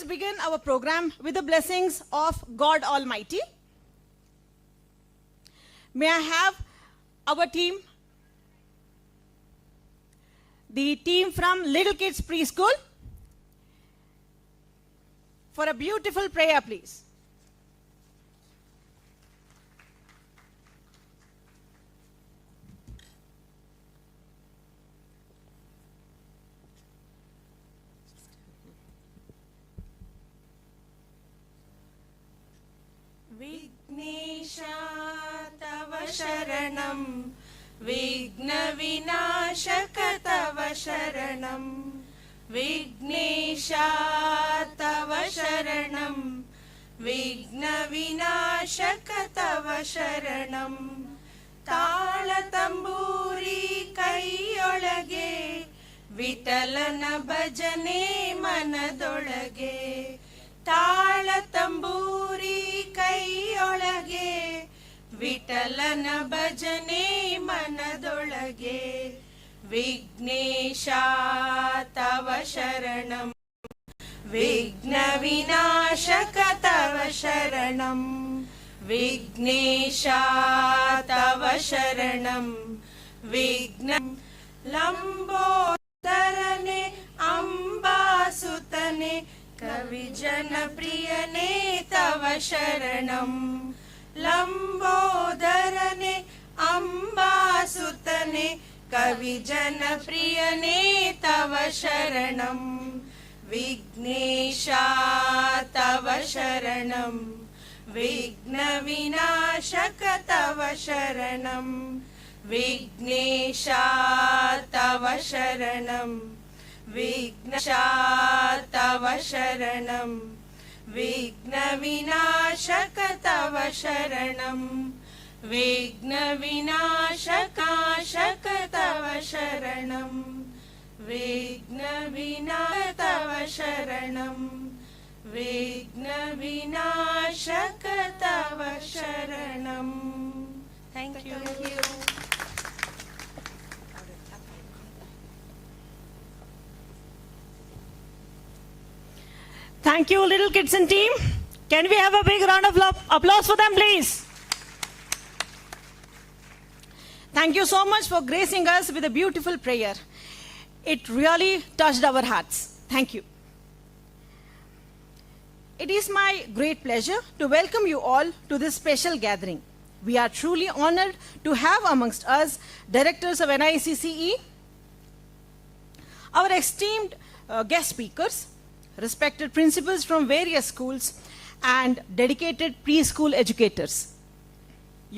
begin our program with the blessings of God Almighty. May I have our team, the team from Little Kids Preschool, for a beautiful prayer, please. Vignesha tava sharanam, Vigna vinashaka tava sharanam, Vignesha tava sharanam, Vigna vinashaka tava sharanam, Tala tamburi kaiyolage, Vitalana bhajane manadolage, Tala tamburi ಕೈಯೊಳಗೆ ವಿಠಲನ ಭಜನೆ ಮನದೊಳಗೆ ವಿಘ್ನೇಶ ತವ ಶರಣಂ ವಿಘ್ನ ವಿನಾಶಕ ತವ ಶರಣಂ ವಿಘ್ನೇಶ ತವ ಶರಣಂ ವಿಘ್ನ ಲಂಬೋದರನೆ ಅಂಬಾಸುತನೆ ಕವಿ ಜನಪ್ರಿಯನೇ ತವ ಶರಣಂ ಲಂಬೋದರನೆ ಅಂಬಾಸುತನೆ ಕವಿ ಜನಪ್ರಿಯನೇ ತವ ಶರಣಂ ವಿಘ್ನೇಶ ತವ ಶರಣಂ ವಿಘ್ನ ವಿನಾಶಕ ತವ ಶರಣಂ ವಿಘ್ನೇಶ ತವ ಶರಣಂ ವಿಘ್ನೇಶ ತವ ಶರಣಂ ವಿಘ್ನ ವಿನಾಶಕ ತವ ಶರಣಂ ವಿಘ್ನ ವಿನಾಶಕ ತವ ಶರಣಂ ವಿಘ್ನ ವಿನಾಶ ತವ ಶರಣಂ ವಿಘ್ನ ವಿನಾಶಕ ತವ ಶರಣಂ. Thank you. Thank you, Little Kids and team. Can we have a big round of applause for them, please? Thank you so much for gracing us with a beautiful prayer. It really touched our hearts. Thank you. It is my great pleasure to welcome you all to this special gathering. We are truly honored to have amongst us directors of NICCE, our esteemed guest speakers, respected principals from various schools, and dedicated preschool educators.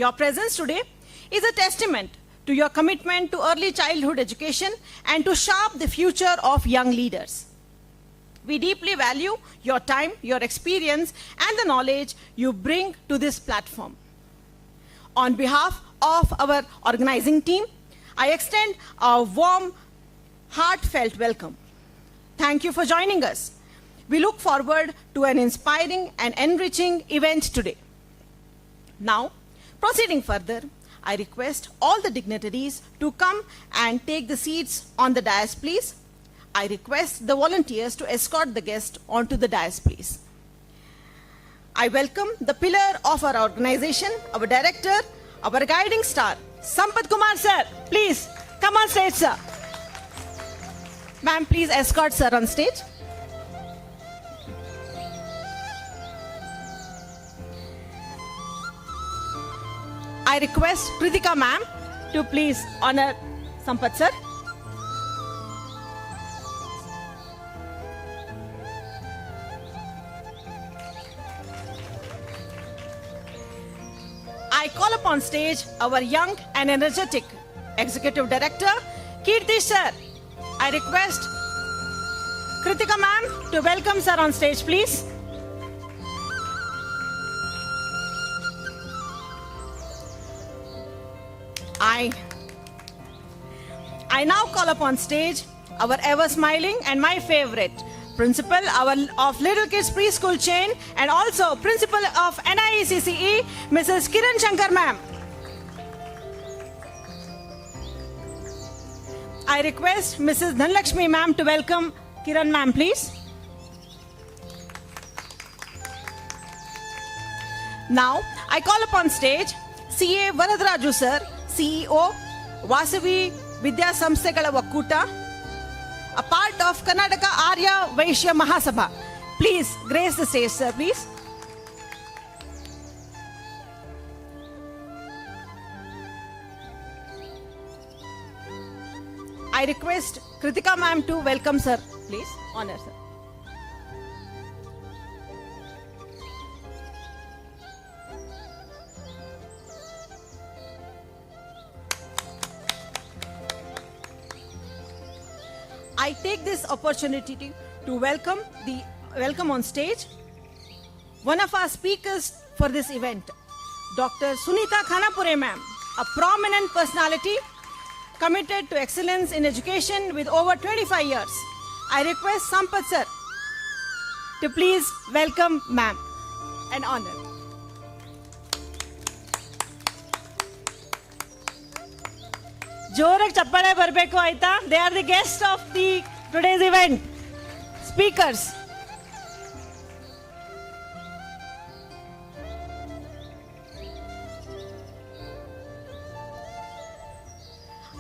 Your presence today is a testament to your commitment to early childhood education and to shape the future of young leaders. We deeply value your time, your experience, and the knowledge you bring to this platform. On behalf of our organizing team, I extend a warm, heartfelt welcome. Thank you for joining us. We look forward to an inspiring and enriching event today. Now, proceeding further, I request all the dignitaries to come and take the seats on the dais, please. I request the volunteers to escort the guests onto the dais, please. I welcome the pillar of our organization, our director, our guiding star, Sampath Kumar sir. Please, come on stage, sir. Ma'am, please escort sir on stage. I request Kritika ma'am to please honor Sampath sir. I call upon stage our young and energetic Executive Director, Kirti sir. I request Kritika ma'am to welcome sir on stage, please. I now call upon stage our ever-smiling and my favorite principal of Little Kids Preschool chain and also principal of NICCE, Mrs. Kiran Shankar ma'am. I request Mrs. Dhanlakshmi ma'am to welcome Kiran ma'am, please. Now, I call upon stage CA Varadaraju sir, CEO, Vasavi Vidya Samsthegala Vakkuta, a part of Karnataka Arya Vaishya Mahasabha. Please grace the stage, sir, please. I request Kritika ma'am to welcome sir, please. Honor, sir. I take this opportunity to welcome on stage one of our speakers for this event, Dr. Sunita Khanapure ma'am, a prominent personality committed to excellence in education with over 25 years. I request Sampath sir to please welcome ma'am and honor. Jorag chappale barbeku aita. They are the guests of the today's event. Speakers.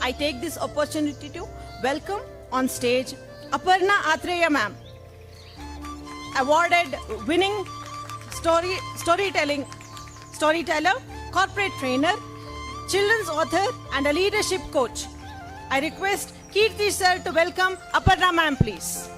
I take this opportunity to welcome on stage Aparna Atreya ma'am, awarded winning storyteller, corporate trainer, children's author and a leadership coach. I request Kirti sir to welcome Aparna ma'am, please.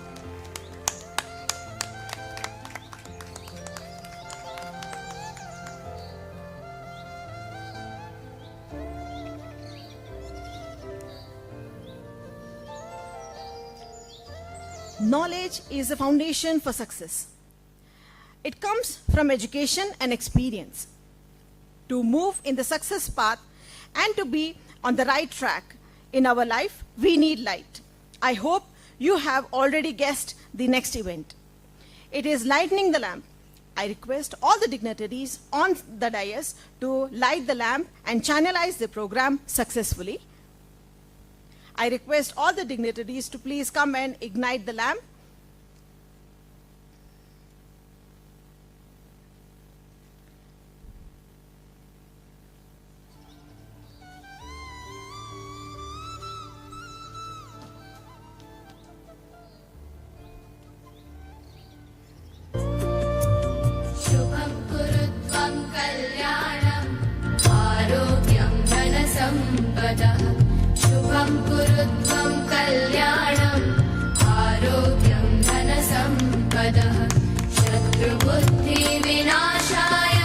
Knowledge is the foundation for success. It comes from education and experience. To move in the success path and to be on the right track in our life, we need light. I hope you have already guessed the next event. It is lighting the lamp. I request all the dignitaries on the dais to light the lamp and channelize the program successfully. I request all the dignitaries to please come and ignite the lamp. शुभं कुरुत्वं कल्याणं आरोग्यं धनसम्पदः शुभं कुरुत्वं कल्याणं आरोग्यं धनसम्पदः शत्रुबुद्धिविनाशाय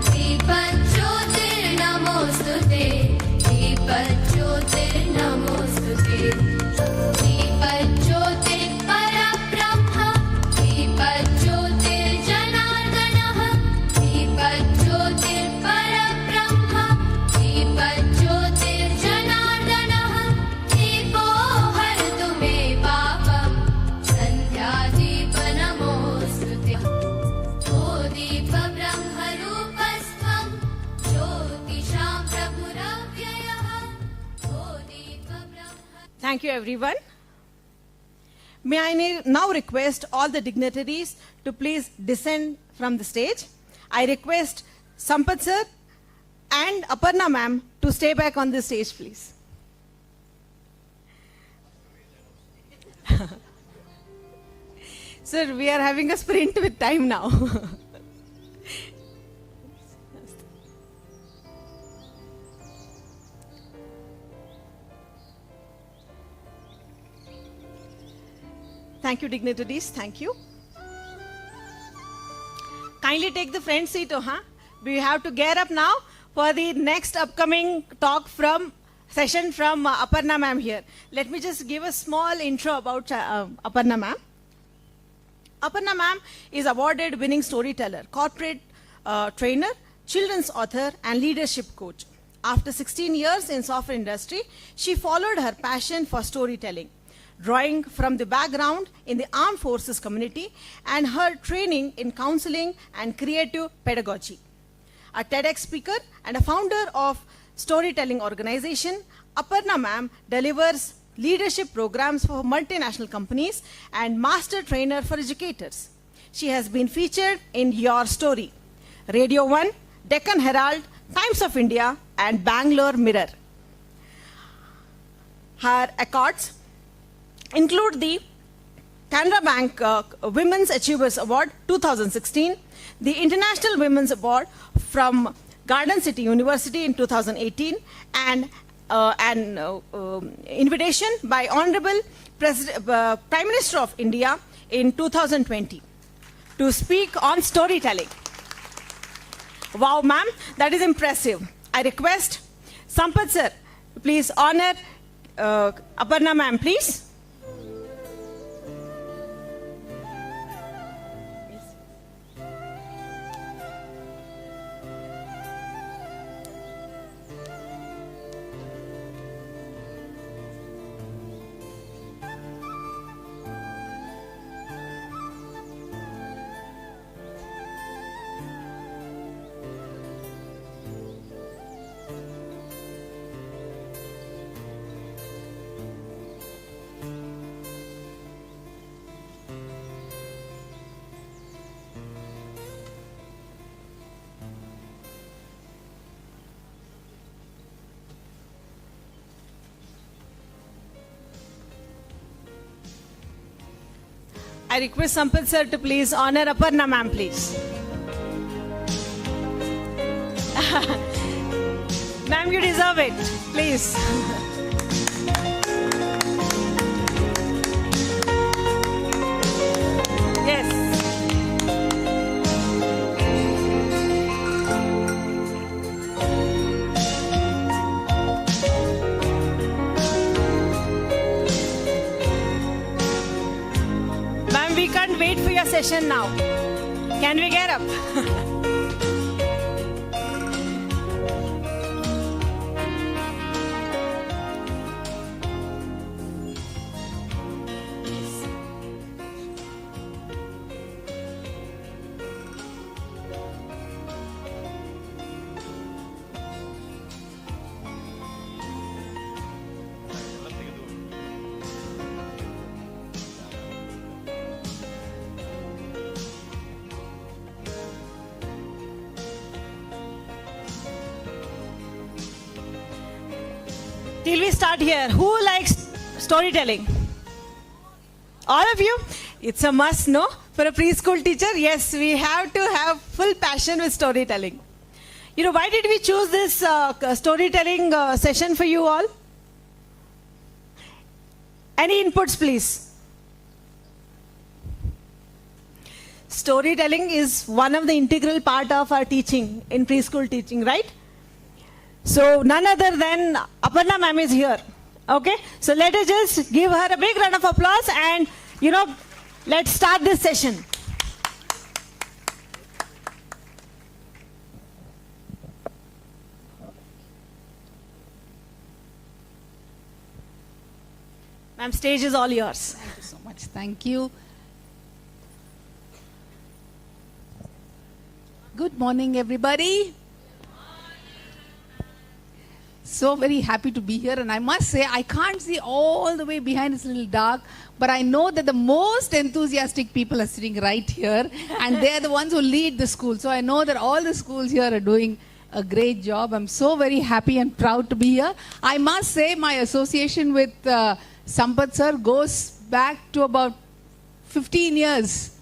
दीपज्योतिर्नमोऽस्तुते दीपज्योतिर्नमोऽस्तुते दीपज्योतिर्परब्रह्म दीपज्योतिर्जनार्दनः दीपज्योतिर्परब्रह्म दीपज्योतिर्जनार्दनः दीपो हरतु मे पापं सन्ध्यादीपनमोऽस्तुते ओ दीपब्रह्मरूपस्त्वं ज्योतिषां प्रभुरव्ययः ओ दीपब्रह्म. Thank you, everyone. May I now request all the dignitaries to please descend from the stage. I request Sampath sir and Aparna ma'am to stay back on the stage, please. Sir, we are having a sprint with time now. Thank you, dignitaries. Thank you. Kindly take the front seat, We have to gear up now for the next upcoming talk session from Aparna ma'am here. Let me just give a small intro about Aparna ma'am. Aparna ma'am is awarded winning storyteller, corporate trainer, children's author and leadership coach. After 16 years in software industry, she followed her passion for storytelling, drawing from the background in the armed forces community and her training in counseling and creative pedagogy. A TEDx speaker and a founder of storytelling organization, Aparna ma'am delivers leadership programs for multinational companies and master trainer for educators. She has been featured in Your Story, Radio 1, Deccan Herald, Times of India, and Bangalore Mirror. Her accords include the Canara Bank Women's Achievers Award 2016, the International Women's Award from Garden City University in 2018, and an invitation by Honorable Prime Minister of India in 2020 to speak on storytelling. Wow, ma'am, that is impressive. I request Sampath sir, please honor Aparna ma'am, please. I request Sampath sir to please honor Aparna ma'am, please. Ma'am, you deserve it, please. Yes. Ma'am, we can't wait for your session now. Can we get up? Till we start here, who likes storytelling? All of you? It's a must, no? For a preschool teacher, yes, we have to have full passion with storytelling. You know, why did we choose this storytelling session for you all? Any inputs, please? Storytelling is one of the integral part of our teaching, in preschool teaching, right? So none other than Aparna ma'am is here. Okay? So let us just give her a big round of applause and, you know, let's start this session. Ma'am, stage is all yours. Thank you so much. Thank you. Good morning, everybody. So very happy to be here, and I must say I can't see all the way behind. It's a little dark, but I know that the most enthusiastic people are sitting right here, and they're the ones who lead the school. So I know that all the schools here are doing a great job. I'm so very happy and proud to be here. I must say my association with Sampath sir goes back to about 15 years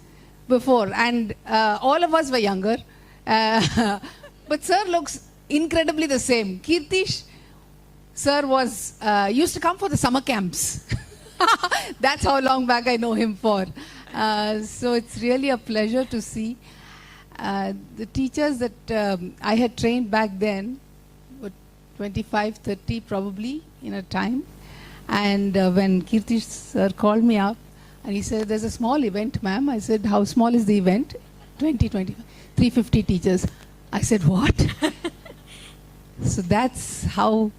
before, and all of us were younger. But sir looks incredibly the same. Kirtish sir was used to come for the summer camps. That's how long back I know him for. So it's really a pleasure to see the teachers that I had trained back then, were 25, 30 probably in a time. And when Kirtish sir called me up and he said, there's a small event, ma'am. I said, how small is the event? 25, 350 teachers. I said, what? So that's how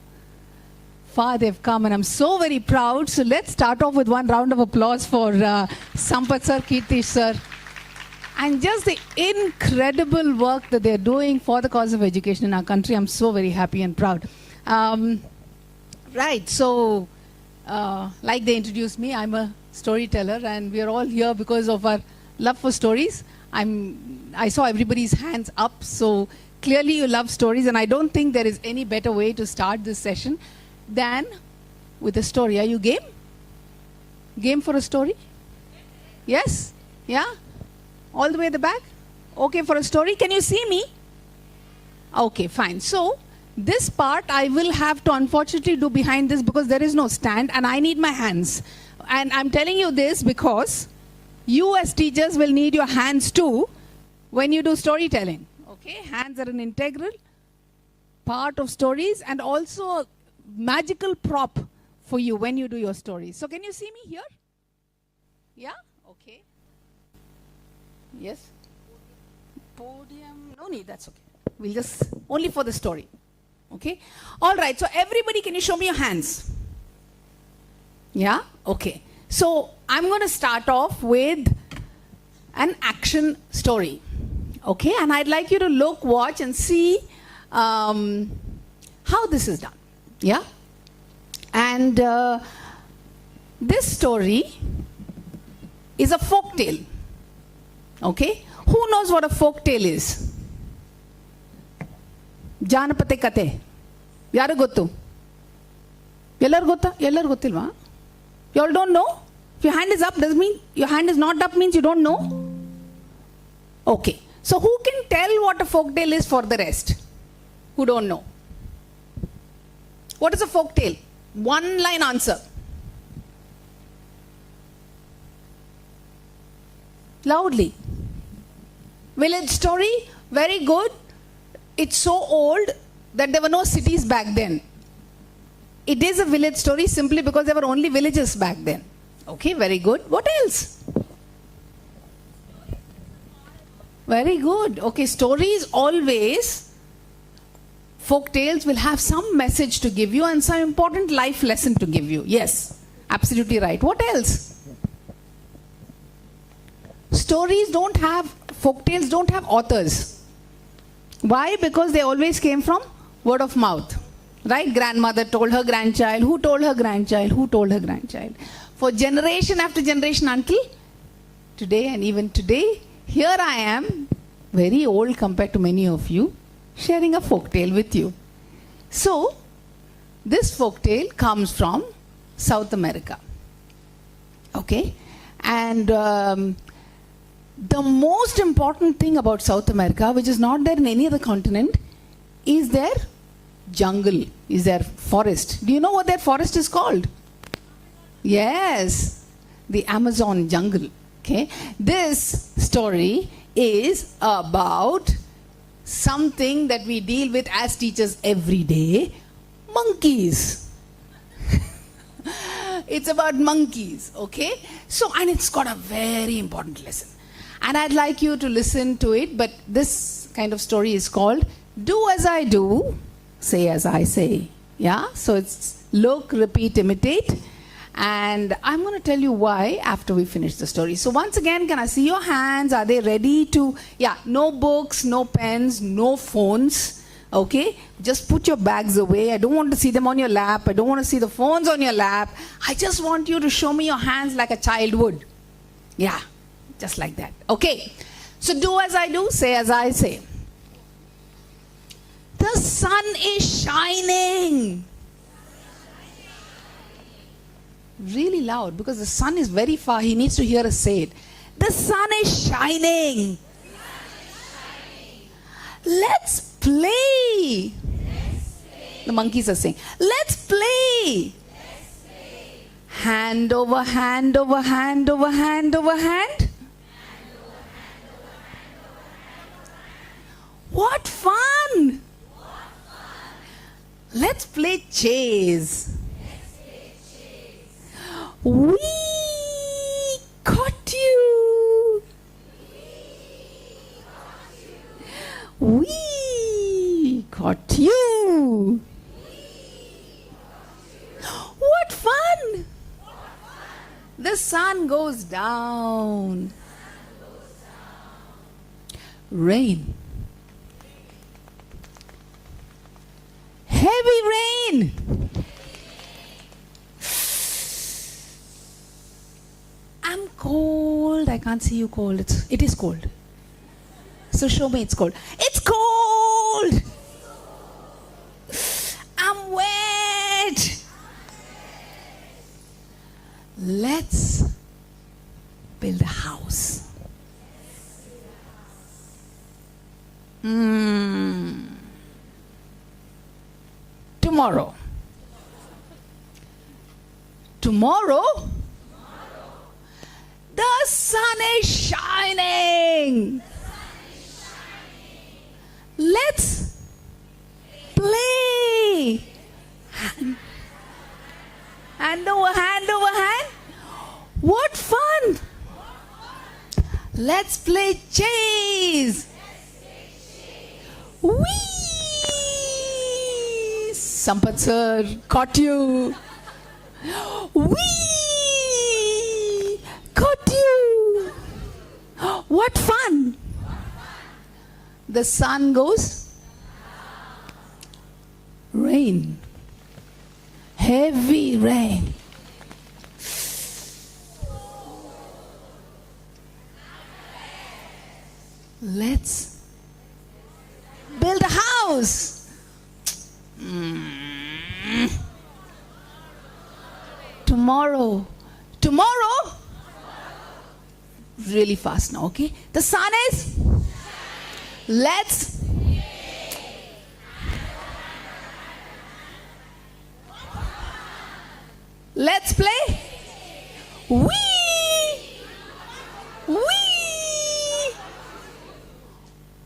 far they've come, and I'm so very proud. So let's start off with one round of applause for Sampath sir, Kirtish sir, and just the incredible work that they're doing for the cause of education in our country. I'm so very happy and proud. Right, so like they introduced me, I'm a storyteller, and we're all here because of our love for stories. I saw everybody's hands up, so clearly you love stories, and I don't think there is any better way to start this session than with a story. Are you game? Game for a story? Yes? Yeah? All the way at the back? Okay for a story? Can you see me? Okay, fine. So, this part I will have to unfortunately do behind this because there is no stand and I need my hands. And I'm telling you this because you as teachers will need your hands too when you do storytelling. Okay, hands are an integral part of stories and also a magical prop for you when you do your stories. So can you see me here? Yeah? Okay. Yes? Podium? No need, that's okay. We'll just, only for the story. Okay? Alright, so everybody, can you show me your hands? Yeah? Okay. So I'm going to start off with an action story. Okay? And I'd like you to look, watch and see how this is done. Yeah? And this story is a folk tale. Okay? Who knows what a folk tale is? Janapate kate. Yaru gottu? Ellaru gotta? Ellaru gottilva? You all don't know? If your hand is up, doesn't mean your hand is not up means you don't know? Okay. So who can tell what a folk tale is for the rest who don't know? What is a folk tale? One line answer. Loudly. Village story, very good. It's so old that there were no cities back then. It is a village story simply because there were only villages back then. Okay, very good. What else? Very good. Okay, stories always, folk tales will have some message to give you and some important life lesson to give you. Yes, absolutely right. What else? Stories don't have, folk tales don't have authors. Why? Because they always came from word of mouth. Right? Grandmother told her grandchild, who told her grandchild, who told her grandchild. For generation after generation until today, and even today, here I am, very old compared to many of you, sharing a folk tale with you. So, this folk tale comes from South America. Okay? And the most important thing about South America, which is not there in any other continent, is their jungle, is their forest. Do you know what their forest is called? Yes, the Amazon jungle. Okay, this story is about something that we deal with as teachers every day, monkeys. It's about monkeys, okay? So, and it's got a very important lesson. And I'd like you to listen to it, but this kind of story is called Do As I Do, Say As I Say. Yeah? So it's look, repeat, imitate. And I'm going to tell you why after we finish the story. So once again, can I see your hands? Are they ready to, yeah, no books, no pens, no phones. Okay? Just put your bags away. I don't want to see them on your lap. I don't want to see the phones on your lap. I just want you to show me your hands like a child would. Yeah. Just like that. Okay. So do as I do, say as I say. The sun is shining. Really loud because the sun is very far. He needs to hear us say it. The sun is shining. Let's play. The monkeys are saying, let's play. Hand over hand over hand over hand over hand. What fun! Let's play chase. We caught you. We caught you. What fun! The sun goes down. Rain. Heavy rain. I'm cold. I can't see you cold. It is cold. So show me it's cold. It's cold! I'm wet! Let's build a house. Tomorrow. Tomorrow, the sun is shining. Let's play. Hand over hand. What fun! Let's play chase. Whee! Sampath sir, caught you. Whee! Caught you. What fun! The sun goes. Rain. Heavy rain. Let's build a house. Tomorrow. Really fast now, okay? The sun is. Let's. Let's play. Whee!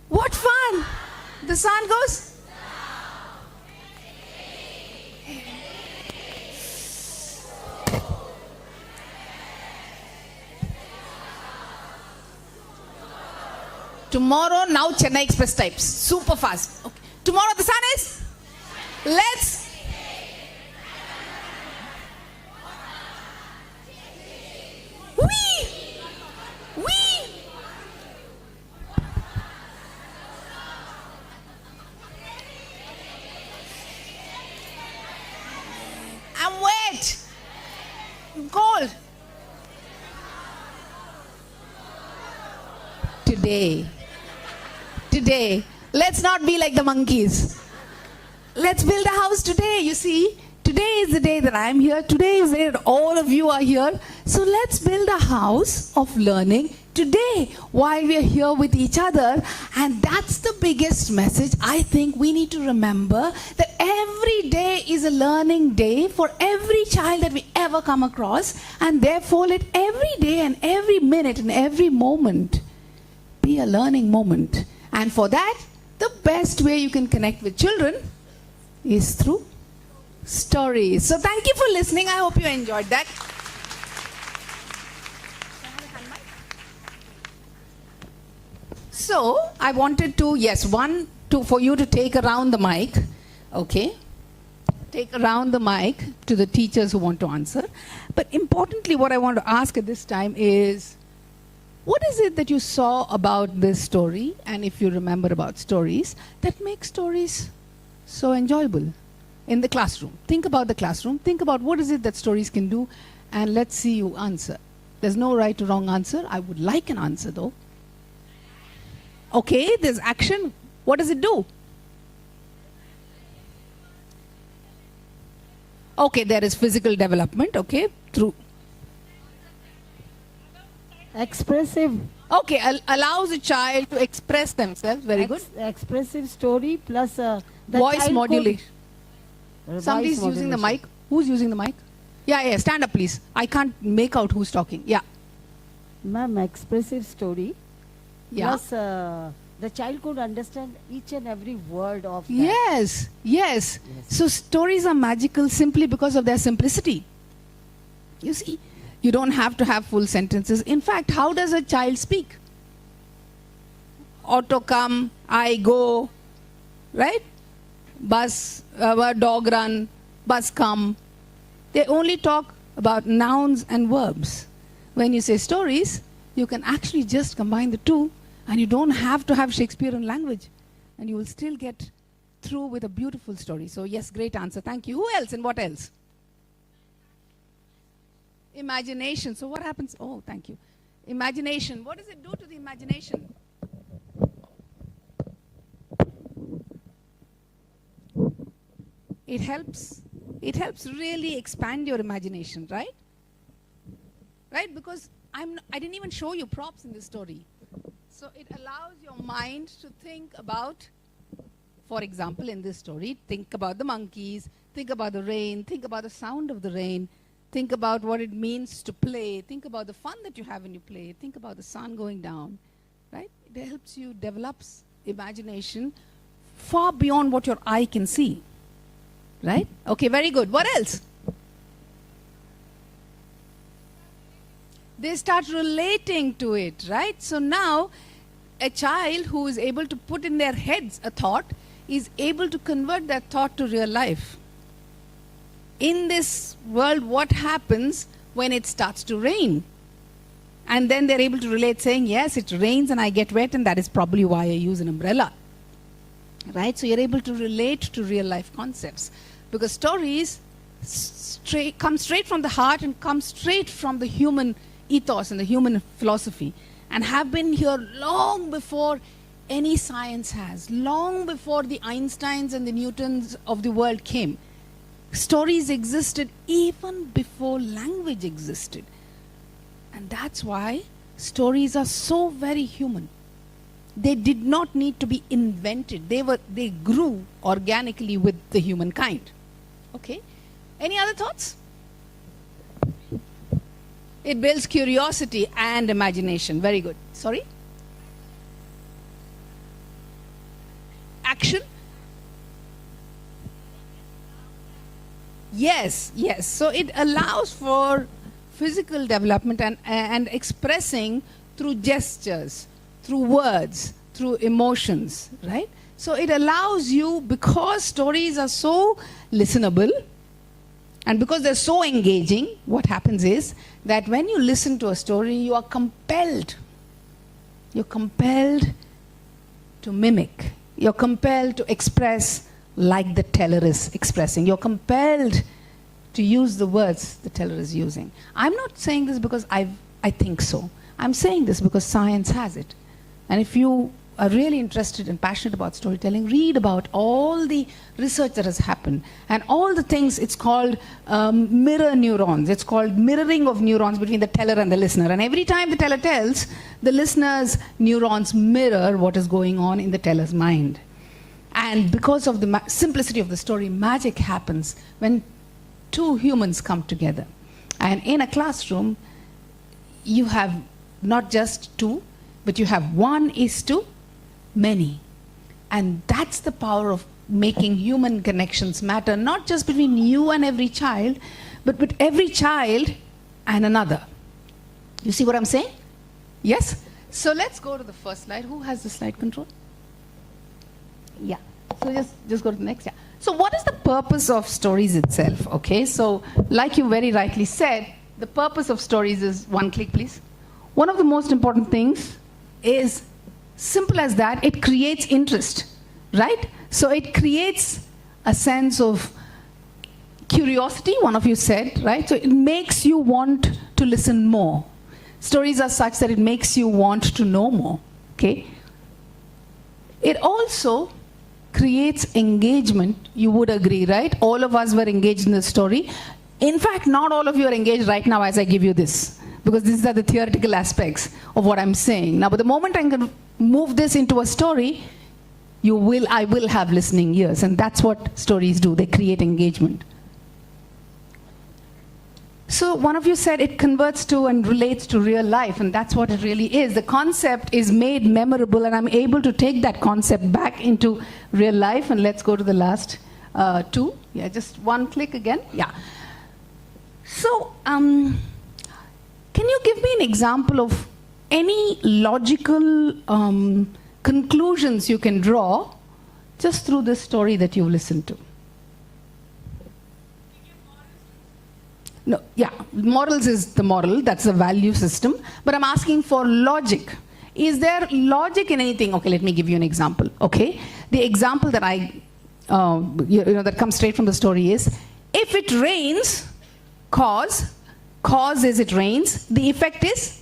What fun! The sun goes. Tomorrow, now Chennai Express types. Super fast. Okay. Tomorrow the sun is. Let's. Whee! I'm wet. I'm cold. Today, let's not be like the monkeys. Let's build a house today, you see. Today is the day that I'm here. Today is the day that all of you are here. So let's build a house of learning today while we are here with each other. And that's the biggest message. I think we need to remember that every day is a learning day for every child that we ever come across. And therefore, let every day and every minute and every moment be a learning moment. And for that, the best way you can connect with children is through stories. So thank you for listening. I hope you enjoyed that. So I wanted to, for you to take around the mic. Okay. Take around the mic to the teachers who want to answer. But importantly, what I want to ask at this time is, what is it that you saw about this story, and if you remember about stories, that makes stories so enjoyable in the classroom? Think about the classroom. Think about what is it that stories can do, and let's see you answer. There's no right or wrong answer. I would like an answer, though. Okay, there's action. What does it do? Okay, there is physical development, okay, through... Expressive. Okay, allows a child to express themselves. Very good. Expressive story plus the voice modulation. voice Somebody's using the mic. Who's using the mic? Yeah, stand up, please. I can't make out who's talking. Yeah. Ma'am, expressive story. Yeah. Plus the child could understand each and every word of that. Yes. So stories are magical simply because of their simplicity. You see, you don't have to have full sentences. In fact, how does a child speak? Auto come, I go, right? Bus, dog run, bus come. They only talk about nouns and verbs. When you say stories, you can actually just combine the two, and you don't have to have Shakespearean language, and you will still get through with a beautiful story. So yes, great answer. Thank you. Who else and what else? Imagination. So what happens? Oh, thank you. Imagination. What does it do to the imagination? it helps really expand your imagination, right? Right? Because I didn't even show you props in this story. So it allows your mind to think about, for example, in this story, think about the monkeys, think about the rain, think about the sound of the rain, think about what it means to play, think about the fun that you have when you play, think about the sun going down, right? It helps you develop imagination far beyond what your eye can see, right? Okay, very good. What else? They start relating to it, right? So now a child who is able to put in their heads a thought is able to convert that thought to real life. In this world, what happens when it starts to rain? And then they're able to relate saying, yes, it rains and I get wet and that is probably why I use an umbrella. Right? So you're able to relate to real life concepts. Because stories come straight from the heart and come straight from the human ethos and the human philosophy, and have been here long before any science has, long before the Einsteins and the Newtons of the world came. Stories existed even before language existed. And that's why stories are so very human. They did not need to be invented. They grew organically with the humankind. Okay? Any other thoughts? It builds curiosity and imagination. Very good. Sorry? Action? Yes, yes. So it allows for physical development and expressing through gestures, through words, through emotions, right? So it allows you, because stories are so listenable, and because they're so engaging, what happens is that when you listen to a story, you are compelled. You're compelled to mimic. You're compelled to express like the teller is expressing. You're compelled to use the words the teller is using. I'm not saying this because I think so. I'm saying this because science has it. And if you are really interested and passionate about storytelling, read about all the research that has happened and all the things. It's called mirror neurons. It's called mirroring of neurons between the teller and the listener. And every time the teller tells, the listener's neurons mirror what is going on in the teller's mind. And because of the simplicity of the story, magic happens when two humans come together. And in a classroom, you have not just two, but you have 1:many. And that's the power of making human connections matter, not just between you and every child, but with every child and another. You see what I'm saying? Yes? So let's go to the first slide. Who has the slide control? Yeah. So just go to the next. Yeah. So what is the purpose of stories itself? Okay. So like you very rightly said, the purpose of stories is, one click please. One of the most important things is simple as that. It creates interest, right? So it creates a sense of curiosity, one of you said, right? So it makes you want to listen more. Stories are such that it makes you want to know more, okay? It also creates engagement. You would agree, right? All of us were engaged in the story. In fact, not all of you are engaged right now as I give you this, because these are the theoretical aspects of what I'm saying. Now, but the moment I'm going to move this into a story, I will have listening ears, and that's what stories do. They create engagement. So one of you said it converts to and relates to real life, and that's what it really is. The concept is made memorable, and I'm able to take that concept back into real life. And let's go to the last two. Yeah, just one click again. Yeah. So, can you give me an example of any logical conclusions you can draw just through this story that you've listened to? No, yeah, morals is the moral, that's the value system. But I'm asking for logic. Is there logic in anything? Okay, let me give you an example, okay? The example that that comes straight from the story is, if it rains, cause is it rains, the effect is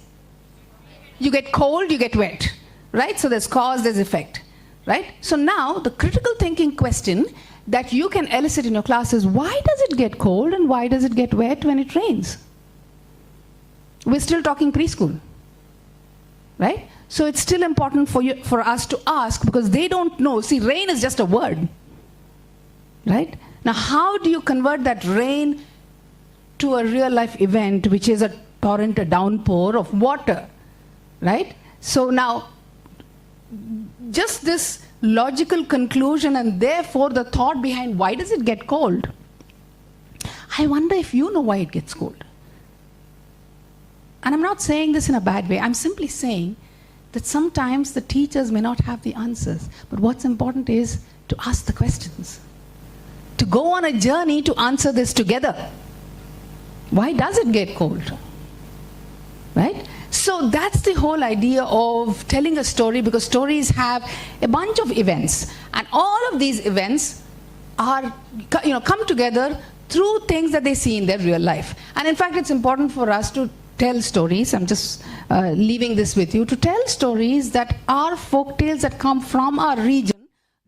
you get cold, you get wet, right? So there's cause, there's effect. right? So now the critical thinking question that you can elicit in your class is, why does it get cold and why does it get wet when it rains? We're still talking preschool, right? So it's still important for us to ask, because they don't know. See, rain is just a word, right? Now, how do you convert that rain to a real life event, which is a torrent, a downpour of water, right? So now, just this logical conclusion and therefore the thought behind why does it get cold? I wonder if you know why it gets cold. And I'm not saying this in a bad way. I'm simply saying that sometimes the teachers may not have the answers. But what's important is to ask the questions, to go on a journey to answer this together. Why does it get cold? Right? So that's the whole idea of telling a story, because stories have a bunch of events. And all of these events are, come together through things that they see in their real life. And in fact, it's important for us to tell stories. I'm just leaving this with you, to tell stories that are folk tales that come from our region,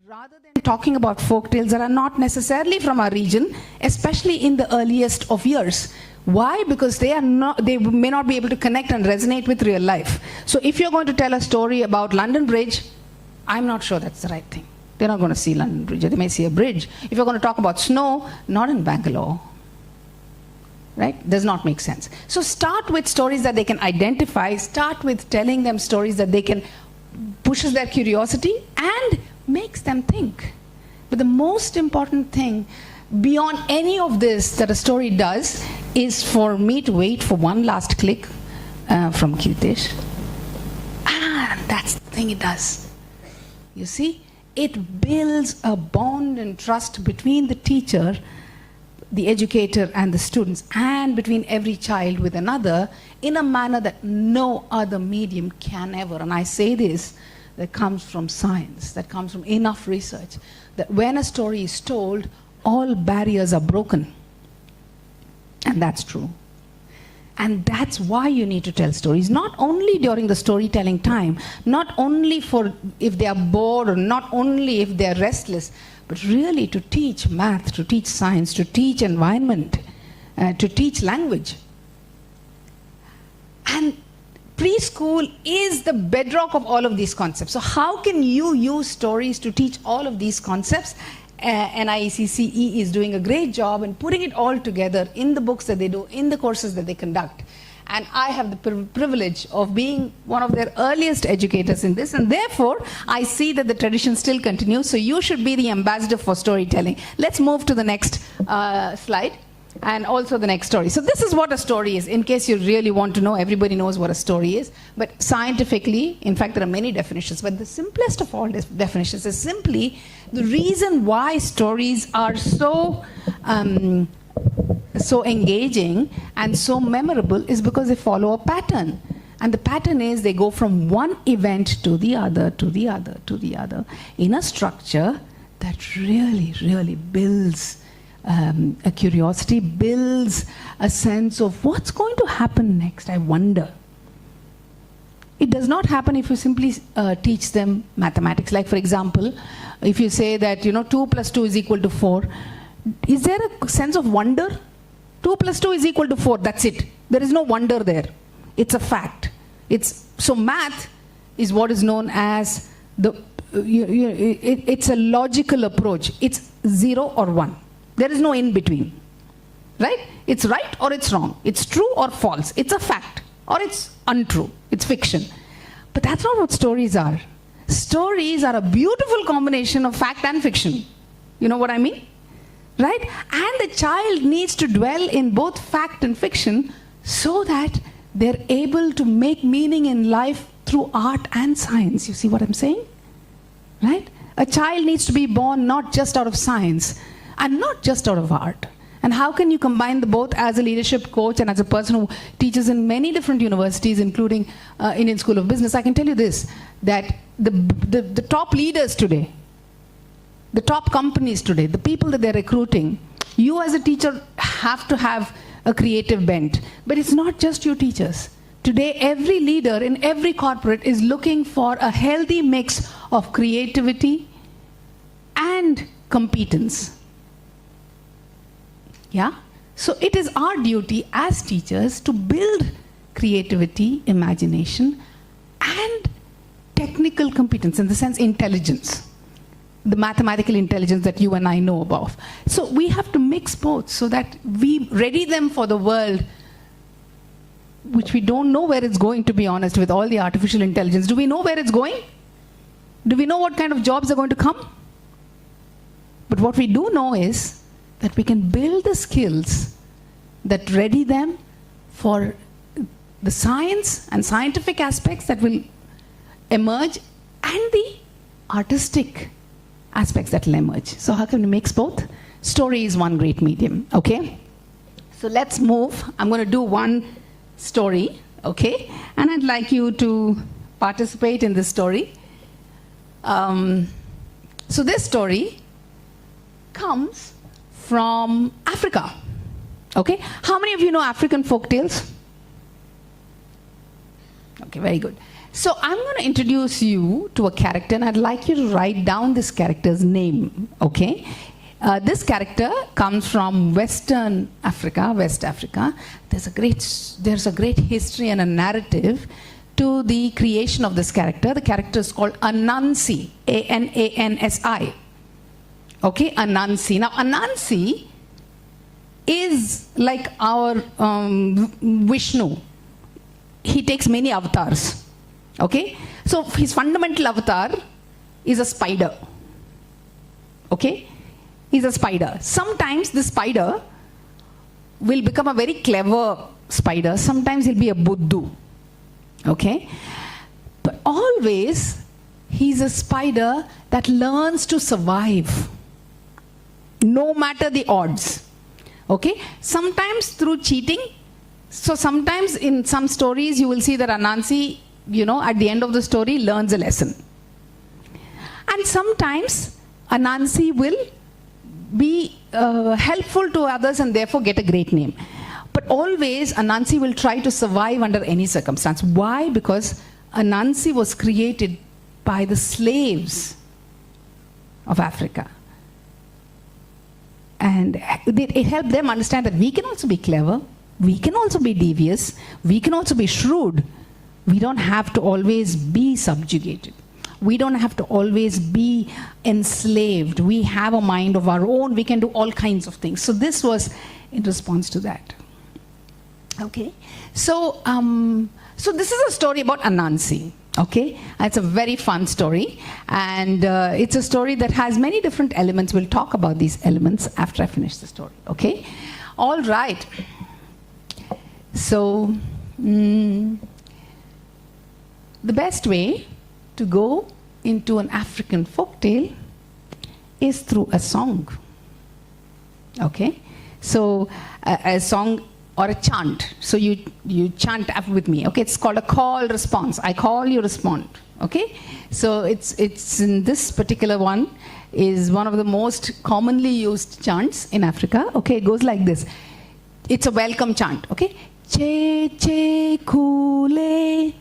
rather than talking about folk tales that are not necessarily from our region, especially in the earliest of years. Why? Because they may not be able to connect and resonate with real life. So if you're going to tell a story about London Bridge, I'm not sure that's the right thing. They're not going to see London Bridge, or they may see a bridge. If you're going to talk about snow, not in Bangalore. Right? Does not make sense. So start with stories that they can identify. Start with telling them stories that they can, pushes their curiosity and makes them think. But the most important thing beyond any of this that a story does is for me to wait for one last click from Kirtesh. And that's the thing it does. You see, it builds a bond and trust between the teacher, the educator, and the students, and between every child with another, in a manner that no other medium can ever. And I say this, that comes from science, that comes from enough research, that when a story is told, all barriers are broken. And that's true. And that's why you need to tell stories, not only during the storytelling time, not only for if they are bored, or not only if they are restless, but really to teach math, to teach science, to teach environment, to teach language. And preschool is the bedrock of all of these concepts. So how can you use stories to teach all of these concepts? NICC is doing a great job in putting it all together in the books that they do, in the courses that they conduct. And I have the privilege of being one of their earliest educators in this, and therefore I see that the tradition still continues. So you should be the ambassador for storytelling. Let's move to the next slide, and also the next story. So this is what a story is, in case you really want to know. Everybody knows what a story is, but scientifically, in fact, there are many definitions, but the simplest of all definitions is simply the reason why stories are so engaging and so memorable is because they follow a pattern. And the pattern is they go from one event to the other, to the other, to the other, in a structure that really, really builds a curiosity, builds a sense of what's going to happen next, I wonder. It does not happen if you simply teach them mathematics. Like, for example, if you say that, 2 plus 2 is equal to 4, is there a sense of wonder? 2 plus 2 is equal to 4, that's it. There is no wonder there. It's a fact. So math is what is known as it's a logical approach. It's 0 or 1. There is no in between, right? It's right or it's wrong. It's true or false. It's a fact or it's untrue. It's fiction. But that's not what stories are. Stories are a beautiful combination of fact and fiction. You know what I mean? Right? And the child needs to dwell in both fact and fiction so that they're able to make meaning in life through art and science. You see what I'm saying? Right? A child needs to be born not just out of science and not just out of art. And how can you combine the both as a leadership coach and as a person who teaches in many different universities, including Indian School of Business? I can tell you this, that the top leaders today, the top companies today, the people that they're recruiting, you as a teacher have to have a creative bent. But it's not just your teachers. Today, every leader in every corporate is looking for a healthy mix of creativity and competence. Yeah? So it is our duty as teachers to build creativity, imagination, and technical competence, in the sense intelligence, the mathematical intelligence that you and I know about. So we have to mix both so that we ready them for the world, which we don't know where it's going, to be honest, with all the artificial intelligence. Do we know where it's going? Do we know what kind of jobs are going to come? But what we do know is that we can build the skills that ready them for the science and scientific aspects that will emerge, and the artistic aspects that will emerge. So how can we mix both? Story is one great medium, okay? So let's move. I'm going to do one story, okay? And I'd like you to participate in this story. So this story comes from Africa, okay? How many of you know African folk tales? Okay, very good. So I'm going to introduce you to a character, and I'd like you to write down this character's name, okay? This character comes from Western Africa, West Africa. There's a great history and a narrative to the creation of this character. The character is called Anansi, A-N-A-N-S-I. Okay, Anansi. Now, Anansi is like our Vishnu. He takes many avatars. Okay, so his fundamental avatar is a spider. Okay, he's a spider. Sometimes the spider will become a very clever spider. Sometimes he'll be a Buddhu. Okay, but always he's a spider that learns to survive no matter the odds. Okay, sometimes through cheating. So sometimes in some stories you will see that Anansi, at the end of the story, learns a lesson. And sometimes Anansi will be helpful to others and therefore get a great name. But always Anansi will try to survive under any circumstance. Why? Because Anansi was created by the slaves of Africa. And it helped them understand that we can also be clever, we can also be devious, we can also be shrewd. We don't have to always be subjugated. We don't have to always be enslaved. We have a mind of our own. We can do all kinds of things. So this was in response to that. Okay. So, so this is a story about Anansi. Okay. It's a very fun story. And it's a story that has many different elements. We'll talk about these elements after I finish the story. Okay. All right. So, the best way to go into an African folktale is through a song. Okay? So, a song or a chant. So, you chant with me. Okay? It's called a call response. I call, you respond. Okay? So, it's in this particular one is one of the most commonly used chants in Africa. Okay? It goes like this. It's a welcome chant. Okay? Che che kule.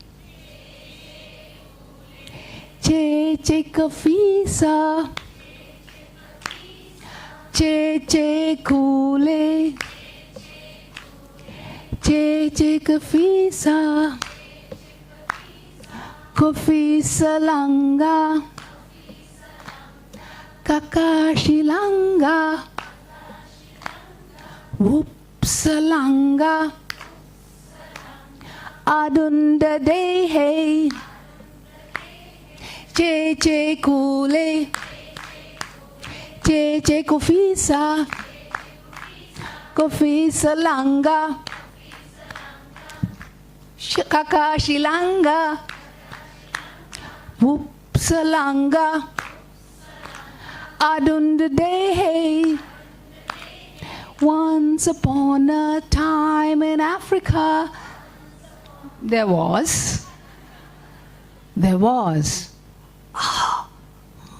Che che kafisa, che che kule, che che kafisa, kafisa langa, kakashilanga, whoopsalanga, adunda day hey. Che che kule, che che kofisa, kofisa langa, kaka shilanga, whoopsalanga, adunda day. Once upon a time in Africa, there was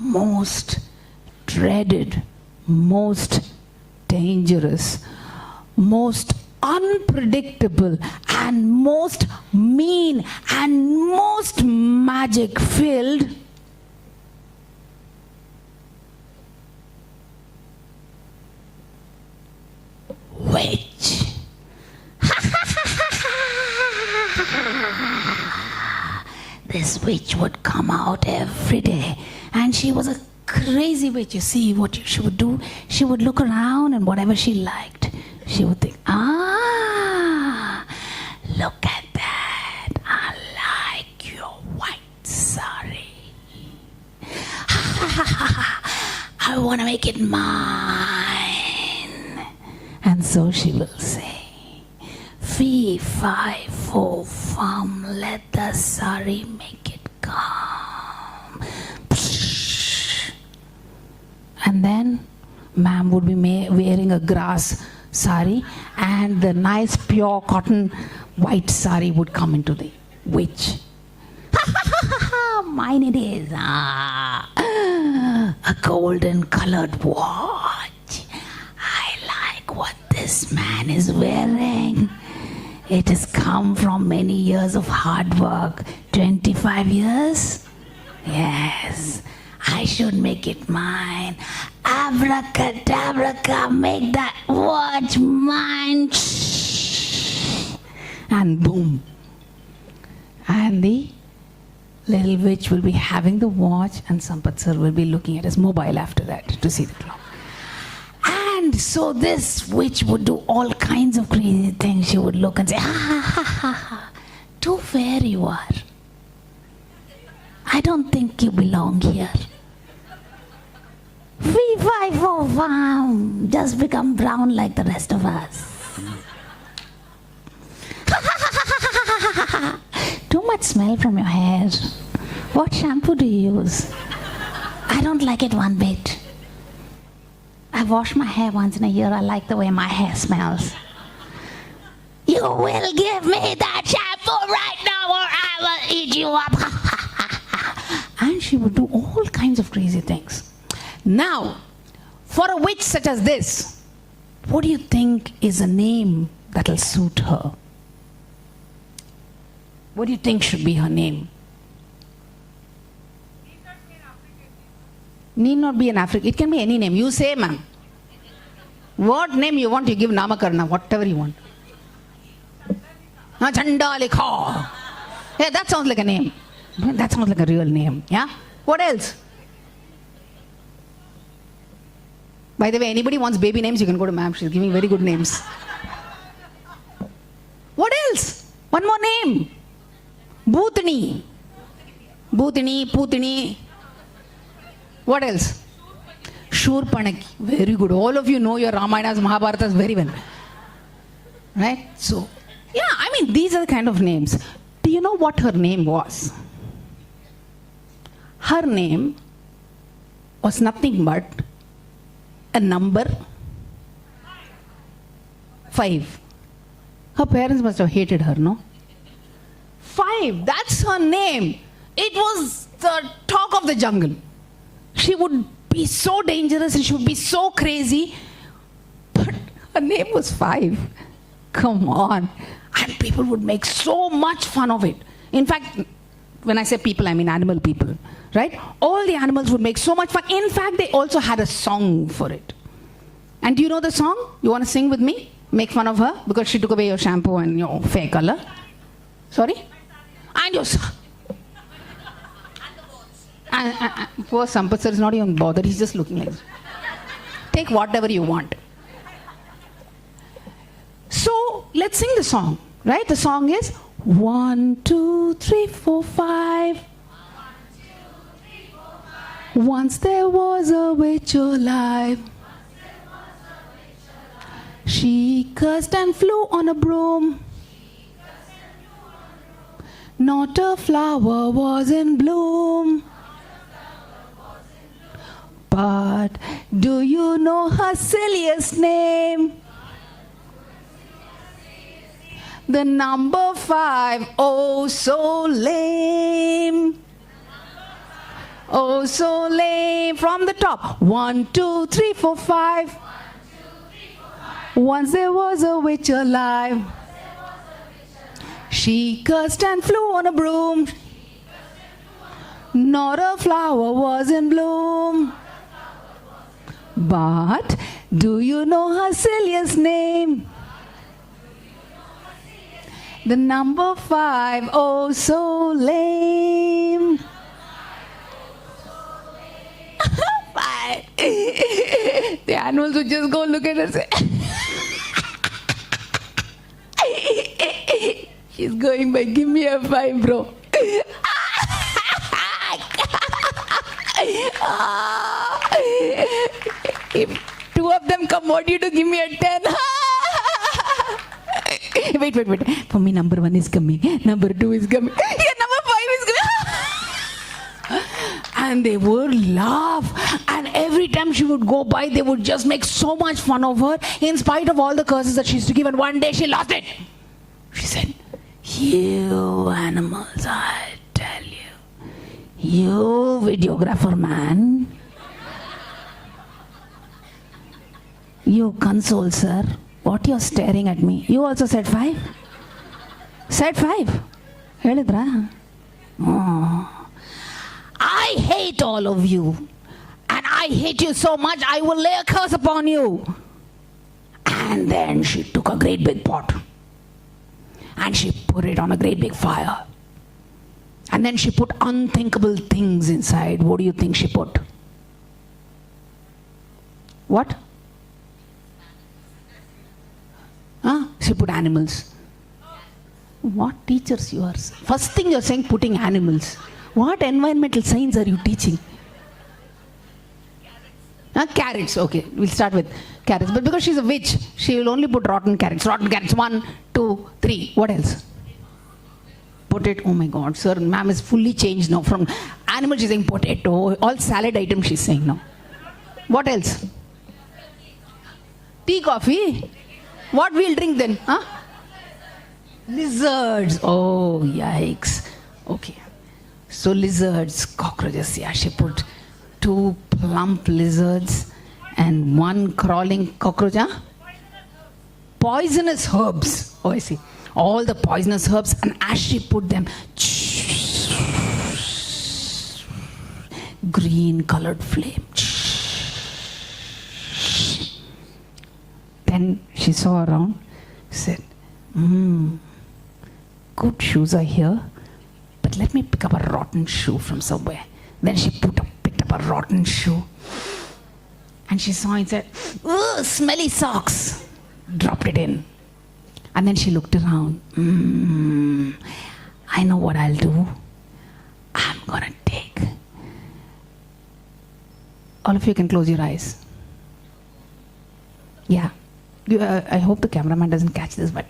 most dreaded, most dangerous, most unpredictable, and most mean, and most magic-filled witch would come out every day. And she was a crazy witch. You see what she would do? She would look around and whatever she liked, she would think, look at that. I like your white sari. I want to make it mine. And so she will say, fee, fi, fo, fum, let the sari make it come. And then ma'am would be wearing a grass sari and the nice pure cotton white sari would come into the witch. Mine it is. A golden colored watch. I like what this man is wearing. It has come from many years of hard work. 25 years? Yes. I should make it mine. Abracadabra, make that watch mine. And boom. And the little witch will be having the watch and Sampath sir will be looking at his mobile after that to see the clock. And so this witch would do all kinds of crazy things. She would look and say, too fair you are. I don't think you belong here. Fee, fi, fo, fum. Just become brown like the rest of us. Too much smell from your hair. What shampoo do you use? I don't like it one bit. I wash my hair once in a year. I like the way my hair smells. You will give me that shampoo right now or I will eat you up. And she would do all kinds of crazy things. Now, for a witch such as this, what do you think is a name that will suit her? What do you think should be her name? Need not be an African. It can be any name. You say, ma'am. What name you want, you give Namakarna, whatever you want. Chandalika. Yeah, that sounds like a name. That sounds like a real name. Yeah? What else? By the way, anybody wants baby names, you can go to ma'am. She's giving very good names. What else? One more name. Bhutani. Bhutani, Putani. What else? Shurpanaki. Very good. All of you know your Ramayanas, Mahabharatas very well. Right? So, yeah, I mean, these are the kind of names. Do you know what her name was? Her name was nothing but a number 5. Her parents must have hated her, no? 5, that's her name. It was the talk of the jungle. She would be so dangerous and she would be so crazy. But her name was 5. Come on. And people would make so much fun of it. In fact, when I say people, I mean animal people. Right? All the animals would make so much fun. In fact, they also had a song for it. And do you know the song? You want to sing with me? Make fun of her because she took away your shampoo and your fair color. Sorry? And your son. And poor Sampath sir is not even bothered. He's just looking like this. Take whatever you want. So, let's sing the song. Right? The song is 1, 2, 3, 4, 5. Once there was a witch alive. She cursed and flew on a broom. Not a flower was in bloom. But do you know her silliest name? The number 5, oh so lame. Oh so lame. From the top. 1, 2, 3, 4, 5. Once there was a witch alive. She cursed and flew on a broom. Not a flower was in bloom. But do you know her silliest name? The number 5, oh so lame. 5. The animals would just go look at her and say, she's going by, give me a 5, bro. If 2 of them come, what do you do? Give me a 10. Wait. For me, number 1 is coming. Number 2 is coming. Yeah, number 5 is coming. And they would laugh. And every time she would go by, they would just make so much fun of her, in spite of all the curses that she used to give. And one day she lost it. She said, you animals, I tell you. You videographer man. You console, sir. What you're staring at me? You also said 5? Said 5? Helidra? Oh. I hate all of you. And I hate you so much, I will lay a curse upon you. And then she took a great big pot. And she put it on a great big fire. And then she put unthinkable things inside. What do you think she put? What? She put animals. What teachers you are? First thing you're saying, putting animals. What environmental science are you teaching? Carrots. Okay, we'll start with carrots. But because she's a witch, she will only put rotten carrots. Rotten carrots. 1, 2, 3. What else? Potato. Oh my God, sir, ma'am is fully changed now. From animal, she's saying potato. All salad items she's saying now. What else? Tea, coffee. What we'll drink then? Lizards. Oh, yikes. Okay. So lizards, cockroaches. Yeah, she put 2 plump lizards and 1 crawling cockroach. Poisonous herbs. Oh, I see. All the poisonous herbs, and as she put them, green colored flame. Then she saw around, said, good shoes are here, but let me pick up a rotten shoe from somewhere. Then she picked up a rotten shoe. And she saw it and said, ugh, smelly socks. Dropped it in. And then she looked around. I know what I'll do. I'm gonna take. All of you can close your eyes. Yeah. I hope the cameraman doesn't catch this, but.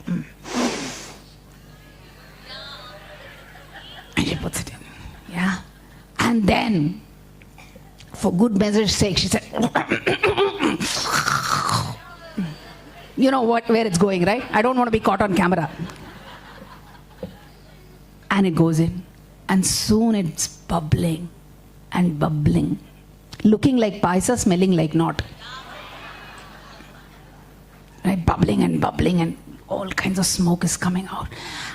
And she puts it in. Yeah. And then, for good measure's sake, she said, you know where it's going, right? I don't want to be caught on camera. And it goes in. And soon it's bubbling and bubbling. Looking like paisa, smelling like not. Right? Bubbling and all kinds of smoke is coming out.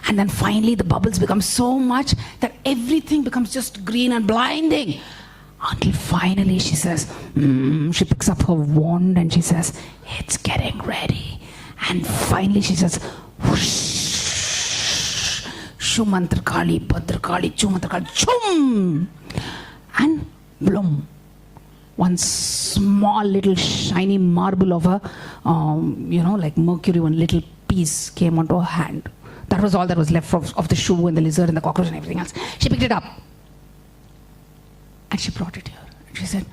And then finally the bubbles become so much that everything becomes just green and blinding. Until finally she says, she picks up her wand and she says, it's getting ready. And finally she says, whoosh, Shumantrakali, Bhadrakali, Chumantrakali, Chum! And bloom. One small little shiny marble of a, like mercury, one little piece came onto her hand. That was all that was left of the shoe and the lizard and the cockroach and everything else. She picked it up. And she brought it here. And she said,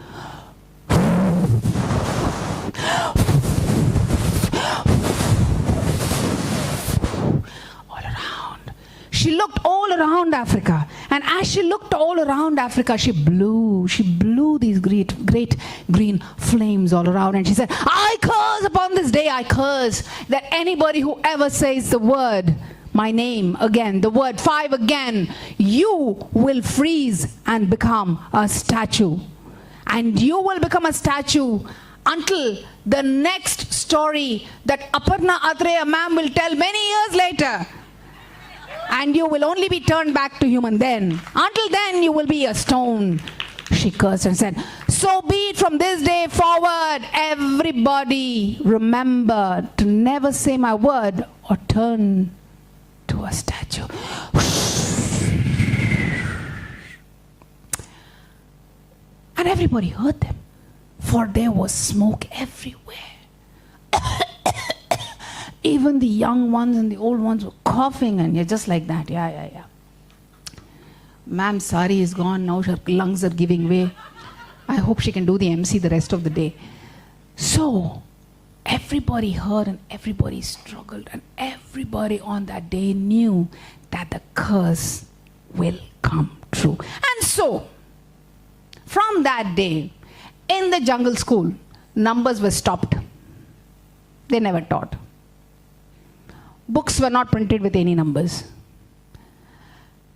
all around. She looked all around Africa. And as she looked all around Africa, she blew these great green flames all around. And she said, I curse upon this day, I curse that anybody who ever says the word, my name again, the word 5 again, you will freeze and become a statue. And you will become a statue until the next story that Aparna Atreya ma'am will tell many years later. And you will only be turned back to human then. Until then, you will be a stone. She cursed and said, so be it from this day forward. Everybody remember to never say my word or turn to a statue. And everybody heard them, for there was smoke everywhere. Even the young ones and the old ones were coughing, and you're just like that. Yeah. Ma'am, sari is gone, now her lungs are giving way. I hope she can do the MC the rest of the day. So, everybody heard and everybody struggled, and everybody on that day knew that the curse will come true. And so, from that day, in the jungle school, numbers were stopped. They never taught. Books were not printed with any numbers.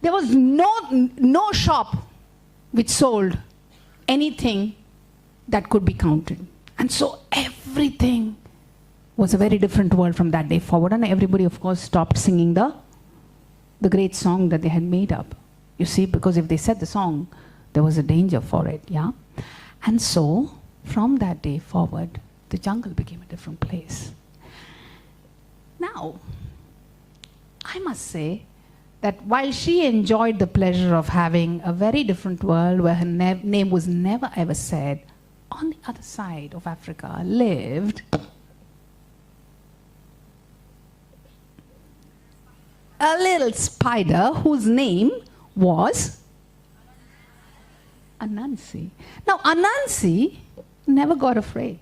There was no shop which sold anything that could be counted. And so everything was a very different world from that day forward. And everybody, of course, stopped singing the great song that they had made up. You see, because if they said the song, there was a danger for it, yeah? And so, from that day forward, the jungle became a different place. Now, I must say that while she enjoyed the pleasure of having a very different world where her name was never ever said, on the other side of Africa lived a little spider whose name was Anansi. Now, Anansi never got afraid.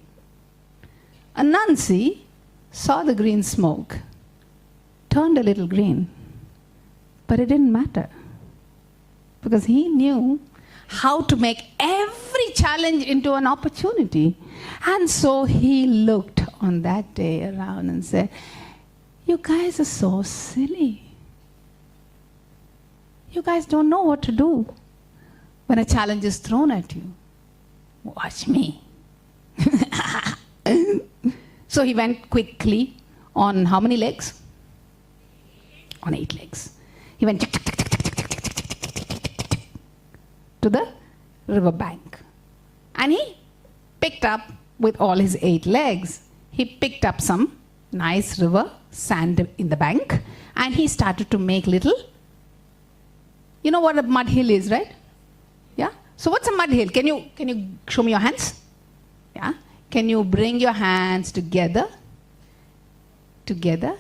Anansi saw the green smoke, turned a little green, but it didn't matter, because he knew how to make every challenge into an opportunity. And so he looked on that day around and said, "You guys are so silly. You guys don't know what to do when a challenge is thrown at you. Watch me." So he went quickly on how many legs? On 8 legs. He went to the river bank. And he picked up, with all his 8 legs, he picked up some nice river sand in the bank, and he started to make little, you know what a mud hill is, right? Yeah? So what's a mud hill? Can you show me your hands? Yeah? Can you bring your hands together? Together?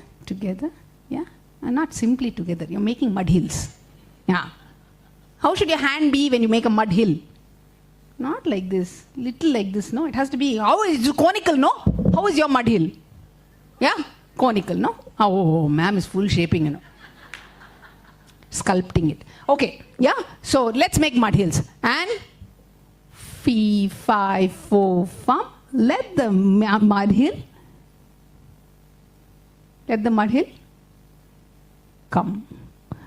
Yeah? And not simply together. You're making mud hills. Yeah. How should your hand be when you make a mud hill? Not like this. Little like this, no? It has to be, how is it conical, no? How is your mud hill? Yeah? Conical, no? Oh, ma'am is full shaping, you know. Sculpting it. Okay, yeah? So let's make mud hills. And fee, fi, fo, fum. Let the mud hill come.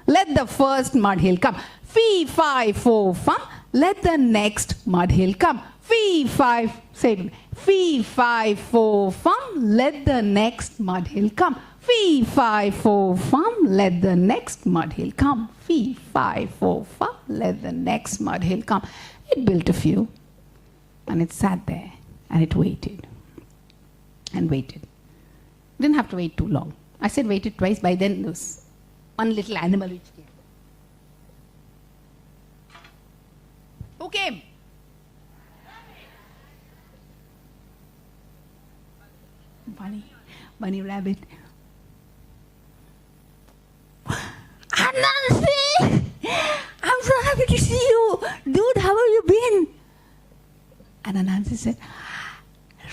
Let the first mud hill come. Fee, fi, fo, fum. Let the next mud hill come. Fee, fi, say it. Fee, fi, fo, fum. Let the next mud hill come. Fee, fi, fo, fum. Let the next mud hill come. Fee, fi, fo, fum. Let the next mud hill come. It built a few, and it sat there, and it waited, and waited. Didn't have to wait too long. I said waited twice. By then, there was one little animal which came. Who came? Bunny rabbit. Anansi! I'm so happy to see you. Dude, how have you been? And Anansi said,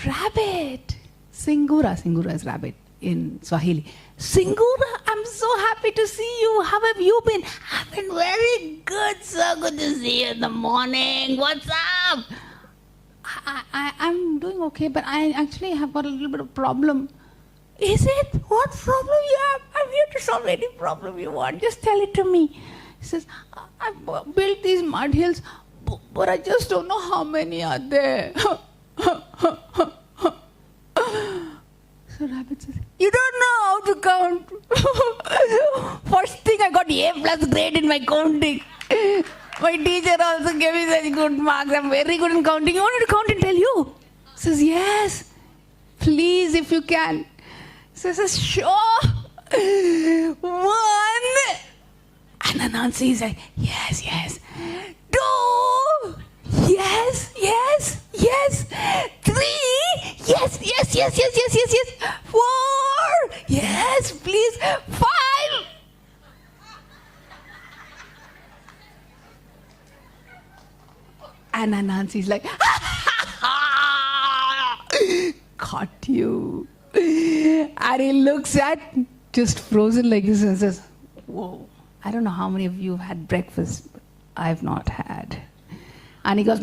rabbit. Singura. Singura is rabbit in Swahili. Singura, I'm so happy to see you. How have you been? I've been very good, sir. Good to see you in the morning. What's up? I'm doing okay, but I actually have got a little bit of problem. Is it? What problem you have? I'm here to solve any problem you want. Just tell it to me. He says, I've built these mud hills, but I just don't know how many are there. So rabbit says, you don't know how to count. First thing, I got A+ grade in my counting. My teacher also gave me such good marks. I'm very good in counting. You want me to count and tell you? He says, yes. Please, if you can. He says, sure. 1. And Anansi is like, yes, yes. 2. Yes, yes, yes. 3. Yes, yes, yes, yes, yes, yes, yes. 4. Yes, please. 5. And Anansi is like, caught you. And he looks at, just frozen like this, and says, whoa, I don't know how many of you have had breakfast, but I've not had. And he goes,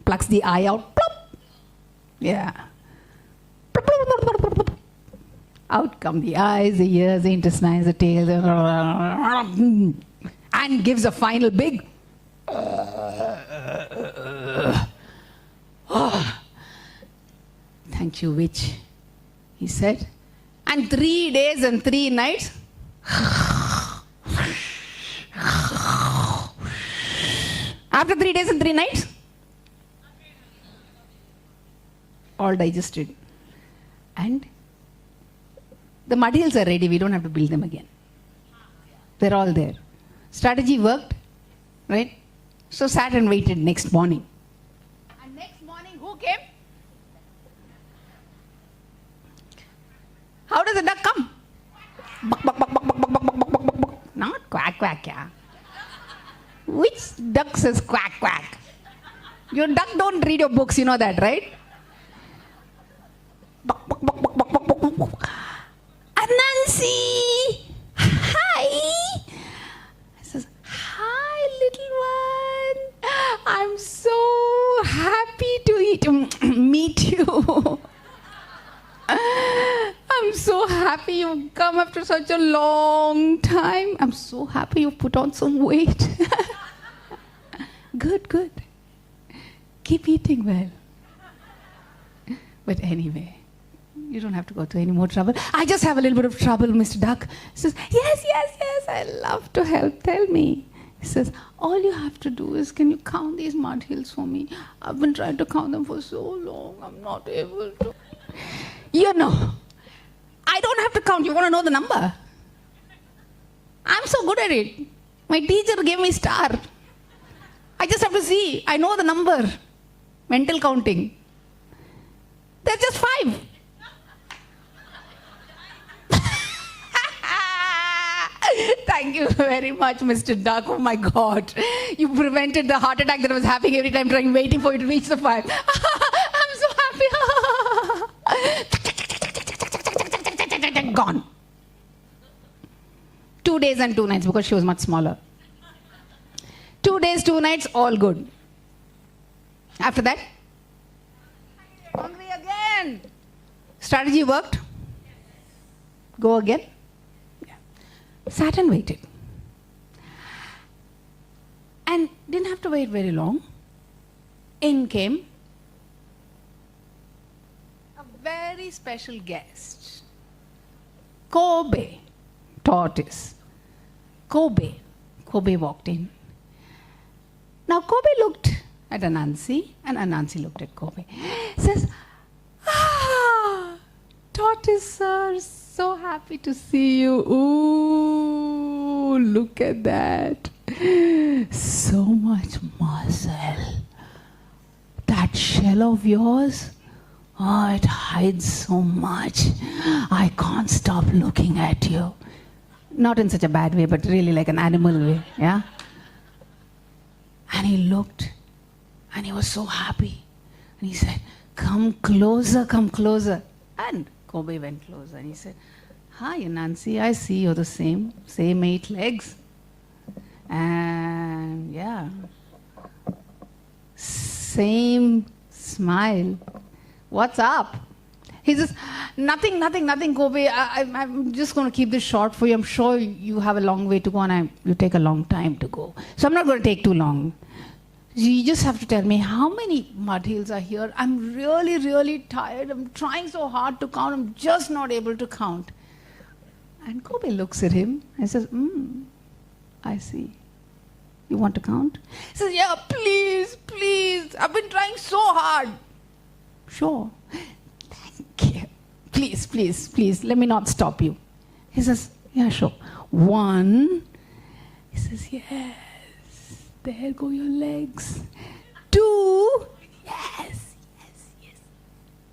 plucks the eye out, plop. Yeah. Out come the eyes, the ears, the intestines, the tail, and gives a final big. Oh, thank you, witch, he said. And 3 days and 3 nights. After 3 days and 3 nights, all digested. And the mud hills are ready. We don't have to build them again. They're all there. Strategy worked, right? So sat and waited next morning. And next morning, who came? How does the duck come? Buck, buck, buck, buck, buck, buck, buck, buck, buck, buck, buck. Not quack, quack, yeah. Which duck says quack, quack? Your duck don't read your books, you know that, right? Buck, buck, buck, buck, buck, buck, buck, buck. Anansi! Hi! I says, hi, little one. I'm so happy to meet you. I'm so happy you've come after such a long time. I'm so happy you've put on some weight. Good, good. Keep eating well. But anyway, you don't have to go through any more trouble. I just have a little bit of trouble, Mr. Duck. He says, yes, yes, yes, I love to help. Tell me. He says, all you have to do is, can you count these mud hills for me? I've been trying to count them for so long. I'm not able to. You know, I don't have to count. You want to know the number? I'm so good at it. My teacher gave me star. I just have to see. I know the number. Mental counting. There's just 5. Thank you very much, Mr. Duck. Oh my God. You prevented the heart attack that I was having every time waiting for you to reach the 5. I'm so happy. Gone. 2 days and 2 nights because she was much smaller. 2 days, 2 nights, all good. After that, hungry again. Strategy worked. Go again. Yeah. Sat and waited. And didn't have to wait very long. In came a very special guest. Kobe, tortoise. Kobe walked in. Now Kobe looked at Anansi and Anansi looked at Kobe. Says, tortoise sir, so happy to see you. Ooh, look at that. So much muscle. That shell of yours, oh, it hides so much. I can't stop looking at you. Not in such a bad way, but really like an animal way, yeah? And he looked, and he was so happy. And he said, come closer, come closer. And Kobe went closer, and he said, hi, Anansi, I see you're the same 8 legs. And yeah, same smile. What's up? He says, nothing, Kobe. I'm just going to keep this short for you. I'm sure you have a long way to go and you take a long time to go. So I'm not going to take too long. You just have to tell me how many mud hills are here. I'm really, really tired. I'm trying so hard to count. I'm just not able to count. And Kobe looks at him and says, I see. You want to count? He says, yeah, please, please. I've been trying so hard. Sure. Thank you. please, please, please, let me not stop you. He says, yeah, sure. 1. He says, yes. There go your legs. 2. Yes, yes, yes.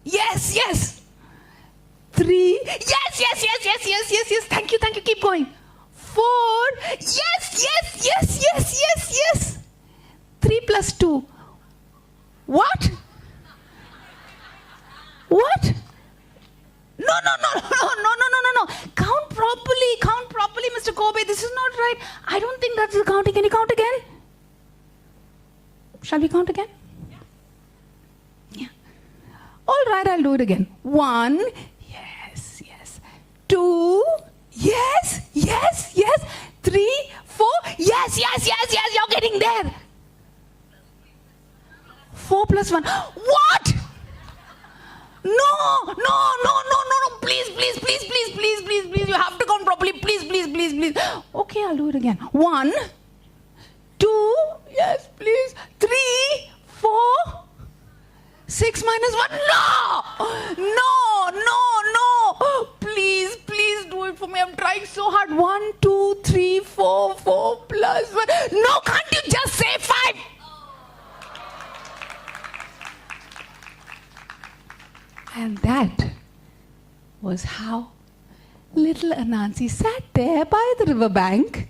Yes, yes. 3. Yes, yes, yes, yes, yes, yes, yes. Thank you, keep going. 4. Yes, yes, yes, yes, yes, yes. 3 plus 2. What? What? No. Count properly, Mr. Kobe. This is not right. I don't think that's the counting. Can you count again? Shall we count again? Yeah. All right, I'll do it again. 1. Yes, yes. 2. Yes, yes, yes. 3, 4. Yes, yes, yes, yes. You're getting there. 4 plus 1. What? No. Please. You have to count properly. Please. Okay, I'll do it again. 1, 2, yes, please. 3, 4, 6 minus 1. No. Please do it for me. I'm trying so hard. 1, 2, 3, 4, 4 plus 1. No, can't you just say 5? And that was how little Anansi sat there by the riverbank,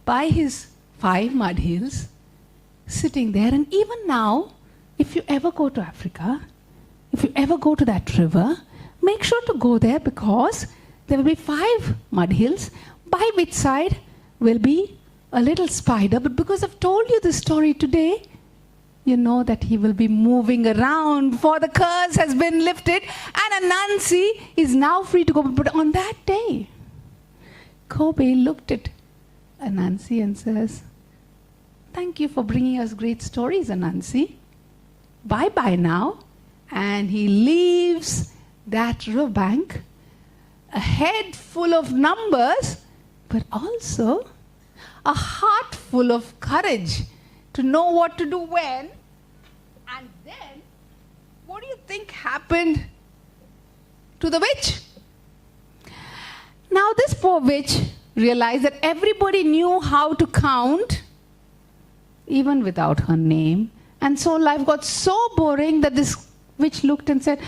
by his 5 mud hills, sitting there. And even now, if you ever go to Africa, if you ever go to that river, make sure to go there, because there will be 5 mud hills, by which side will be a little spider. But because I've told you this story today, you know that he will be moving around, for the curse has been lifted, and Anansi is now free to go. But on that day, Kobe looked at Anansi and says, thank you for bringing us great stories, Anansi. Bye-bye now. And he leaves that riverbank, a head full of numbers, but also a heart full of courage to know what to do when. And then, what do you think happened to the witch? Now this poor witch realized that everybody knew how to count, even without her name. And so life got so boring that this witch looked and said,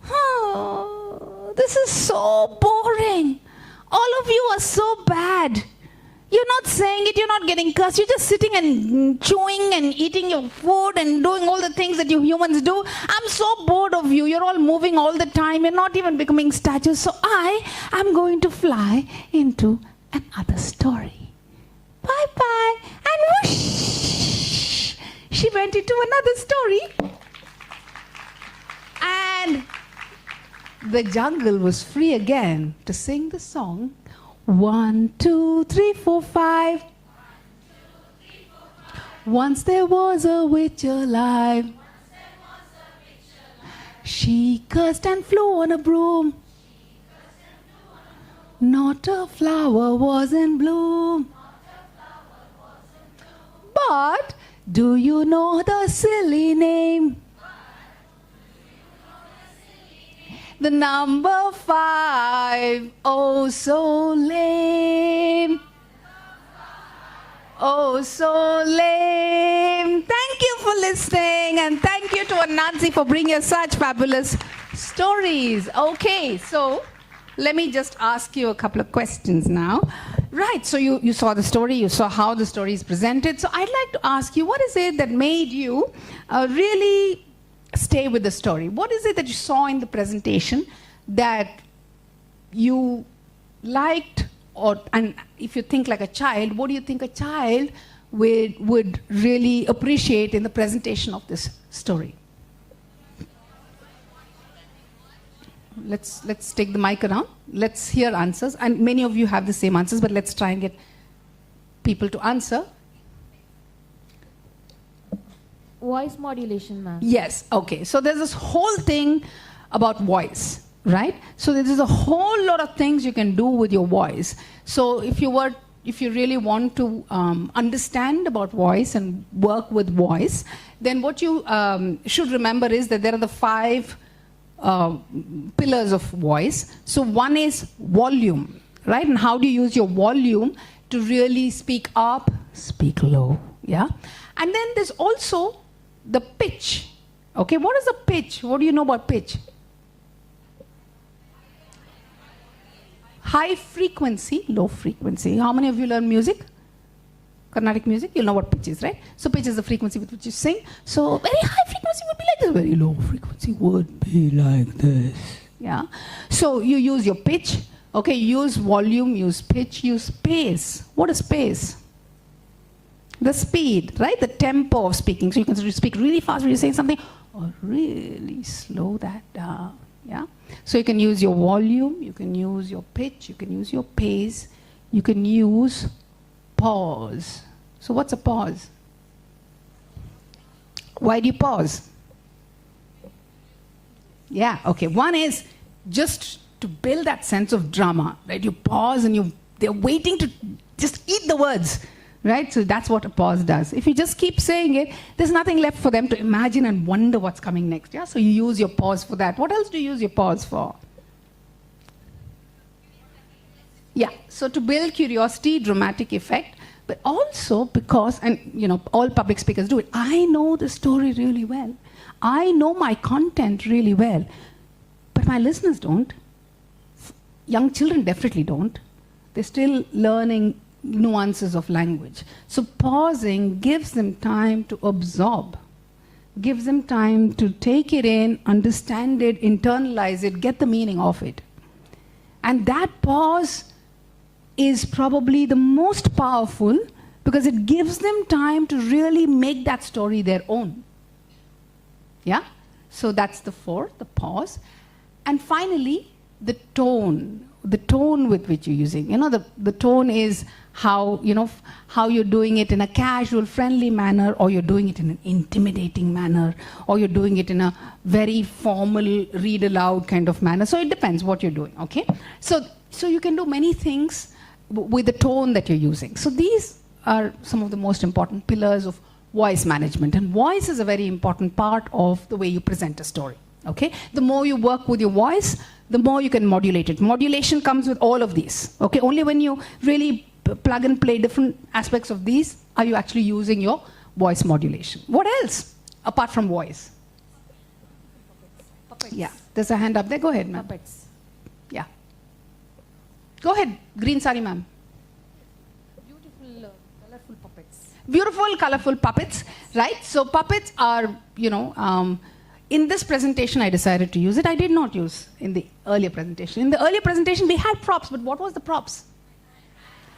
oh, this is so boring. All of you are so bad. You're not saying it, you're not getting cursed, you're just sitting and chewing and eating your food and doing all the things that you humans do. I'm so bored of you, you're all moving all the time, you're not even becoming statues. So I am going to fly into another story. Bye-bye. And whoosh, she went into another story. And the jungle was free again to sing the song. 1, 2, 3, 4, 5. Once there was a witch alive. She cursed and flew on a broom. Not a flower was in bloom. But do you know the silly name? The number 5, oh so lame. Oh so lame. Thank you for listening, and thank you to Anansi for bringing us such fabulous stories. Okay, so let me just ask you a couple of questions now. Right, so you saw the story, you saw how the story is presented. So I'd like to ask you, what is it that made you really stay with the story? What is it that you saw in the presentation that you liked? And if you think like a child, what do you think a child would really appreciate in the presentation of this story? Let's take the mic around. Let's hear answers. And many of you have the same answers, but let's try and get people to answer. Voice modulation, ma'am. Yes, okay. So there's this whole thing about voice, right? So there's a whole lot of things you can do with your voice. So if you really want to understand about voice and work with voice, then what you should remember is that there are the 5 pillars of voice. So one is volume, right? And how do you use your volume to really speak up, speak low, yeah? And then there's also the pitch. Okay, what is the pitch? What do you know about pitch? High frequency, low frequency. How many of you learn music? Carnatic music, you'll know what pitch is, right? So pitch is the frequency with which you sing. So very high frequency would be like this, very low frequency would be like this. Yeah. So you use your pitch, okay, use volume, use pitch, use pace. What is pace? The speed, right? The tempo of speaking. So you can speak really fast when you're saying something, or really slow that down. Yeah. So you can use your volume, you can use your pitch, you can use your pace, you can use pause. So what's a pause? Why do you pause? Yeah, okay. One is just to build that sense of drama, right? You pause and they're waiting to just eat the words, right? So that's what a pause does. If you just keep saying it, there's nothing left for them to imagine and wonder what's coming next. Yeah, so you use your pause for that. What else do you use your pause for? Yeah, so to build curiosity, dramatic effect, but also because, and you know, all public speakers do it, I know the story really well. I know my content really well, but my listeners don't. Young children definitely don't. They're still learning nuances of language. So pausing gives them time to absorb, gives them time to take it in, understand it, internalize it, get the meaning of it. And that pause is probably the most powerful because it gives them time to really make that story their own. Yeah? So that's the fourth, the pause. And finally, the tone with which you're using. You know, the tone is how, you know, how you're doing it in a casual, friendly manner, or you're doing it in an intimidating manner, or you're doing it in a very formal, read aloud kind of manner. So it depends what you're doing, okay? So you can do many things with the tone that you're using. So these are some of the most important pillars of voice management. And voice is a very important part of the way you present a story, okay? The more you work with your voice, the more you can modulate it. Modulation comes with all of these, okay? Only when you really plug and play different aspects of these are you actually using your voice modulation. What else apart from voice? Puppets. Yeah, there's a hand up there. Go ahead, ma'am. Puppets. Yeah. Go ahead, green sari, ma'am. Beautiful, colorful puppets. Beautiful, colorful puppets, right? So puppets are, you know, in this presentation I decided to use it. I did not use in the earlier presentation. In the earlier presentation we had props, but what was the props?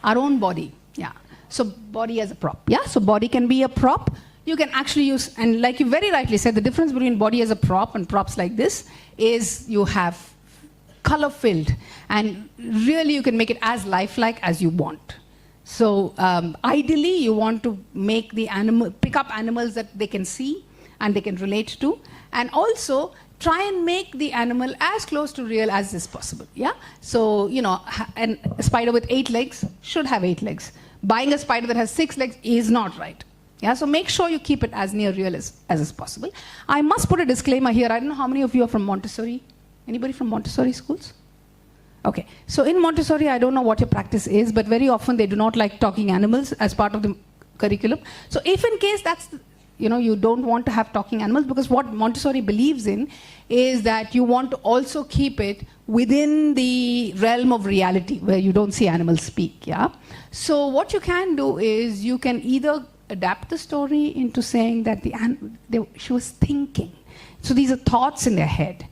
Our own body, yeah. So body as a prop, yeah? So body can be a prop. You can actually use, and like you very rightly said, the difference between body as a prop and props like this is you have color filled, and really you can make it as lifelike as you want. So ideally you want to make the animal, pick up animals that they can see and they can relate to, and also try and make the animal as close to real as is possible, yeah? So, you know, a spider with 8 legs should have 8 legs. Buying a spider that has 6 legs is not right. Yeah, so make sure you keep it as near real as is possible. I must put a disclaimer here. I don't know how many of you are from Montessori. Anybody from Montessori schools? Okay, so in Montessori, I don't know what your practice is, but very often they do not like talking animals as part of the curriculum. So if in case that's, you know, you don't want to have talking animals, because what Montessori believes in is that you want to also keep it within the realm of reality where you don't see animals speak, yeah? So what you can do is you can either adapt the story into saying that she was thinking. So these are thoughts in their head.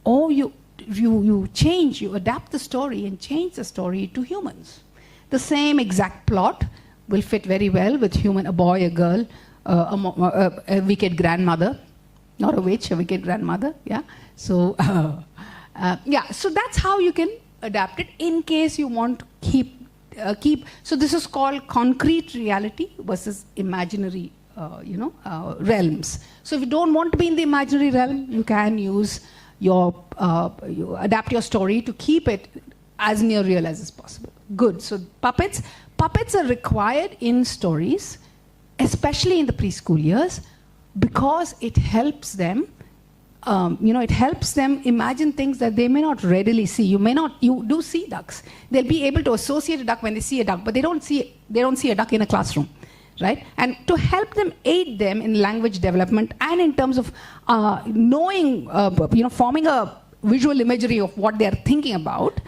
Or you adapt the story and change the story to humans. The same exact plot will fit very well with human, a boy, a girl, a wicked grandmother, not a witch, a wicked grandmother, yeah? So, yeah, so that's how you can adapt it in case you want to keep, so this is called concrete reality versus imaginary, realms. So if you don't want to be in the imaginary realm, you can use you adapt your story to keep it as near real as is possible. Good, so puppets are required in stories, especially in the preschool years, because it helps them it helps them imagine things that they may not readily see. You do see ducks. They'll be able to associate a duck when they see a duck, but they don't see a duck in a classroom, right? And to help them, aid them in language development and in terms of knowing, forming a visual imagery of what they're thinking about,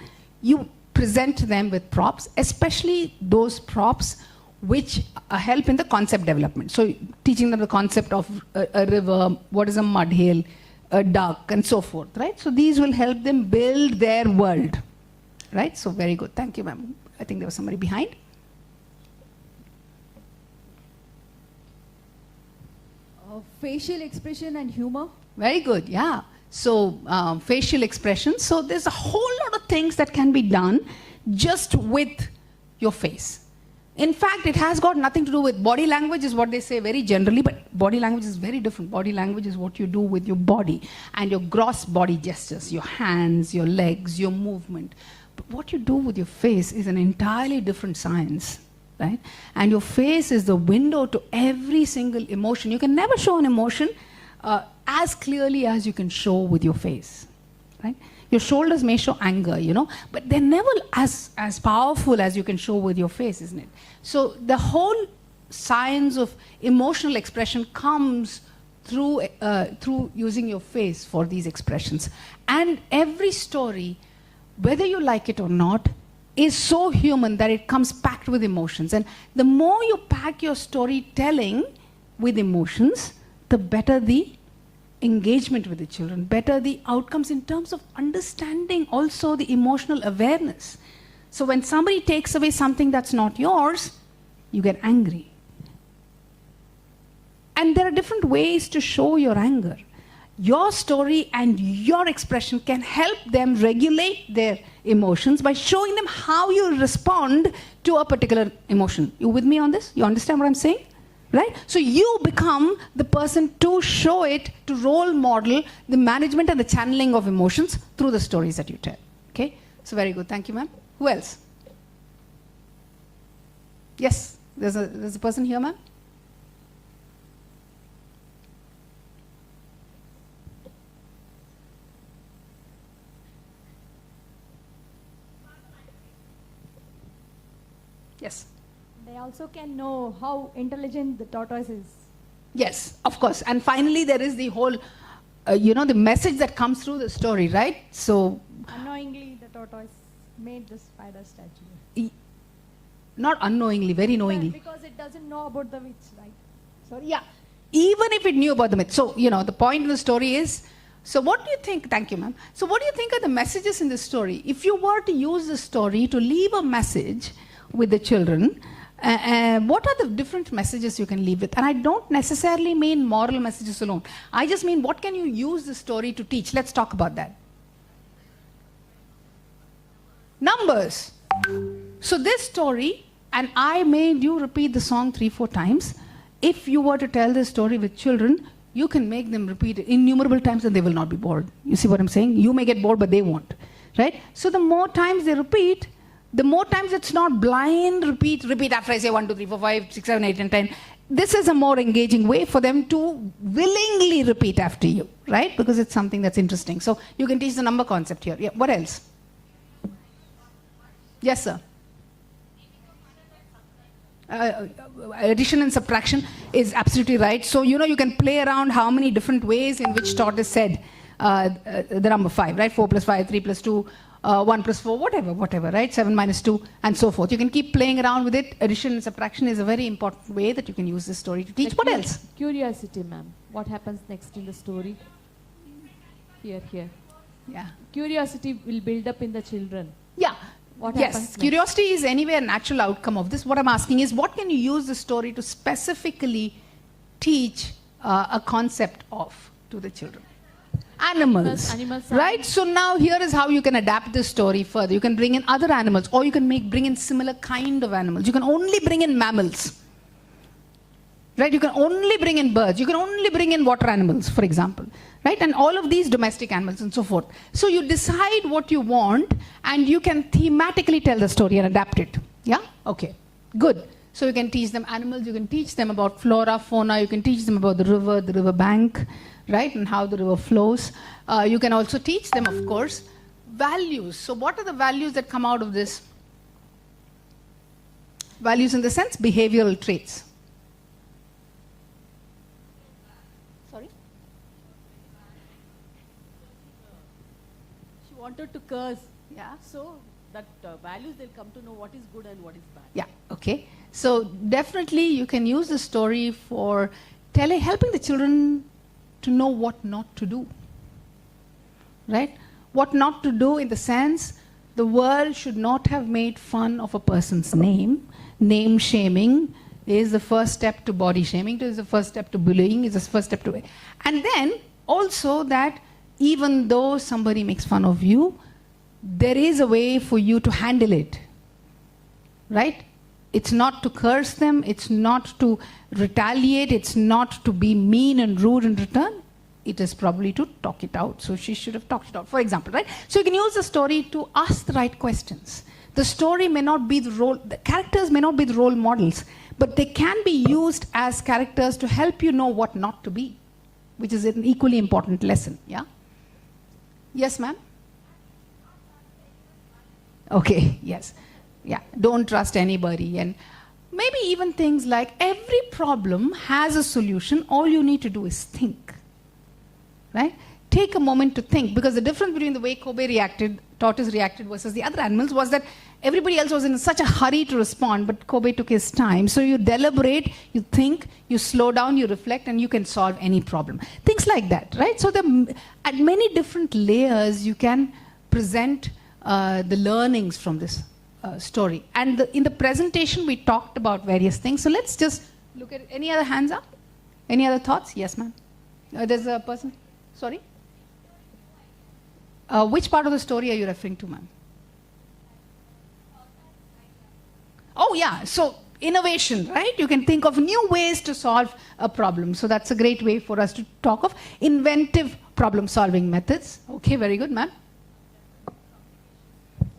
you present them with props, especially those props which help in the concept development. So teaching them the concept of a river, what is a mud hill, a duck, and so forth, right? So these will help them build their world, right? So very good. Thank you, ma'am. I think there was somebody behind. Facial expression and humor. Very good, yeah. So facial expression. So there's a whole lot of things that can be done just with your face. In fact, it has got nothing to do with body language, is what they say very generally, but body language is very different. Body language is what you do with your body and your gross body gestures, your hands, your legs, your movement. But what you do with your face is an entirely different science, right? And your face is the window to every single emotion. You can never show an emotion as clearly as you can show with your face, right? Your shoulders may show anger, but they're never as powerful as you can show with your face, isn't it? So the whole science of emotional expression comes through using your face for these expressions. And every story, whether you like it or not, is so human that it comes packed with emotions. And the more you pack your storytelling with emotions, the better the engagement with the children, better the outcomes in terms of understanding also the emotional awareness. So when somebody takes away something that's not yours, you get angry. And there are different ways to show your anger. Your story and your expression can help them regulate their emotions by showing them how you respond to a particular emotion. You with me on this? You understand what I'm saying? Right? So you become the person to show it, to role model the management and the channeling of emotions through the stories that you tell. Okay? So very good. Thank you, ma'am. Who else? Yes. There's a person here, ma'am. Yes. They also can know how intelligent the tortoise is. Yes, of course. And finally, there is the whole, the message that comes through the story, right? So, Unknowingly, the tortoise made the spider statue. Not unknowingly, very knowingly. Well, because it doesn't know about the witch, right? Sorry, yeah. Even if it knew about the myth. So, the point of the story is, so what do you think, thank you, ma'am. So what do you think are the messages in this story? If you were to use the story to leave a message with the children, what are the different messages you can leave with? And I don't necessarily mean moral messages alone. I just mean what can you use the story to teach? Let's talk about that. Numbers. So this story, and I made you repeat the song 3-4 times. If you were to tell this story with children, you can make them repeat it innumerable times and they will not be bored. You see what I'm saying? You may get bored, but they won't. Right? So the more times they repeat, the more times it's not blind repeat after I say 1, 2, 3, 4, 5, 6, 7, 8, and 10. This is a more engaging way for them to willingly repeat after you, right? Because it's something that's interesting. So you can teach the number concept here. Yeah. What else? Yes, sir. Addition and subtraction is absolutely right. So, you can play around how many different ways in which tortoise said the number 5, right? 4 plus 5, 3 plus 2, 1 plus 4, whatever, right? 7 minus 2, and so forth. You can keep playing around with it. Addition and subtraction is a very important way that you can use this story to teach. What else? Curiosity, ma'am. What happens next in the story? Here. Yeah. Curiosity will build up in the children. Yeah. What happens Yes, next? curiosity is anyway a natural outcome of this. What I'm asking is, what can you use the story to specifically teach a concept of to the children? Animals, Animals, right? So now here is how you can adapt this story further. You can bring in other animals, or you can bring in similar kind of animals. You can only bring in mammals, right? You can only bring in birds. You can only bring in water animals, for example, right? And all of these domestic animals and so forth. So you decide what you want, and you can thematically tell the story and adapt it. Yeah? Okay. Good. So you can teach them animals, you can teach them about flora, fauna, you can teach them about the river bank, right, and how the river flows. You can also teach them, of course, values. So what are the values that come out of this? Values in the sense, behavioral traits. Sorry? She wanted to curse. Yeah. So that values, they'll come to know what is good and what is bad. Yeah, okay. So definitely you can use the story for helping the children to know what not to do. Right? What not to do in the sense, the world should not have made fun of a person's name. Name shaming is the first step to body shaming, is the first step to bullying, is the first step to... And then also that even though somebody makes fun of you, there is a way for you to handle it. Right? It's not to curse them, it's not to retaliate, it's not to be mean and rude in return. It is probably to talk it out. So she should have talked it out, for example, right? So you can use the story to ask the right questions. The story may not be the characters may not be the role models, but they can be used as characters to help you know what not to be, which is an equally important lesson, yeah? Yes, ma'am? Okay, yes. Yeah, don't trust anybody. And maybe even things like every problem has a solution. All you need to do is think. Right? Take a moment to think, because the difference between the way tortoise reacted versus the other animals was that everybody else was in such a hurry to respond, but Kobe took his time. So you deliberate, you think, you slow down, you reflect, and you can solve any problem. Things like that, right? So at many different layers, you can present the learnings from this story. And in the presentation, we talked about various things. So let's just look at it. Any other hands up? Any other thoughts? Yes, ma'am. There's a person. Sorry? Which part of the story are you referring to, ma'am? Oh, yeah. So innovation, right? You can think of new ways to solve a problem. So that's a great way for us to talk of inventive problem-solving methods. Okay, very good, ma'am.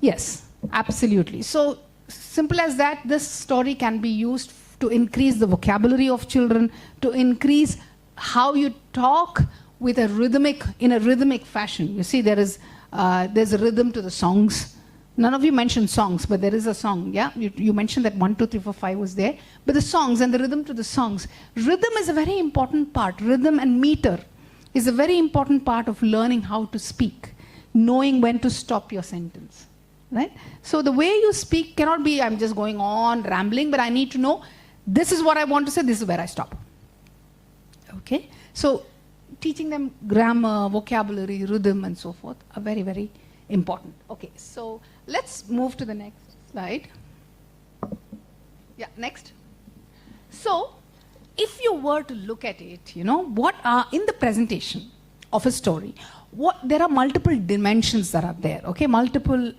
Yes, absolutely. So simple as that, this story can be used to increase the vocabulary of children, to increase how you talk with in a rhythmic fashion. You see, there's a rhythm to the songs. None of you mentioned songs, but there is a song, yeah? You mentioned that 1, 2, 3, 4, 5 was there. But the songs and the rhythm to the songs. Rhythm is a very important part. Rhythm and meter is a very important part of learning how to speak. Knowing when to stop your sentence, right? So the way you speak cannot be, I'm just going on rambling, but I need to know, this is what I want to say, this is where I stop. Okay? So teaching them grammar, vocabulary, rhythm, and so forth are very, very important. Okay, so let's move to the next slide. Yeah, next. So, if you were to look at it, what are, in the presentation of a story, there are multiple dimensions that are there, okay? Multiple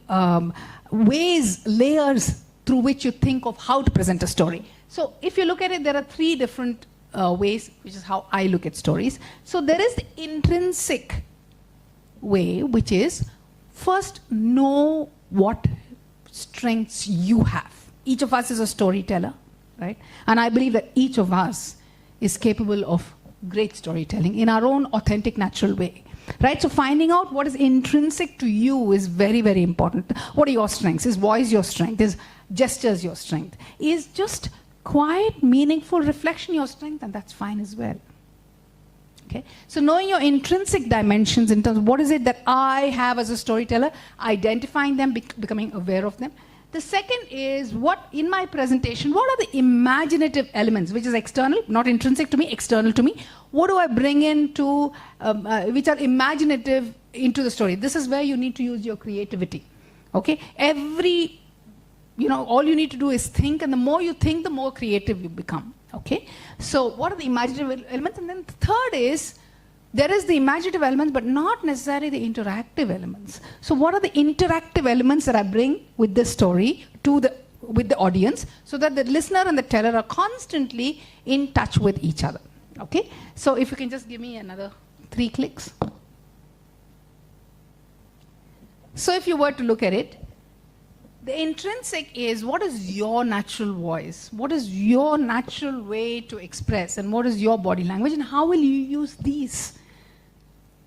ways, layers through which you think of how to present a story. So, if you look at it, there are 3 different ways, which is how I look at stories. So there is the intrinsic way, which is first know what strengths you have. Each of us is a storyteller, right? And I believe that each of us is capable of great storytelling in our own authentic, natural way, right? So finding out what is intrinsic to you is very, very important. What are your strengths? Is voice your strength? Is gestures your strength? Is just quiet, meaningful reflection your strength? And that's fine as well. Okay? So knowing your intrinsic dimensions in terms of what is it that I have as a storyteller, identifying them, becoming aware of them. The second is what, in my presentation, what are the imaginative elements, which is external, not intrinsic to me, external to me. What do I bring into, which are imaginative into the story? This is where you need to use your creativity. Okay? All you need to do is think, and the more you think, the more creative you become. Okay? So what are the imaginative elements? And then the third is, there is the imaginative elements, but not necessarily the interactive elements. So what are the interactive elements that I bring with this story with the audience, so that the listener and the teller are constantly in touch with each other? Okay? So if you can just give me another 3 clicks. So if you were to look at it, The intrinsic is what is your natural voice? What is your natural way to express? And what is your body language? And how will you use these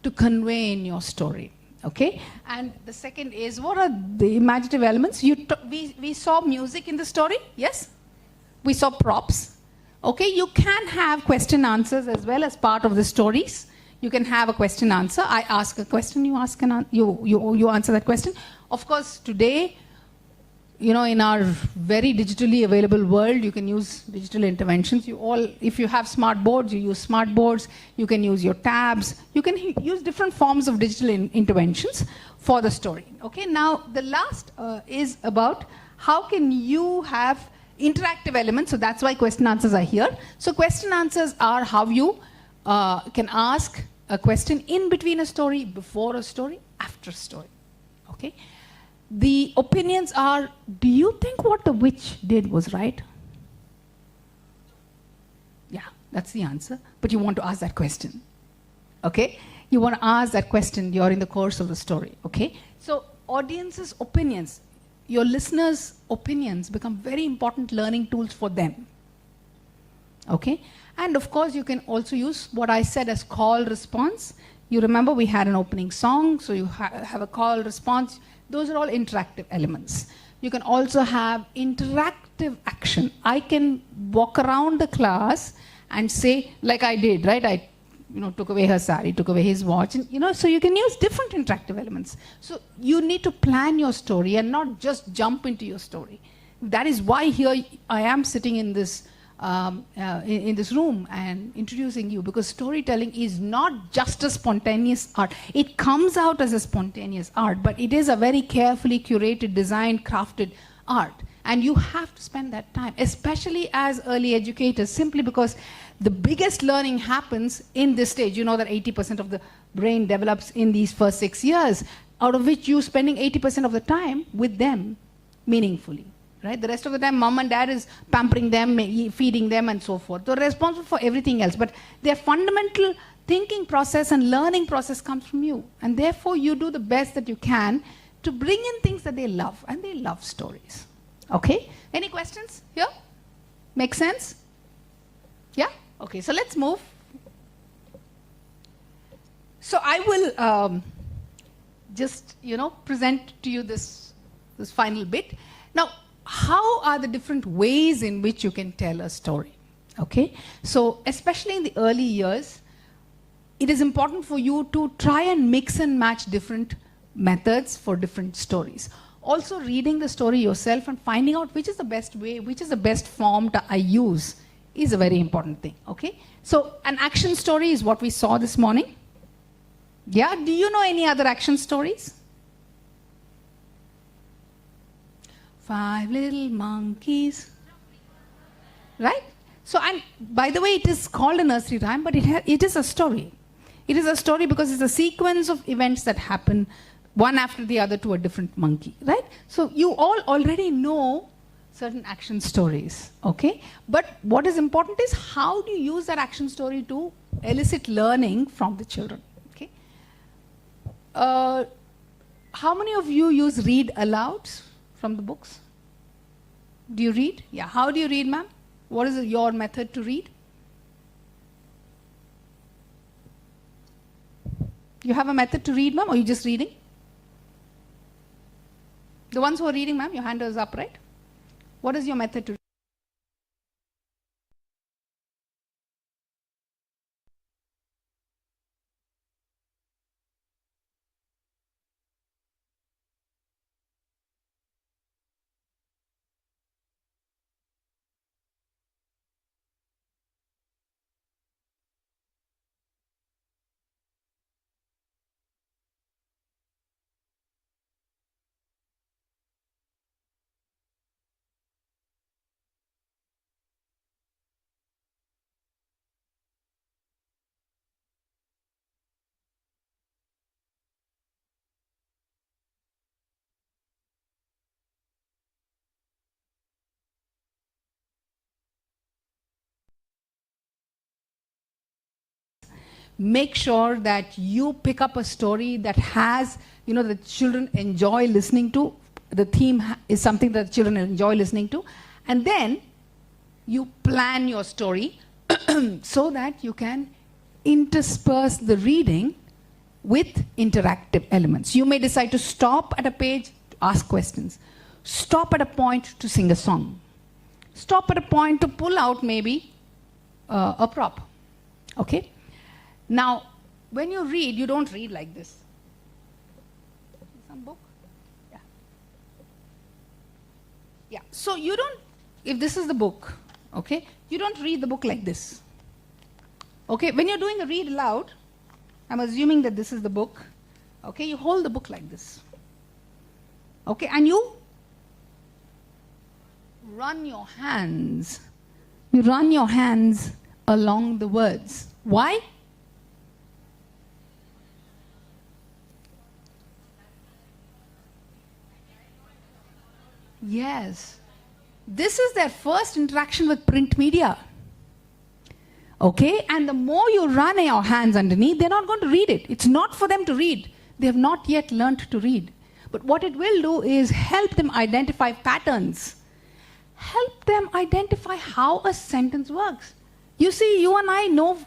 to convey in your story? Okay? And the second is what are the imaginative elements? We saw music in the story, yes? We saw props. Okay? You can have question answers as well as part of the stories. You can have a question answer. I ask a question, you ask you answer that question. Of course, today, in our very digitally available world, you can use digital interventions. If you have smart boards, you use smart boards. You can use your tabs. You can use different forms of digital interventions for the story. Okay, now the last is about how can you have interactive elements. So that's why question answers are here. So question answers are how you can ask a question in between a story, before a story, after a story. Okay. The opinions are, do you think what the witch did was right? Yeah, that's the answer. But you want to ask that question. Okay? You want to ask that question during the course of the story. Okay? So, audience's opinions, your listeners' opinions become very important learning tools for them. Okay? And of course, you can also use what I said as call response. You remember we had an opening song, so you have a call response. Those are all interactive elements. You can also have interactive action. I can walk around the class and say, like I did, right? I took away her sari, took away his watch, and so you can use different interactive elements. So you need to plan your story and not just jump into your story. That is why here I am sitting in this room and introducing you, because storytelling is not just a spontaneous art. It comes out as a spontaneous art, but it is a very carefully curated, designed, crafted art. And you have to spend that time, especially as early educators, simply because the biggest learning happens in this stage. You know that 80% of the brain develops in these first 6 years, out of which you're spending 80% of the time with them meaningfully. Right? The rest of the time, mom and dad is pampering them, feeding them, and so forth. They're responsible for everything else. But their fundamental thinking process and learning process comes from you. And therefore, you do the best that you can to bring in things that they love. And they love stories. Okay? Any questions here? Make sense? Yeah? Okay, so let's move. So I will just, present to you this final bit. Now, how are the different ways in which you can tell a story? Okay? So, especially in the early years, it is important for you to try and mix and match different methods for different stories. Also, reading the story yourself and finding out which is the best way, which is the best form I use is a very important thing. Okay? So, an action story is what we saw this morning. Yeah? Do you know any other action stories? 5 little monkeys. Right? So, and by the way, it is called a nursery rhyme, but it is a story. It is a story because it's a sequence of events that happen one after the other to a different monkey. Right? So, you all already know certain action stories. Okay? But what is important is how do you use that action story to elicit learning from the children. Okay? How many of you use read alouds from the books? Do you read? Yeah. How do you read, ma'am? What is your method to read? You have a method to read, ma'am, or are you just reading? The ones who are reading, ma'am, your hand is up, right? What is your method to read? Make sure that you pick up a story that has, the children enjoy listening to the theme is something that children enjoy listening to. And then you plan your story so that you can intersperse the reading with interactive elements. You may decide to stop at a page to ask questions, stop at a point to sing a song, stop at a point to pull out maybe a prop. Okay? Now, when you read, you don't read like this. Some book? Yeah. Yeah. So you don't, if this is the book, okay, you don't read the book like this. Okay? When you're doing a read aloud, I'm assuming that this is the book. Okay? You hold the book like this. Okay? And you run your hands. You run your hands along the words. Why? Yes. This is their first interaction with print media. Okay? And the more you run your hands underneath, they're not going to read it. It's not for them to read. They have not yet learned to read. But what it will do is help them identify patterns. Help them identify how a sentence works. You see, you and I know,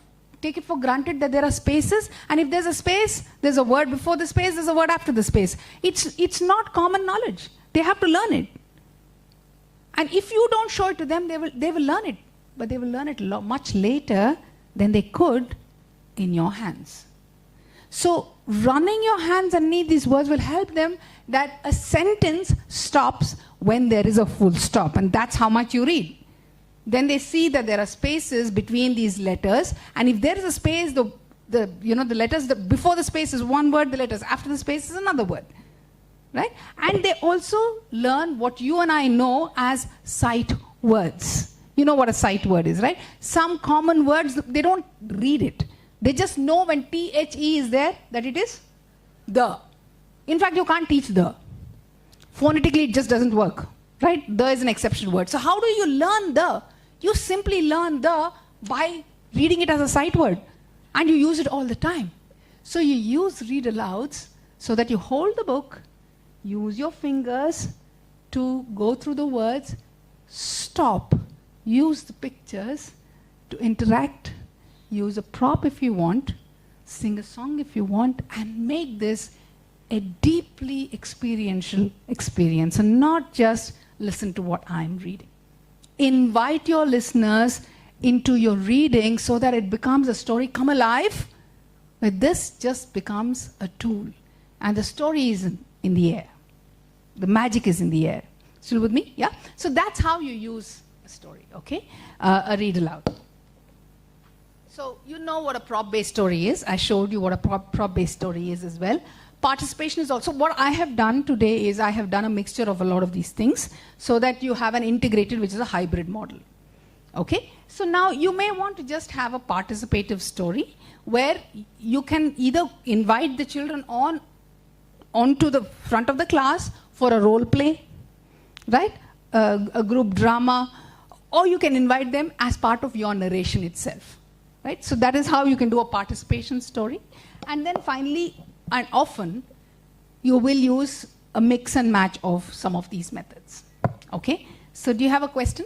take it for granted that there are spaces, and if there's a space, there's a word before the space, there's a word after the space. It's not common knowledge. They have to learn it. And if you don't show it to them, they will learn it. But they will learn it much later than they could in your hands. So running your hands underneath these words will help them that a sentence stops when there is a full stop. And that's how much you read. Then they see that there are spaces between these letters. And if there is a space, the letters, before the space is one word, the letters after the space is another word. Right? And they also learn what you and I know as sight words. You know what a sight word is, right? Some common words, they don't read it. They just know when THE is there, that it is the. In fact, you can't teach the. Phonetically, it just doesn't work. Right? The is an exception word. So how do you learn the? You simply learn the by reading it as a sight word. And you use it all the time. So you use read alouds so that you hold the book, use your fingers to go through the words, stop, use the pictures to interact, use a prop if you want, sing a song if you want, and make this a deeply experiential experience and not just listen to what I'm reading. Invite your listeners into your reading so that it becomes a story come alive, but this just becomes a tool. And the story is in the air. The magic is in the air. Still with me? Yeah? So that's how you use a story, okay? A read aloud. So you know what a prop-based story is. I showed you what a prop-based story is as well. Participation is also, what I have done today is I have done a mixture of a lot of these things so that you have an integrated, which is a hybrid model. Okay? So now you may want to just have a participative story where you can either invite the children onto the front of the class for a role play, right? A group drama, or you can invite them as part of your narration itself, right? So that is how you can do a participation story. And then finally, and often, you will use a mix and match of some of these methods. Okay? So do you have a question?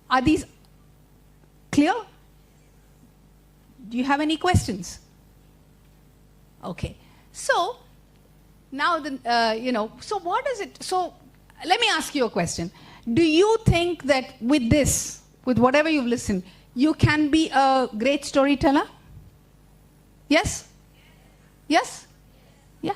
Are these clear? Do you have any questions? Okay. So, now, so what is it? So, let me ask you a question. Do you think that with this, with whatever you've listened, you can be a great storyteller? Yes? Yes? Yeah.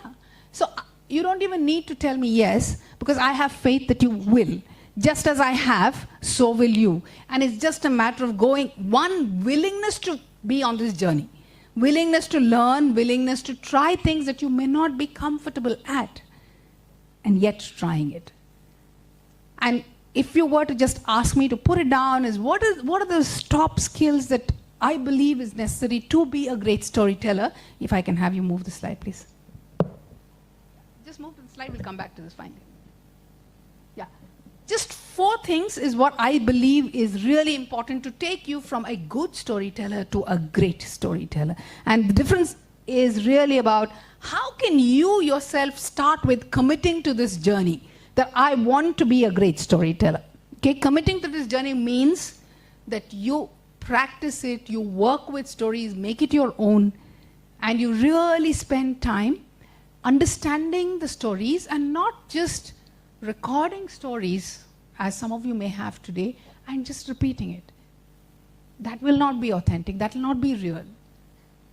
So you don't even need to tell me yes, because I have faith that you will. Just as I have, so will you. And it's just a matter of going, one, willingness to be on this journey. Willingness to learn, willingness to try things that you may not be comfortable at, and yet trying it. And if you were to just ask me to put it down as what are the top skills that I believe is necessary to be a great storyteller. If I can have you move the slide, please. Just move the slide, we'll come back to this finally. Yeah. Just 4 things is what I believe is really important to take you from a good storyteller to a great storyteller. And the difference is really about how can you yourself start with committing to this journey that I want to be a great storyteller. Okay, committing to this journey means that you practice it, you work with stories, make it your own, and you really spend time understanding the stories and not just recording stories, as some of you may have today, and just repeating it. That will not be authentic, that will not be real.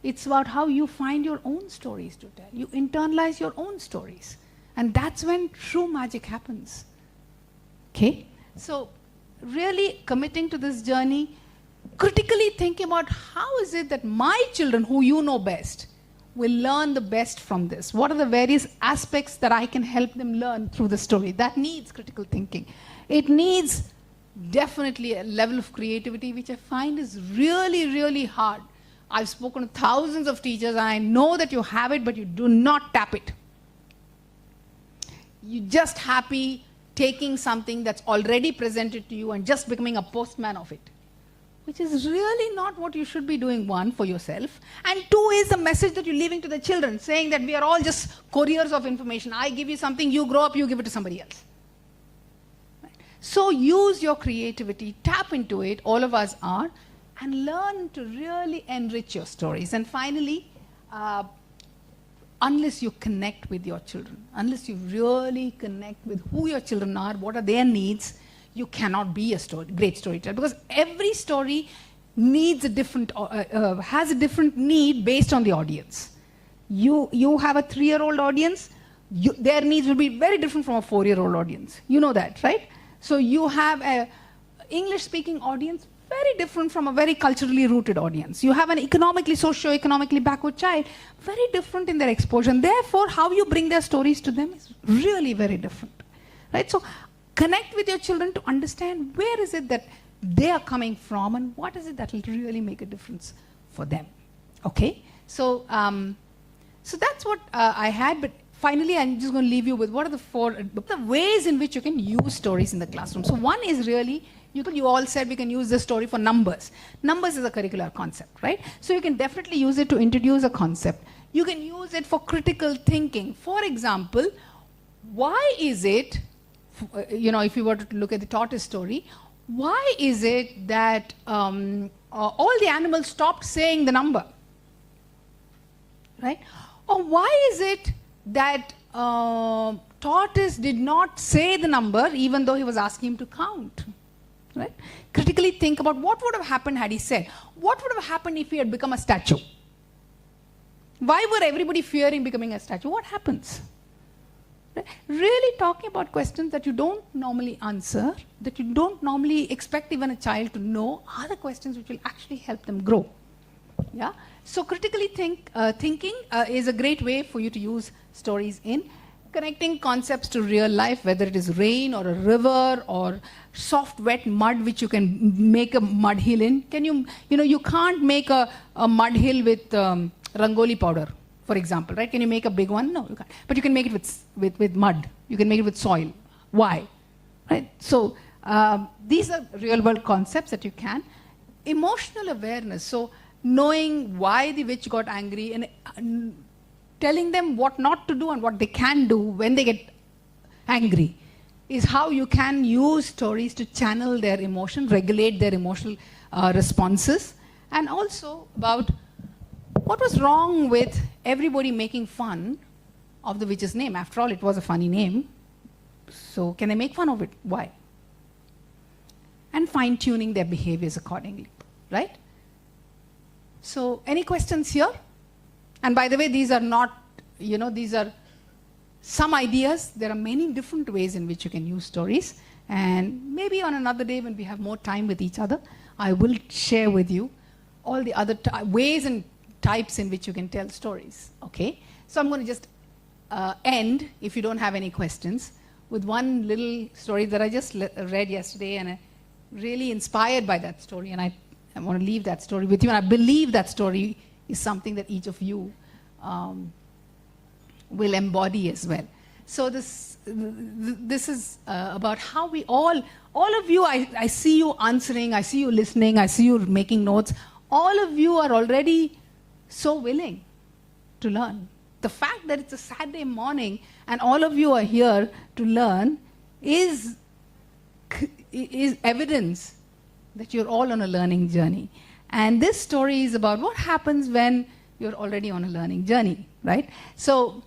It's about how you find your own stories to tell. You internalize your own stories. And that's when true magic happens. Okay? So, really committing to this journey, critically thinking about how is it that my children, who you know best, will learn the best from this. What are the various aspects that I can help them learn through the story? That needs critical thinking. It needs definitely a level of creativity, which I find is really, really hard. I've spoken to thousands of teachers, and I know that you have it, but you do not tap it. You're just happy taking something that's already presented to you and just becoming a postman of it, which is really not what you should be doing, one, for yourself, and two, is the message that you're leaving to the children, saying that we are all just couriers of information. I give you something, you grow up, you give it to somebody else. Right? So use your creativity, tap into it, all of us are, and learn to really enrich your stories. And finally, unless you connect with your children, unless you really connect with who your children are, what are their needs, you cannot be a great storyteller, because every story needs a different, has a different need based on the audience. You have a 3-year-old audience, their needs will be very different from a 4-year-old audience. You know that, right? So you have a English-speaking audience, very different from a very culturally rooted audience. You have an economically, socio-economically backward child, very different in their exposure. And therefore, how you bring their stories to them is really very different. Right? So connect with your children to understand where is it that they are coming from and what is it that will really make a difference for them. Okay? So, so that's what I had. But finally, I'm just going to leave you with what are the ways in which you can use stories in the classroom. So one is really, you all said we can use this story for numbers. Numbers is a curricular concept, right? So you can definitely use it to introduce a concept. You can use it for critical thinking. For example, why is it, if you were to look at the tortoise story, why is it that all the animals stopped saying the number? Right? Or why is it that tortoise did not say the number even though he was asking him to count? Right? Critically think about what would have happened had he said. What would have happened if he had become a statue? Why were everybody fearing becoming a statue? What happens? Right? Really talking about questions that you don't normally answer, that you don't normally expect even a child to know, are the questions which will actually help them grow. Yeah? So critically thinking is a great way for you to use stories in. Connecting concepts to real life, whether it is rain or a river or soft wet mud which you can make a mud hill in. You can't make a mud hill with rangoli powder, for example, right? Can you make a big one? No, you can't. But you can make it with mud. You can make it with soil. Why? Right? So these are real world concepts that you can. Emotional awareness. So knowing why the witch got angry and telling them what not to do and what they can do when they get angry is how you can use stories to channel their emotion, regulate their emotional responses, and also about what was wrong with everybody making fun of the witch's name. After all, it was a funny name. So can they make fun of it? Why? And fine-tuning their behaviors accordingly, right? So any questions here? And by the way, these are not, these are some ideas. There are many different ways in which you can use stories. And maybe on another day when we have more time with each other, I will share with you all the other ways and types in which you can tell stories. Okay? So I'm going to just end, if you don't have any questions, with one little story that I just read yesterday, and I'm really inspired by that story. And I want to leave that story with you. And I believe that story is something that each of you will embody as well. So this is about how we all of you, I see you answering, I see you listening, I see you making notes. All of you are already so willing to learn. The fact that it's a Saturday morning and all of you are here to learn is evidence that you're all on a learning journey. And this story is about what happens when you're already on a learning journey, right? So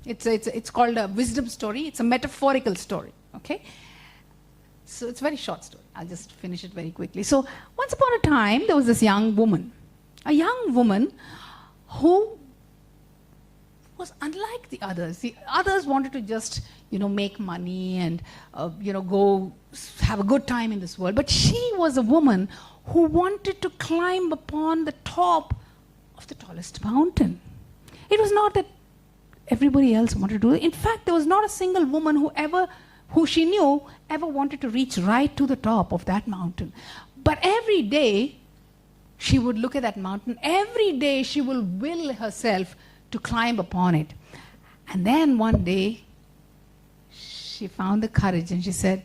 it's called a wisdom story. It's a metaphorical story, okay? So it's a very short story. I'll just finish it very quickly. So once upon a time, there was this young woman. A young woman who was unlike the others. The others wanted to just, make money and, go have a good time in this world. But she was a woman who wanted to climb upon the top of the tallest mountain. It was not that everybody else wanted to do it. In fact, there was not a single woman who she knew ever wanted to reach right to the top of that mountain. But every day, she would look at that mountain. Every day, she will will herself to climb upon it. And then one day, she found the courage and she said,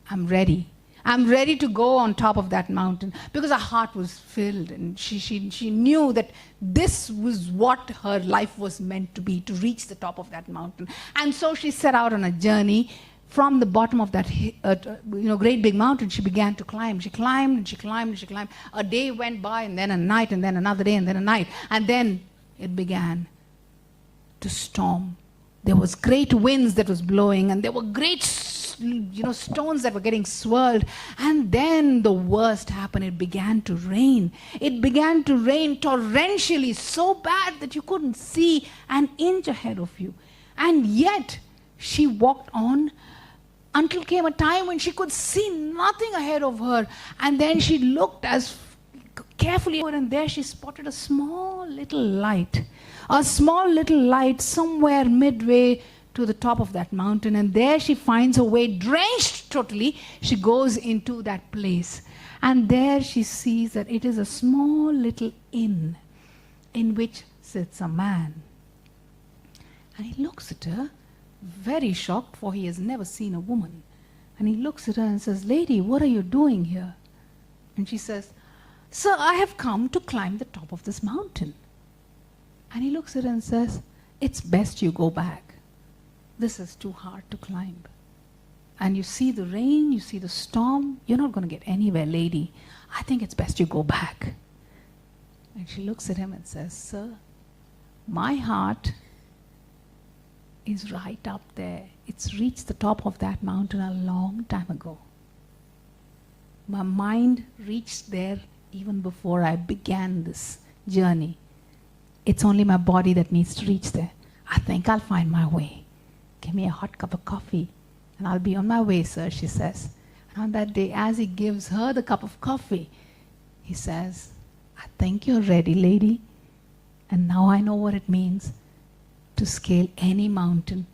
I'm ready. I'm ready to go on top of that mountain, because her heart was filled and she knew that this was what her life was meant to be, to reach the top of that mountain. And so she set out on a journey from the bottom of that great big mountain. She began to climb. She climbed and she climbed and she climbed. A day went by and then a night and then another day and then a night. And then it began to storm. There was great winds that was blowing and there were great stones that were getting swirled. And then the worst happened. It began to rain. It began to rain torrentially, so bad that you couldn't see an inch ahead of you. And yet she walked on until came a time when she could see nothing ahead of her. And then she looked as carefully, and there she spotted a small little light somewhere midway to the top of that mountain. And there she finds her way, drenched totally. She goes into that place. And there she sees that it is a small little inn in which sits a man. And he looks at her, very shocked, for he has never seen a woman. And he looks at her and says, "Lady, what are you doing here?" And she says, "Sir, I have come to climb the top of this mountain." And he looks at her and says, "It's best you go back. This is too hard to climb. And you see the rain, you see the storm, you're not going to get anywhere, lady. I think it's best you go back." And she looks at him and says, "Sir, my heart is right up there. It's reached the top of that mountain a long time ago. My mind reached there even before I began this journey. It's only my body that needs to reach there. I think I'll find my way. Give me a hot cup of coffee and I'll be on my way, sir," she says. And on that day, as he gives her the cup of coffee, he says, "I think you're ready, lady. And now I know what it means to scale any mountain.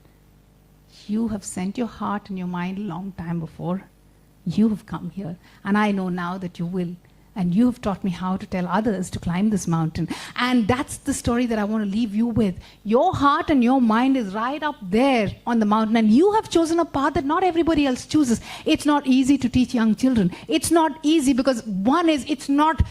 You have sent your heart and your mind a long time before. You have come here. And I know now that you will. And you have taught me how to tell others to climb this mountain." And that's the story that I want to leave you with. Your heart and your mind is right up there on the mountain. And you have chosen a path that not everybody else chooses. It's not easy to teach young children. It's not easy because one is, it's not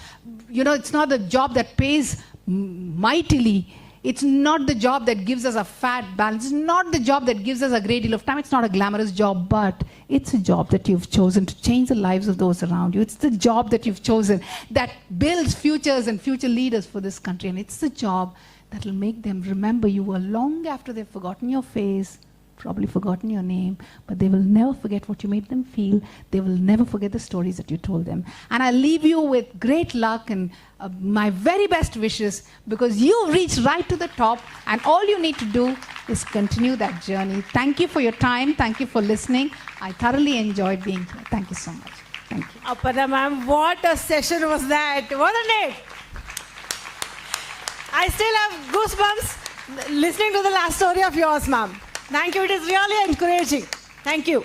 the job that pays mightily. It's not the job that gives us a fat balance. It's not the job that gives us a great deal of time. It's not a glamorous job, but it's a job that you've chosen to change the lives of those around you. It's the job that you've chosen that builds futures and future leaders for this country. And it's the job that will make them remember you long after they've forgotten your face, probably forgotten your name, but they will never forget what you made them feel. They will never forget the stories that you told them. And I leave you with great luck and my very best wishes, because you reached right to the top and all you need to do is continue that journey. Thank you for your time. Thank you for listening. I thoroughly enjoyed being here. Thank you so much. Thank you. Aparna ma'am, what a session was that, wasn't it? I still have goosebumps listening to the last story of yours, ma'am. Thank you. It is really encouraging. Thank you.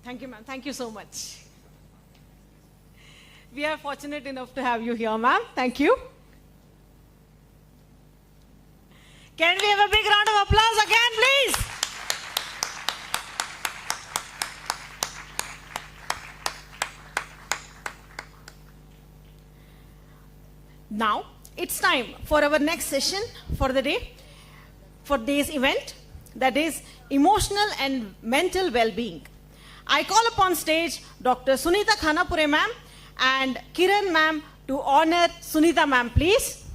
Thank you, ma'am. Thank you so much. We are fortunate enough to have you here, ma'am. Thank you. Can we have a big round of applause again, please? Now, it's time for our next session for the day, for today's event, that is emotional and mental well-being. I call upon stage Dr. Sunita Khanapure ma'am and Kiran ma'am to honor Sunita ma'am, please.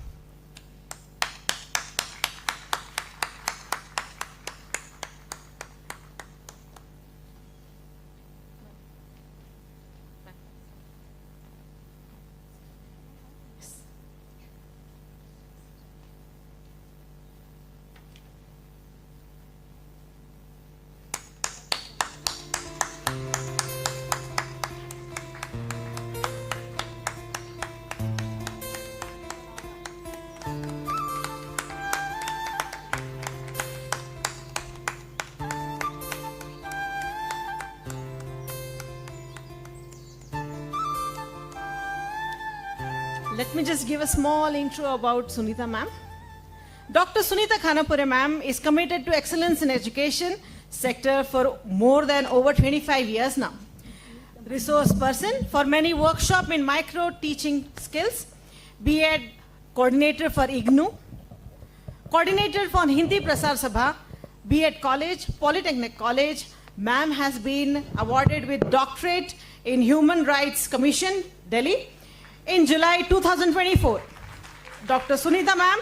Let me just give a small intro about Sunita ma'am. Dr. Sunita Khanapure ma'am is committed to excellence in education sector for more than over 25 years now. Resource person for many workshops in micro teaching skills, B.Ed coordinator for IGNU, coordinator for Hindi Prasar Sabha, B.Ed College, Polytechnic College. Ma'am has been awarded with doctorate in Human Rights Commission, Delhi, in July 2024. Dr. Sunita ma'am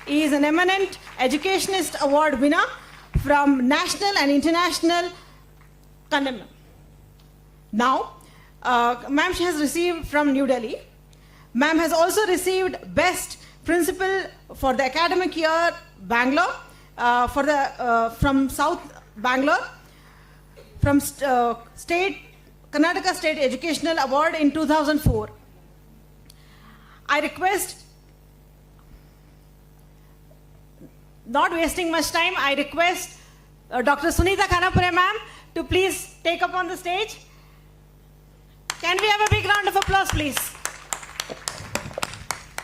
is an eminent educationist award winner from national and international condemnation. Now, ma'am has received from New Delhi. Ma'am has also received Best Principal for the academic year Bangalore, from South Bangalore, from Karnataka State Educational Award in 2004. I request, not wasting much time, I request Dr. Sunita Khanapure ma'am to please take up on the stage. Can we have a big round of applause, please?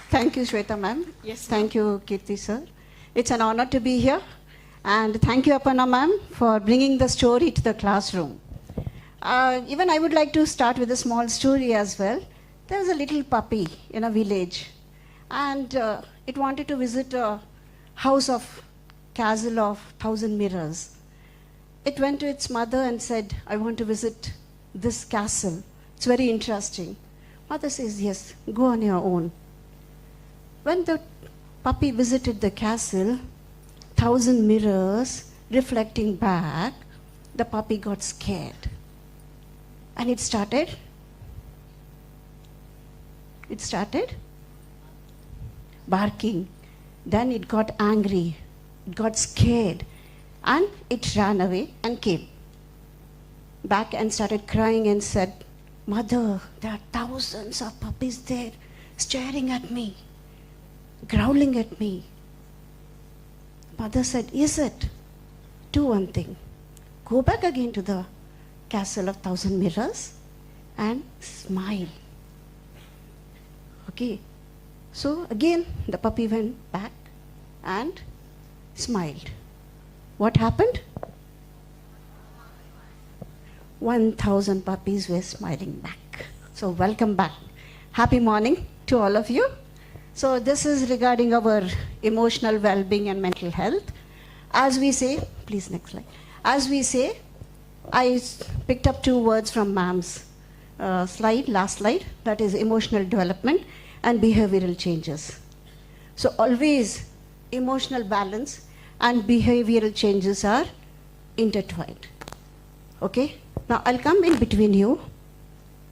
Thank you, Shweta ma'am. Yes, Thank you, Kirti sir. It's an honor to be here. And thank you, Aparna ma'am, for bringing the story to the classroom. Even I would like to start with a small story as well. There was a little puppy in a village, and it wanted to visit a house of castle of 1,000 mirrors. It went to its mother and said, I want to visit this castle. It's very interesting. Mother says, yes, go on your own. When the puppy visited the castle, 1,000 mirrors reflecting back, the puppy got scared. And it started barking. Then it got angry, it got scared, and it ran away and came back and started crying and said, Mother, there are thousands of puppies there staring at me, growling at me. Mother said, is it? Do one thing. Go back again to the castle of 1,000 mirrors and smile. Okay. So again, the puppy went back and smiled. What happened? 1,000 puppies were smiling back. So welcome back. Happy morning to all of you. So this is regarding our emotional well-being and mental health. As we say, please next slide. As we say, I picked up 2 words from ma'am's slide, last slide, that is emotional development and behavioral changes. So always emotional balance and behavioral changes are intertwined. Okay? Now I'll come in between you.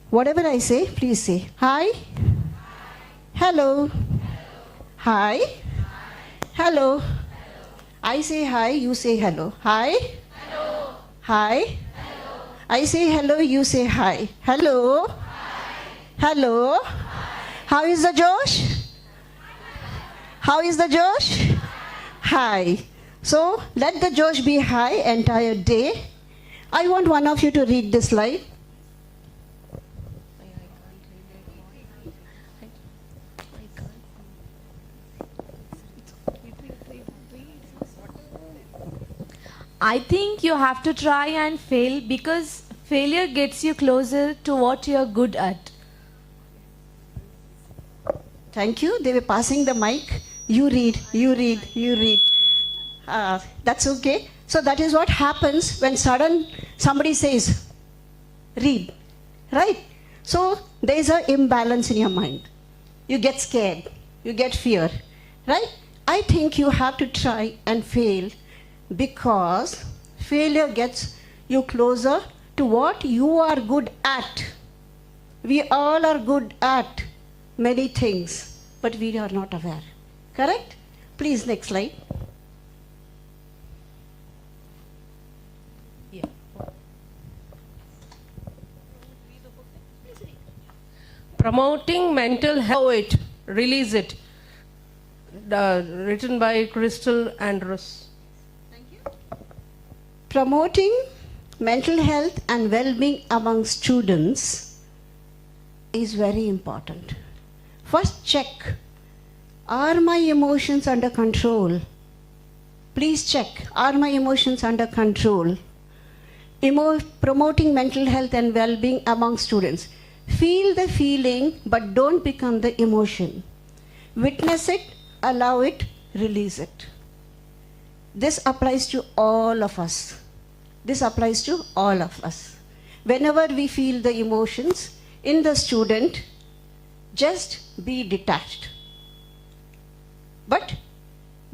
Whatever I say, please say hi, hello, hi, hello. I say hi, you say hello. Hi, hello. Hi, hello. I say hello, you say hi. Hello, hi. Hello. Hi. How is the Josh? How is the Josh? Hi. So let the Josh be high entire day. I want one of you to read this slide. I think you have to try and fail because failure gets you closer to what you're good at. Thank you. They were passing the mic. You read, you read, you read. That's okay. So that is what happens when somebody says, read, right? So there is an imbalance in your mind. You get scared, you get fear, right? I think you have to try and fail, because failure gets you closer to what you are good at. We all are good at many things, but we are not aware. Correct? Please, next slide. Promoting mental health, release it. Written by Crystal Andrews. Promoting mental health and well-being among students is very important. First check, are my emotions under control? Please check, are my emotions under control? Promoting mental health and well-being among students. Feel the feeling, but don't become the emotion. Witness it, allow it, release it. This applies to all of us. This applies to all of us. Whenever we feel the emotions in the student, just be detached. But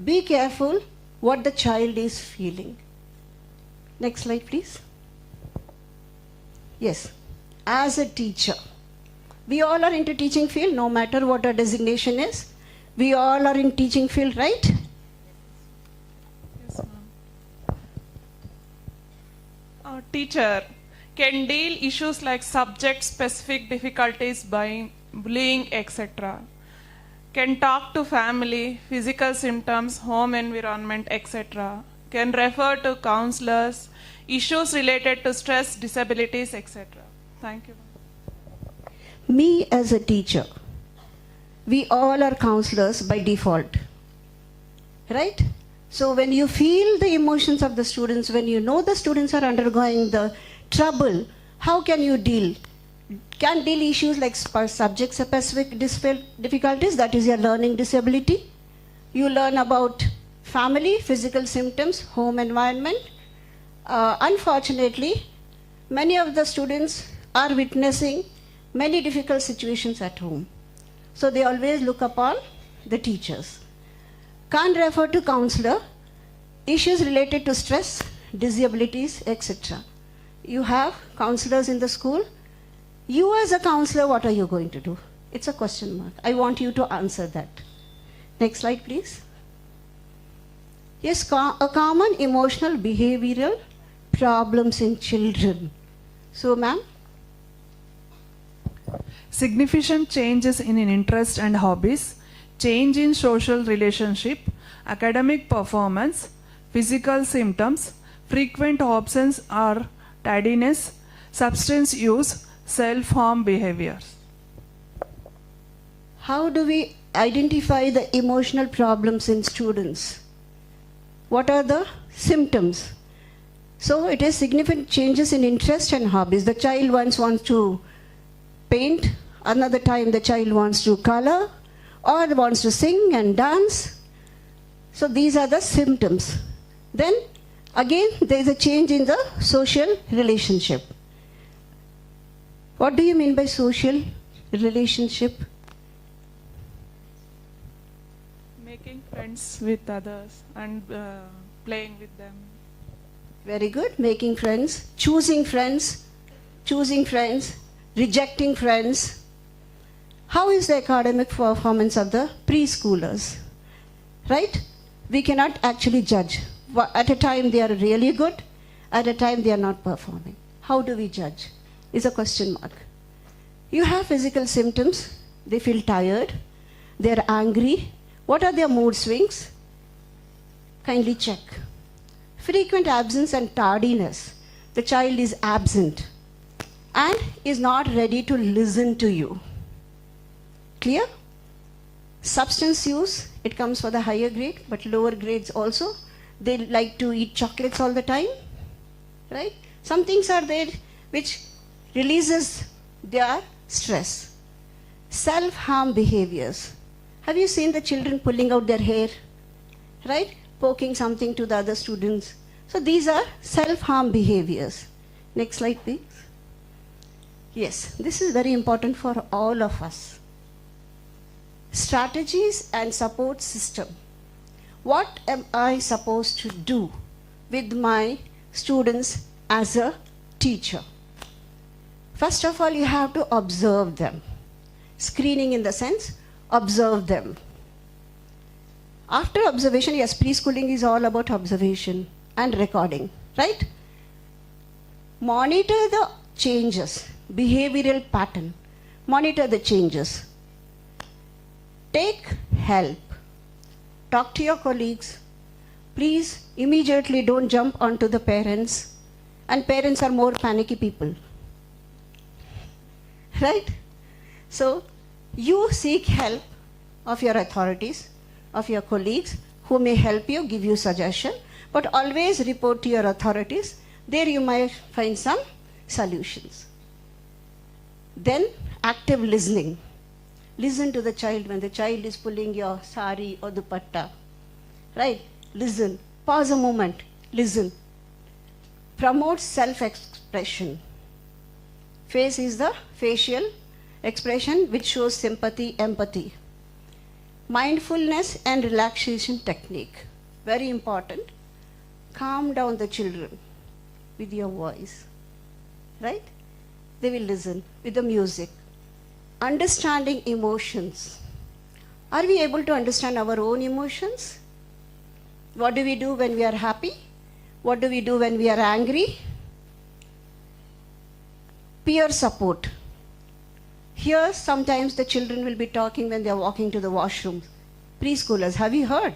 be careful what the child is feeling. Next slide, please. Yes. As a teacher, we all are into teaching field, no matter what our designation is. We all are in teaching field, right? Yes, ma'am. Teacher can deal issues like subject-specific difficulties by bullying, etc. Can talk to family, physical symptoms, home environment, etc. Can refer to counselors, issues related to stress, disabilities, etc. Thank you. Me as a teacher, we all are counselors by default, right? So when you feel the emotions of the students, when you know the students are undergoing the trouble, how can you deal? Can deal issues like subject-specific difficulties, that is your learning disability. You learn about family, physical symptoms, home environment. Unfortunately, many of the students are witnessing many difficult situations at home. So they always look upon the teachers. Can't refer to counselor, issues related to stress, disabilities, etc. You have counselors in the school. You as a counselor, what are you going to do? It's a question mark. I want you to answer that. Next slide, please. Yes, a common emotional behavioral problems in children. So, ma'am? Significant changes in interest and hobbies, change in social relationship, academic performance, physical symptoms, frequent absence or tardiness, substance use, self-harm behaviors. How do we identify the emotional problems in students? What are the symptoms? So it is significant changes in interest and hobbies. The child once wants to paint, another time the child wants to color, or wants to sing and dance. So these are the symptoms. Then again there is a change in the social relationship. What do you mean by social relationship? Making friends with others and playing with them. Very good. Making friends, choosing friends, rejecting friends. How is the academic performance of the preschoolers? Right? We cannot actually judge. At a time they are really good, at a time they are not performing. How do we judge? Is a question mark. You have physical symptoms. They feel tired. They are angry. What are their mood swings? Kindly check. Frequent absence and tardiness. The child is absent and is not ready to listen to you. Clear? Substance use, it comes for the higher grade, but lower grades also. They like to eat chocolates all the time, right? Some things are there which releases their stress. Self-harm behaviors. Have you seen the children pulling out their hair? Right? Poking something to the other students. So these are self-harm behaviors. Next slide, please. Yes, this is very important for all of us. Strategies and support system. What am I supposed to do with my students as a teacher? First of all, you have to observe them. Screening in the sense, observe them. After observation, yes, preschooling is all about observation and recording, right? Monitor the changes, behavioral pattern. Monitor the changes. Take help. Talk to your colleagues. Please immediately don't jump onto the parents. And parents are more panicky people. Right? So, you seek help of your authorities, of your colleagues who may help you, give you suggestion, but always report to your authorities. There you might find some solutions. Then, active listening. Listen to the child when the child is pulling your sari or dupatta. Right? Listen. Pause a moment. Listen. Promote self-expression. Face is the facial expression which shows sympathy, empathy. Mindfulness and relaxation technique. Very important. Calm down the children with your voice. Right? They will listen with the music. Understanding emotions. Are we able to understand our own emotions? What do we do when we are happy? What do we do when we are angry? Peer support. Here, sometimes the children will be talking when they are walking to the washroom. Preschoolers, have you heard?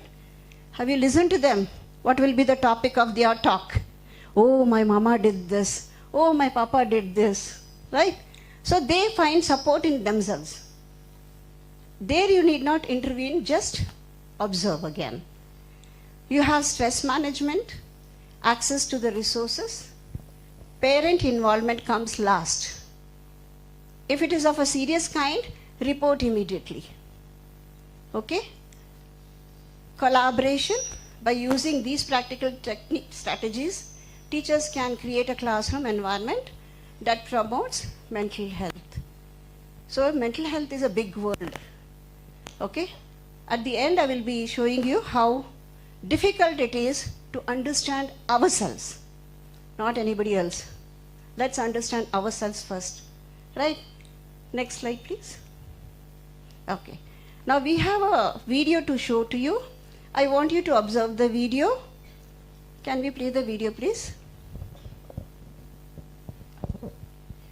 Have you listened to them? What will be the topic of their talk? Oh, my mama did this. Oh, my papa did this. Right? So they find support in themselves. There you need not intervene, just observe again. You have stress management, access to the resources. Parent involvement comes last. If it is of a serious kind, report immediately. Okay? Collaboration. By using these practical strategies, teachers can create a classroom environment that promotes mental health. So mental health is a big word. Okay? At the end, I will be showing you how difficult it is to understand ourselves, not anybody else. Let's understand ourselves first. Right? Next slide, please. Okay. Now we have a video to show to you. I want you to observe the video. Can we play the video, please?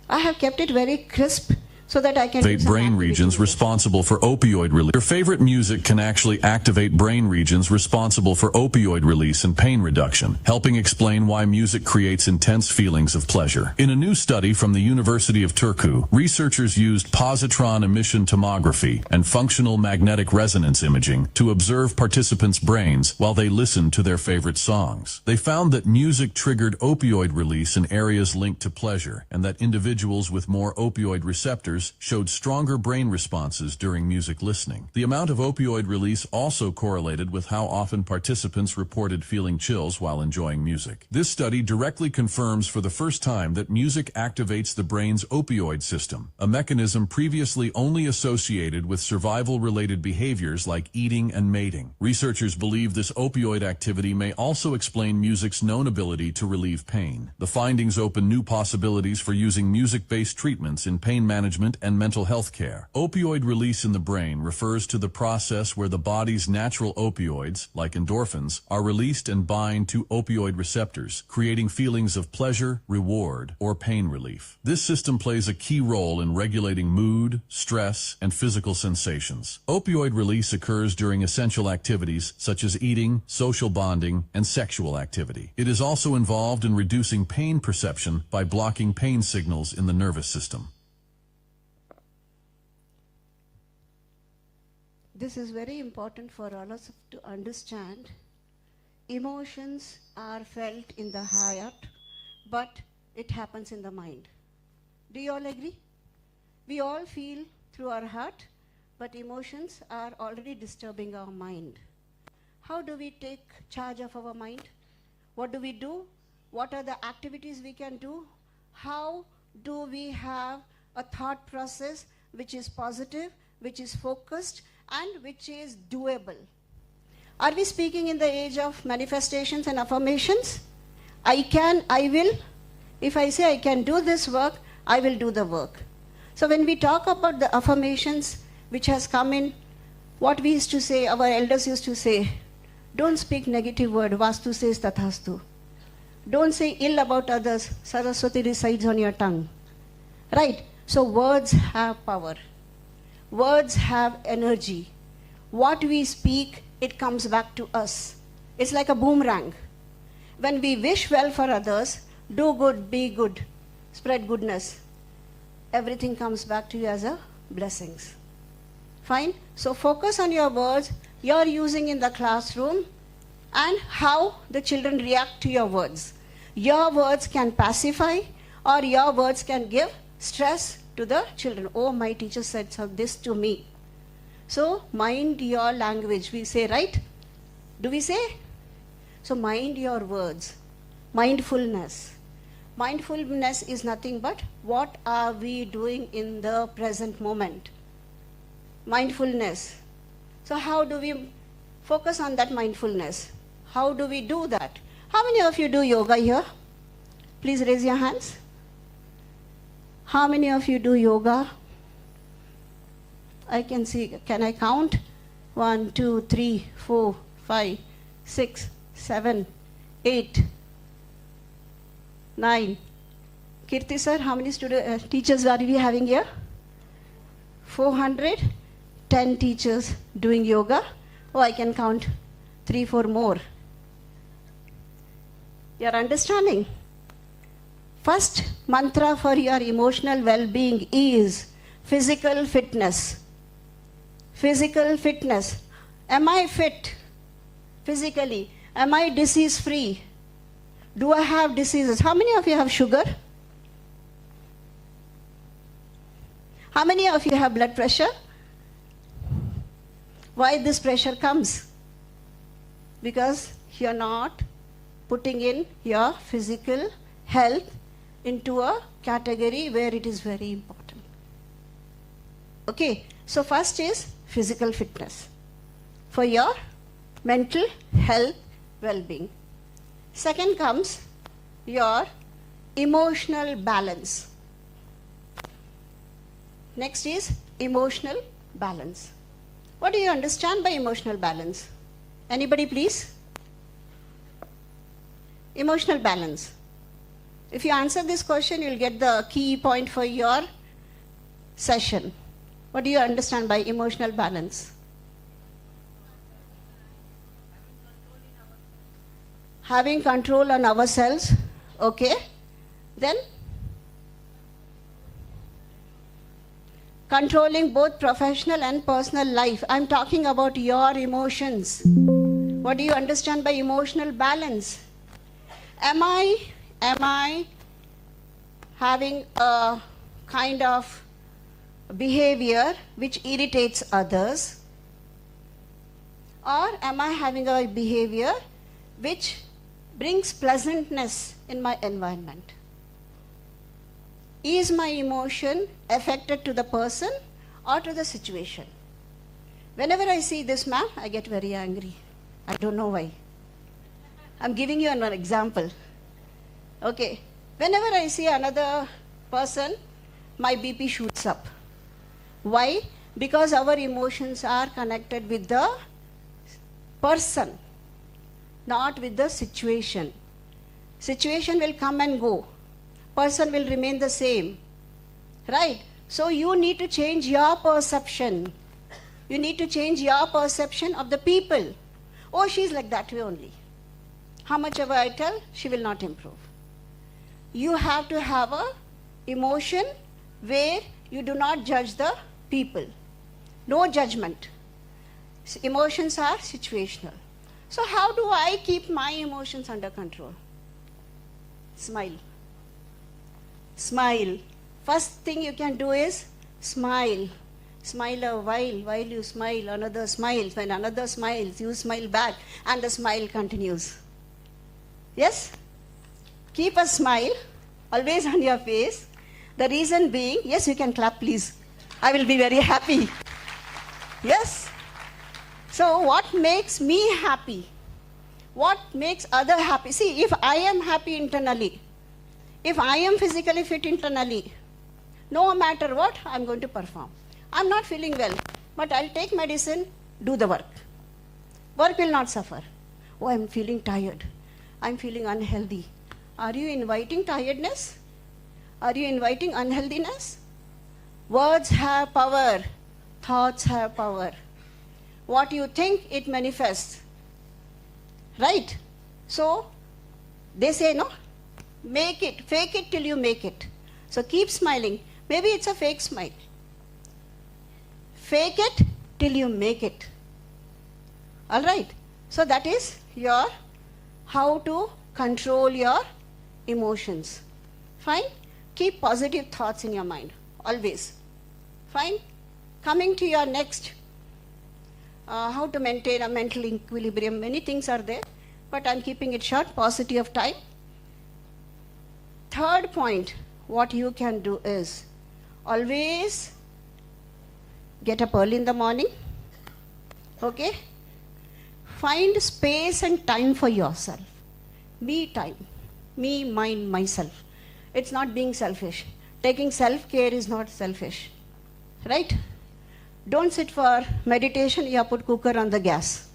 I have kept it very crisp so that I can do some brain activity regions with it. responsible for opioid release. Your favorite music can actually activate brain regions responsible for opioid release and pain reduction, helping explain why music creates intense feelings of pleasure. In a new study from the University of Turku, researchers used positron emission tomography and functional magnetic resonance imaging to observe participants' brains while they listened to their favorite songs. They found that music triggered opioid release in areas linked to pleasure, and that individuals with more opioid receptors showed stronger brain responses during music listening. The amount of opioid release also correlated with how often participants reported feeling chills while enjoying music. This study directly confirms for the first time that music activates the brain's opioid system, a mechanism previously only associated with survival-related behaviors like eating and mating. Researchers believe this opioid activity may also explain music's known ability to relieve pain. The findings open new possibilities for using music-based treatments in pain management and mental health care. Opioid release in the brain refers to the process where the body's natural opioids, like endorphins, are released and bind to opioid receptors, creating feelings of pleasure, reward, or pain relief. This system plays a key role in regulating mood, stress, and physical sensations. Opioid release occurs during essential activities such as eating, social bonding, and sexual activity. It is also involved in reducing pain perception by blocking pain signals in the nervous system. This is very important for all of us to understand. Emotions are felt in the heart, but it happens in the mind. Do you all agree? We all feel through our heart, but emotions are already disturbing our mind. How do we take charge of our mind? What do we do? What are the activities we can do? How do we have a thought process which is positive, which is focused, and which is doable? Are we speaking in the age of manifestations and affirmations? I can, I will. If I say I can do this work, I will do the work. So when we talk about the affirmations which has come in, what we used to say, our elders used to say, don't speak negative word, Vastu says Tathastu. Don't say ill about others, Saraswati resides on your tongue. Right? So words have power. Words have energy. What we speak, it comes back to us. It's like a boomerang. When we wish well for others, do good, be good, spread goodness, everything comes back to you as a blessings. Fine? So focus on your words you're using in the classroom and how the children react to your words. Your words can pacify or your words can give stress to the children. Oh, my teacher said this to me. So mind your language, we say, right? Do we say? So mind your words. Mindfulness. Mindfulness is nothing but what are we doing in the present moment. Mindfulness. So how do we focus on that mindfulness? How do we do that? How many of you do yoga here? Please raise your hands. How many of you do yoga? I can see, can I count? 1, 2, 3, 4, 5, 6, 7, 8, 9. Kirti sir, how many teachers are we having here? 410 teachers doing yoga. Oh, I can count 3, 4 more. You are understanding? First mantra for your emotional well-being is physical fitness. Physical fitness. Am I fit physically? Am I disease-free? Do I have diseases? How many of you have sugar? How many of you have blood pressure? Why this pressure comes? Because you're not putting in your physical health into a category where it is very important. Okay, so first is physical fitness for your mental health well-being. Second comes your emotional balance. Next is emotional balance. What do you understand by emotional balance? Anybody please? Emotional balance. If you answer this question, you'll get the key point for your session. What do you understand by emotional balance? Having control on ourselves. Okay. Then controlling both professional and personal life. I'm talking about your emotions. What do you understand by emotional balance? Am I having a kind of behavior which irritates others? Or am I having a behavior which brings pleasantness in my environment? Is my emotion affected to the person or to the situation? Whenever I see this ma'am, I get very angry. I don't know why. I'm giving you an example. Okay. Whenever I see another person, my BP shoots up. Why? Because our emotions are connected with the person, not with the situation. Situation will come and go. Person will remain the same. Right? So you need to change your perception. You need to change your perception of the people. Oh, she's like that way only. How much ever I tell, she will not improve. You have to have a emotion where you do not judge the people. No judgment. Emotions are situational. So how do I keep my emotions under control? Smile. Smile. First thing you can do is smile. Smile a while you smile, another smiles. When another smiles, you smile back, and the smile continues. Yes? Keep a smile always on your face. The reason being, yes, you can clap, please. I will be very happy. Yes? So what makes me happy? What makes other happy? See, if I am happy internally, if I am physically fit internally, no matter what, I'm going to perform. I'm not feeling well, but I'll take medicine, do the work. Work will not suffer. Oh, I'm feeling tired. I'm feeling unhealthy. Are you inviting tiredness? Are you inviting unhealthiness? Words have power. Thoughts have power. What you think, it manifests. Right? So, they say, no? Make it, fake it till you make it. So keep smiling. Maybe it's a fake smile. Fake it till you make it. All right? So that is your how to control your emotions. Fine? Keep positive thoughts in your mind. Always. Fine? Coming to your next, how to maintain a mental equilibrium. Many things are there, but I'm keeping it short, paucity of time. Third point, what you can do is always get up early in the morning. Okay? Find space and time for yourself. Me time. Me, mine, myself. It's not being selfish. Taking self-care is not selfish. Right? Don't sit for meditation, you put cooker on the gas.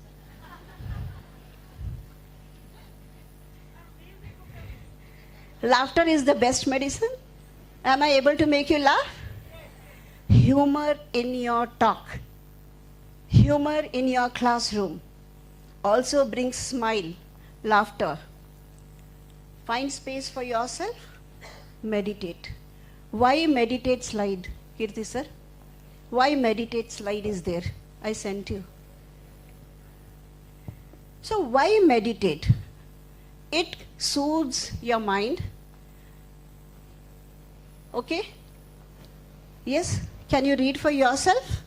Laughter is the best medicine. Am I able to make you laugh? Humor in your talk. Humor in your classroom also brings smile, laughter. Find space for yourself. Meditate. Why meditate slide, Kirti sir? Why meditate slide is there? I sent you. So why meditate? It soothes your mind. Okay? Yes? Can you read for yourself?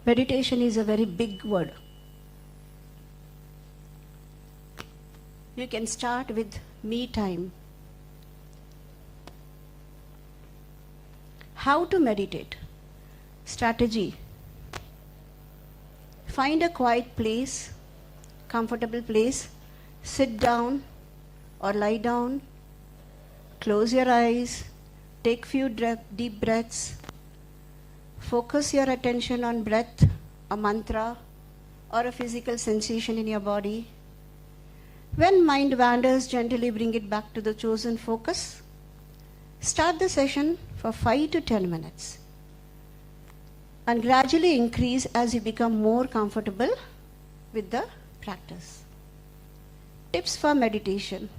Meditation is a very big word. You can start with me time. How to meditate? Strategy. Find a quiet place, comfortable place, sit down or lie down, close your eyes, take few deep breaths, focus your attention on breath, a mantra or a physical sensation in your body. When mind wanders, gently bring it back to the chosen focus. Start the session for 5 to 10 minutes and gradually increase as you become more comfortable with the practice. Tips for meditation.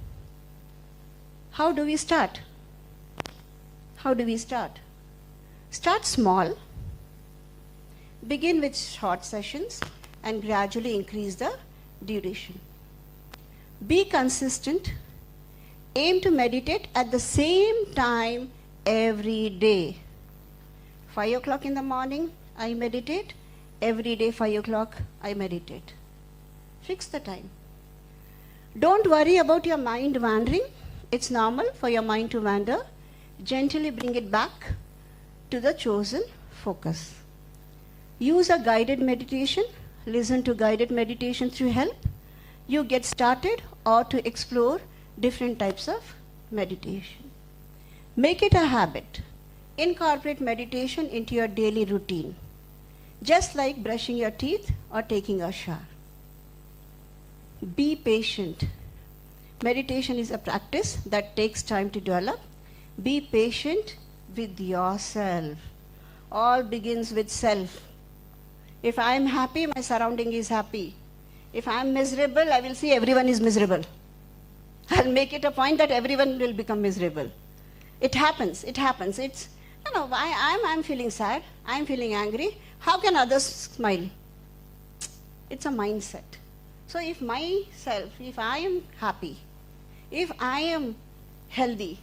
How do we start? How do we start? Start small. Begin with short sessions and gradually increase the duration. Be consistent. Aim to meditate at the same time every day. 5 o'clock in the morning, I meditate. Every day, 5 o'clock, I meditate. Fix the time. Don't worry about your mind wandering. It's normal for your mind to wander. Gently bring it back to the chosen focus. Use a guided meditation. Listen to guided meditation through help. You get started or to explore different types of meditation. Make it a habit. Incorporate meditation into your daily routine, just like brushing your teeth or taking a shower. Be patient. Meditation is a practice that takes time to develop. Be patient with yourself. All begins with self. If I am happy, my surrounding is happy. If I am miserable, I will see everyone is miserable. I'll make it a point that everyone will become miserable. It happens. It's No, I'm feeling sad, I'm feeling angry. How can others smile? It's a mindset. So if I am happy, if I am healthy,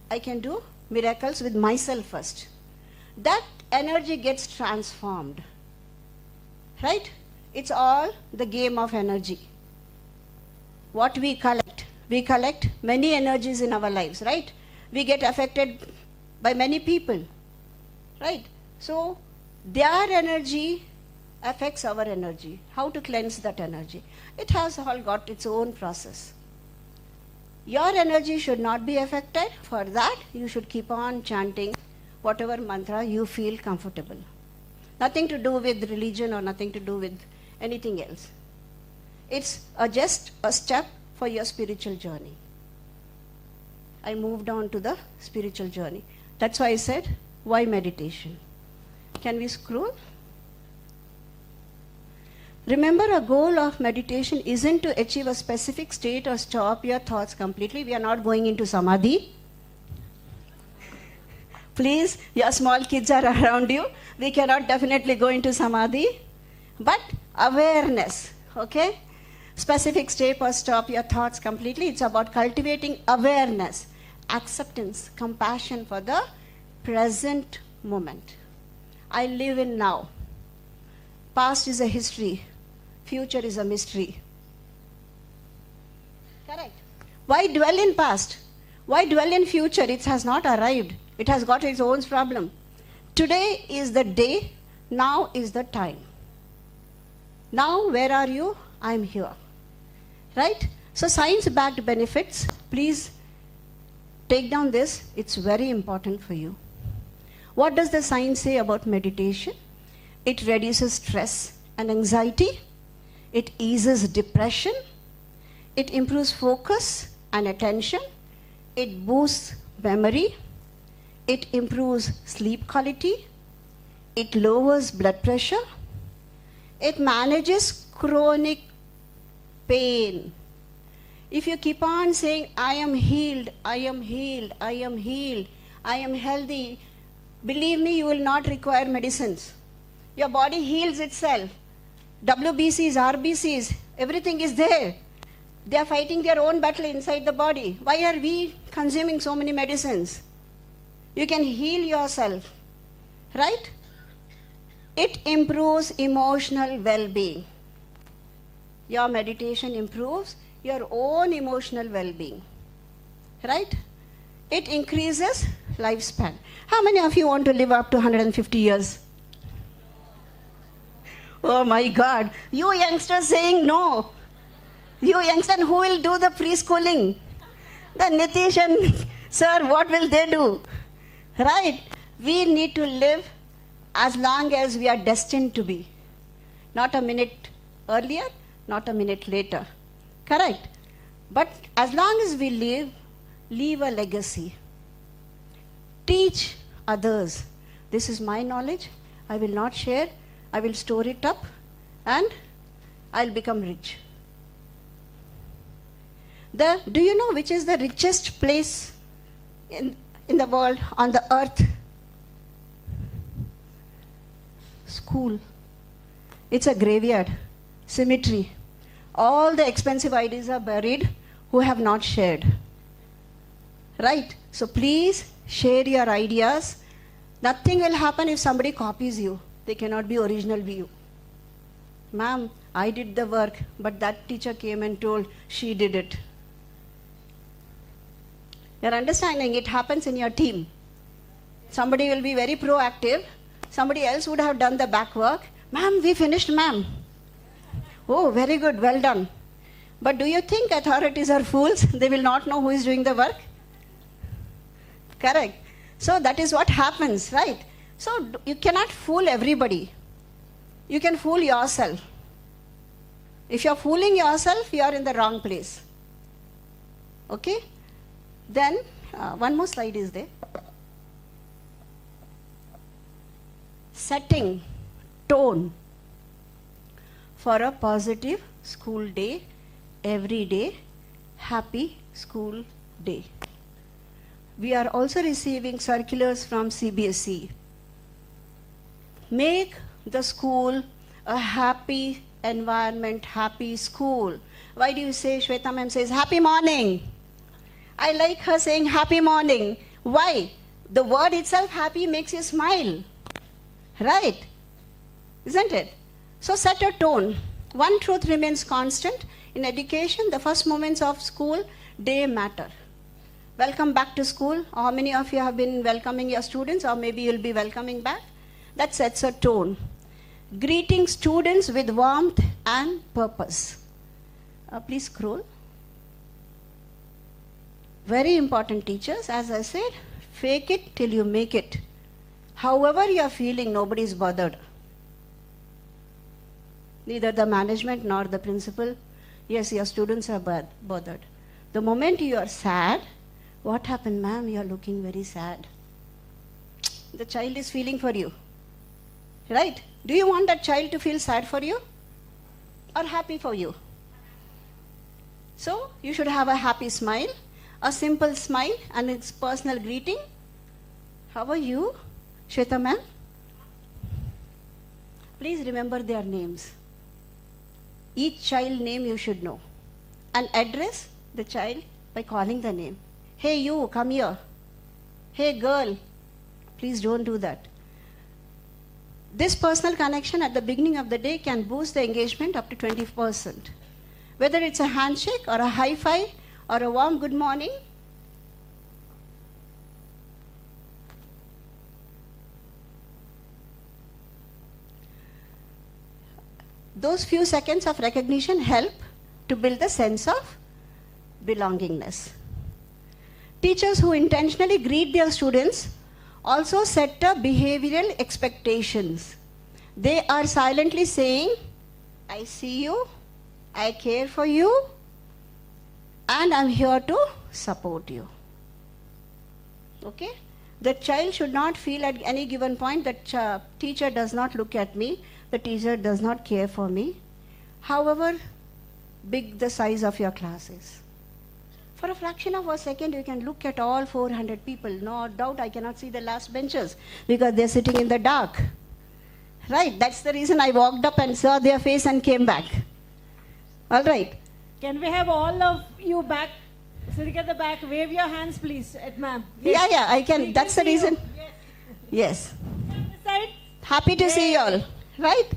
I can do miracles with myself first. That energy gets transformed. Right? It's all the game of energy. What we collect many energies in our lives, right? We get affected by many people, right? So their energy affects our energy. How to cleanse that energy? It has all got its own process. Your energy should not be affected. For that, you should keep on chanting whatever mantra you feel comfortable. Nothing to do with religion or nothing to do with anything else. It's just a step for your spiritual journey. I moved on to the spiritual journey. That's why I said, why meditation? Can we scroll? Remember, a goal of meditation isn't to achieve a specific state or stop your thoughts completely. We are not going into samadhi. Please, your small kids are around you. We cannot definitely go into samadhi. But awareness, okay? Specific state or stop your thoughts completely. It's about cultivating awareness, acceptance, compassion for the present moment. I live in now. Past is a history. Future is a mystery. Correct. Why dwell in past? Why dwell in future? It has not arrived. It has got its own problem. Today is the day. Now is the time. Now, where are you? I am here. Right? So, science-backed benefits. Please take down this. It's very important for you. What does the science say about meditation? It reduces stress and anxiety. It eases depression. It improves focus and attention. It boosts memory. It improves sleep quality. It lowers blood pressure. It manages chronic pain. If you keep on saying, I am healed, I am healed, I am healed, I am healthy, believe me, you will not require medicines. Your body heals itself. WBCs, RBCs, everything is there. They are fighting their own battle inside the body. Why are we consuming so many medicines? You can heal yourself, right? It improves emotional well-being. Your meditation improves your own emotional well-being, right? It increases lifespan. How many of you want to live up to 150 years? Oh my God, you youngsters saying no. You youngsters, who will do the preschooling? The Nitish and sir, what will they do? Right? We need to live as long as we are destined to be. Not a minute earlier, not a minute later. Correct? But as long as we live, leave a legacy. Teach others. This is my knowledge. I will not share. I will store it up and I'll become rich. Do you know which is the richest place in the world, on the earth? School. It's a graveyard, cemetery. All the expensive ideas are buried who have not shared. Right? So please share your ideas. Nothing will happen if somebody copies you. They cannot be original view. Ma'am, I did the work, but that teacher came and told she did it. You're understanding? It happens in your team. Somebody will be very proactive. Somebody else would have done the back work. Ma'am, we finished, ma'am. Oh, very good, well done. But do you think authorities are fools? They will not know who is doing the work? Correct. So that is what happens, right? So you cannot fool everybody. You can fool yourself. If you're fooling yourself, you are in the wrong place. Okay? Then, one more slide is there. Setting tone for a positive school day, every day, happy school day. we are also receiving circulars from CBSE. Make the school a happy environment, happy school. Why do you say, Shweta ma'am says, happy morning? I like her saying happy morning. Why? The word itself, happy, makes you smile. Right? Isn't it? So set a tone. One truth remains constant. In education, the first moments of school day matter. Welcome back to school. How many of you have been welcoming your students, or maybe you'll be welcoming back? That sets a tone. Greeting students with warmth and purpose. Please scroll. Very important, teachers. As I said, fake it till you make it. However you are feeling, nobody is bothered. Neither the management nor the principal. Yes, your students are bothered. The moment you are sad, what happened, ma'am? You are looking very sad. The child is feeling for you. Right? Do you want that child to feel sad for you or happy for you? So, you should have a happy smile, a simple smile, and its personal greeting. How are you, Shweta ma'am? Please remember their names. Each child name you should know. And address the child by calling the name. Hey you, come here. Hey girl. Please don't do that. This personal connection at the beginning of the day can boost the engagement up to 20%. Whether it's a handshake or a high five or a warm good morning, those few seconds of recognition help to build a sense of belongingness. Teachers who intentionally greet their students also set a behavioral expectations. They are silently saying, I see you, I care for you, and I'm here to support you. Okay? The child should not feel at any given point that teacher does not look at me, the teacher does not care for me, however big the size of your class is. For a fraction of a second, you can look at all 400 people. No doubt I cannot see the last benches because they're sitting in the dark. Right? That's the reason I walked up and saw their face and came back. All right. Can we have all of you back, sitting at the back? Wave your hands, please, at ma'am. Yes. Yeah, I can. That's the reason. Yes. Side. Happy to see you all. Right?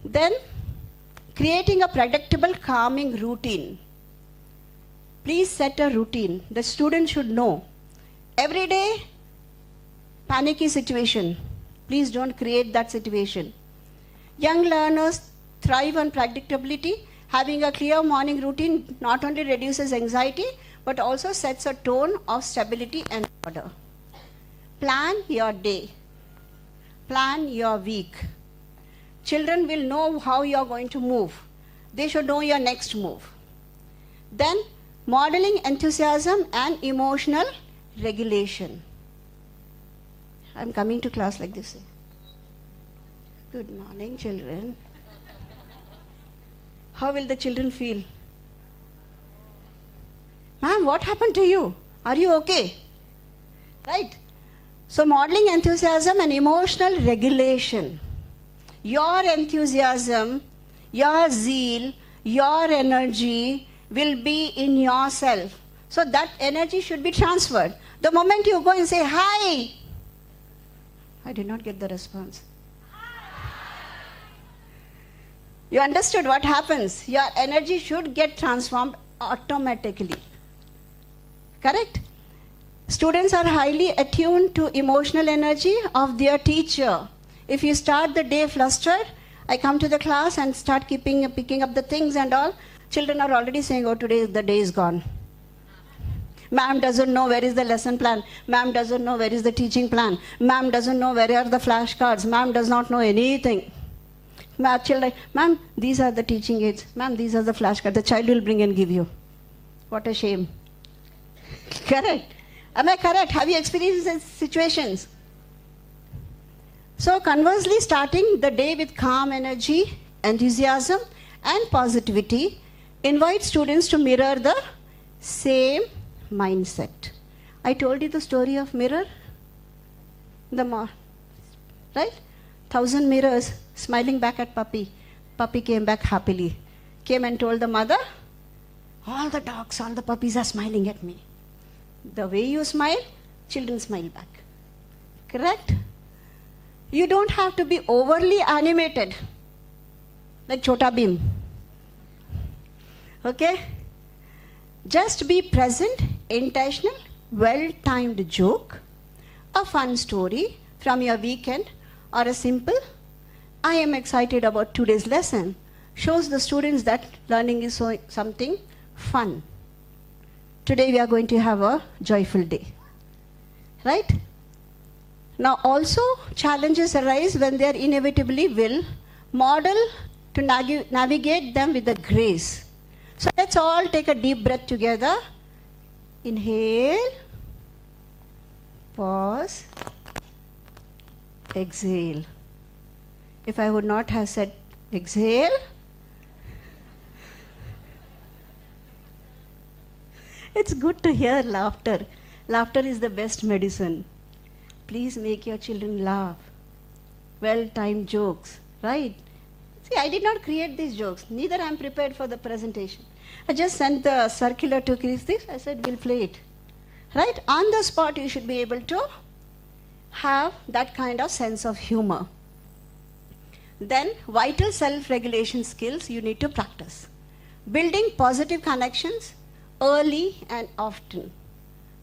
Then, creating a predictable, calming routine. Please set a routine. The student should know. Every day, panicky situation. Please don't create that situation. Young learners thrive on predictability. Having a clear morning routine not only reduces anxiety, but also sets a tone of stability and order. Plan your day. Plan your week. Children will know how you are going to move. They should know your next move. Then, modeling enthusiasm and emotional regulation. I'm coming to class like this. Good morning, children. How will the children feel? Ma'am, what happened to you? Are you okay? Right? So modeling enthusiasm and emotional regulation. Your enthusiasm, your zeal, your energy will be in yourself. So that energy should be transferred. The moment you go and say, hi, I did not get the response. You understood what happens? Your energy should get transformed automatically. Correct? Students are highly attuned to emotional energy of their teacher. If you start the day flustered, I come to the class and start picking up the things and all, children are already saying, oh, today the day is gone. Ma'am doesn't know where is the lesson plan. Ma'am doesn't know where is the teaching plan. Ma'am doesn't know where are the flashcards. Ma'am does not know anything. Children, ma'am, these are the teaching aids. Ma'am, these are the flashcards. The child will bring and give you. What a shame. Correct. Am I correct? Have you experienced these situations? So conversely, starting the day with calm energy, enthusiasm, and positivity, invite students to mirror the same mindset. I told you the story of mirror. Right? 1,000 mirrors smiling back at puppy. Puppy came back happily. Came and told the mother, all the dogs, all the puppies are smiling at me. The way you smile, children smile back. Correct? You don't have to be overly animated, like Chota Bheem. Okay? Just be present, intentional, well-timed joke, a fun story from your weekend, or a simple, I am excited about today's lesson, shows the students that learning is something fun. Today we are going to have a joyful day. Right? Now also challenges arise when they are inevitably will model to navigate them with a grace. So let's all take a deep breath together. Inhale, pause, exhale. If I would not have said exhale, it's good to hear laughter. Laughter is the best medicine. Please make your children laugh. Well-timed jokes, right? See, I did not create these jokes. Neither I am prepared for the presentation. I just sent the circular to Chris. I said, we'll play it. Right? On the spot, you should be able to have that kind of sense of humor. Then, vital self-regulation skills you need to practice. Building positive connections early and often.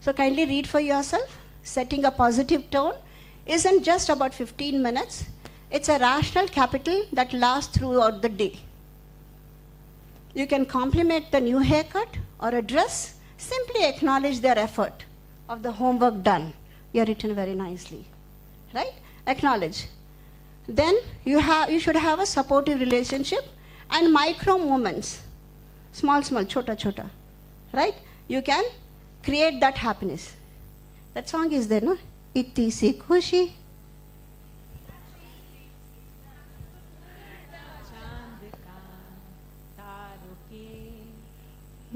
So kindly read for yourself. Setting a positive tone isn't just about 15 minutes. It's a rational capital that lasts throughout the day. You can compliment the new haircut or a dress. Simply acknowledge their effort of the homework done. You are written very nicely. Right? Acknowledge. Then you should have a supportive relationship and micro moments. Small, chota, chota. Right? You can create that happiness. That song is there, no? Itti si khushi.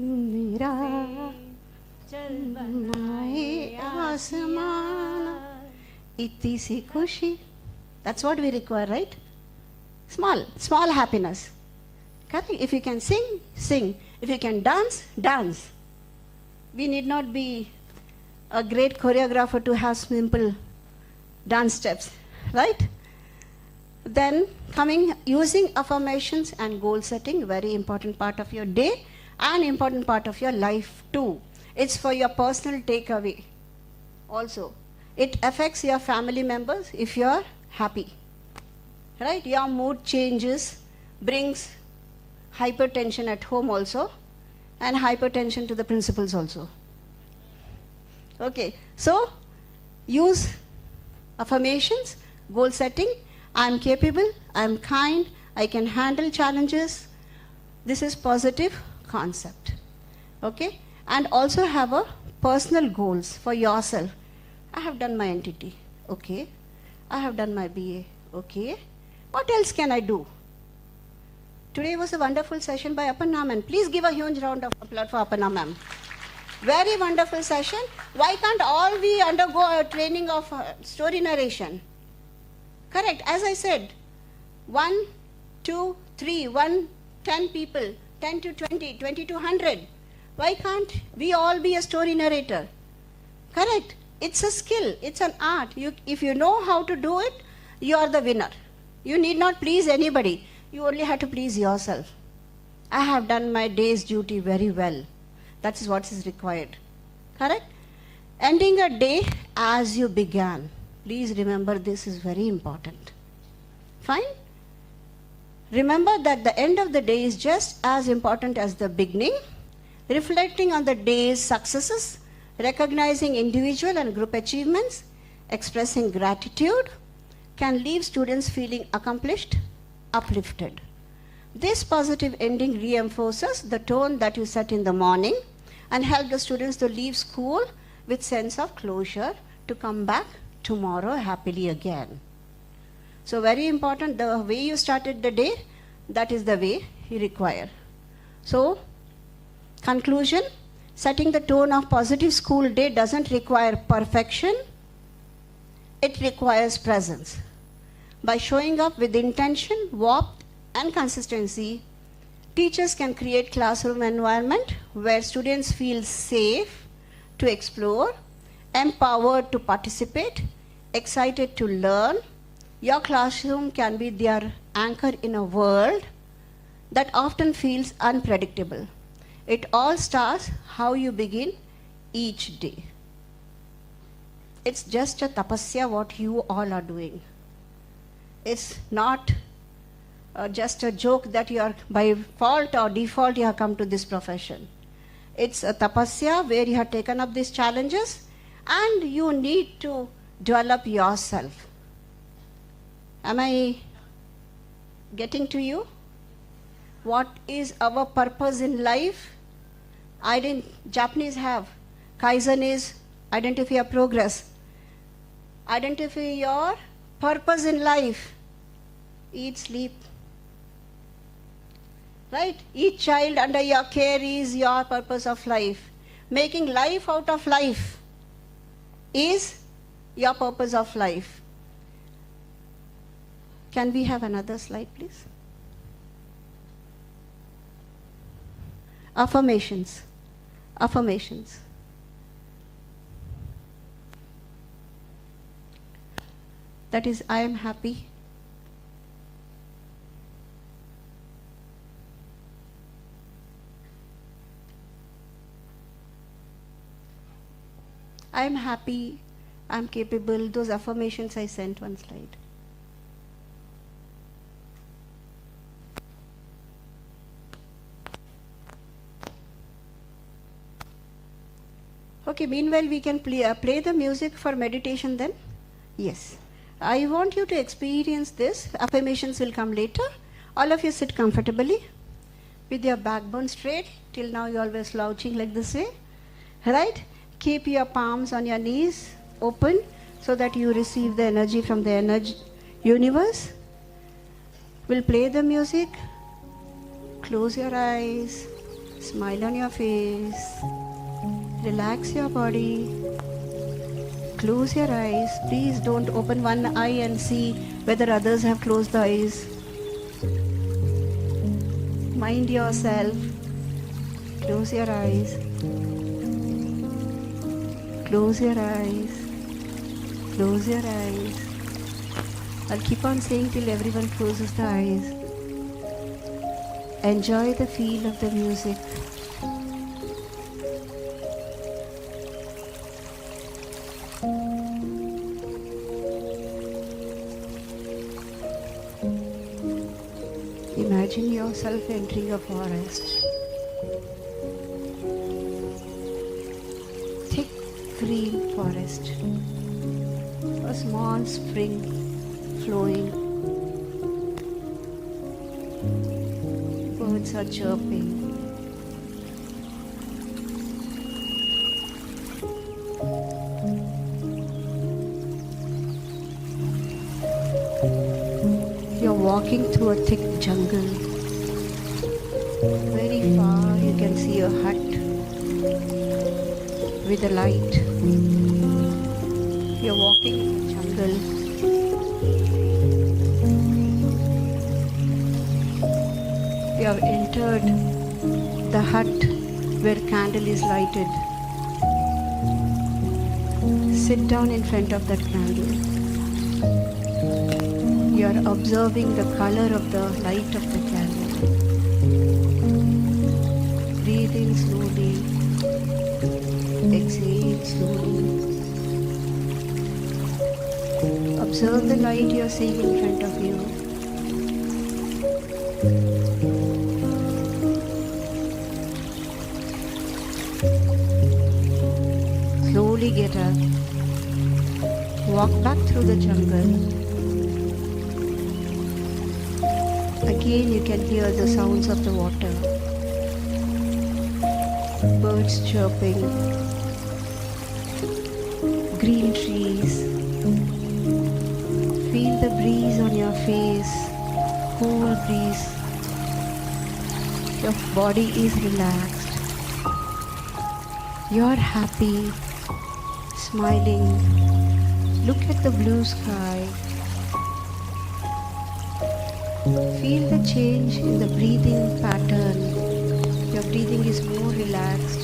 Mera chal banaye aasmaan. Itti si khushi. That's what we require, right? Small happiness. Correct? If you can sing, sing. If you can dance, dance. We need not be a great choreographer to have simple dance steps, right? Then using affirmations and goal setting, very important part of your day and important part of your life too. It's for your personal takeaway also. It affects your family members if you're happy, right? Your mood changes, brings hypertension at home also, and hypertension to the principals also. Okay, so use affirmations, goal setting. I am capable, I am kind, I can handle challenges. This is positive concept. Okay, and also have a personal goals for yourself. I have done my NTT. Okay. I have done my BA. Okay. What else can I do? Today was a wonderful session by Aparna ma'am. Please give a huge round of applause for Aparna ma'am. Very wonderful session. Why can't all we undergo a training of story narration? Correct. As I said, 1, 2, 3, 1, 10 people, 10 to 20, 20 to 100. Why can't we all be a story narrator? Correct. It's a skill. It's an art. If you know how to do it, you are the winner. You need not please anybody. You only have to please yourself. I have done my day's duty very well. That is what is required. Correct? Ending a day as you began. Please remember this is very important. Fine? Remember that the end of the day is just as important as the beginning. Reflecting on the day's successes, recognizing individual and group achievements, expressing gratitude can leave students feeling accomplished, uplifted. This positive ending reinforces the tone that you set in the morning and help the students to leave school with sense of closure to come back tomorrow happily again. So very important, the way you started the day, that is the way you require. So, conclusion, Setting the tone of positive school day doesn't require perfection, it requires presence. By showing up with intention, warmth, and consistency, teachers can create classroom environment where students feel safe to explore, empowered to participate, excited to learn. Your classroom can be their anchor in a world that often feels unpredictable. It all starts how you begin each day. It's just a tapasya what you all are doing. It's not just a joke that you are by fault or default you have come to this profession. It's a tapasya where you have taken up these challenges and you need to develop yourself. Am I getting to you? What is our purpose in life? Japanese have. Kaizen is identify your progress. Identify your purpose in life. Eat, sleep. Right? Each child under your care is your purpose of life. Making life out of life is your purpose of life. Can we have another slide, please? Affirmations. Affirmations. That is, I am happy. I am happy. I am capable. Those affirmations I sent one slide. Okay, meanwhile we can play the music for meditation then? Yes. I want you to experience this. Affirmations will come later. All of you sit comfortably with your backbone straight. Till now you always slouching like this way. Right? Keep your palms on your knees open so that you receive the energy from the energy universe. We'll play the music. Close your eyes. Smile on your face. Relax your body. Close your eyes. Please don't open one eye and see whether others have closed the eyes. Mind yourself. Close your eyes. Close your eyes. Close your eyes. I'll keep on saying till everyone closes the eyes. Enjoy the feel of the music. Imagine yourself entering a forest. Thick green forest. A small spring flowing. Birds are chirping. You're walking through a thick jungle. Very far you can see a hut with a light. You're walking in the jungle. You have entered the hut where candle is lighted. Sit down in front of that candle. You are observing the color of the light of the candle. Breathe in slowly. Exhale slowly. Observe the light you are seeing in front of you. Slowly get up. Walk back through the jungle. Again you can hear the sounds of the water. Birds chirping. Green trees. Feel the breeze on your face. Cool breeze. Your body is relaxed. You're happy, smiling. Look at the blue sky. Feel the change in the breathing pattern. Your breathing is more relaxed.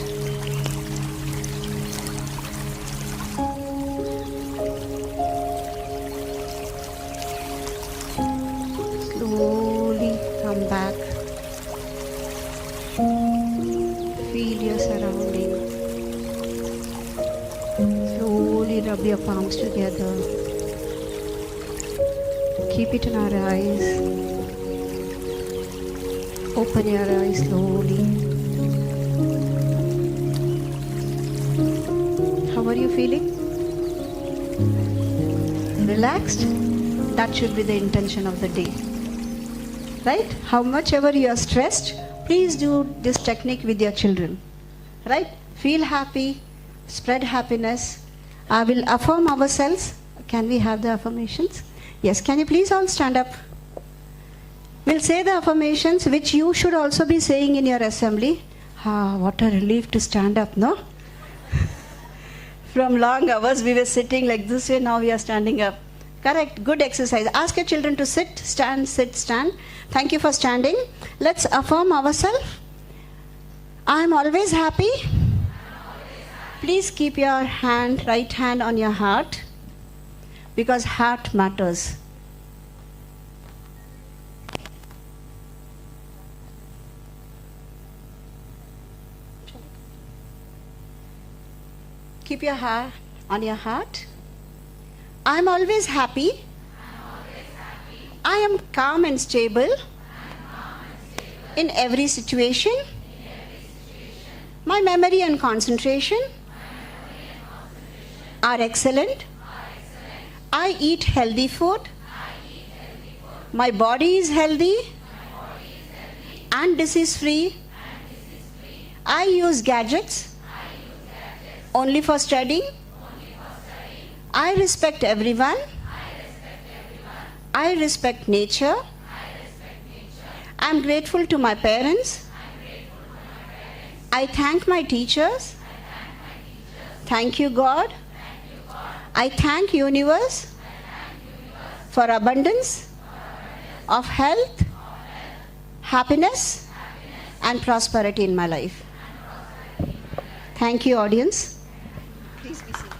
Slowly come back. Feel your surroundings. Slowly rub your palms together. Keep it in our eyes. Open your eyes slowly. How are you feeling? Relaxed? That should be the intention of the day. Right? How much ever you are stressed, please do this technique with your children. Right? Feel happy, spread happiness. I will affirm ourselves. Can we have the affirmations? Yes, can you please all stand up? We'll say the affirmations which you should also be saying in your assembly. Ah, what a relief to stand up, no? From long hours we were sitting like this way, now we are standing up. Correct, good exercise. Ask your children to sit, stand, sit, stand. Thank you for standing. Let's affirm ourselves. I am always happy. Please keep your hand, right hand on your heart, because heart matters. Keep your hand on your heart. I am always happy. I am calm and stable in every situation. My memory and concentration are excellent. I eat healthy food. My body is healthy and disease free. I use gadgets only for studying. I respect everyone. I respect nature. I am grateful to my parents. I thank my teachers. Thank you, God. I thank universe for abundance of health, happiness, and prosperity in my life. Thank you, audience. Please be seated.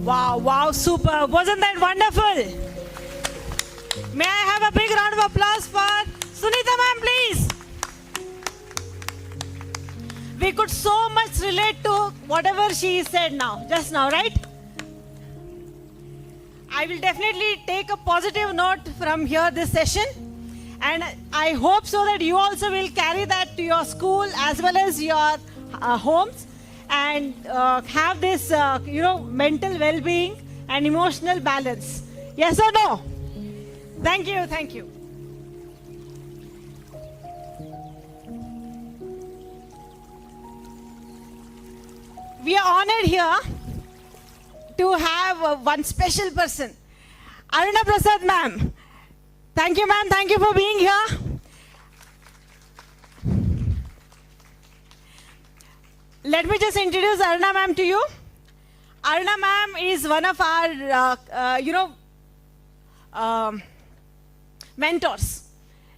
Wow, wow, super. Wasn't that wonderful? May I have a big round of applause for Sunita ma'am, please? We could so much relate to whatever she said now, just now, right? I will definitely take a positive note from here this session, and I hope so that you also will carry that to your school as well as your homes, and have this, mental well-being and emotional balance. Yes or no? Thank you, thank you. We are honored here to have one special person, Aruna Prasad ma'am. Thank you, ma'am. Thank you for being here. Let me just introduce Aruna ma'am to you. Aruna ma'am is one of our, mentors.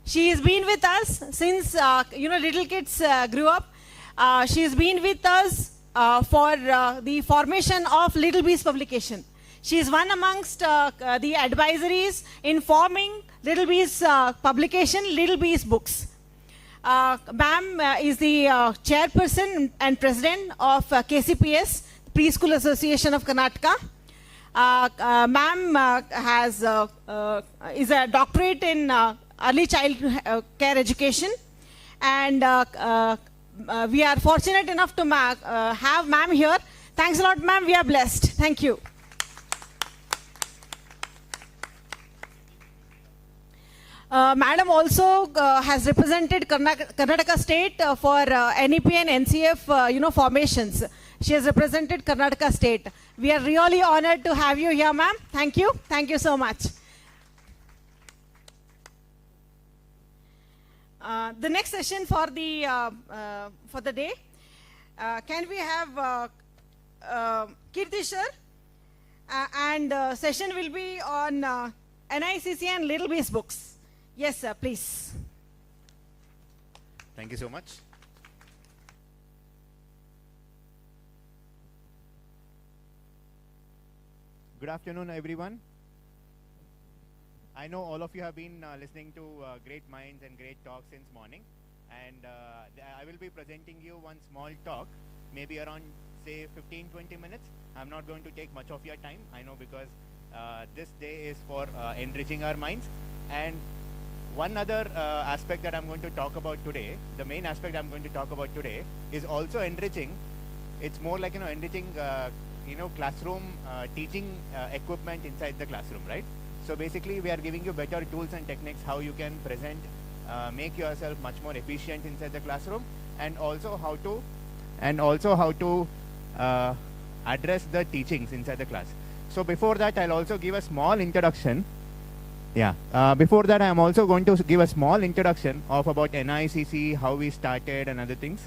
She has been with us since, little kids grew up. She has been with us for the formation of Little BEEZ publication. She is one amongst the advisories in forming Little BEEZ publication, Little BEEZ books. Ma'am is the chairperson and president of KCPS, Preschool Association of Karnataka. Ma'am is a doctorate in early child care education, and we are fortunate enough to have ma'am here. Thanks a lot, ma'am. We are blessed. Thank you. Madam also has represented Karnataka State for NEP and NCF, formations. She has represented Karnataka State. We are really honored to have you here, ma'am. Thank you. Thank you so much. The next session for the day, can we have Kirti sir? And session will be on NICC and Little Bees books. Yes, sir, please. Thank you so much. Good afternoon, everyone. I know all of you have been listening to great minds and great talks since morning, and I will be presenting you one small talk, maybe around say 15-20 minutes. I'm not going to take much of your time, I know, because this day is for enriching our minds. And one other aspect that I'm going to talk about today, the main aspect I'm going to talk about today, is also enriching. It's more like enriching classroom teaching equipment inside the classroom, right? So basically, we are giving you better tools and techniques how you can present, make yourself much more efficient inside the classroom, and also how to address the teachings inside the class. So before that, I'll also give a small introduction. Before that, I'm also going to give a small introduction of about NICC, how we started, and other things.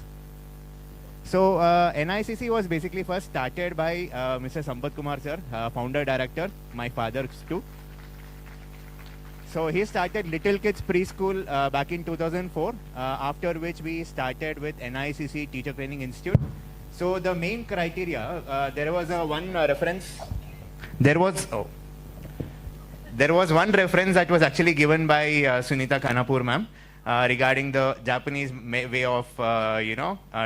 So NICC was basically first started by Mr. Sampath Kumar sir, founder director, my father too. So he started Little Kids Preschool back in 2004, after which we started with NICC Teacher Training Institute. So the main criteria, there was one reference. There was one reference that was actually given by Sunita Khanapur ma'am regarding the Japanese way of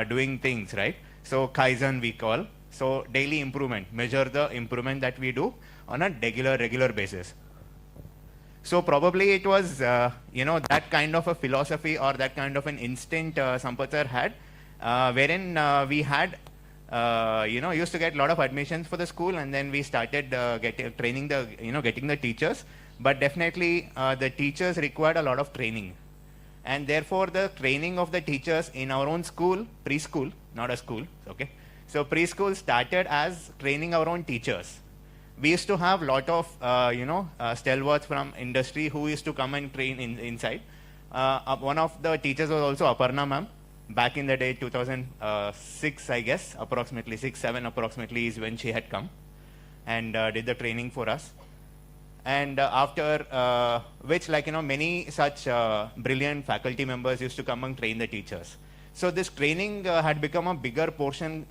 doing things, right? So Kaizen we call. So daily improvement, measure the improvement that we do on a regular basis. So probably it was that kind of a philosophy or that kind of an instinct Sampath sir had, wherein we had used to get a lot of admissions for the school, and then we started getting the teachers. But definitely the teachers required a lot of training, and therefore the training of the teachers in our own school, preschool, not a school, okay? So preschool started as training our own teachers. We used to have a lot of stalwarts from industry who used to come and train inside. One of the teachers was also Aparna ma'am. Back in the day, 2006, I guess, approximately 6-7 approximately is when she had come and did the training for us. And after which, many such brilliant faculty members used to come and train the teachers. So this training had become a bigger portion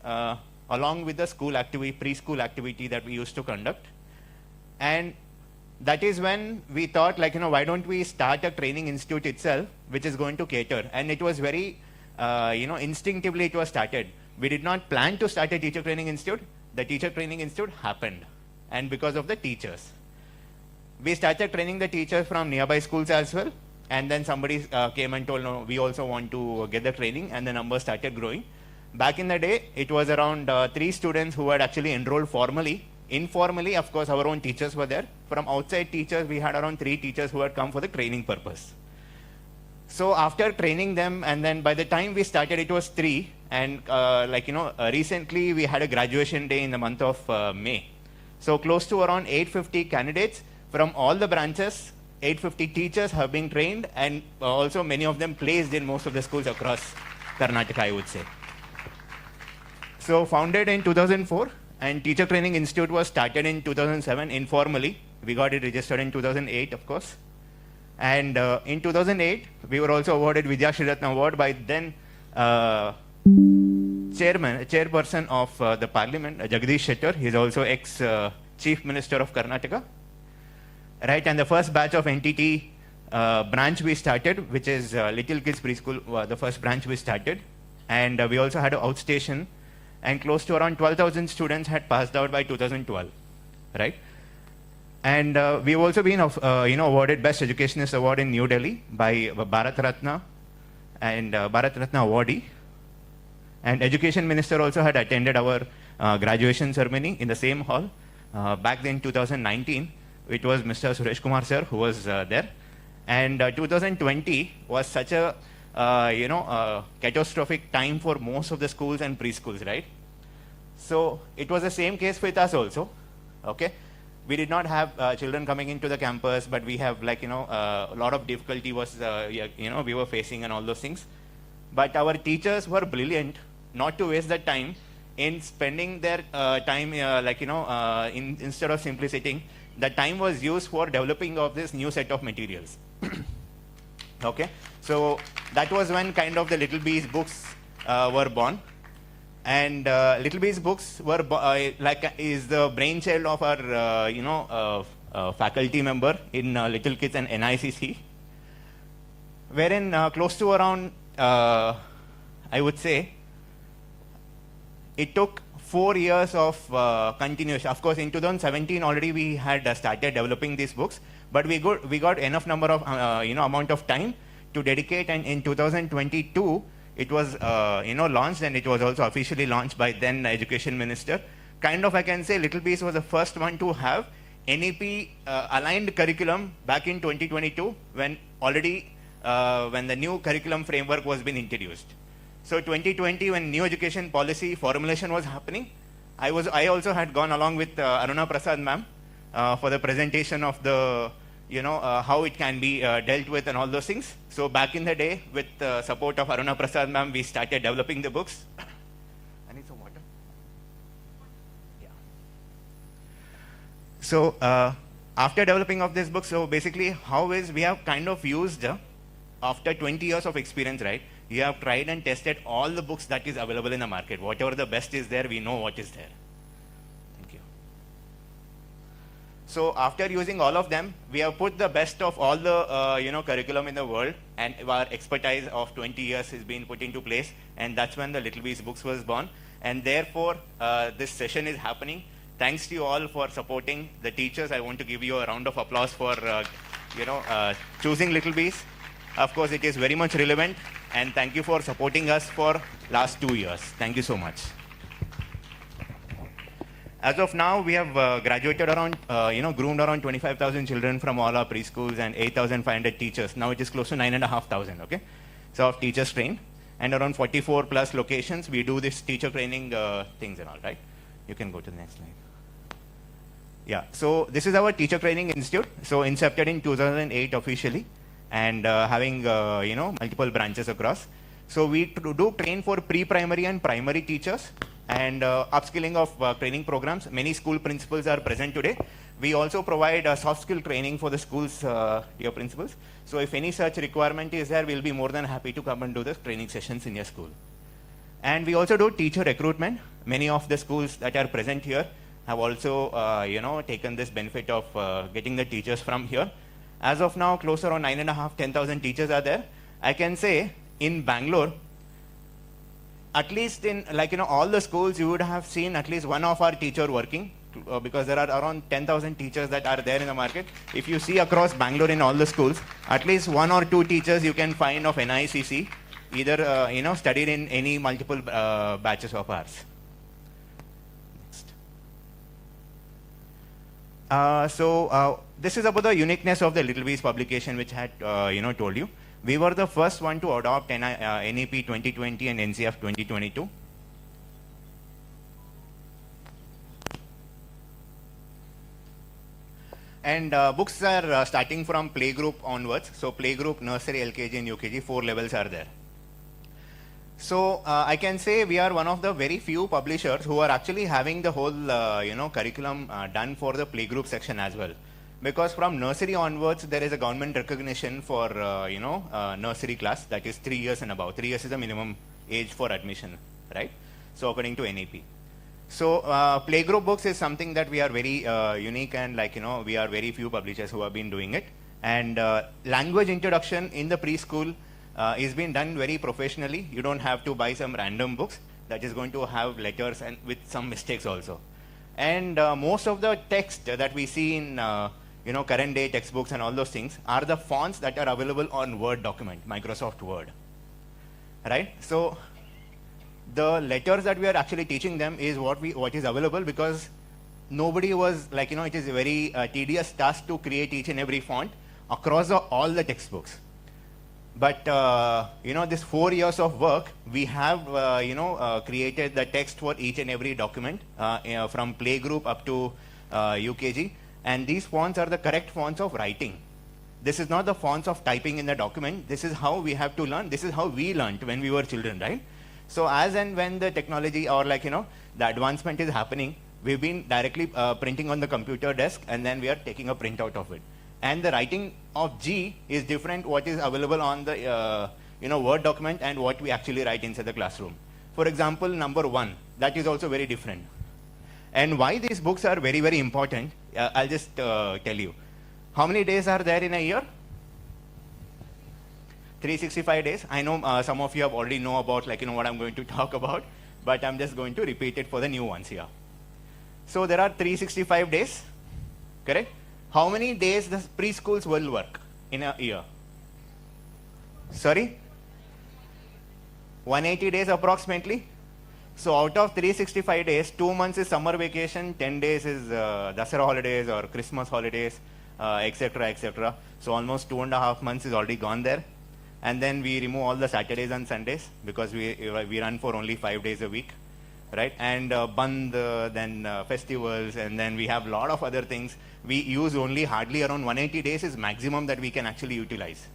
along with the school activity, preschool activity that we used to conduct. And that is when we thought, why don't we start a training institute itself, which is going to cater. And it was very, instinctively it was started. We did not plan to start a teacher training institute. The teacher training institute happened, and because of the teachers. We started training the teachers from nearby schools as well. And then somebody came and told, no, we also want to get the training, and the numbers started growing. Back in the day, it was around 3 students who had actually enrolled formally. Informally, of course, our own teachers were there. From outside teachers, we had around 3 teachers who had come for the training purpose. So after training them, and then by the time we started, it was 3. And recently we had a graduation day in the month of May. So close to around 850 candidates from all the branches. 850 teachers have been trained, and also many of them placed in most of the schools across Karnataka, I would say. So founded in 2004, and Teacher Training Institute was started in 2007 informally. We got it registered in 2008, of course. And in 2008, we were also awarded Vidya Shri Ratna Award by then chairperson of the parliament, Jagdish Shettar. He is also ex-chief minister of Karnataka. Right, and the first batch of NTT branch we started, which is Little Kids Preschool, the first branch we started. And we also had an outstation, and close to around 12,000 students had passed out by 2012, right? And we've also been awarded Best Educationist Award in New Delhi by Bharat Ratna and Bharat Ratna awardee. And Education Minister also had attended our graduation ceremony in the same hall back then 2019. It was Mr. Suresh Kumar sir who was there. And 2020 was such a catastrophic time for most of the schools and preschools, right? So it was the same case with us also. Okay, we did not have children coming into the campus, but we have a lot of difficulty was we were facing and all those things. But our teachers were brilliant not to waste the time in spending their time instead of simply sitting. The time was used for developing of this new set of materials. Okay, so that was when kind of the Little Bees books were born. And Little Bees books were is the brainchild of our faculty member in Little Kids and NICC, wherein close to around I would say it took 4 years of continuation. Of course, in 2017 already we had started developing these books, but we got enough number of amount of time to dedicate, and in 2022 it was launched, and it was also officially launched by then Education Minister. Kind of I can say Little Bees was the first one to have NEP aligned curriculum back in 2022 when the new curriculum framework was being introduced. So 2020 when new education policy formulation was happening, I also had gone along with Aruna Prasad ma'am for the presentation of the how it can be dealt with and all those things. So back in the day, with the support of Aruna Prasad ma'am, we started developing the books. I need some water. Yeah. So after developing of this book, so basically how is we have kind of used, after 20 years of experience, right? You have tried and tested all the books that is available in the market. Whatever the best is there, we know what is there. Thank you. So after using all of them, we have put the best of all the curriculum in the world, and our expertise of 20 years is being put into place, and that's when the Little Bees books was born. And therefore, this session is happening. Thanks to you all for supporting the teachers. I want to give you a round of applause for choosing Little Bees. Of course, it is very much relevant, and thank you for supporting us for last 2 years. Thank you so much. As of now, we have graduated around, groomed around 25,000 children from all our preschools and 8,500 teachers. Now it is close to 9,500, okay? So of teachers trained, and around 44 plus locations, we do this teacher training things and all, right? You can go to the next slide. Yeah, so this is our teacher training institute. So incepted in 2008 officially, and having multiple branches across. So we do train for pre-primary and primary teachers, and upskilling of training programs. Many school principals are present today. We also provide soft skill training for the schools, dear principals. So if any such requirement is there, we'll be more than happy to come and do the training sessions in your school. And we also do teacher recruitment. Many of the schools that are present here have also taken this benefit of getting the teachers from here. As of now, close around 9,500-10,000 teachers are there. I can say in Bangalore, at least in all the schools, you would have seen at least one of our teacher working, because there are around 10,000 teachers that are there in the market. If you see across Bangalore in all the schools, at least 1 or 2 teachers you can find of NICC, either studied in any multiple batches of ours. Next. This is about the uniqueness of the Little Bees publication, which I had told you. We were the first one to adopt NEP 2020 and NCF 2022. And books are starting from playgroup onwards. So playgroup, nursery, LKG and UKG, 4 levels are there. So I can say we are one of the very few publishers who are actually having the whole curriculum done for the playgroup section as well. Because from nursery onwards, there is a government recognition for nursery class, that is 3 years and above. 3 years is the minimum age for admission, right? So according to NEP. So playgroup books is something that we are very unique, and we are very few publishers who have been doing it. And language introduction in the preschool is being done very professionally. You don't have to buy some random books that is going to have letters and with some mistakes also. And most of the text that we see in current day textbooks and all those things are the fonts that are available on Word document, Microsoft Word, right? So the letters that we are actually teaching them is what is available, because nobody was it is a very tedious task to create each and every font. across all the textbooks. But this 4 years of work, we have created the text for each and every document from playgroup up to UKG, and these fonts are the correct fonts of writing. This is not the fonts of typing in the document. This is how we have to learn. This is how we learned when we were children, right? So as and when the technology or the advancement is happening, we've been directly printing on the computer desk, and then we are taking a printout of it. And the writing of G is different what is available on the Word document and what we actually write inside the classroom. For example, number 1, that is also very different. And why these books are very, very important, I'll just tell you. How many days are there in a year? 365 days. I know some of you have already know about what I'm going to talk about, but I'm just going to repeat it for the new ones here. So there are 365 days, correct? How many days the preschools will work in a year? Sorry? 180 days approximately. So out of 365 days, 2 months is summer vacation, 10 days is Dasara holidays or Christmas holidays, etc., etc. So almost 2.5 months is already gone there. And then we remove all the Saturdays and Sundays because we run for only 5 days a week, right? And Band, then festivals, and then we have a lot of other things. We use only hardly around 180 days is maximum that we can actually utilize.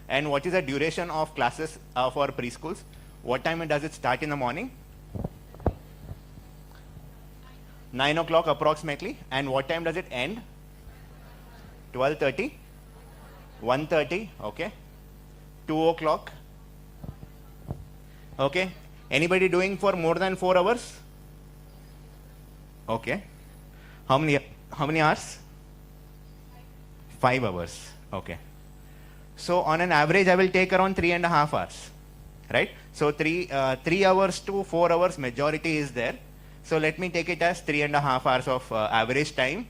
And what is the duration of classes for preschools? What time does it start in the morning? 9 o'clock approximately. And what time does it end? 12:30? 1:30, okay. 2 o'clock. Okay. Anybody doing for more than 4 hours? Okay. How many hours? 5 hours. Okay. So on an average, I will take around 3.5 hours, right? So 3 hours to 4 hours majority is there. So let me take it as 3.5 hours of average time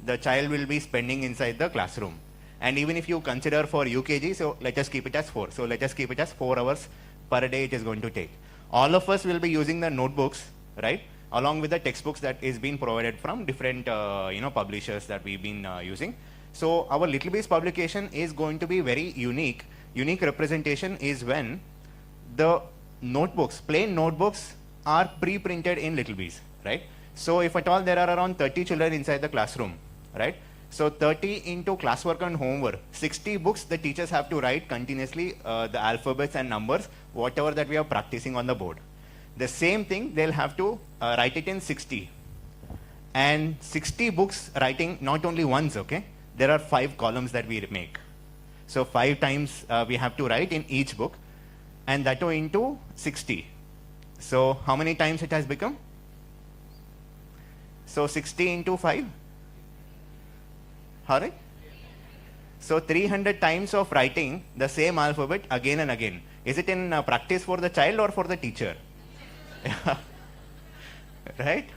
the child will be spending inside the classroom. And even if you consider for UKG, so let us keep it as 4. So let us keep it as 4 hours per day it is going to take. All of us will be using the notebooks, right? Along with the textbooks that is being provided from different publishers that we've been using. So our Little Bees publication is going to be very unique. Unique representation is when the notebooks, plain notebooks, are pre-printed in Little Bees, right? So if at all there are around 30 children inside the classroom, right? So 30 into classwork and homework, 60 books the teachers have to write continuously the alphabets and numbers, whatever that we are practicing on the board. The same thing, they'll have to write it in 60. And 60 books writing not only once, okay? There are 5 columns that we make. So 5 times we have to write in each book, and that too into 60. So how many times it has become? So 60 into 5? All right? So 300 times of writing the same alphabet again and again. Is it in practice for the child or for the teacher? Right?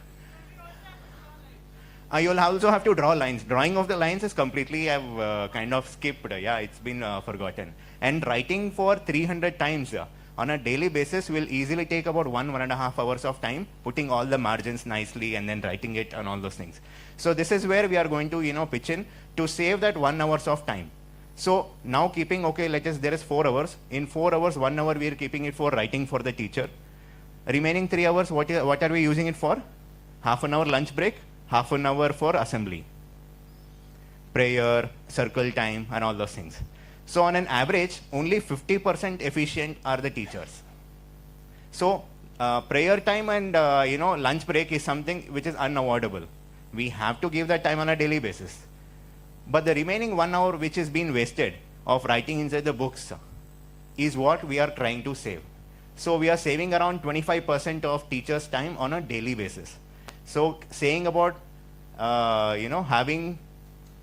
You'll also have to draw lines. Drawing of the lines is completely, I've kind of skipped. Yeah, it's been forgotten. And writing for 300 times on a daily basis will easily take about 1.5 hours of time, putting all the margins nicely and then writing it and all those things. So this is where we are going to, pitch in to save that 1 hour of time. So now keeping, okay, there is 4 hours. In 4 hours, 1 hour we are keeping it for writing for the teacher. Remaining 3 hours, what are we using it for? Half an hour lunch break, half an hour for assembly, prayer, circle time, and all those things. So on an average, only 50% efficient are the teachers. So prayer time and lunch break is something which is unavoidable. We have to give that time on a daily basis. But the remaining 1 hour which is being wasted of writing inside the books is what we are trying to save. So we are saving around 25% of teachers' time on a daily basis. So saying about having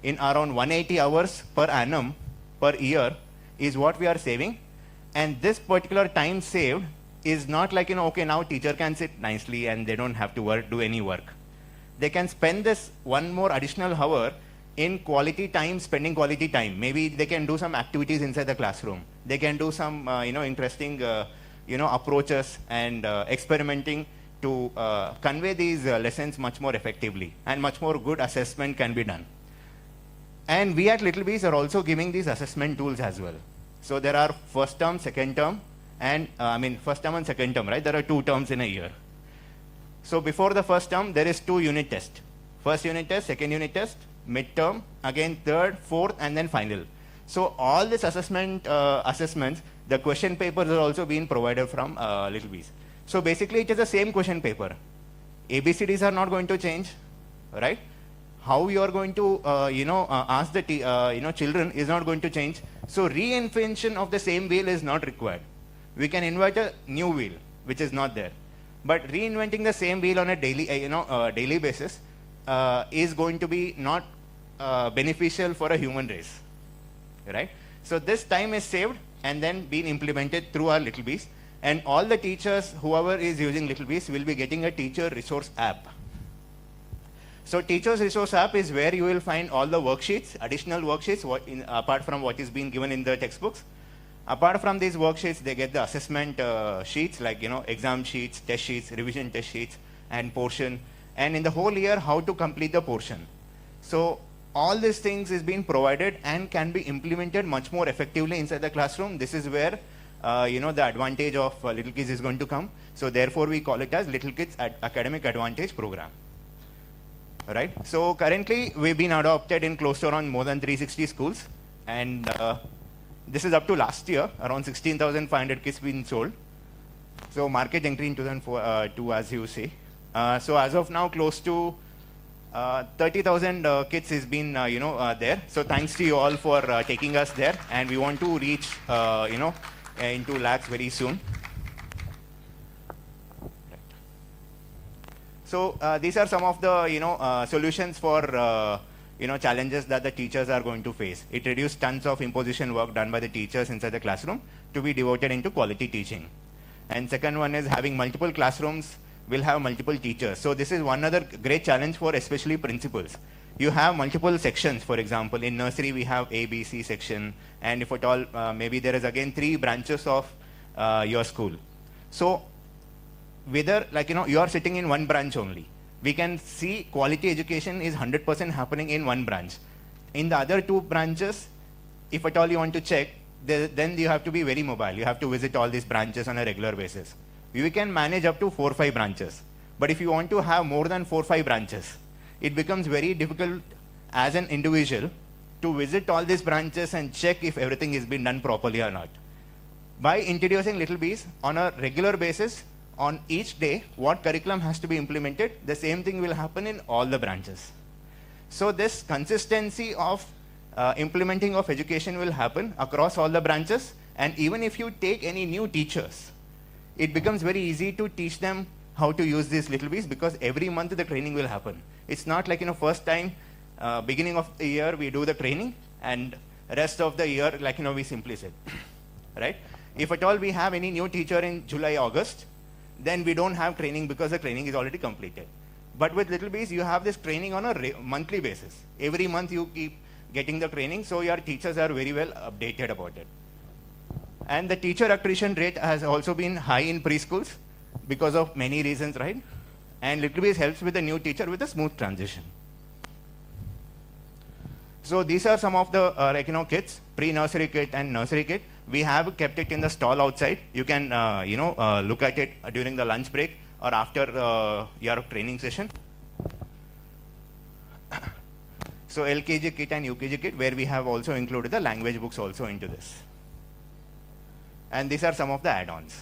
in around 180 hours per annum per year is what we are saving. And this particular time saved is not like, okay, now teacher can sit nicely and they don't have to do any work. They can spend this 1 more additional hour in quality time, spending quality time. Maybe they can do some activities inside the classroom. They can do some, interesting, approaches and experimenting to convey these lessons much more effectively, and much more good assessment can be done. And we at Little Bees are also giving these assessment tools as well. So there are first term, second term, and first term and second term, right? There are 2 terms in a year. So before the first term, there is 2 unit tests. First unit test, second unit test, midterm, again third, fourth, and then final. So all these assessments, the question papers are also being provided from Little Bees. So basically, it is the same question paper. ABCDs are not going to change, right? How you are going to, ask the children is not going to change. So reinvention of the same wheel is not required. We can invent a new wheel, which is not there. But reinventing the same wheel on a daily basis is going to be not beneficial for a human race, right? So this time is saved and then being implemented through our Little Bees. And all the teachers, whoever is using Little Bees, will be getting a teacher resource app. So teacher's resource app is where you will find all the worksheets, additional worksheets, apart from what is being given in the textbooks. Apart from these worksheets, they get the assessment sheets, like, exam sheets, test sheets, revision test sheets, and portion. And in the whole year, how to complete the portion. So all these things is being provided and can be implemented much more effectively inside the classroom. This is where, the advantage of Little Kids is going to come. So therefore, we call it as Little Kids Academic Advantage Program. Right? So currently, we've been adopted in close to around more than 360 schools. And this is up to last year, around 16,500 kits been sold. So market entry in 2002, as you see. So as of now, close to 30,000 kits has been, there. So thanks to you all for taking us there. And we want to reach, into lakhs very soon. So these are some of the solutions for challenges that the teachers are going to face. It reduced tons of imposition work done by the teachers inside the classroom to be devoted into quality teaching. And second one is having multiple classrooms will have multiple teachers. So this is one other great challenge for especially principals. You have multiple sections. For example, in nursery we have A, B, C section, and if at all maybe there is again 3 branches of your school. So whether you are sitting in one branch only, we can see quality education is 100% happening in one branch. In the other 2 branches, if at all you want to check, then you have to be very mobile. You have to visit all these branches on a regular basis. We can manage up to 4 or 5 branches. But if you want to have more than 4 or 5 branches, it becomes very difficult as an individual to visit all these branches and check if everything is being done properly or not. By introducing Little Bees on a regular basis, on each day, what curriculum has to be implemented, the same thing will happen in all the branches. So this consistency of implementing of education will happen across all the branches. And even if you take any new teachers, it becomes very easy to teach them how to use these Little Bees, because every month the training will happen. It's not like, first time, beginning of the year, we do the training, and rest of the year, we simply sit, right? If at all we have any new teacher in July, August, then we don't have training because the training is already completed. But with Little Bees, you have this training on a monthly basis. Every month you keep getting the training, so your teachers are very well updated about it. And the teacher attrition rate has also been high in preschools because of many reasons, right? And Little Bees helps with the new teacher with a smooth transition. So these are some of the kits, pre-nursery kit and nursery kit. We have kept it in the stall outside. You can look at it during the lunch break or after your training session. So LKG kit and UKG kit, where we have also included the language books also into this. And these are some of the add-ons.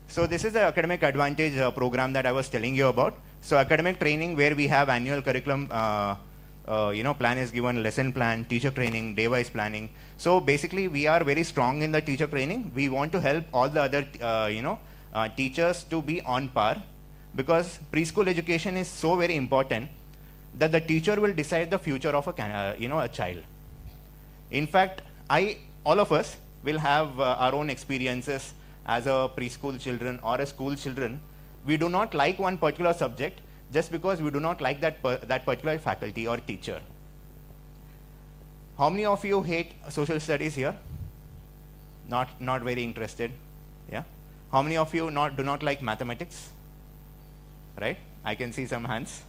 So this is the academic advantage program that I was telling you about. So academic training, where we have annual curriculum plan is given, lesson plan, teacher training, day-wise planning. So basically, we are very strong in the teacher training. We want to help all the other teachers to be on par, because preschool education is so very important that the teacher will decide the future of a child. In fact, all of us will have our own experiences as a preschool children or a school children. We do not like one particular subject just because we do not like that particular faculty or teacher. How many of you hate social studies here? Not very interested. Yeah. How many of you do not like mathematics? Right? I can see some hands.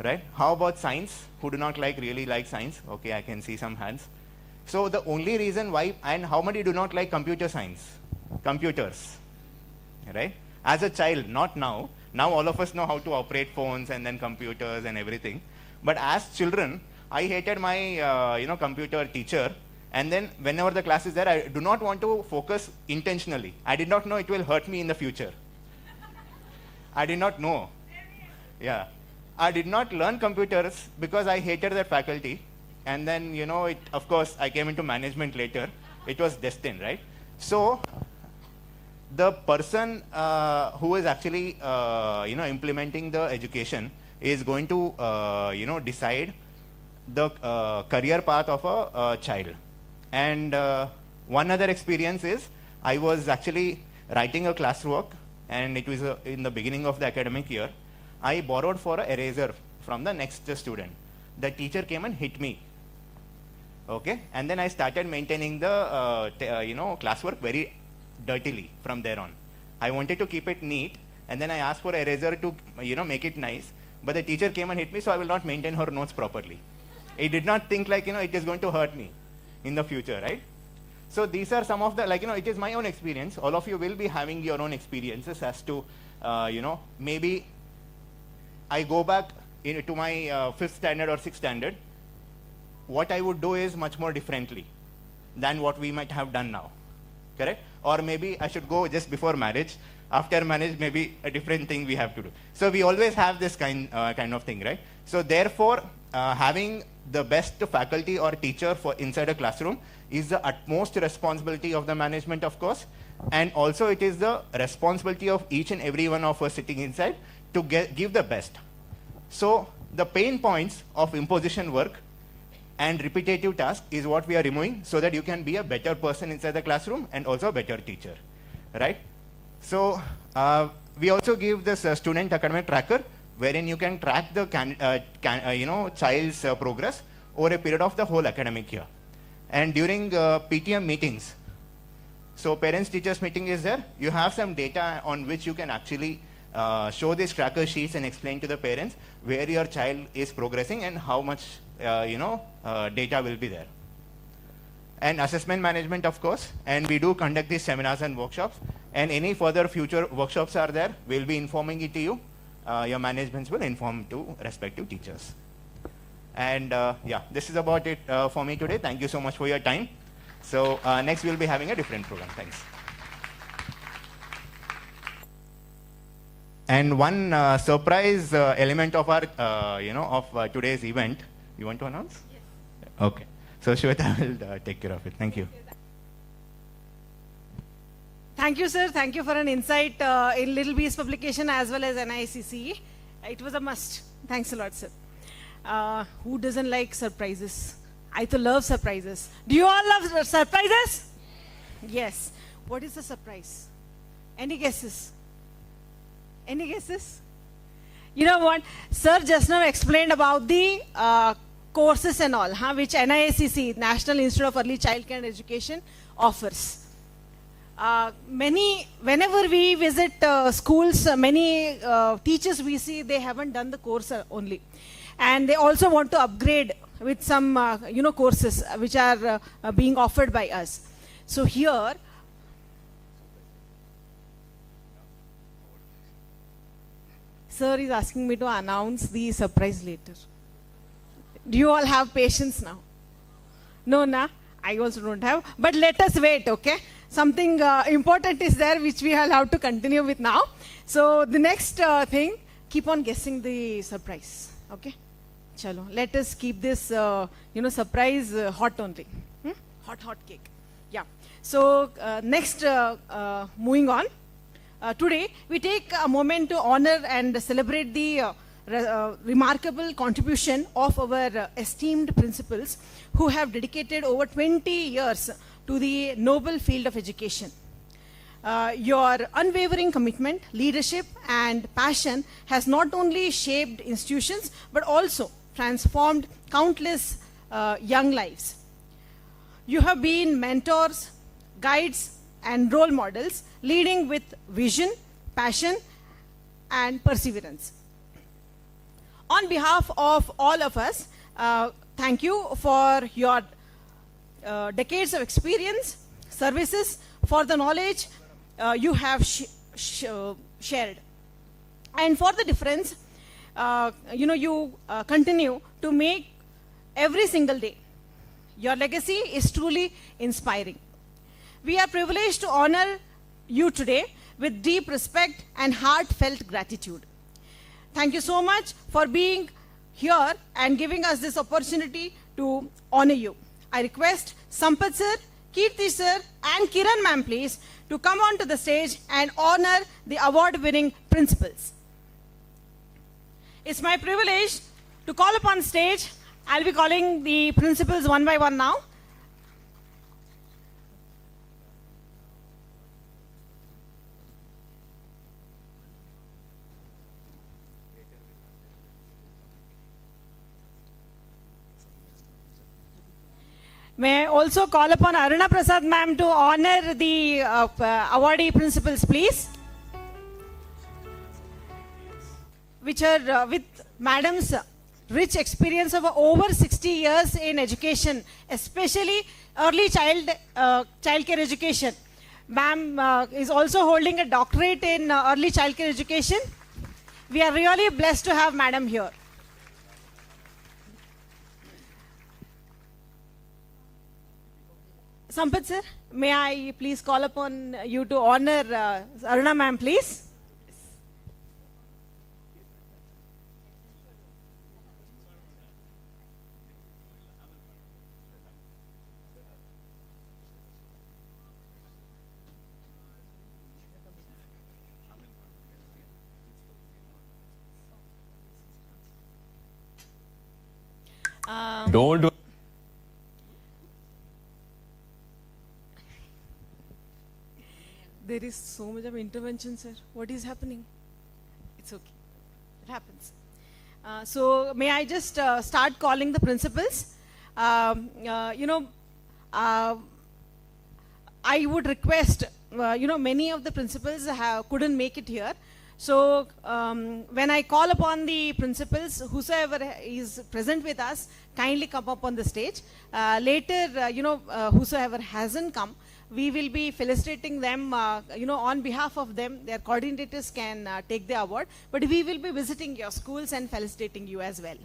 right? How about science? Who do not really like science? Okay, I can see some hands. So the only reason why, and how many do not like computer science? Computers, right? As a child, not now. Now all of us know how to operate phones and then computers and everything. But as children, I hated my computer teacher. And then whenever the class is there, I do not want to focus intentionally. I did not know it will hurt me in the future. I did not know. Yeah. I did not learn computers because I hated that faculty. And then, of course, I came into management later. It was destined, right? So the person who is actually, implementing the education is going to, decide the career path of a child. And one other experience is I was actually writing a classwork, and it was in the beginning of the academic year. I borrowed for an eraser from the next student. The teacher came and hit me. Okay, and then I started maintaining the classwork very dirtily from there on. I wanted to keep it neat, and then I asked for eraser to make it nice. But the teacher came and hit me, so I will not maintain her notes properly. It did not think like it is going to hurt me in the future, right? So these are some of the it is my own experience. All of you will be having your own experiences as to maybe I go back to my 5th standard or 6th standard. What I would do is much more differently than what we might have done now, correct? Or maybe I should go just before marriage. After marriage, maybe a different thing we have to do. So we always have this kind of thing, right? So therefore, having the best faculty or teacher for inside a classroom is the utmost responsibility of the management, of course. And also it is the responsibility of each and every one of us sitting inside to give the best. So the pain points of imposition work and repetitive task is what we are removing so that you can be a better person inside the classroom and also a better teacher, right? So we also give this student academic tracker wherein you can track the child's progress over a period of the whole academic year. And during PTM meetings, so parents teachers meeting is there, you have some data on which you can actually show these tracker sheets and explain to the parents where your child is progressing and how much data will be there. And assessment management, of course, and we do conduct these seminars and workshops, and any further future workshops are there, we'll be informing it to you. Your managements will inform to respective teachers. And yeah, this is about it for me today. Thank you so much for your time. So next we'll be having a different program. Thanks. And one surprise element of our today's event, you want to announce? Yes. Okay. So Shweta will take care of it. Thank you. Thank you, sir. Thank you for an insight in Little Bees publication as well as NICC. It was a must. Thanks a lot, sir. Who doesn't like surprises? I too love surprises. Do you all love surprises? Yes. What is the surprise? Any guesses? Any guesses? You know what? Sir just now explained about the courses and all, which NICC, National Institute of Early Child Care and Education, offers. Whenever we visit schools, many teachers we see, they haven't done the course only. And they also want to upgrade with some, courses which are being offered by us. So here, sir is asking me to announce the surprise later. Do you all have patience now? No, na? I also don't have. But let us wait, okay? Something important is there which we will have to continue with now. So the next thing, keep on guessing the surprise, okay? Chalo, let us keep this, surprise hot only. Hot cake. Yeah. So next, moving on. Today, we take a moment to honor and celebrate the remarkable contribution of our esteemed principals who have dedicated over 20 years to the noble field of education. Your unwavering commitment, leadership, and passion has not only shaped institutions but also transformed countless young lives. You have been mentors, guides, and role models, leading with vision, passion, and perseverance. On behalf of all of us, thank you for your decades of experience, services, for the knowledge you have shared. And for the difference, you continue to make every single day. Your legacy is truly inspiring. We are privileged to honor you today with deep respect and heartfelt gratitude. Thank you so much for being here and giving us this opportunity to honor you. I request Sampath sir, Kirti sir and Kiran ma'am please to come onto the stage and honor the award-winning principals. It's my privilege to call upon stage. I'll be calling the principals one by one now. May I also call upon Aruna Prasad ma'am to honor the awardee principals, please. Which are with madam's rich experience of over 60 years in education, especially early childcare education. Ma'am is also holding a doctorate in early childcare education. We are really blessed to have madam here. Sampath sir, may I please call upon you to honor Aruna ma'am, please. Don't do. There is so much of intervention, sir. What is happening? It's okay. It happens. So may I just start calling the principals? I would request, many of the principals couldn't make it here. So when I call upon the principals, whosoever is present with us, kindly come up on the stage. Later, whosoever hasn't come, we will be felicitating them, on behalf of them. Their coordinators can take the award, but we will be visiting your schools and felicitating you as well.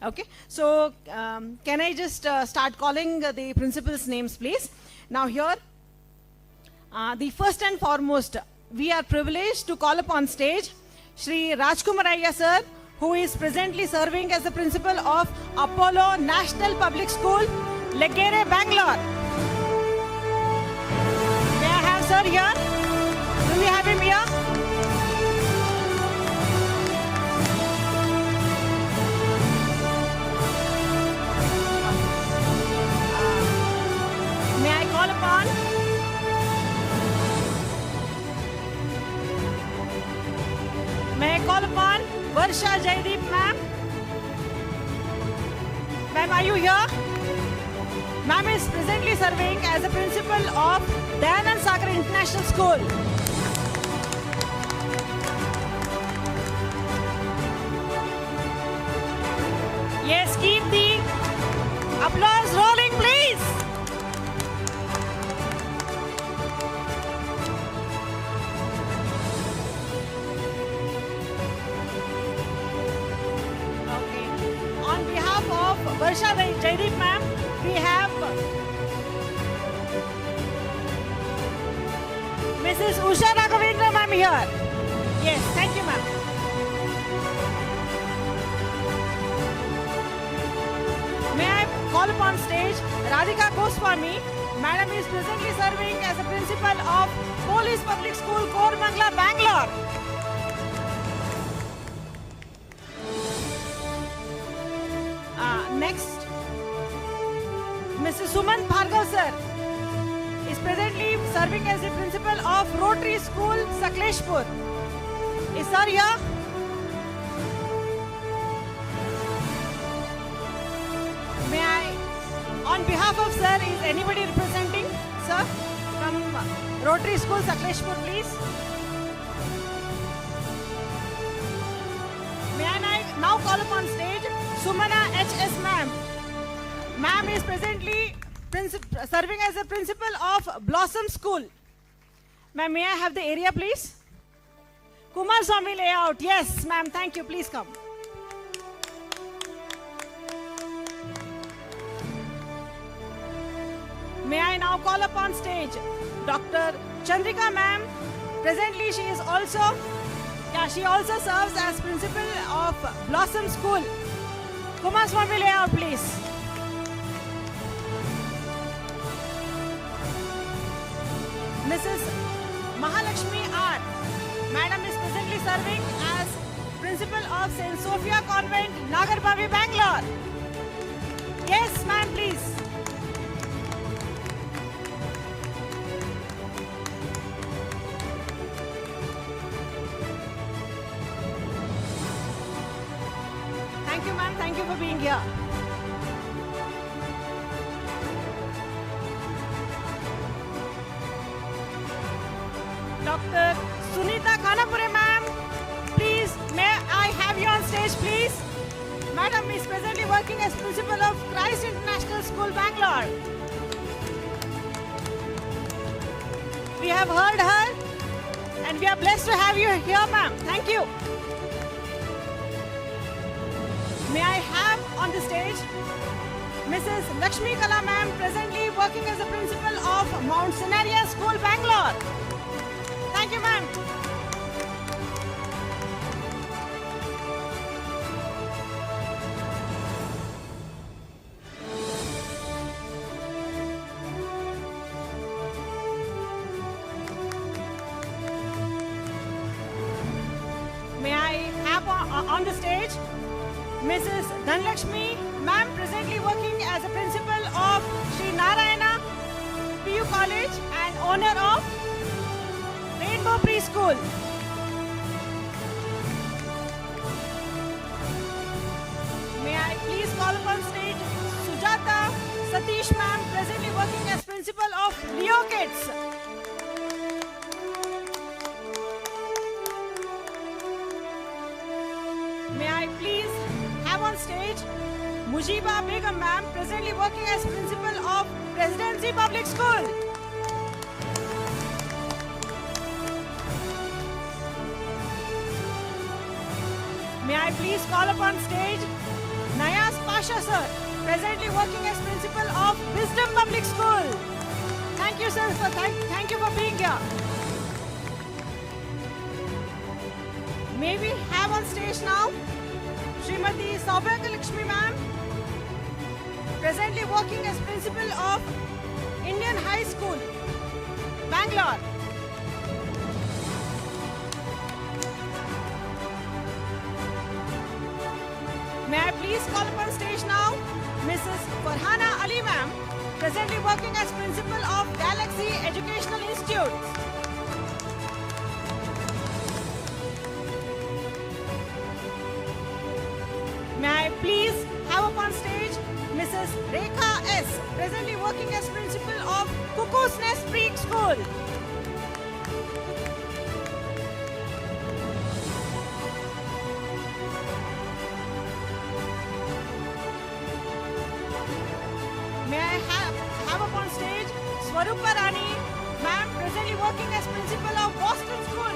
Okay, so can I just start calling the principals' names, please? Now here, the first and foremost, we are privileged to call upon stage Shri Rajkumaraya sir, who is presently serving as the principal of Apollo National Public School, Legere, Bangalore. May I have sir here? Do we have him here? May I call upon Varsha Jaideep ma'am. Ma'am, are you here? Ma'am is presently serving as the principal of Dayanand Sagar International School. Yes, keep the applause rolling, please. Varsha Jaideep ma'am, we have Mrs. Usha Raghavendra ma'am here. Yes, thank you ma'am. May I call upon stage Radhika Goswami. Madam is presently serving as the principal of Police Public School, Koramangala, Bangalore. Next, Mrs. Suman Bhargav sir is presently serving as the principal of Rotary School, Sakleshpur. Is sir here? May I, on behalf of sir, is anybody representing sir from Rotary School, Sakleshpur, please? now call upon stage Sumana H.S. Ma'am. Ma'am is presently serving as the principal of Blossom School. Ma'am, may I have the area, please? Kumar Swami layout. Yes, ma'am. Thank you. Please come. May I now call upon stage Dr. Chandrika ma'am. Presently, she also serves as principal of Blossom School. Kumar Swami layout, please. Mrs. Mahalakshmi R. Madam is presently serving as principal of St. Sophia Convent, Nagarbavi, Bangalore. Yes, ma'am, please. Thank you, ma'am. Thank you for being here. Dr. Sunita Khanapure, ma'am. Please, may I have you on stage, please? Madam is presently working as principal of Christ International School, Bangalore. We have heard her and we are blessed to have you here, ma'am. Thank you. May I have on the stage Mrs. Lakshmi Kala ma'am, presently working as a principal of Mount Scenaria School, Bangalore. Thank you, ma'am. May I have on the stage Mrs. Dhanlakshmi, ma'am, presently working as a principal of Sri Narayana PU College and owner of Rainbow Preschool. May I please call upon stage Sujata Satish, ma'am, presently working as principal of Leo Kids. May I please have on stage Mujiba Begum, ma'am, presently working as principal of Presidency Public School. May I please call upon stage Nayas Pasha, sir, presently working as principal of Wisdom Public School. Thank you, sir, thank you for being here. May we have on stage now Srimati Saubhagya Lakshmi, ma'am, presently working as principal of Indian High School, Bangalore. May I please call upon stage now Mrs. Farhana Ali, ma'am, presently working as principal of Galaxy Educational Institute. May I please have upon stage Mrs. Rekha S, presently working as principal of Cuckoo's Nest Preschool. May I have upon stage Swarupa Rani, ma'am, presently working as principal of Boston School.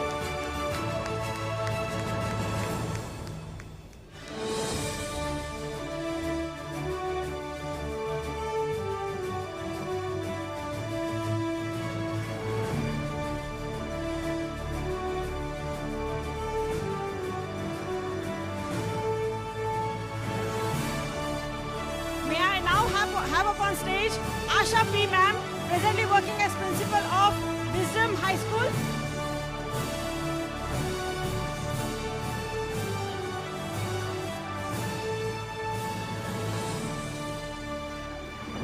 May I now have upon stage Asha P, ma'am, presently working as principal of Wisdom High School.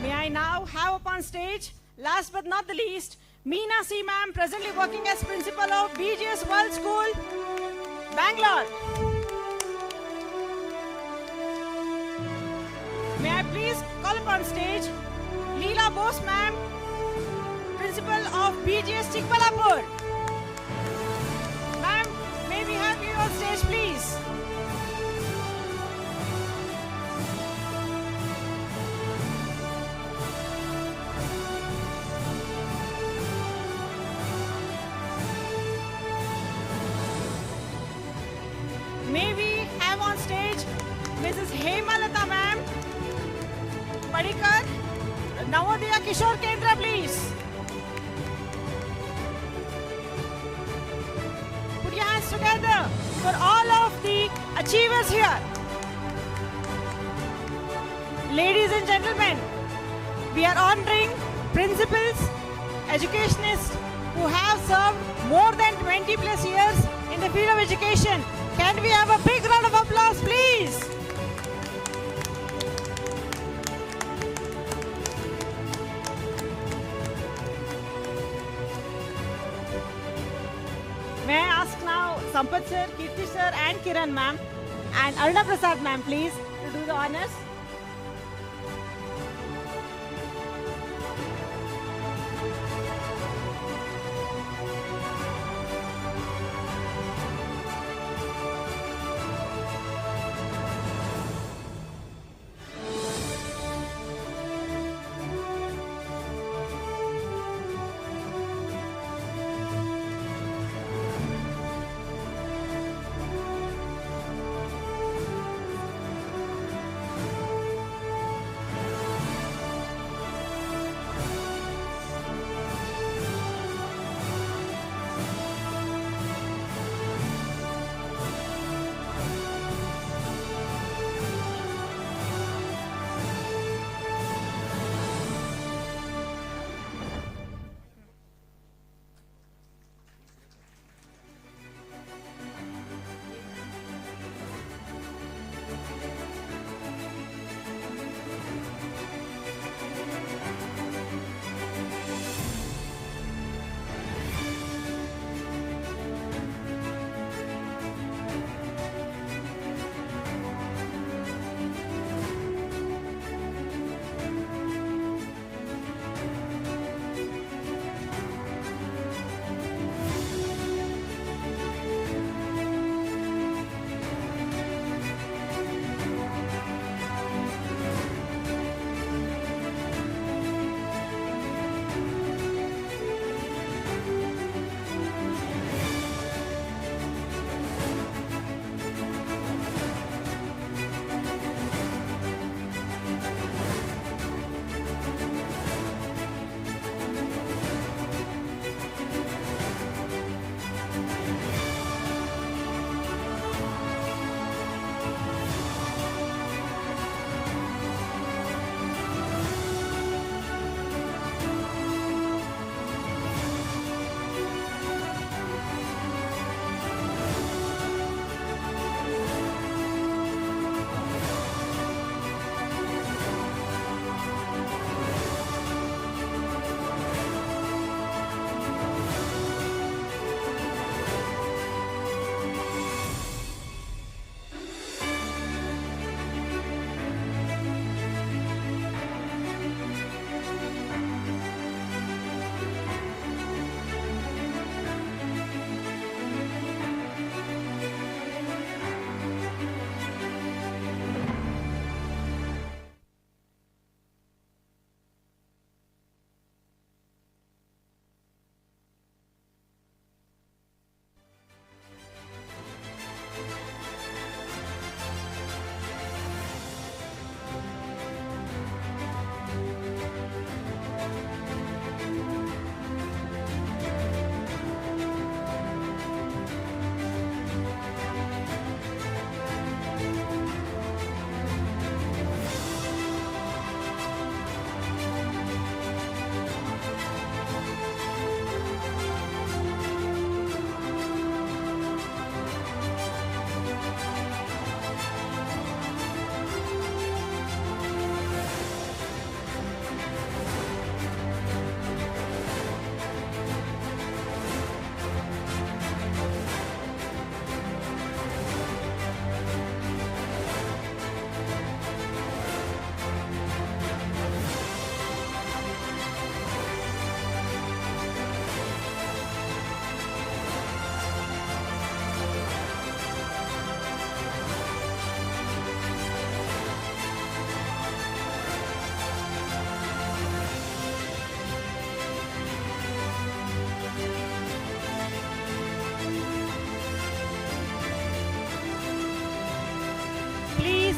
May I now have upon stage, last but not the least, Meena C, ma'am, presently working as principal of BGS World School, Bangalore. May I please call upon stage Leela Bose, ma'am, principal of BGS Chikbalapur. Ma'am, may we have you on stage, please? May we have on stage Mrs. Hemalata ma'am, Padikar, Navodaya Kishore Kendra, please. Put your hands together for all of the achievers here. Ladies and gentlemen, we are honoring principals, educationists who have served more than 20 plus years in the field of education. Can we have a big round of applause, please? May I ask now Sampath sir, Kirti sir and Kiran ma'am and Aruna Prasad ma'am, please, to do the honors.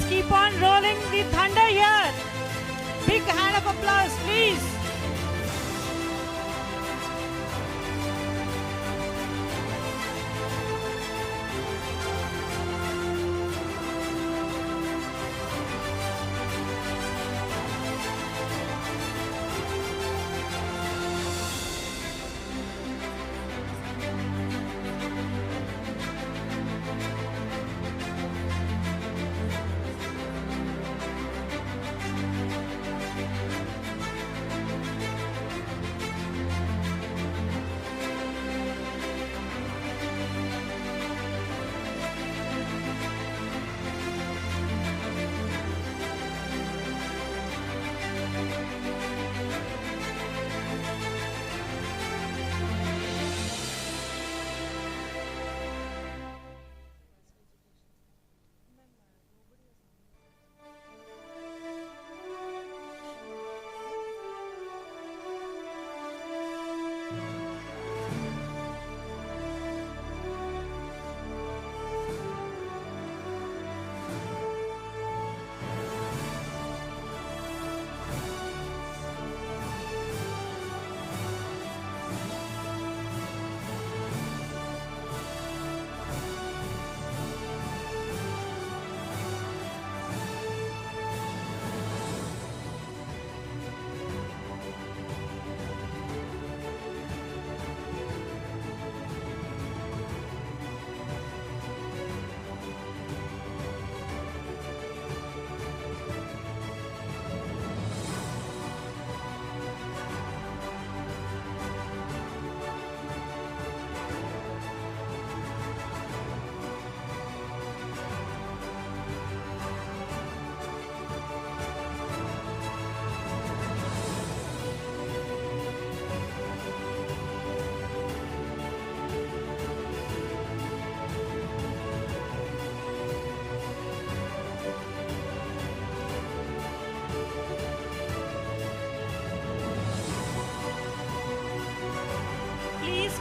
keep on rolling the thunder here. Big hand of applause, please.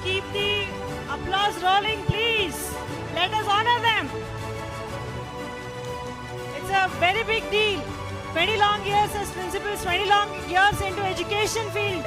Keep the applause rolling, please. Let us honor them. It's a very big deal. 20 long years as principals, 20 long years into education field.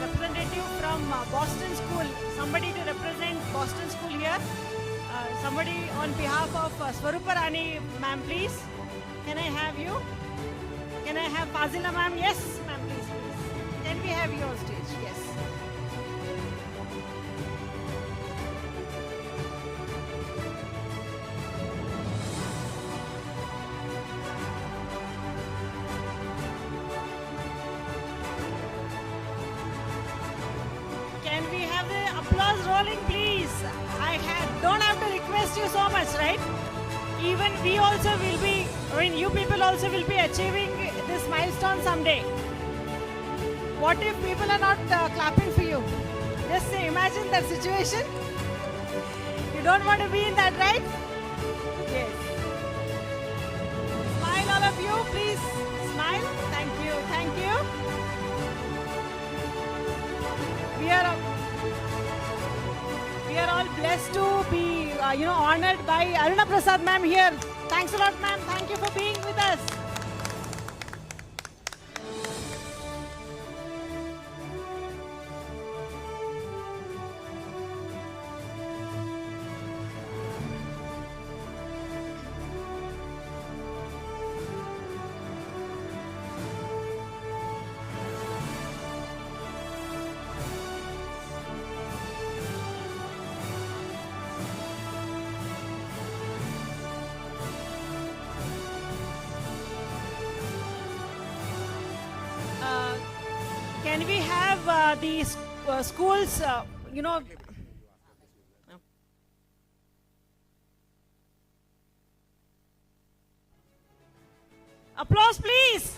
Representative from Boston School, somebody to represent Boston School here. Somebody on behalf of Swaruparani ma'am, please. Can I have you? Can I have Fazila ma'am? Yes, ma'am, please. Can we have you on stage? Yes. Applause rolling, please. Don't have to request you so much, right? Even we also will be, you people also will be achieving this milestone someday. What if people are not clapping for you? Just say, imagine that situation. You don't want to be in that, right? Yes. Smile, all of you, please. Smile. Thank you. Thank you. We are all blessed to be, honored by Aruna Prasad ma'am here. Thanks a lot, ma'am. Thank you for being with us. have the schools, applause please.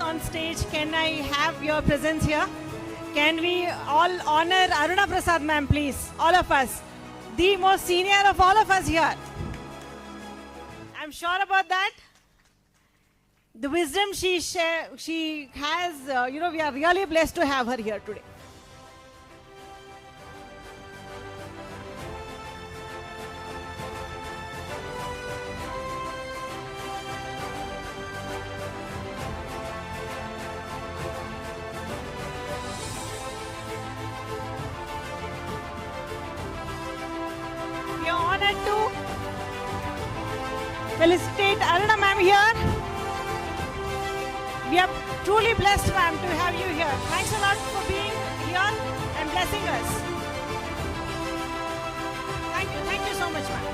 On stage, can I have your presence here? Can we all honor Aruna Prasad ma'am, please? All of us. The most senior of all of us here. I'm sure about that. The wisdom she has, we are really blessed to have her here today. To felicitate Aruna ma'am here. We are truly blessed, ma'am, to have you here. Thanks a lot for being here and blessing us. Thank you so much, ma'am.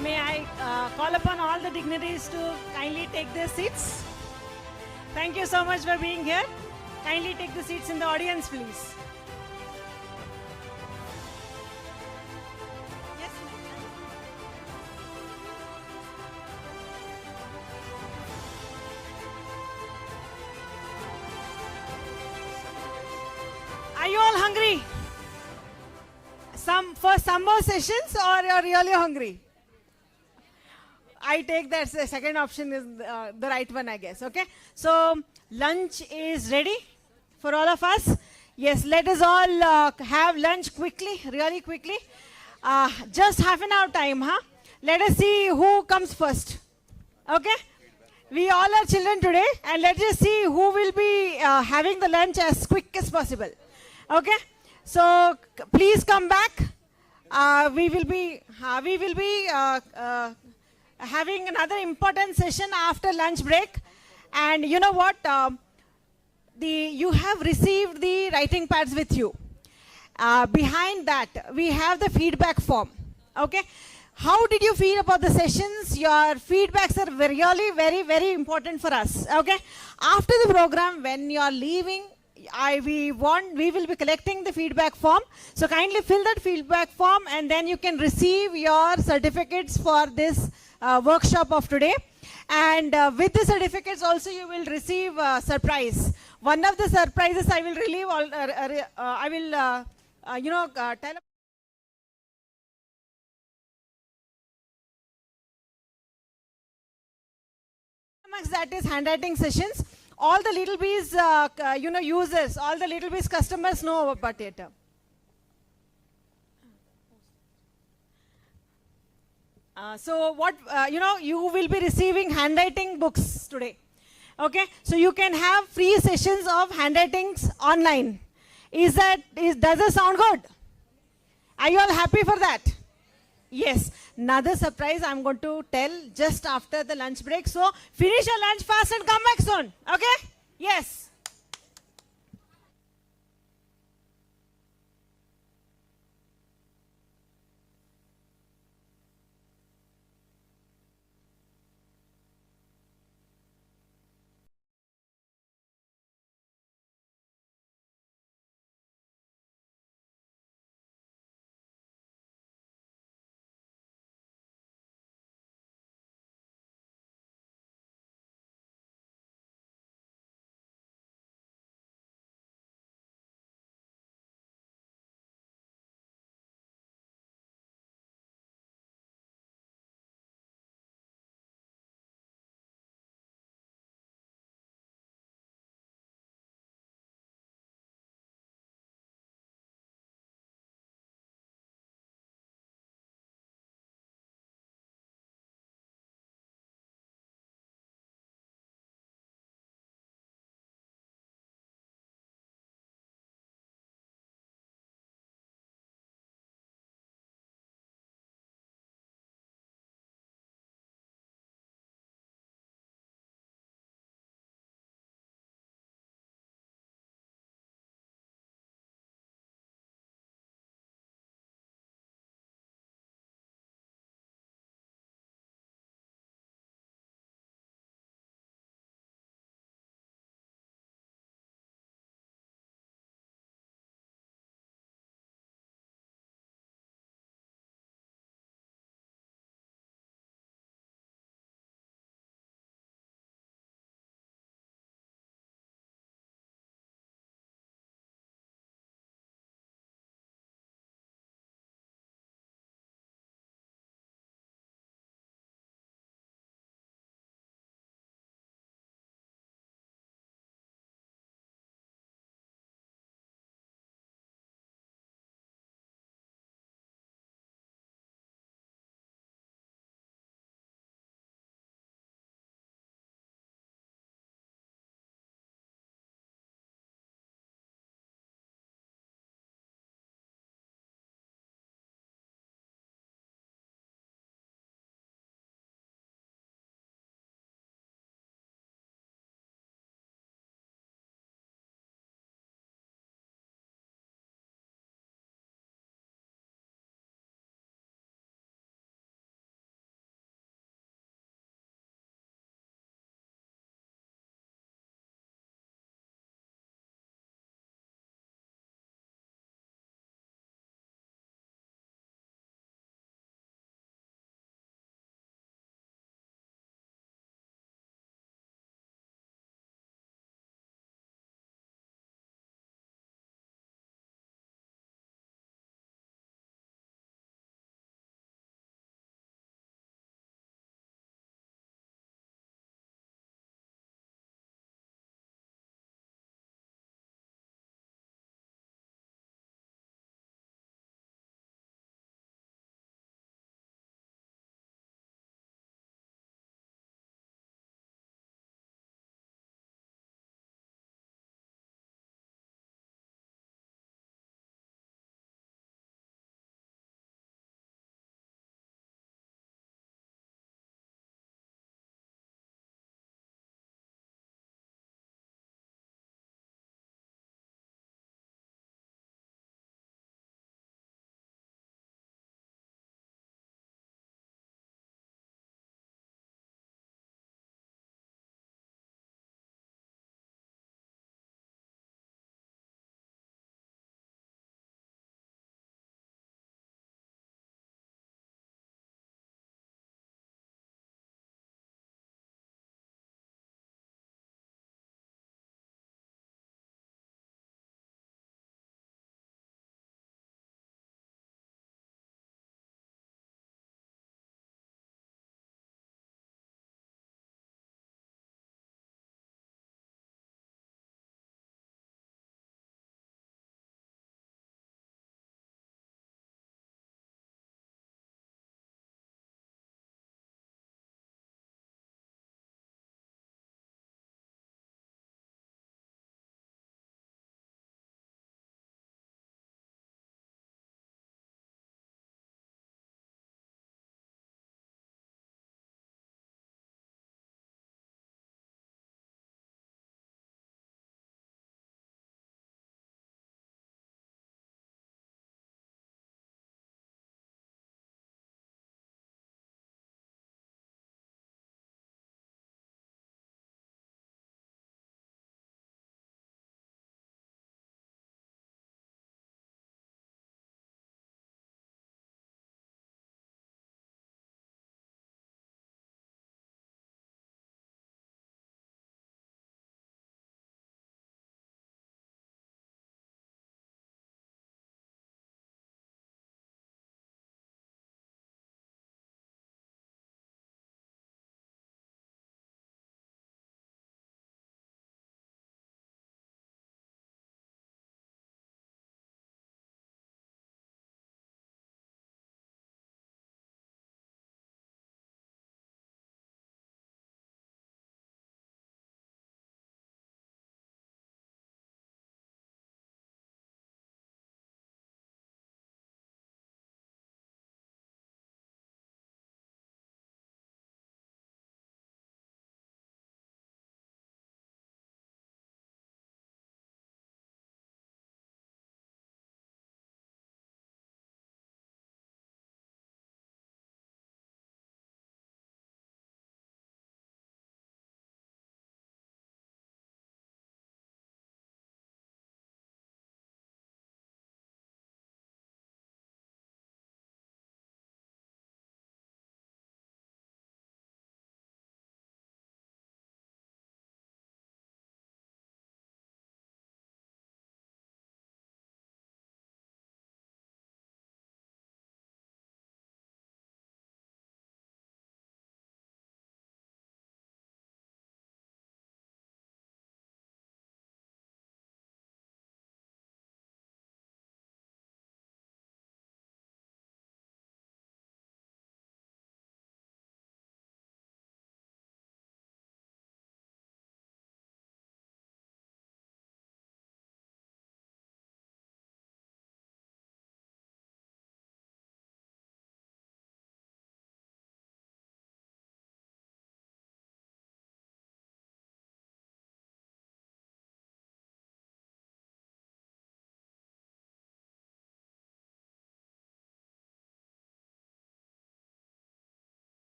May I call upon all the dignitaries to kindly take their seats. Thank you so much for being here. Kindly take the seats in the audience, please. Yes, are you all hungry? For some more sessions, or you're really hungry? I take that the second option is the right one, I guess. Okay. So lunch is ready for all of us. Yes, let us all have lunch quickly, really quickly. Just half an hour time, huh? Let us see who comes first. Okay. We all are children today, and let's just see who will be having the lunch as quick as possible. Okay. So please come back. We will be having another important session after lunch break. And you know what? You have received the writing pads with you. behind that, we have the feedback form. Okay? How did you feel about the sessions? Your feedbacks are really very, very important for us. Okay? After the program, when you are leaving, we will be collecting the feedback form. So kindly fill that feedback form and then you can receive your certificates for this workshop of today. And with the certificates also you will receive a surprise. One of the surprises I will tell that is handwriting sessions. All the Little Bees, users, all the Little Bees customers know about it. So what, you will be receiving handwriting books today. Okay, so you can have free sessions of handwritings online. Does it sound good? Are you all happy for that? Yes. Another surprise I'm going to tell just after the lunch break. So finish your lunch fast and come back soon. Okay? Yes.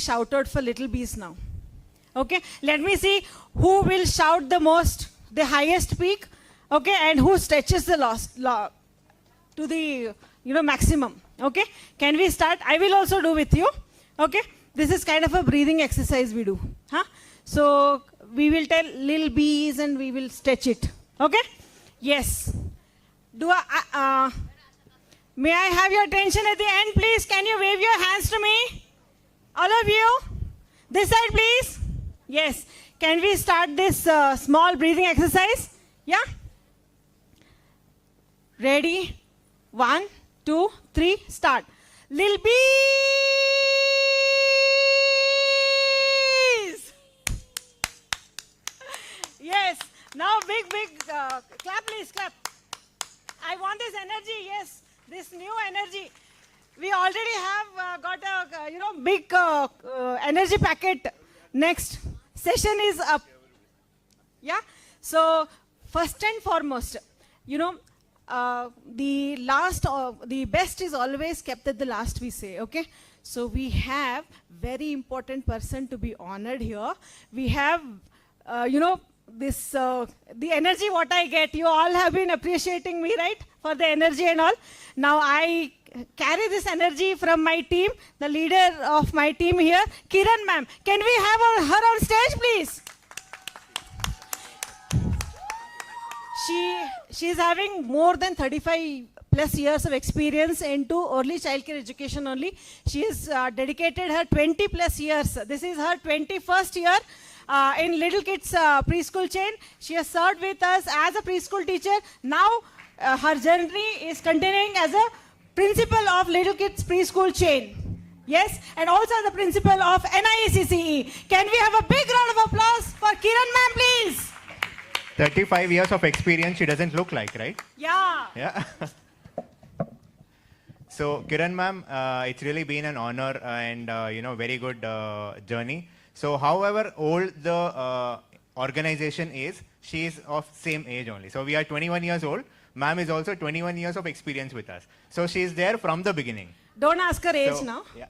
shout out for little bees now. Okay, let me see who will shout the most, the highest peak, okay, and who stretches the to the maximum. Okay, can we start? I will also do with you. Okay, this is kind of a breathing exercise we do. Huh? So we will tell little bees and we will stretch it. Okay? Yes. May I have your attention at the end, please? Can you wave your hands to me? All of you? This side, please. Yes. Can we start this small breathing exercise? Yeah? Ready? 1, 2, 3, start. Lil bees! Yes. Now big clap, please, clap. I want this energy, yes. This new energy. We already have got a big energy packet. Next session is up. Yeah. So first and foremost, the best is always kept at the last, we say. Okay. So we have very important person to be honored here. We have this the energy what I get. You all have been appreciating me, right, for the energy and all. Now I carry this energy from my team, the leader of my team here, Kiran ma'am. Can we have her on stage, please? She's having more than 35 plus years of experience into early childcare education only. She has dedicated her 20 plus years. This is her 21st year in Little Kids preschool chain. She has served with us as a preschool teacher. Now her journey is continuing as a principal of Little Kids preschool chain. Yes, and also the principal of NICC. Can we have a big round of applause for Kiran ma'am, please? 35 years of experience, she doesn't look like, right? Yeah. Yeah. So, Kiran ma'am, it's really been an honor and, very good journey. So, however old the organization is, she is of same age only. So, we are 21 years old. Ma'am is also 21 years of experience with us. So, she is there from the beginning. Don't ask her age So, now. Yeah.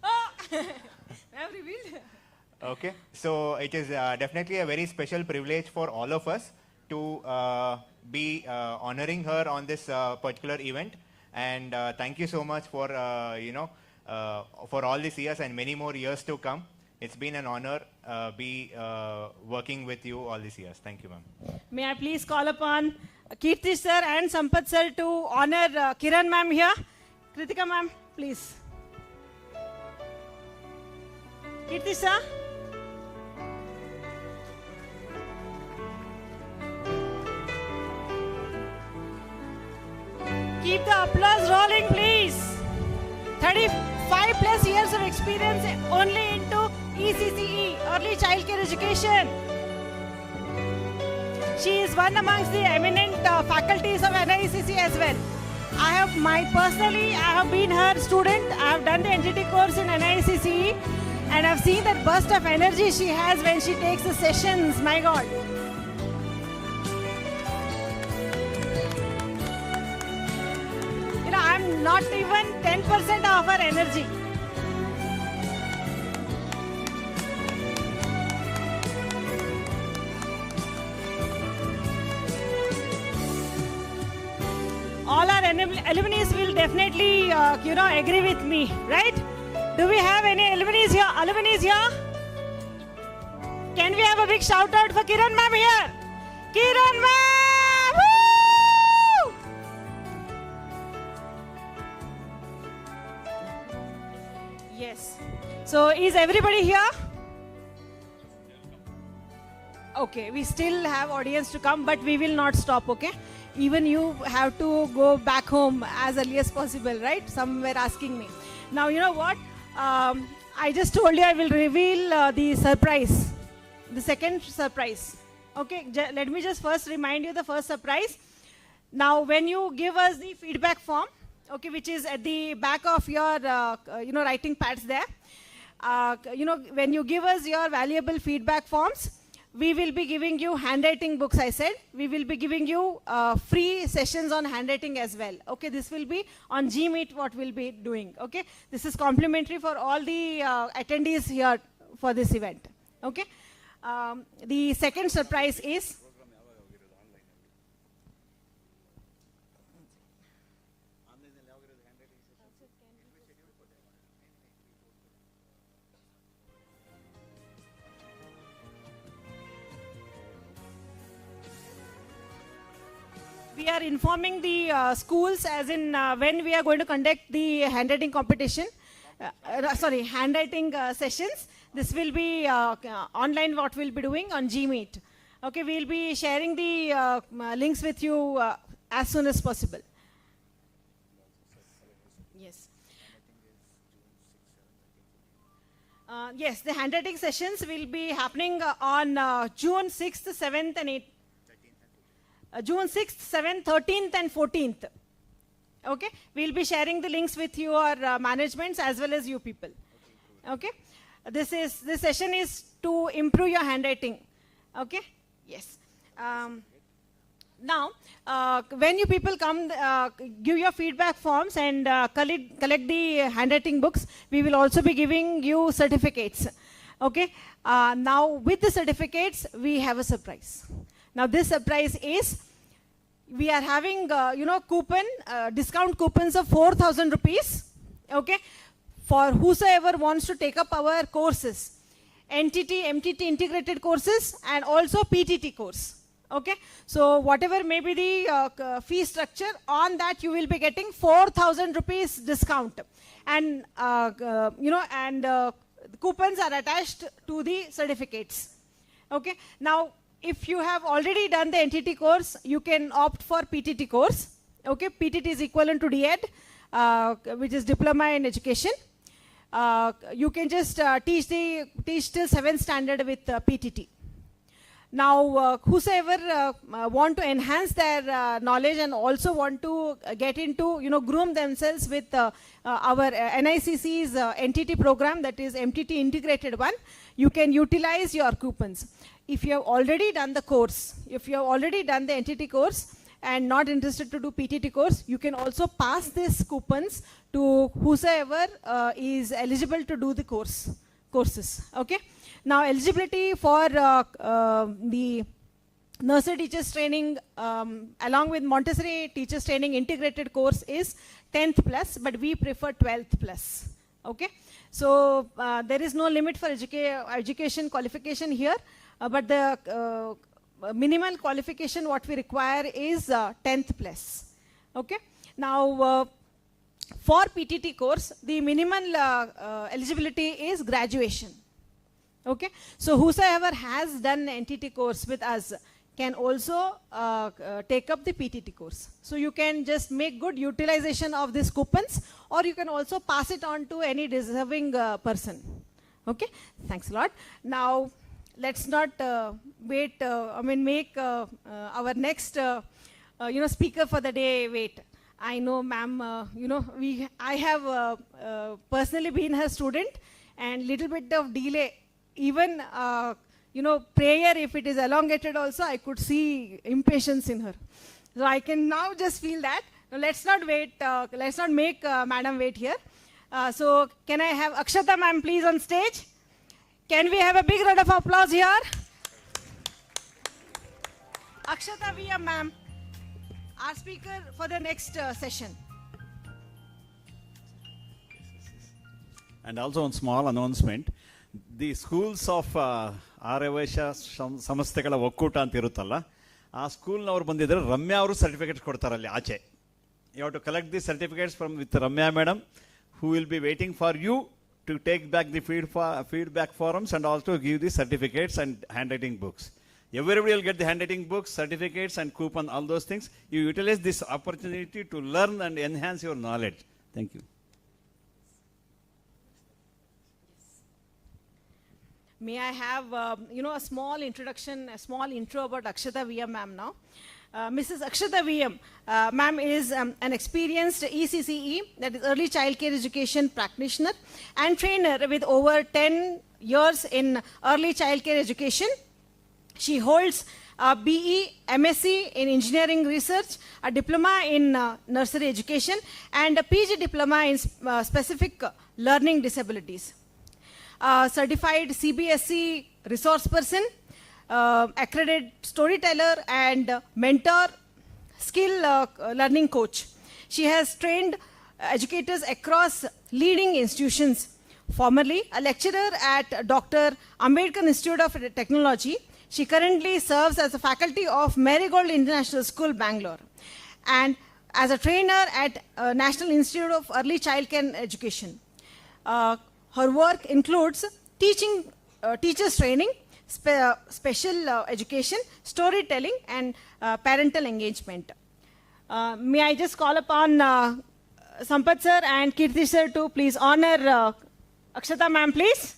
Oh, I have revealed. Okay, so it is definitely a very special privilege for all of us to be honoring her on this particular event. And thank you so much for, for all these years and many more years to come. It's been an honor be working with you all these years. Thank you, ma'am. May I please call upon Kirti sir and Sampath sir to honor Kiran ma'am here. Kritika ma'am, please. Kirti sir. Keep the applause rolling, please. 35 plus years of experience only into ECCE, Early Childcare Education. She is one amongst the eminent faculties of NICC as well. I have been her student. I have done the NGT course in NICC and I've seen that burst of energy she has when she takes the sessions. My God. I'm not even 10% of her energy. All our alumni will definitely, agree with me, right? Do we have any alumni here? Can we have a big shout out for Kiran ma'am here? Kiran ma'am! Woo! Yes. So is everybody here? Okay, we still have audience to come, but we will not stop, okay? Even you have to go back home as early as possible, right? Some were asking me. Now, you know what? I just told you I will reveal the surprise, the second surprise. Okay, let me just first remind you the first surprise. Now, when you give us the feedback form, okay, which is at the back of your, writing pads there, when you give us your valuable feedback forms, we will be giving you handwriting books, I said. We will be giving you free sessions on handwriting as well. Okay, this will be on Gmeet what we'll be doing. Okay, this is complimentary for all the attendees here for this event. Okay, the second surprise is we are informing the schools as in when we are going to conduct the handwriting competition, handwriting sessions. This will be online what we'll be doing on Gmeet. Okay, we'll be sharing the links with you as soon as possible. Yes. Yes, the handwriting sessions will be happening on June 6th, 7th and 8th. June 6th, 7th, 13th and 14th. Okay, we'll be sharing the links with your managements as well as you people. Okay, this session is to improve your handwriting. Okay, yes. Now, when you people come, give your feedback forms and collect the handwriting books, we will also be giving you certificates. Okay, now with the certificates, we have a surprise. Now this surprise is, we are having, discount coupons of 4,000 rupees, okay, for whosoever wants to take up our courses, NTT, MTT integrated courses and also PTT course, okay. So whatever may be the fee structure, on that you will be getting 4,000 rupees discount, and the coupons are attached to the certificates, okay. Now, if you have already done the NTT course, you can opt for PTT course. Okay, PTT is equivalent to DED, which is Diploma in Education. You can just teach till 7th standard with PTT. Now, whosoever want to enhance their knowledge and also want to get into, groom themselves with our NICC's NTT program, that is MTT integrated one, you can utilize your coupons. If you have already done the course, if you have already done the NTT course and not interested to do PTT course, you can also pass these coupons to whosoever is eligible to do the courses. Okay. Now, eligibility for the nursery teachers training along with Montessori teachers training integrated course is 10th plus, but we prefer 12th plus. Okay. So there is no limit for education qualification here. But the minimal qualification what we require is 10th plus. Okay. Now, for PTT course, the minimal eligibility is graduation. Okay. So, whosoever has done NTT course with us can also take up the PTT course. So, you can just make good utilization of these coupons, or you can also pass it on to any deserving person. Okay. Thanks a lot. Now, let's not wait, make our next, speaker for the day wait. I know, ma'am, I have personally been her student, and little bit of delay, even, prayer, if it is elongated also, I could see impatience in her. So I can now just feel that. Now, let's not wait, let's not make madam wait here. So can I have Akshata ma'am please on stage? Can we have a big round of applause here? Akshata VM ma'am, our speaker for the next session. And also one small announcement. The schools of Aryavaishya ಸಂಸ್ಥೆಗಳ ಒಕ್ಕೂಟ ಅಂತ ಇರುತ್ತಲ್ಲ, ಆ ಸ್ಕೂಲ್ನವ್ರು ಬಂದಿದ್ರೆ ರಮ್ಯಾ ಅವರು certificates ಕೊಡ್ತಾರೆ ಅಲ್ಲಿ ಆಚೆ. You have to collect the certificates from with Ramya madam, who will be waiting for you to take back the feedback forums and also give the certificates and handwriting books. Everybody will get the handwriting books, certificates and coupon, all those things. You utilize this opportunity to learn and enhance your knowledge. Thank you. May I have, a small introduction, a small intro about Akshata VM ma'am now. Mrs. Akshata VM, ma'am is an experienced ECCE, that is Early Child Care Education practitioner and trainer with over 10 years in early child care education. She holds a BE, MSc in Engineering Research, a diploma in nursery education, and a PG diploma in specific learning disabilities. Certified CBSE resource person, accredited storyteller, and mentor, skill learning coach. She has trained educators across leading institutions. Formerly a lecturer at Dr. Ambedkar Institute of Technology, she currently serves as a faculty of Marigold International School, Bangalore, and as a trainer at National Institute of Early Childcare Education. Her work includes teaching, teachers training, special education, storytelling, and parental engagement. May I just call upon Sampath sir and Kirti sir to please honor Akshata ma'am, please.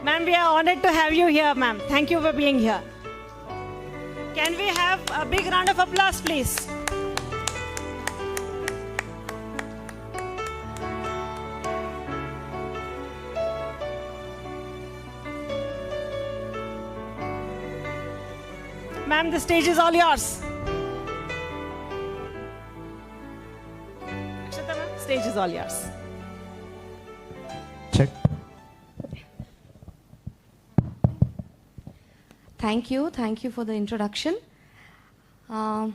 Ma'am, we are honored to have you here, ma'am. Thank you for being here. Can we have a big round of applause, please? Ma'am, the stage is all yours. Akshata ma'am, stage is all yours. Check. Thank you for the introduction. A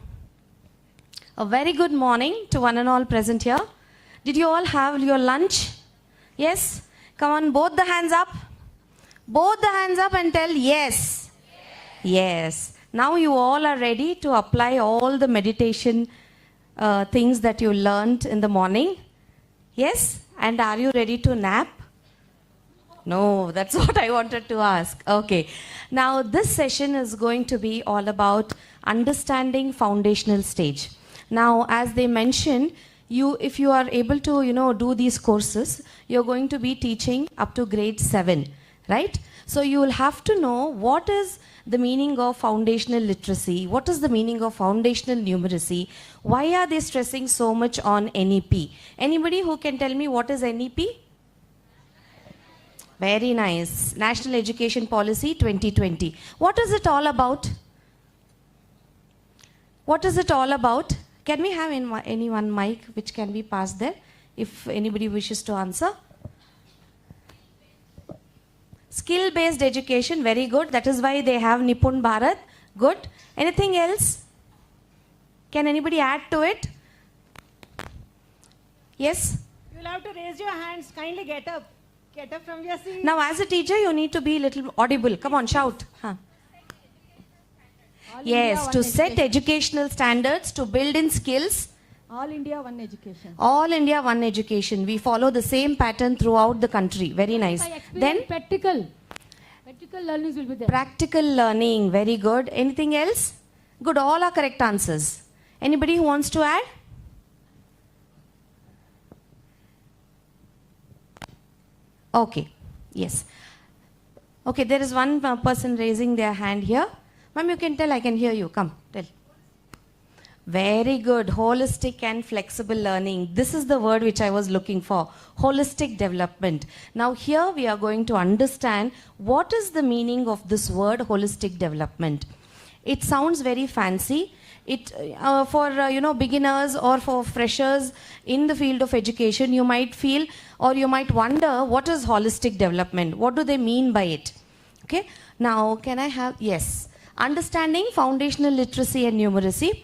very good morning to one and all present here. Did you all have your lunch? Yes? Come on, both the hands up. Both the hands up and tell yes. Yes. Now you all are ready to apply all the meditation things that you learned in the morning. Yes? And are you ready to nap? No, that's what I wanted to ask. Okay. Now this session is going to be all about understanding foundational stage. Now, as they mentioned, if you are able to, do these courses, you're going to be teaching up to grade 7, right? So you will have to know what is the meaning of foundational literacy, what is the meaning of foundational numeracy, why are they stressing so much on NEP? Anybody who can tell me what is NEP? Very nice. National Education Policy 2020. What is it all about? What is it all about? Can we have any one mic which can be passed there if anybody wishes to answer? Skill-based education, very good. That is why they have Nipun Bharat. Good. Anything else? Can anybody add to it? Yes? You'll have to raise your hands. Kindly get up. Get up from your seat. Now, as a teacher, you need to be a little audible. Come on, shout. Huh. Yes, to set educational standards, to build in skills. All India One Education. All India One Education. We follow the same pattern throughout the country. Very nice. Then Practical learnings will be there. practical learning. Very good. Anything else? Good. All are correct answers. Anybody who wants to add? Okay. Yes. Okay, there is one person raising their hand here. Ma'am, you can tell. I can hear you. Come, tell. Very good. Holistic and flexible learning. This is the word which I was looking for. Holistic development. Now here we are going to understand what is the meaning of this word holistic development. It sounds very fancy. It for beginners or for freshers in the field of education, you might feel or you might wonder what is holistic development. What do they mean by it? Okay. Now can I have yes. Understanding foundational literacy and numeracy.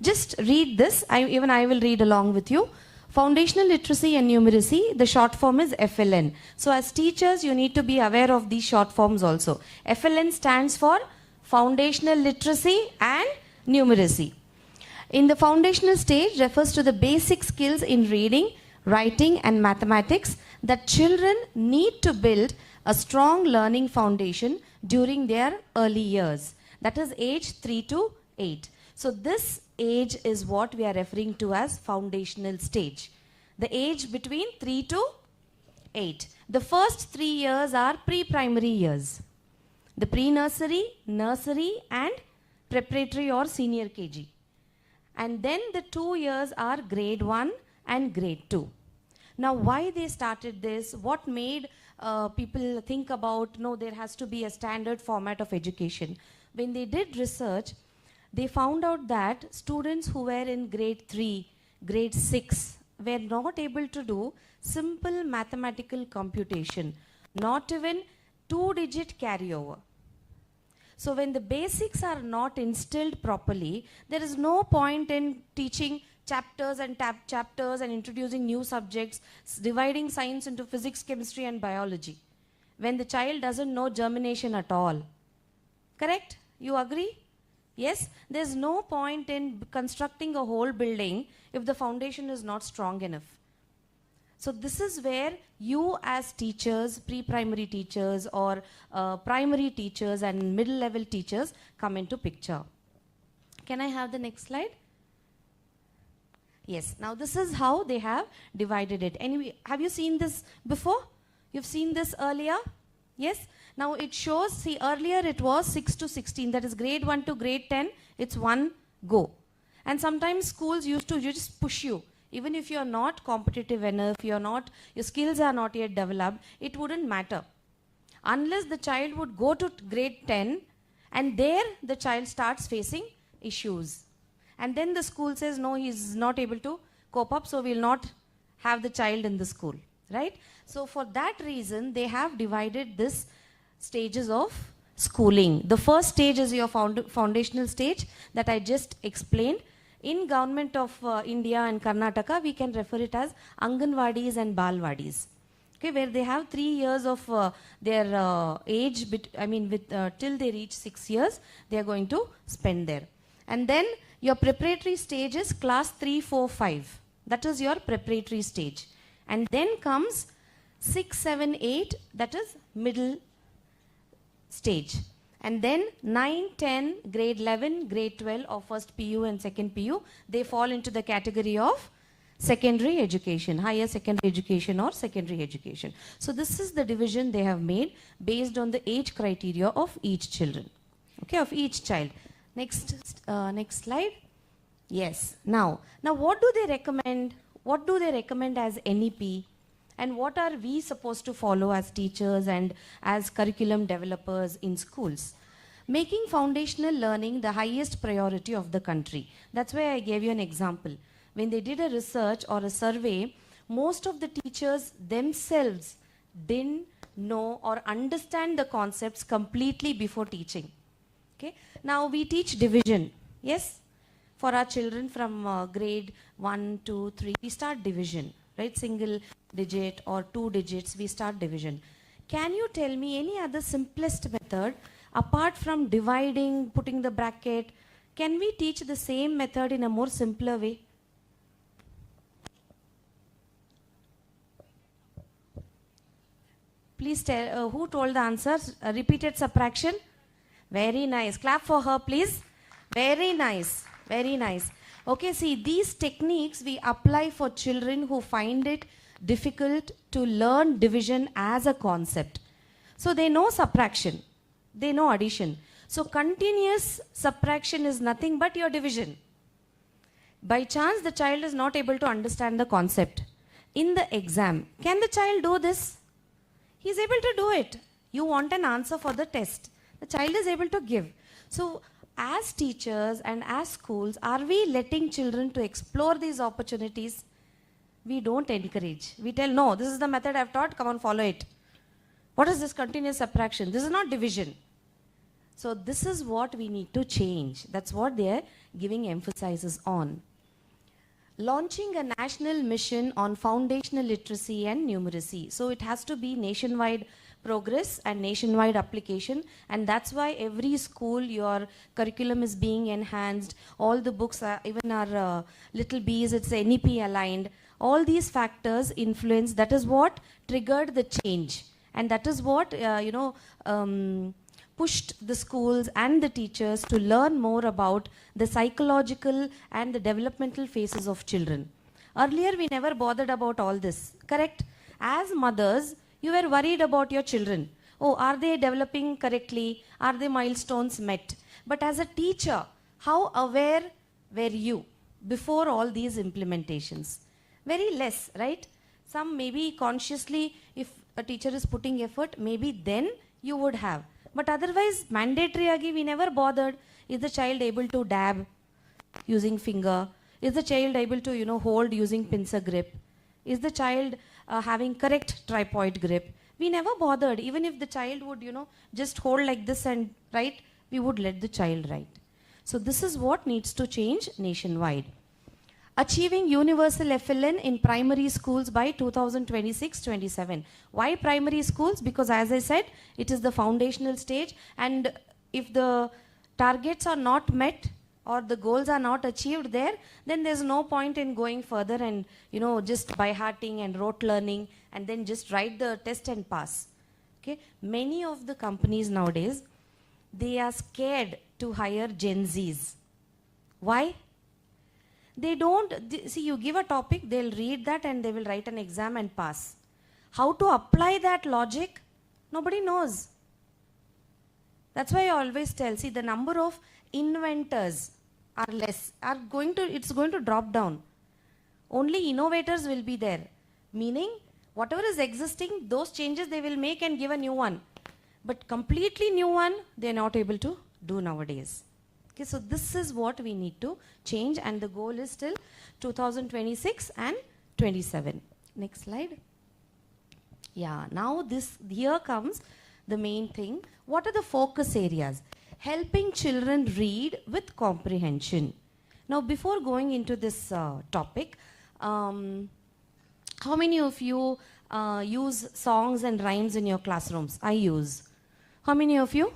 Just read this. Even I will read along with you. Foundational literacy and numeracy, the short form is FLN. So as teachers, you need to be aware of these short forms also. FLN stands for Foundational Literacy and Numeracy. In the foundational stage refers to the basic skills in reading, writing and mathematics that children need to build a strong learning foundation during their early years. That is age 3 to 8. So this age is what we are referring to as foundational stage. The age between 3 to 8. The first 3 years are pre-primary years. the pre-nursery, nursery and preparatory or senior KG. And then the 2 years are grade 1 and grade 2. Now why they started this, what made people think about, no, there has to be a standard format of education. When they did research, they found out that students who were in grade 3, grade 6 were not able to do simple mathematical computation, not even 2-digit carryover. So when the basics are not instilled properly, there is no point in teaching chapters and chapters and introducing new subjects, dividing science into physics, chemistry and biology, when the child doesn't know germination at all. Correct? You agree? Yes? There's no point in constructing a whole building if the foundation is not strong enough. So this is where you as teachers, pre-primary teachers or primary teachers and middle-level teachers come into picture. Can I have the next slide? Yes, now this is how they have divided it. Anyway, have you seen this before? You've seen this earlier? Yes? Now it shows, see earlier it was 6 to 16, that is grade 1 to grade 10, it's one go. And sometimes schools used to just push you. Even if you're not competitive enough, your skills are not yet developed, it wouldn't matter. Unless the child would go to grade 10 and there the child starts facing issues. And then the school says, no, he's not able to cope up, so we'll not have the child in the school, right? So for that reason, they have divided this stages of schooling. The first stage is your foundational stage that I just explained. In Government of India and Karnataka, we can refer it as Anganwadis and Balwadis. Okay, where they have 3 years of their age, till they reach 6 years, they are going to spend there. And then your preparatory stage is class 3, 4, 5. That is your preparatory stage. And then comes 6, 7, 8, that is middle stage. And then 9, 10, grade 11, grade 12 of first PU and second PU, they fall into the category of secondary education, higher secondary education or secondary education. So this is the division they have made based on the age criteria of each children, okay, of each child. Next slide. Yes. Now what do they recommend? What do they recommend as NEP? And what are we supposed to follow as teachers and as curriculum developers in schools? Making foundational learning the highest priority of the country. That's why I gave you an example. When they did a research or a survey, most of the teachers themselves didn't know or understand the concepts completely before teaching. Okay. Now we teach division. Yes? For our children from grade 1, 2, 3, we start division. Right, single digit or 2 digits, we start division. Can you tell me any other simplest method apart from dividing, putting the bracket? Can we teach the same method in a more simpler way? Please tell who told the answer. Repeated subtraction. Very nice. Clap for her, please. Very nice. Very nice. Okay, see, these techniques we apply for children who find it difficult to learn division as a concept. So they know subtraction, they know addition. So continuous subtraction is nothing but your division. By chance, the child is not able to understand the concept. In the exam, can the child do this? He is able to do it. You want an answer for the test. The child is able to give. So as teachers and as schools, are we letting children to explore these opportunities? We don't encourage. We tell, no, this is the method I've taught, come on, follow it. What is this continuous subtraction? This is not division. So this is what we need to change. That's what they're giving emphasis on. Launching a national mission on foundational literacy and numeracy. So it has to be nationwide progress and nationwide application, and that's why every school your curriculum is being enhanced. All the books are, even our little bees, it's NEP aligned. All these factors influence. That is what triggered the change, and that is what pushed the schools and the teachers to learn more about the psychological and the developmental phases of children. Earlier we never bothered about all this, correct? As mothers, you were worried about your children. oh, are they developing correctly? Are the milestones met? But as a teacher, how aware were you before all these implementations? Very less, right? Some maybe consciously, if a teacher is putting effort, maybe then you would have. But otherwise, mandatory agi, we never bothered. Is the child able to dab using finger? Is the child able to, hold using pincer grip? Is the child having correct tripod grip? We never bothered. Even if the child would, just hold like this and write, we would let the child write. So this is what needs to change nationwide. Achieving universal FLN in primary schools by 2026-27. Why primary schools? Because as I said, it is the foundational stage, and if the targets are not met or the goals are not achieved there, then there's no point in going further and just by hearting and rote learning and then just write the test and pass. Okay, many of the companies nowadays, they are scared to hire Gen Zs. Why? They don't, see, you give a topic, they'll read that and they will write an exam and pass. How to apply that logic? Nobody knows. That's why I always tell, see, the number of inventors are less, it's going to drop down. Only innovators will be there. Meaning, whatever is existing, those changes they will make and give a new one. But completely new one, they're not able to do nowadays. Okay, so this is what we need to change, and the goal is still 2026 and 27. Next slide. Yeah, now here comes the main thing. What are the focus areas? Helping children read with comprehension. Now, before going into this topic, how many of you use songs and rhymes in your classrooms? I use. How many of you?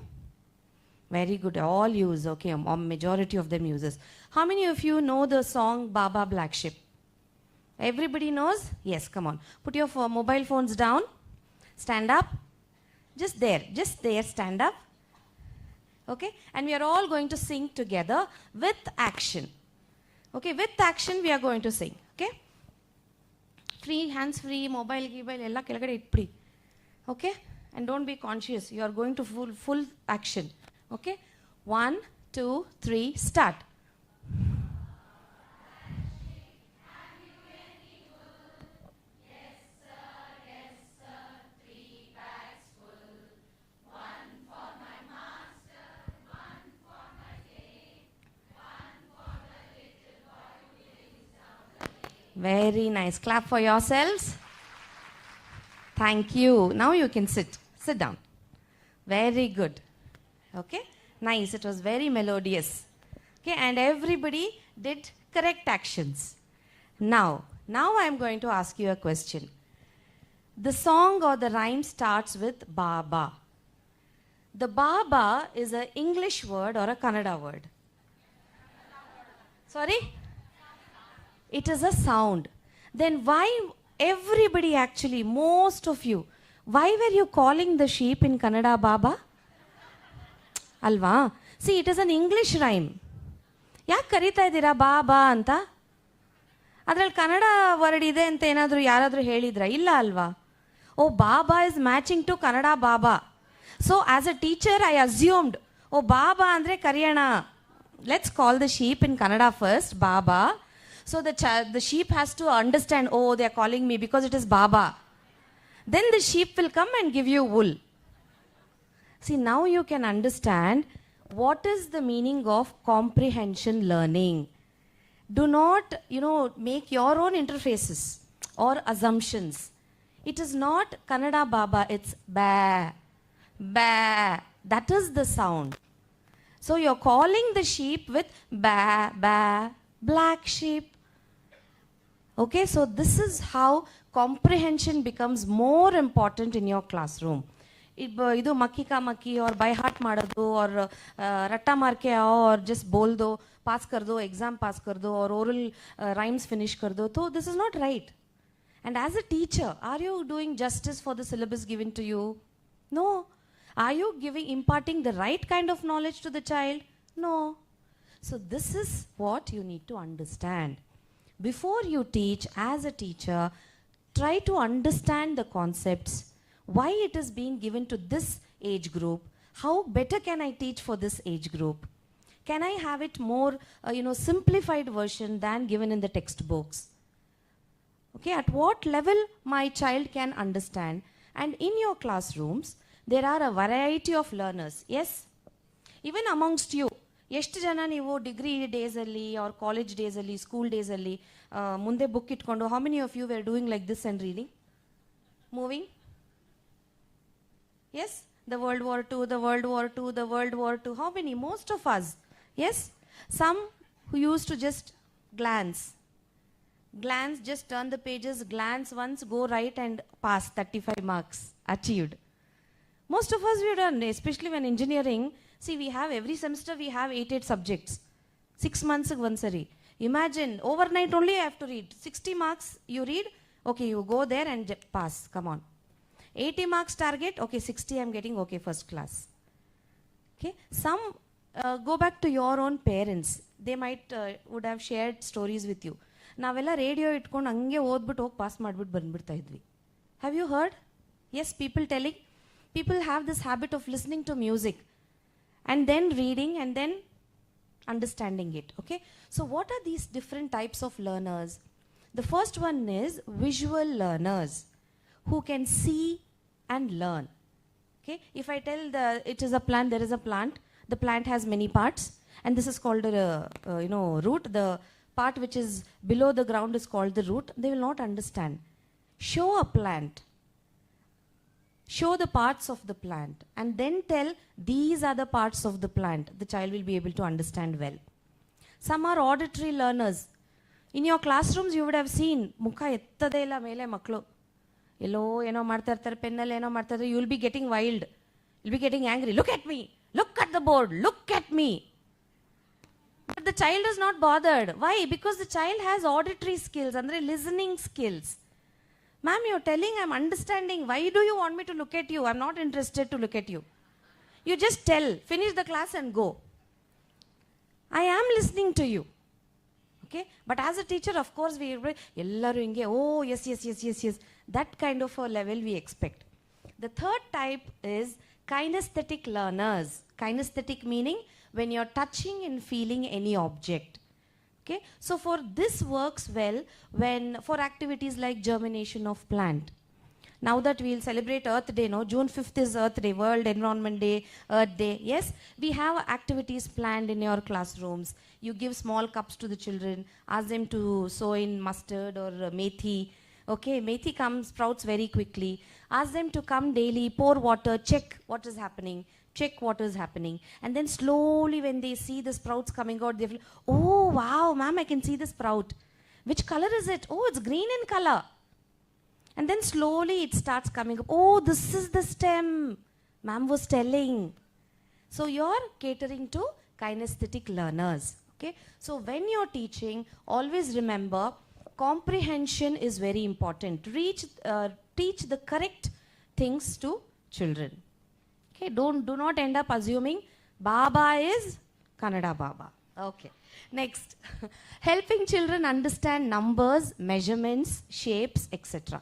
Very good, all use, okay, majority of them uses. How many of you know the song Baba Black Sheep? Everybody knows? Yes, come on. Put your mobile phones down. Stand up. Just there, stand up. Okay, and we are all going to sing together with action. Okay, with action we are going to sing, okay? Free, hands free, mobile, ella kelagade ippidi. Okay, and don't be conscious, you are going to full action. Okay, 1, 2, 3, start. Very nice. Clap for yourselves. Thank you. Now you can sit. Sit down. Very good. Okay, nice. It was very melodious. Okay, and everybody did correct actions. Now I am going to ask you a question. The song or the rhyme starts with Baba. The Baba is an English word or a Kannada word? Sorry? It is a sound. Then why everybody actually, most of you, why were you calling the sheep in Kannada Baba? Alva? See, it is an English rhyme. Yaak karita idira Baba anta? Adral Kannada word ide anta enadru yaradru helidra? Illa alva? Oh, Baba is matching to Kannada Baba. So as a teacher I assumed, oh, Baba andre kariyana. Let's call the sheep in Kannada first, Baba. So the sheep has to understand, oh, they are calling me because it is Baba. Then the sheep will come and give you wool. See, now you can understand what is the meaning of comprehension learning. Do not, make your own interfaces or assumptions. It is not Kannada Baba, it's ba, ba. That is the sound. So you're calling the sheep with ba, ba, black sheep. Okay, so this is how comprehension becomes more important in your classroom. Idu makki ka makki or by heart madadu or ratta marke aao or just bol do, pass kar do, exam pass kar do or oral rhymes finish kar do. So this is not right. And as a teacher, are you doing justice for the syllabus given to you? No. Are you imparting the right kind of knowledge to the child? No. So this is what you need to understand. Before you teach, as a teacher, try to understand the concepts. why it is being given to this age group, how better can I teach for this age group? Can I have it more, simplified version than given in the textbooks? Okay, at what level my child can understand? And in your classrooms, there are a variety of learners. Yes? Even amongst you, ಎಷ್ಟು ಜನ ನೀವು degree ಡೇಸಲ್ಲಿ R college ಡೇಸಲ್ಲಿ school ಡೇಸಲ್ಲಿ ಮುಂದೆ book ಇಟ್ಕೊಂಡು how many of you were doing like this and reading moving as the world war two the world war two the world war two how many most of us as some who use to just glance, just turn the pages, glance once, go right and pass, 35 marks achieved. Most of us we have done, especially when engineering. See, we have every semester we have 8 subjects. 6 months once. Imagine, overnight only I have to read. 60 marks you read, okay, you go there and pass, come on. 80 marks target, okay, 60 I am getting, okay, first class. Okay, some go back to your own parents. They might would have shared stories with you. ನಾವೆಲ್ಲ radio ಇಟ್ಕೊಂಡು ಹಂಗೆ ಓದ್ಬಿಟ್ಟು ಹೋಗಿ pass ಮಾಡಿಬಿಟ್ಟು ಬಂದ್ಬಿಡ್ತಾ ಇದ್ವಿ. Have you heard? Yes, people telling. People have this habit of listening to music and then reading and then understanding it. Okay, so what are these different types of learners? The first one is visual learners who can see and learn. Okay, if I tell it is a plant, there is a plant. The plant has many parts, and this is called a root. The part which is below the ground is called the root. They will not understand. Show a plant. Show the parts of the plant and then tell these are the parts of the plant. The child will be able to understand well. Some are auditory learners. In your classrooms you would have seen mukha ettade illa mele maklu ello eno ಮಾಡ್ತಾ ಇರ್ತಾರೆ, ಪೆನ್ನಲ್ಲಿ ಏನೋ ಮಾಡ್ತಾ ಇರ್ತಾರೆ. You will be getting wild, you will be getting angry. Look at me, look at the board, look at me. But the child is not bothered. Why? Because the child has auditory skills, andre listening skills. Ma'am, you're telling, I'm understanding. Why do you want me to look at you? I'm not interested to look at you. You just tell, finish the class and go. I am listening to you. Okay? But as a teacher, of course, we ellaru inge, oh, yes. That kind of a level we expect. The third type is kinesthetic learners. Kinesthetic meaning when you're touching and feeling any object. Okay, so for this works well when for activities like germination of plant. Now that we'll celebrate Earth Day, no, June 5th is Earth Day, World Environment Day, Earth Day. Yes, we have activities planned in your classrooms. You give small cups to the children, ask them to sow in mustard or methi. Okay, methi sprouts very quickly. Ask them to come daily, pour water, check what is happening. Check what is happening, and then slowly when they see the sprouts coming out, they feel, oh wow, ma'am, I can see the sprout. Which color is it? Oh, it's green in color. And then slowly it starts coming up. Oh, this is the stem, ma'am was telling. So you're catering to kinesthetic learners. Okay, so when you're teaching, always remember comprehension is very important. Teach the correct things to children. Okay, do not end up assuming Baba is Kannada Baba. Okay, next. Helping children understand numbers, measurements, shapes, etc.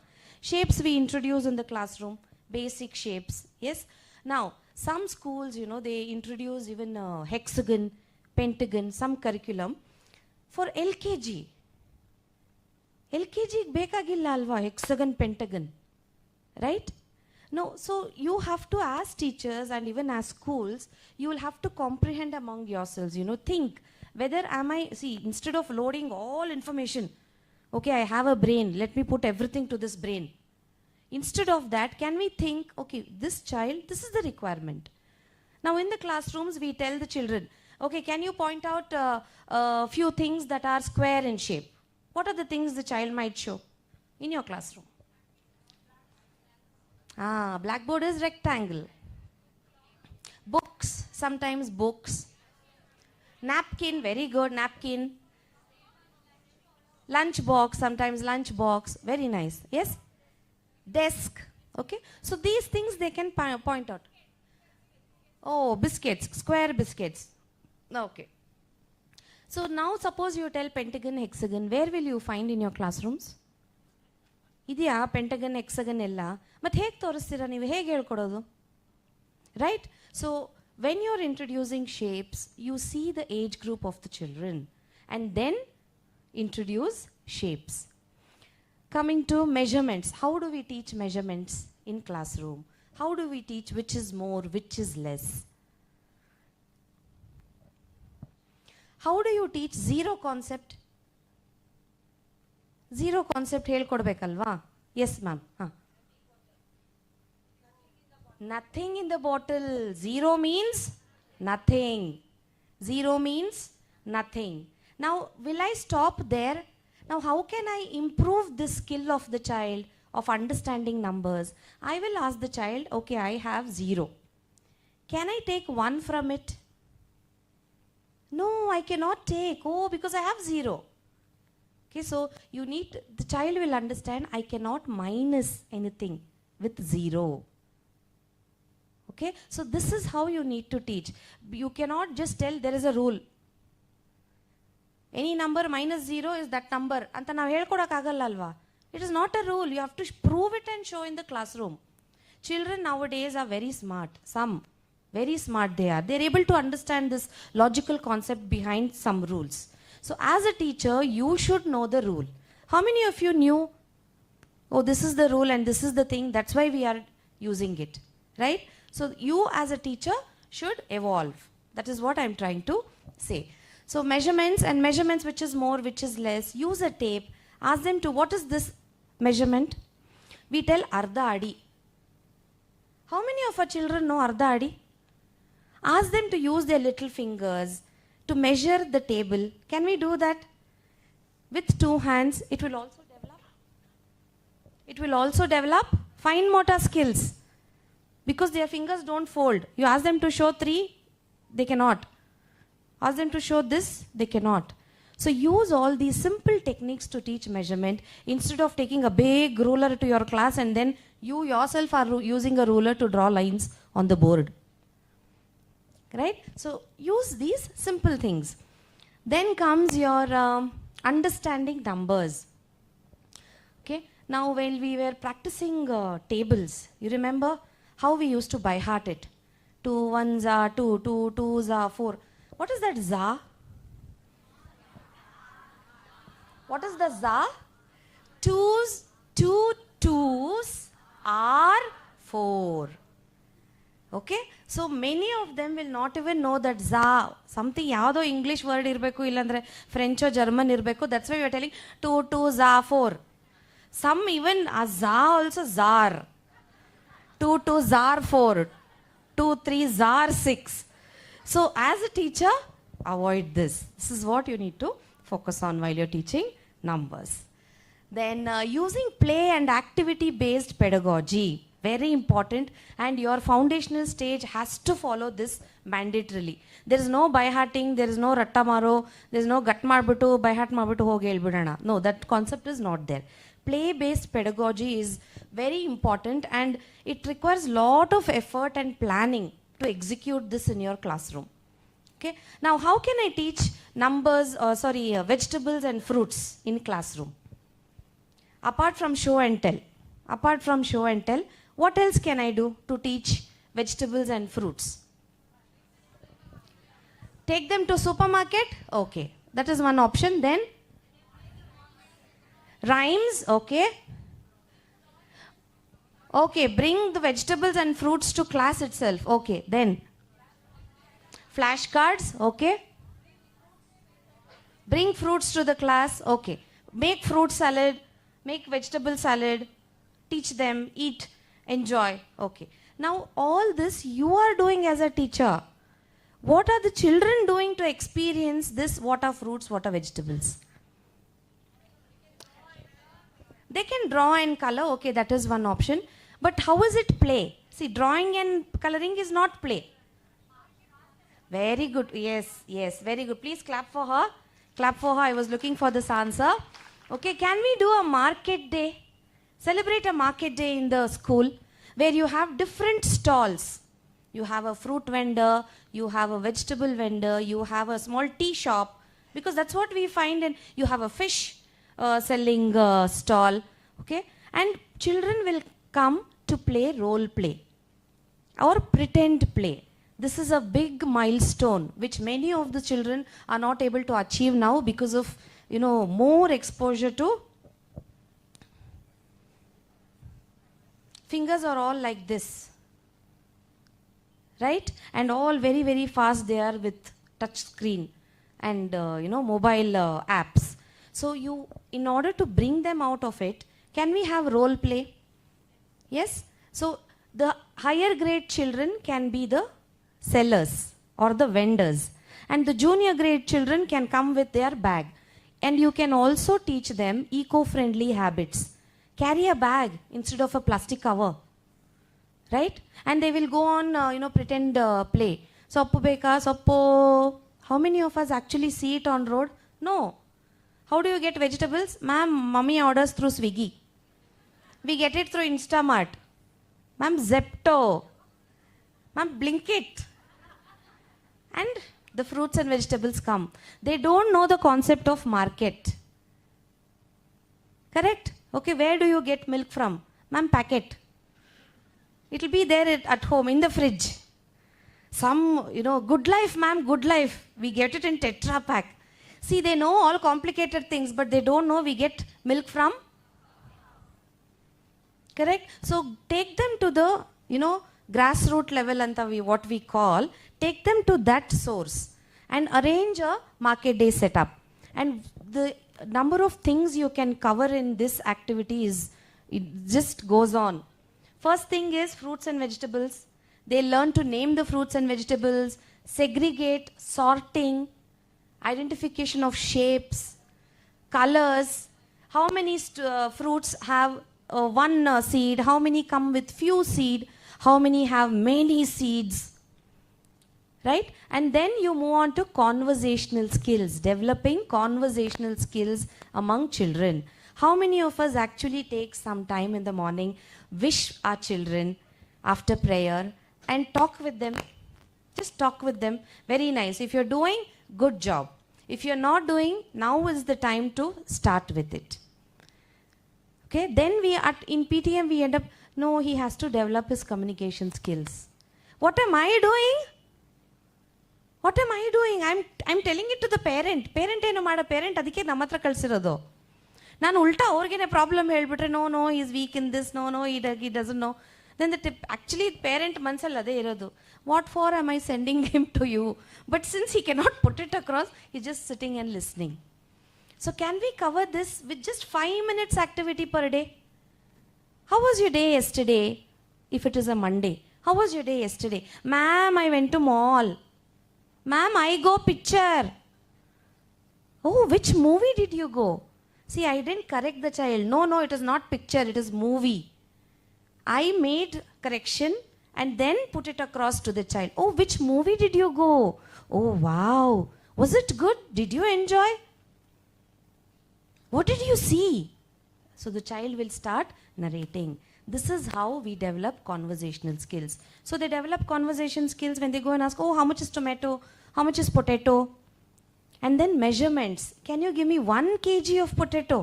Shapes we introduce in the classroom, basic shapes. Yes. Now, some schools, they introduce even hexagon, pentagon, some curriculum. For LKG bekagilla alva hexagon, pentagon, right? No, so you have to, as teachers and even as schools, you will have to comprehend among yourselves, think whether instead of loading all information, okay, I have a brain, let me put everything to this brain. Instead of that, can we think, okay, this child, this is the requirement. Now in the classrooms, we tell the children, okay, can you point out a few things that are square in shape? What are the things the child might show in your classroom? Blackboard is rectangle. Books, sometimes books. Napkin, very good, napkin. Lunch box, sometimes lunch box, very nice. Yes? Desk, okay? So these things they can point out. Oh, biscuits, square biscuits. Okay. So now suppose you tell pentagon, hexagon, where will you find in your classrooms? ಇದೆಯಾ pentagon ಎಕ್ಸಗನ್ ಎಲ್ಲ? ಮತ್ತು ಹೇಗೆ ತೋರಿಸ್ತೀರಾ ನೀವು? ಹೇಗೆ ಹೇಳ್ಕೊಡೋದು? Right? So when you're introducing shapes, you see the age group of the children and then introduce shapes. Coming to measurements, how do we teach measurements in classroom? How do we teach which is more, which is less? How do you teach zero concept? Zero concept ಹೇಳ್ಕೊಡ್ಬೇಕಲ್ವಾ? Yes ma'am. Nothing in the bottle. Zero means nothing. Zero means nothing. Now, will I stop there? Now, how can I improve the skill of the child of understanding numbers? I will ask the child, okay, I have 0. Can I take 1 from it? No, I cannot take. Oh, because I have 0. Okay, so the child will understand I cannot minus anything with 0. Okay, so this is how you need to teach. You cannot just tell there is a rule. Any number minus 0 is that number. Anta navu helkodakkagalla alva. It is not a rule. You have to prove it and show in the classroom. Children nowadays are very smart. Some very smart they are. They are able to understand this logical concept behind some rules. So as a teacher, you should know the rule. How many of you knew, oh, this is the rule and this is the thing, that's why we are using it, right? So you as a teacher should evolve. That is what I am trying to say. So measurements and measurements, which is more, which is less. Use a tape. Ask them to, what is this measurement? We tell Ardha Adi. How many of our children know Ardha Adi? Ask them to use their little fingers to measure the table. Can we do that? With 2 hands, it will also develop. It will also develop fine motor skills. Because their fingers don't fold. You ask them to show 3, they cannot. Ask them to show this, they cannot. So use all these simple techniques to teach measurement instead of taking a big ruler to your class and then you yourself are using a ruler to draw lines on the board. Right? So use these simple things. Then comes your understanding numbers. Okay? Now when we were practicing tables, you remember how we used to by heart it? 2 1s are 2, 2 2s are 4. What is that za? What is the za? 2 2s are 4. Okay? So many of them will not even know that za. Something yado English word irbeku illandre French or German irbeku. That's why we are telling 2 2s are 4. Some even a za also zar. 2 2s are 4. 2 3s are 6. So as a teacher, avoid this. This is what you need to focus on while you're teaching numbers. Then using play and activity based pedagogy, very important, and your foundational stage has to follow this mandatorily. There is no by hearting, there is no ratta maro, there is no gut marbitu by heart marbitu hogi helbidana. No, that concept is not there. Play based pedagogy is very important and it requires lot of effort and planning to execute this in your classroom. Okay? Now, how can I teach numbers, vegetables and fruits in classroom? Apart from show and tell, what else can I do to teach vegetables and fruits? Take them to supermarket? Okay, that is one option. Then rhymes, okay. Okay, bring the vegetables and fruits to class itself. Okay, then flashcards, okay. Bring fruits to the class, okay. Make fruit salad, make vegetable salad, teach them, eat, enjoy, okay. Now all this you are doing as a teacher. What are the children doing to experience this? What are fruits, what are vegetables? They can draw and color, okay, that is one option. But how is it play? See, drawing and coloring is not play. Very good. Yes, very good. Please clap for her. Clap for her. I was looking for this answer. Okay, can we do a market day? Celebrate a market day in the school where you have different stalls. You have a fruit vendor, you have a vegetable vendor, you have a small tea shop, because that's what we find, and you have a fish selling stall. Okay, And children will come to play role play or pretend play. This is a big milestone which many of the children are not able to achieve now because of, more exposure to. Fingers are all like this, right? And all very, very fast they are with touch screen and, mobile apps. So in order to bring them out of it, can we have role play? Yes? So the higher grade children can be the sellers or the vendors. And the junior grade children can come with their bag. And you can also teach them eco-friendly habits. Carry a bag instead of a plastic cover, right? And they will go on, pretend play. Soppu beka, soppo. How many of us actually see it on road? No. How do you get vegetables? Ma'am, mummy orders through Swiggy. We get it through Instamart. Ma'am, Zepto. Ma'am, Blinkit. And the fruits and vegetables come. They don't know the concept of market. Correct? Okay, where do you get milk from? Ma'am, packet. It will be there at home in the fridge. Some, good life, ma'am, good life. We get it in Tetra Pak. See, they know all complicated things, but they don't know we get milk from. Correct? So take them to the, grassroots level anta what we call. Take them to that source and arrange a market day setup. And the number of things you can cover in this activity it just goes on. First thing is fruits and vegetables. They learn to name the fruits and vegetables, segregate, sorting, identification of shapes, colors, how many fruits have one seed, how many come with few seed, how many have many seeds. Right? And then you move on to conversational skills, developing conversational skills among children. How many of us actually take some time in the morning, wish our children after prayer and talk with them? Just talk with them. Very nice. If you're doing, good job. If you're not doing, now is the time to start with it. Okay? Then in PTM we end up, no, he has to develop his communication skills. What am I doing? What am I doing? I'm telling it to the parent. Parent ಏನು ಮಾಡ parent ಅದಕ್ಕೆ ನಮ್ಮ ಹತ್ರ ಕಳಿಸಿರೋದು. ನಾನು ಉಲ್ಟಾ ಅವ್ರಿಗೇನೆ problem ಹೇಳ್ಬಿಟ್ರೆ no, he is weak in this, no, he doesn't know. Then actually parent ಮನಸ್ಸಲ್ಲಿ ಅದೇ ಇರೋದು. What for am I sending him to you? But since he cannot put it across, he's just sitting and listening. So can we cover this with just 5 minutes activity per day? How was your day yesterday? If it is a Monday. How was your day yesterday? Ma'am, I went to mall. Ma'am, I go picture. Oh, which movie did you go? See, I didn't correct the child. No, it is not picture, it is movie. I made correction and then put it across to the child. Oh, which movie did you go? Oh, wow. Was it good? Did you enjoy? What did you see? So the child will start narrating. This is how we develop conversational skills. So they develop conversation skills when they go and ask, oh, how much is tomato? How much is potato? And then measurements. Can you give me 1 kg of potato?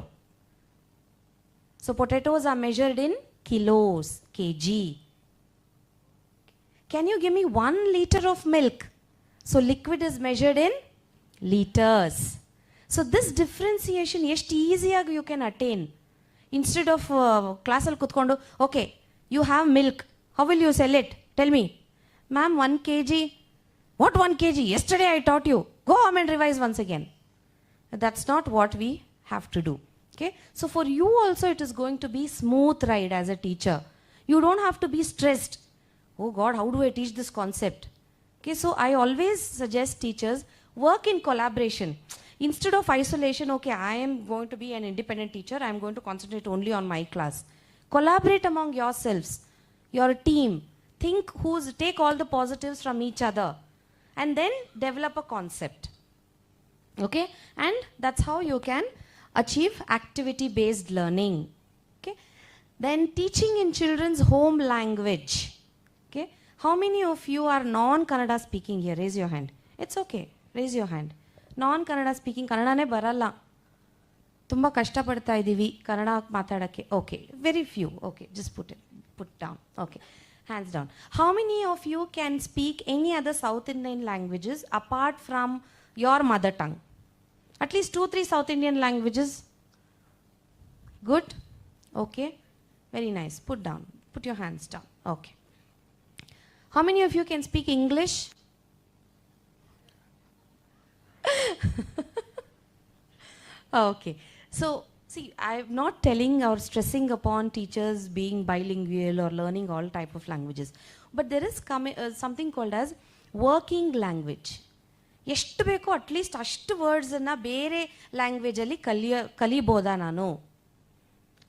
So potatoes are measured in kilos, kg. Can you give me 1 liter of milk? So liquid is measured in liters. So this differentiation, ಎಷ್ಟು ಈಸಿಯಾಗಿ you can attain. Instead of classal kutkondo, okay, you have milk. How will you sell it? Tell me. Ma'am, 1 kg. What 1 kg? Yesterday I taught you. Go home and revise once again. That's not what we have to do. Okay? So for you also it is going to be smooth ride as a teacher. You don't have to be stressed. Oh God, how do I teach this concept? Okay, so I always suggest teachers work in collaboration. Instead of isolation, okay, I am going to be an independent teacher. I am going to concentrate only on my class. Collaborate among yourselves, your team. Take all the positives from each other and then develop a concept. Okay, and that's how you can achieve activity-based learning. Okay, then teaching in children's home language. Okay, how many of you are non-Kannada speaking here? Raise your hand. It's okay. Raise your hand. Non-Kannada speaking, Kannadane baralla. ತುಂಬ ಕಷ್ಟಪಡ್ತಾ ಇದ್ದೀವಿ ಕನ್ನಡ ಮಾತಾಡೋಕ್ಕೆ. Okay, very few. Okay, just put down. Okay, hands down. How many of you can speak any other South Indian languages apart from your mother tongue? At least 2-3 South Indian languages. Good? Okay, very nice. Put your hands down. Okay. How many of you can speak English? Okay. So, see, I'm not telling or stressing upon teachers being bilingual or learning all type of languages. But there is something called as working language. ಎಷ್ಟು ಬೇಕೋ at least ಅಷ್ಟು ವರ್ಡ್ಸನ್ನು ಬೇರೆ ಲ್ಯಾಂಗ್ವೇಜಲ್ಲಿ ಕಲಿಬೋದಾ ನಾನು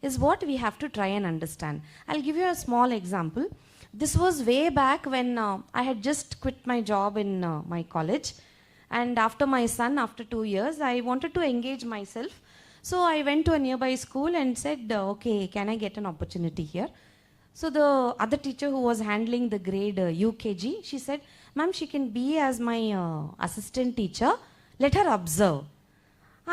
is what we have to try and understand. I'll give you a small example. This was way back when I had just quit my job in my college. And after my son, after 2 years, I wanted to engage myself. So I went to a nearby school and said, okay, can I get an opportunity here? So the other teacher who was handling the grade UKG, she said, ma'am, she can be as my assistant teacher. Let her observe.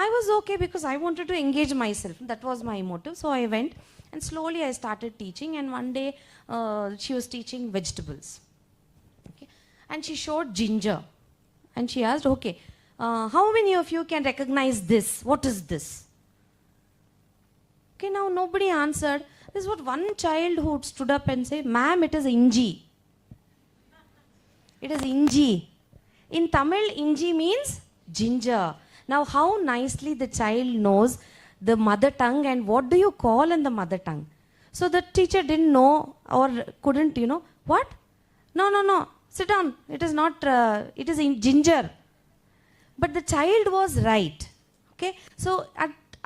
I was okay because I wanted to engage myself. That was my motive. So I went and slowly I started teaching. And one day she was teaching vegetables. Okay. And she showed ginger. And she asked, okay, how many of you can recognize this? What is this? Okay, now nobody answered. This was one child who stood up and said, ma'am, it is inji. It is inji. In Tamil, inji means ginger. Now, how nicely the child knows the mother tongue and what do you call in the mother tongue. So the teacher didn't know or couldn't, what? No. Sit down. It is not, it is in ginger. But the child was right. Okay. So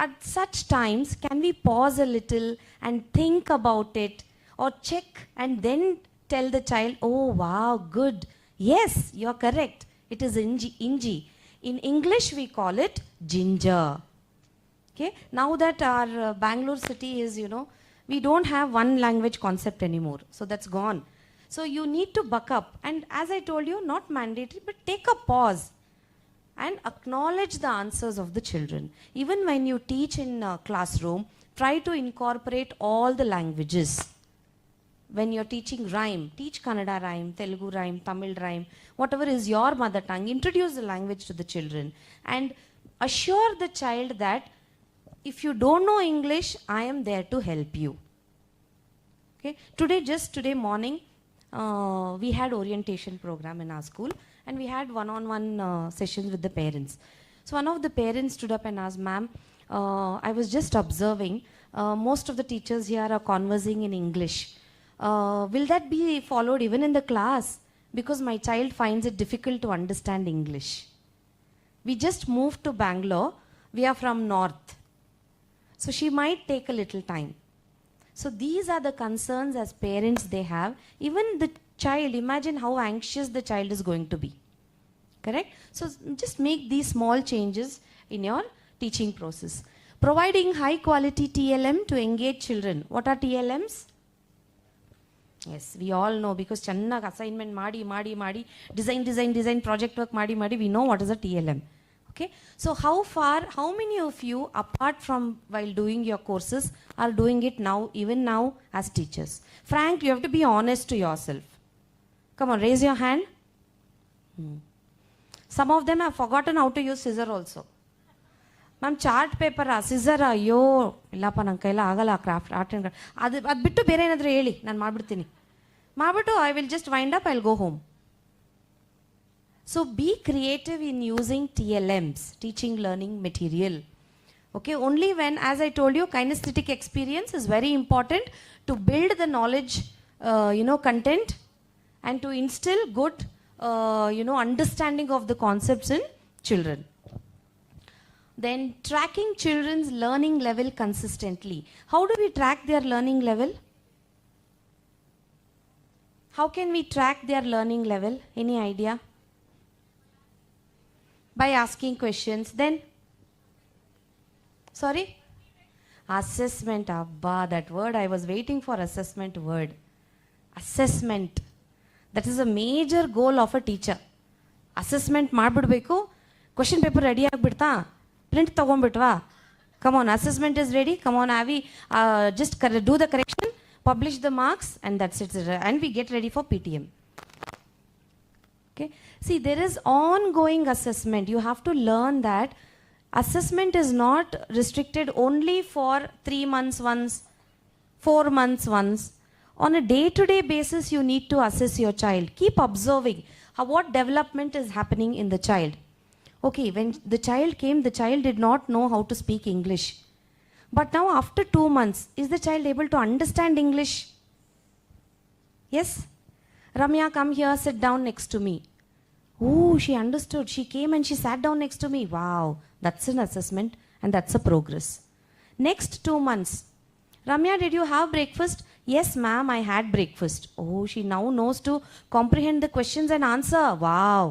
at such times, can we pause a little and think about it or check and then tell the child, oh, wow, good. Yes, you're correct. It is inji. In English, we call it ginger. Okay. Now that our Bangalore city is, we don't have one language concept anymore. So that's gone. So you need to buck up. And as I told you, not mandatory, but take a pause and acknowledge the answers of the children. Even when you teach in a classroom, try to incorporate all the languages. When you're teaching rhyme, teach Kannada rhyme, Telugu rhyme, Tamil rhyme, whatever is your mother tongue, introduce the language to the children and assure the child that if you don't know English, I am there to help you. Okay. Today morning, we had orientation program in our school and we had one-on-one sessions with the parents. So one of the parents stood up and asked, ma'am, I was just observing, most of the teachers here are conversing in English. Will that be followed even in the class? Because my child finds it difficult to understand English. We just moved to Bangalore. We are from north. So she might take a little time. So these are the concerns as parents they have. Even the child, imagine how anxious the child is going to be. Correct? So just make these small changes in your teaching process. Providing high quality TLM to engage children. What are TLMs? Yes, we all know because channag assignment maadi, design, project work maadi, we know what is a TLM. Okay, so how many of you, apart from while doing your courses, are doing it now, even now as teachers? Frank, you have to be honest to yourself. Come on, raise your hand. Some of them have forgotten how to use scissor also. Ma'am, chart paper, scissor, ಅಯ್ಯೋ ಇಲ್ಲಪ್ಪ ನನ್ನ ಕೈಲ ಆಗಲ್ಲ craft art and craft ಅದು ಬಿಟ್ಟು ಬೇರೆ ಏನಾದರೂ ಹೇಳಿ ನಾನು ಮಾಡಿಬಿಡ್ತೀನಿ ಮಾಡಿಬಿಟ್ಟು I will just wind up I will go home. So be creative in using TLMs, teaching learning material. Okay, only when, as I told you, kinesthetic experience is very important to build the knowledge, content and to instill good, understanding of the concepts in children. Then tracking children's learning level consistently. How do we track their learning level? How can we track their learning level? Any idea? By asking questions. Then, sorry? Assessment. Abba, that word, I was waiting for assessment word. Assessment. That is a major goal of a teacher. Assessment ಮಾಡ್ಬಿಡ್ಬೇಕು, question paper ready ಆಗಿಬಿಡ್ತಾ, print ತೊಗೊಂಡ್ಬಿಟ್ವಾ, Come on, assessment is ready. Come on, Avi, just do the correction, publish the marks, and that's it. And we get ready for PTM. Okay. See, there is ongoing assessment. You have to learn that assessment is not restricted only for 3 months once, 4 months once. On a day-to-day basis, you need to assess your child. Keep observing what development is happening in the child. Okay, when the child came, the child did not know how to speak English. But now after 2 months, is the child able to understand English? Yes? Ramya, come here, sit down next to me. Oh, she understood. She came and she sat down next to me. Wow, that's an assessment and that's a progress. Next 2 months. Ramya, did you have breakfast? Yes, ma'am, I had breakfast. Oh, she now knows to comprehend the questions and answer. Wow,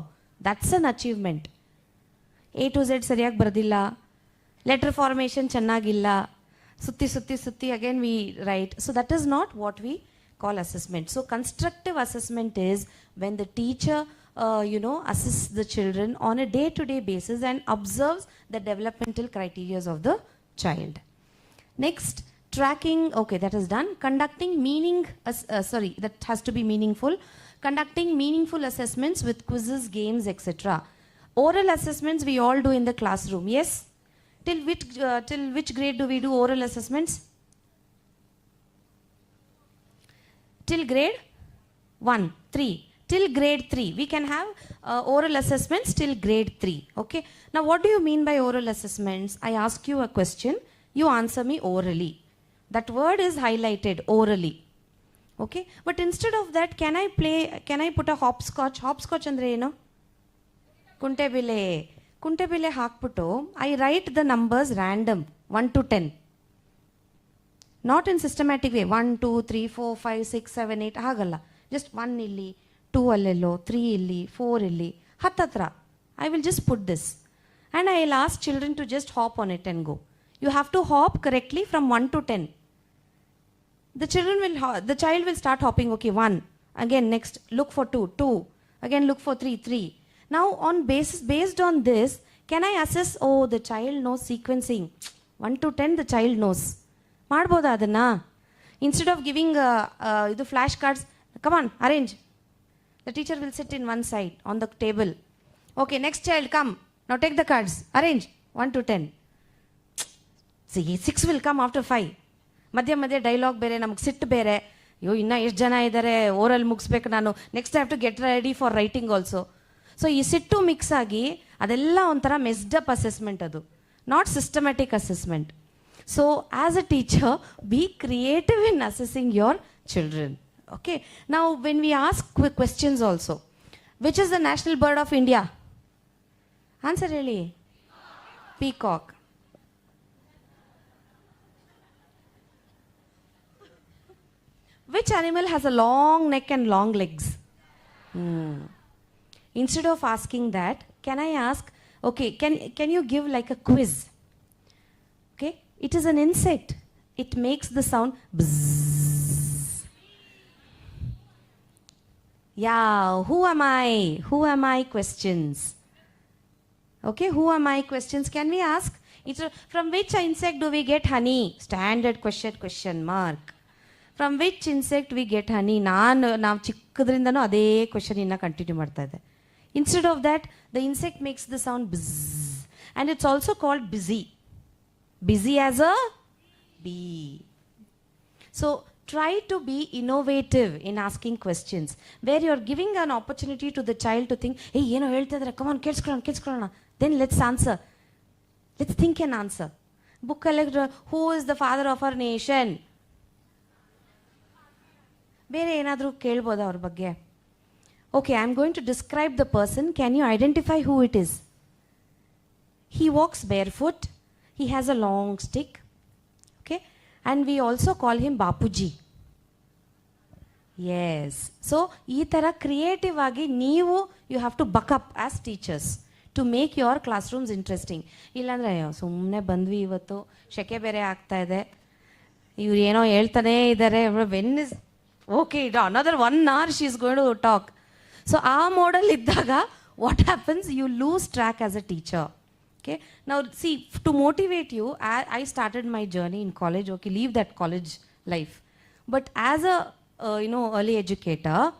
that's an achievement. A to Z sariyag bardilla. Letter formation channagilla. Sutti again we write. So that is not what we call assessment. So constructive assessment is when the teacher assists the children on a day-to-day basis and observes the developmental criteria of the child. Next, tracking, okay, that is done. Conducting that has to be meaningful. Conducting meaningful assessments with quizzes, games, etc. Oral assessments we all do in the classroom, yes? Till which grade do we do oral assessments? Till grade 1, 3. Till grade 3. We can have oral assessments till grade 3. Okay. Now what do you mean by oral assessments? I ask you a question. You answer me orally. That word is highlighted, orally. Okay. But instead of that, can I put a hopscotch? Hopscotch andre eno? Kuntebile hakputto, I write the numbers random, 1 to 10. Not in systematic way. 1, 2, 3, 4, 5, 6, 7, 8. Hagalla. Just 1 illi, 2 allello, 3 illi, 4 illi. Hattatra. I will just put this. And I will ask children to just hop on it and go. You have to hop correctly from 1 to 10. The child will start hopping. Okay, 1. Again, next, look for 2. 2. Again, look for 3. 3. Now, based on this, can I assess, oh, the child knows sequencing. 1 to 10, the child knows. Madboda adanna. Instead of giving the flashcards, come on, arrange. The teacher will sit in one side on the table. Okay, next child, come. Now take the cards. Arrange. 1 to 10. See, 6 will come after 5. Madhya dialogue bere, namuk sit bere. Yo, inna ಎಷ್ಟು ಜನ ಇದ್ದಾರೆ oral ಮುಗಿಸ್ಬೇಕು ನಾನು. Next I have to get ready for writing also. So ಈ ಸಿಟ್ಟು mix ಆಗಿ ಅದೆಲ್ಲ ಒಂಥರ ಮೆಸ್ಡ್ ಅಪ್ ಅಸೆಸ್ಮೆಂಟ್ ಅದು, not systematic assessment. So as a teacher, be creative in assessing your children. Okay, now when we ask quick questions also, which is the national bird of India? Answer really. Peacock. Which animal has a long neck and long legs? Instead of asking that, can I ask, okay, can you give like a quiz? Okay, it is an insect. It makes the sound bzzz. Yeah, who am I? Who am I questions. Okay, who am I questions can we ask? From which insect do we get honey? Standard question mark. From which insect we get honey? ನಾವು ಚಿಕ್ಕದ್ರಿಂದನೂ ಅದೇ question ಇನ್ನ continue ಮಾಡ್ತಾ ಇದೆ. Instead of that, the insect makes the sound bzzz. And it's also called busy. Busy as a bee. So try to be innovative in asking questions, where you're giving an opportunity to the child to think, hey, ಏನು ಹೇಳ್ತಾ ಇದ್ದಾರೆ, come on, ಕೇಳಿಸ್ಕೊಳ್ಳೋಣ. Then let's answer. Let's think and answer. Book collector, who is the father of our nation? ಬೇರೆ ಏನಾದರೂ ಕೇಳ್ಬೋದಾ ಅವ್ರ ಬಗ್ಗೆ? Okay, I'm going to describe the person. Can you identify who it is? He walks barefoot. He has a long stick. Okay, and we also call him Bapuji. Yes. So, ಈ ಥರ creative ಆಗಿ ನೀವು you have to buck up as teachers to make your classrooms interesting. ಇಲ್ಲಾಂದರೆ ಸುಮ್ಮನೆ ಬಂದ್ವಿ ಇವತ್ತು, ಶೆಕೆ ಬೇರೆ ಆಗ್ತಾ ಇದೆ, ಇವ್ರು ಏನೋ ಹೇಳ್ತಾನೇ ಇದ್ದಾರೆ, when is okay another 1 hour she is going to talk. So ಆ ಮೋಡಲ್ ಇದ್ದಾಗ what happens? You lose track as a teacher. Okay. Now, see, to motivate you, I started my journey in college. Okay, leave that college life. But as a, early educator,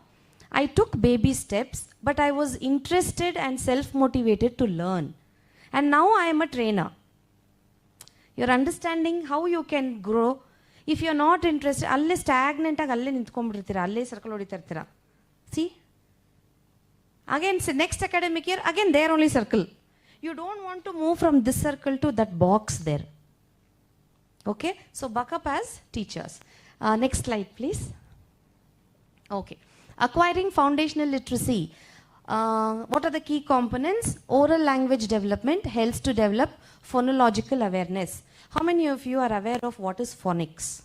I took baby steps, but I was interested and self-motivated to learn. And now I am a trainer. You're understanding how you can grow. If you're not interested, alle stagnant ag alle nintkonbidirtira, alle circle hoditirtira. See? Again, next academic year, again there only circle. You don't want to move from this circle to that box there. Okay, so buck up as teachers. Next slide, please. Okay, acquiring foundational literacy. What are the key components? Oral language development helps to develop phonological awareness. How many of you are aware of what is phonics?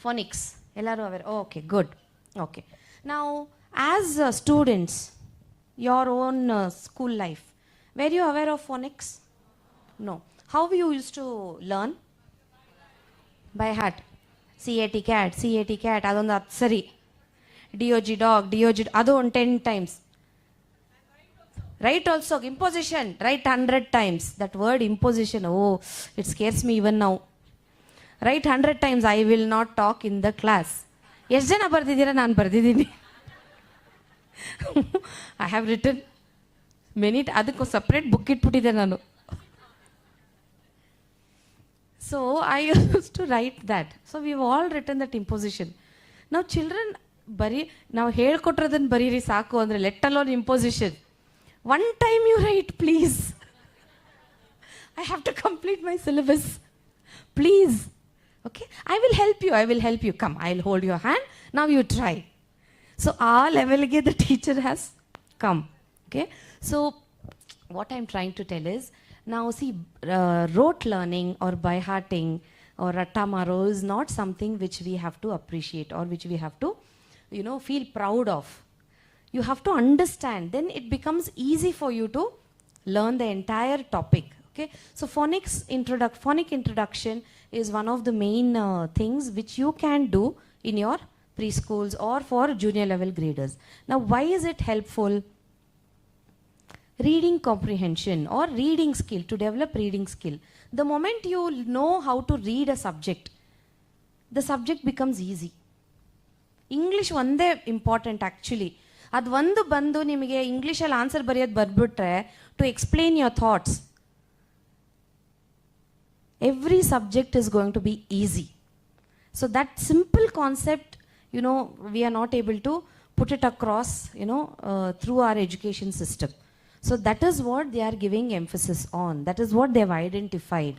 Phonics. Ellaru aware? Oh, okay, good. Okay. Now, as students, your own school life, were you aware of phonics? No. How you used to learn? By heart. CAT cat, adondu atsari. DOG dog, DOG, adu 10 times. Write also, imposition, write 100 times. That word imposition, oh, it scares me even now. Write 100 times, I will not talk in the class. Yes, jana bardidira, naan bardidini. I have written many, adukku separate book ittuputide nanu. So I used to write that. So we've all written that imposition. Now children, now ಹೇಳ್ಕೊಟ್ರದನ್ನ ಬರೀರಿ ಸಾಕು ಅಂದ್ರೆ let alone imposition. One time you write, please. I have to complete my syllabus. Please. Okay, I will help you. Come, I'll hold your hand. Now you try. So our level the teacher has come. Okay, so what I'm trying to tell is, now see, rote learning or by hearting or rattamaro is not something which we have to appreciate or which we have to, feel proud of. You have to understand, then it becomes easy for you to learn the entire topic. Okay, so phonic introduction is one of the main things which you can do in your preschools or for junior level graders. Now, why is it helpful? Reading comprehension or reading skill, to develop reading skill. The moment you know how to read a subject, the subject becomes easy. English ಒಂದೇ important actually. ಅದು ಒಂದು ಬಂದು ನಿಮಗೆ ಇಂಗ್ಲೀಷಲ್ಲಿ answer ಬರೆಯೋದು ಬರ್ಬಿಟ್ರೆ to explain your thoughts, every subject is going to be easy. So that simple concept, we are not able to put it across, through our education system. So that is what they are giving emphasis on. That is what they have identified.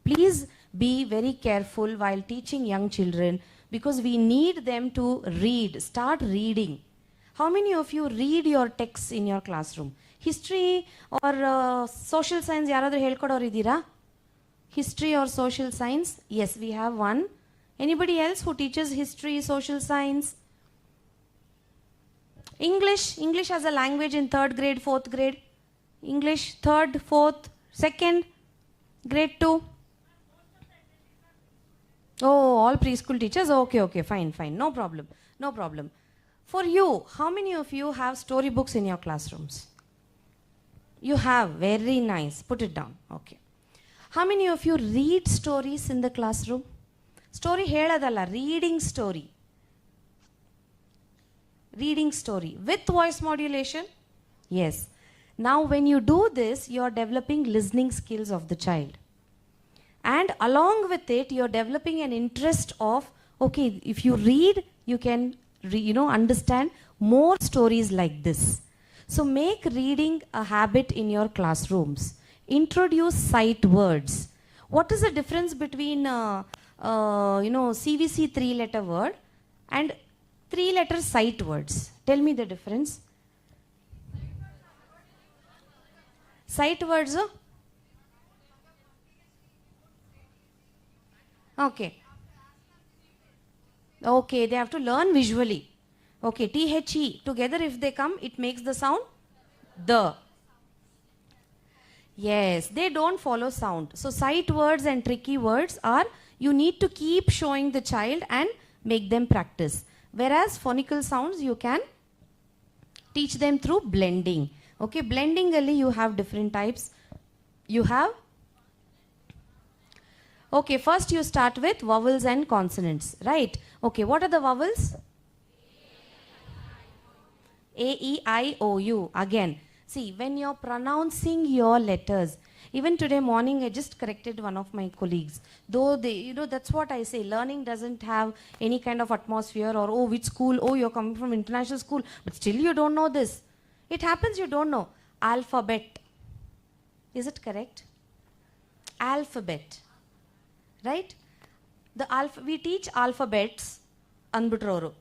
Please be very careful while teaching young children, because we need them to read, start reading. How many of you read your texts in your classroom? History or social science, yaradru helkodoru idira? History or social science? Yes, we have one. Anybody else who teaches history, social science? English as a language in 3rd grade, 4th grade. English 3rd, 4th, 2nd, grade 2. Oh, all preschool teachers? Okay, fine, no problem. For you, how many of you have storybooks in your classrooms? You have, very nice. Put it down. Okay. How many of you read stories in the classroom? Story heladalla, reading story. Reading story with voice modulation? Yes. Now when you do this, you are developing listening skills of the child. And along with it, you are developing an interest of, okay, if you read, you can, understand more stories like this. So make reading a habit in your classrooms. Introduce sight words. What is the difference between, CVC 3-letter word and 3-letter sight words? Tell me the difference. Sight words? Okay, they have to learn visually. Okay, THE, together if they come, it makes the sound the. Yes, they don't follow sound. So sight words and tricky words are, you need to keep showing the child and make them practice. Whereas phonical sounds, you can teach them through blending. Okay, blending ali you have different types. You have, okay, first you start with vowels and consonants, right? Okay, what are the vowels? A, E, I, O, U. Again, see, when you're pronouncing your letters, even today morning I just corrected one of my colleagues. Though they, you know, that's what I say, learning doesn't have any kind of atmosphere or, oh, which school, oh, you're coming from international school, but still you don't know this. It happens you don't know. Alphabet. Is it correct? Alphabet. Right? We teach alphabets anbitroru.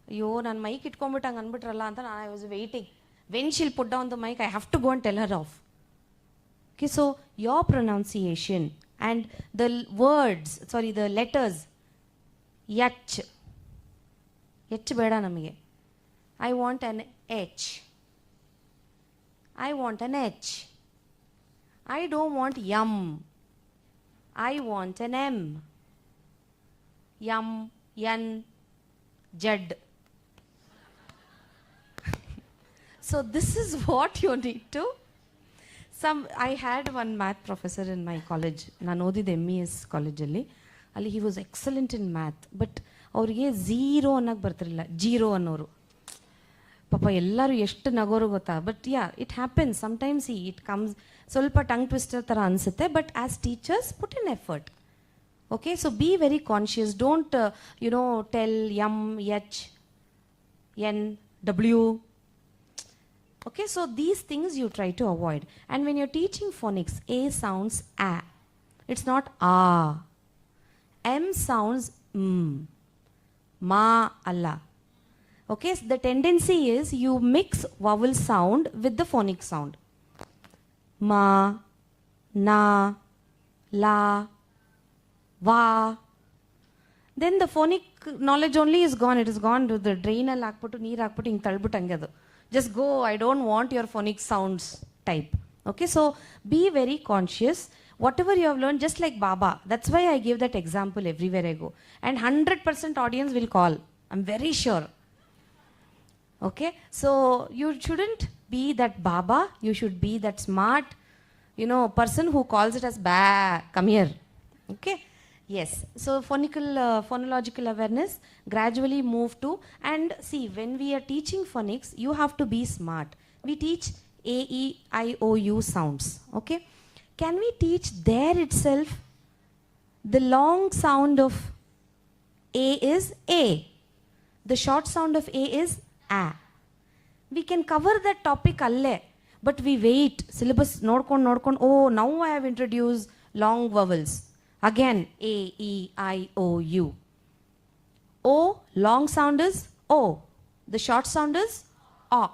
Yo, nan mic itkonbittang anbitralla anta I was waiting. When she'll put down the mic, I have to go and tell her off. Okay, so your pronunciation and the words, sorry, the letters, yach. Yach beda namige. I want an H. I want an H. I don't want yum. I want an M. Yum, yan, jad. So this is what you need to. I had one math professor in my college. Nanu odide MES college alli. He was excellent in math, but ಅವ್ರಿಗೆ zero ಅನ್ನಕ್ಕೆ ಬರ್ತಿರಲಿಲ್ಲ, zero ಅನ್ನೋರು. ಪಾಪ ಎಲ್ಲರೂ ಎಷ್ಟು ನಗೋರು ಗೊತ್ತಾ. But yeah, it happens sometimes. It comes ಸ್ವಲ್ಪ tongue twister ಥರ ಅನಿಸುತ್ತೆ. But as teachers put in effort. Okay, so be very conscious. Don't tell M, H, N, W. Okay, so these things you try to avoid. And when you're teaching phonics, A sounds A. It's not A. M sounds M. Ma, Allah. Okay, so the tendency is you mix vowel sound with the phonic sound. Ma, na, la, va. Then the phonic knowledge only is gone. It is gone to the drain. Lakputtu, neer hakputtu, hing talbuttu angadu. Just go, I don't want your phonic sounds type. Okay, so be very conscious. Whatever you have learned, just like Baba. That's why I give that example everywhere I go. And 100% audience will call. I'm very sure. Okay, so you shouldn't be that Baba. You should be that smart, person who calls it as ba, come here. Okay. Yes, so phonological awareness, gradually move to, and see, when we are teaching phonics, you have to be smart. We teach A, E, I, O, U sounds, okay? Can we teach there itself the long sound of A is A, the short sound of A is A. We can cover that topic alle, but we wait, syllabus nodkond, oh, now I have introduced long vowels. Again, A, E, I, O, U. O, long sound is O. The short sound is A.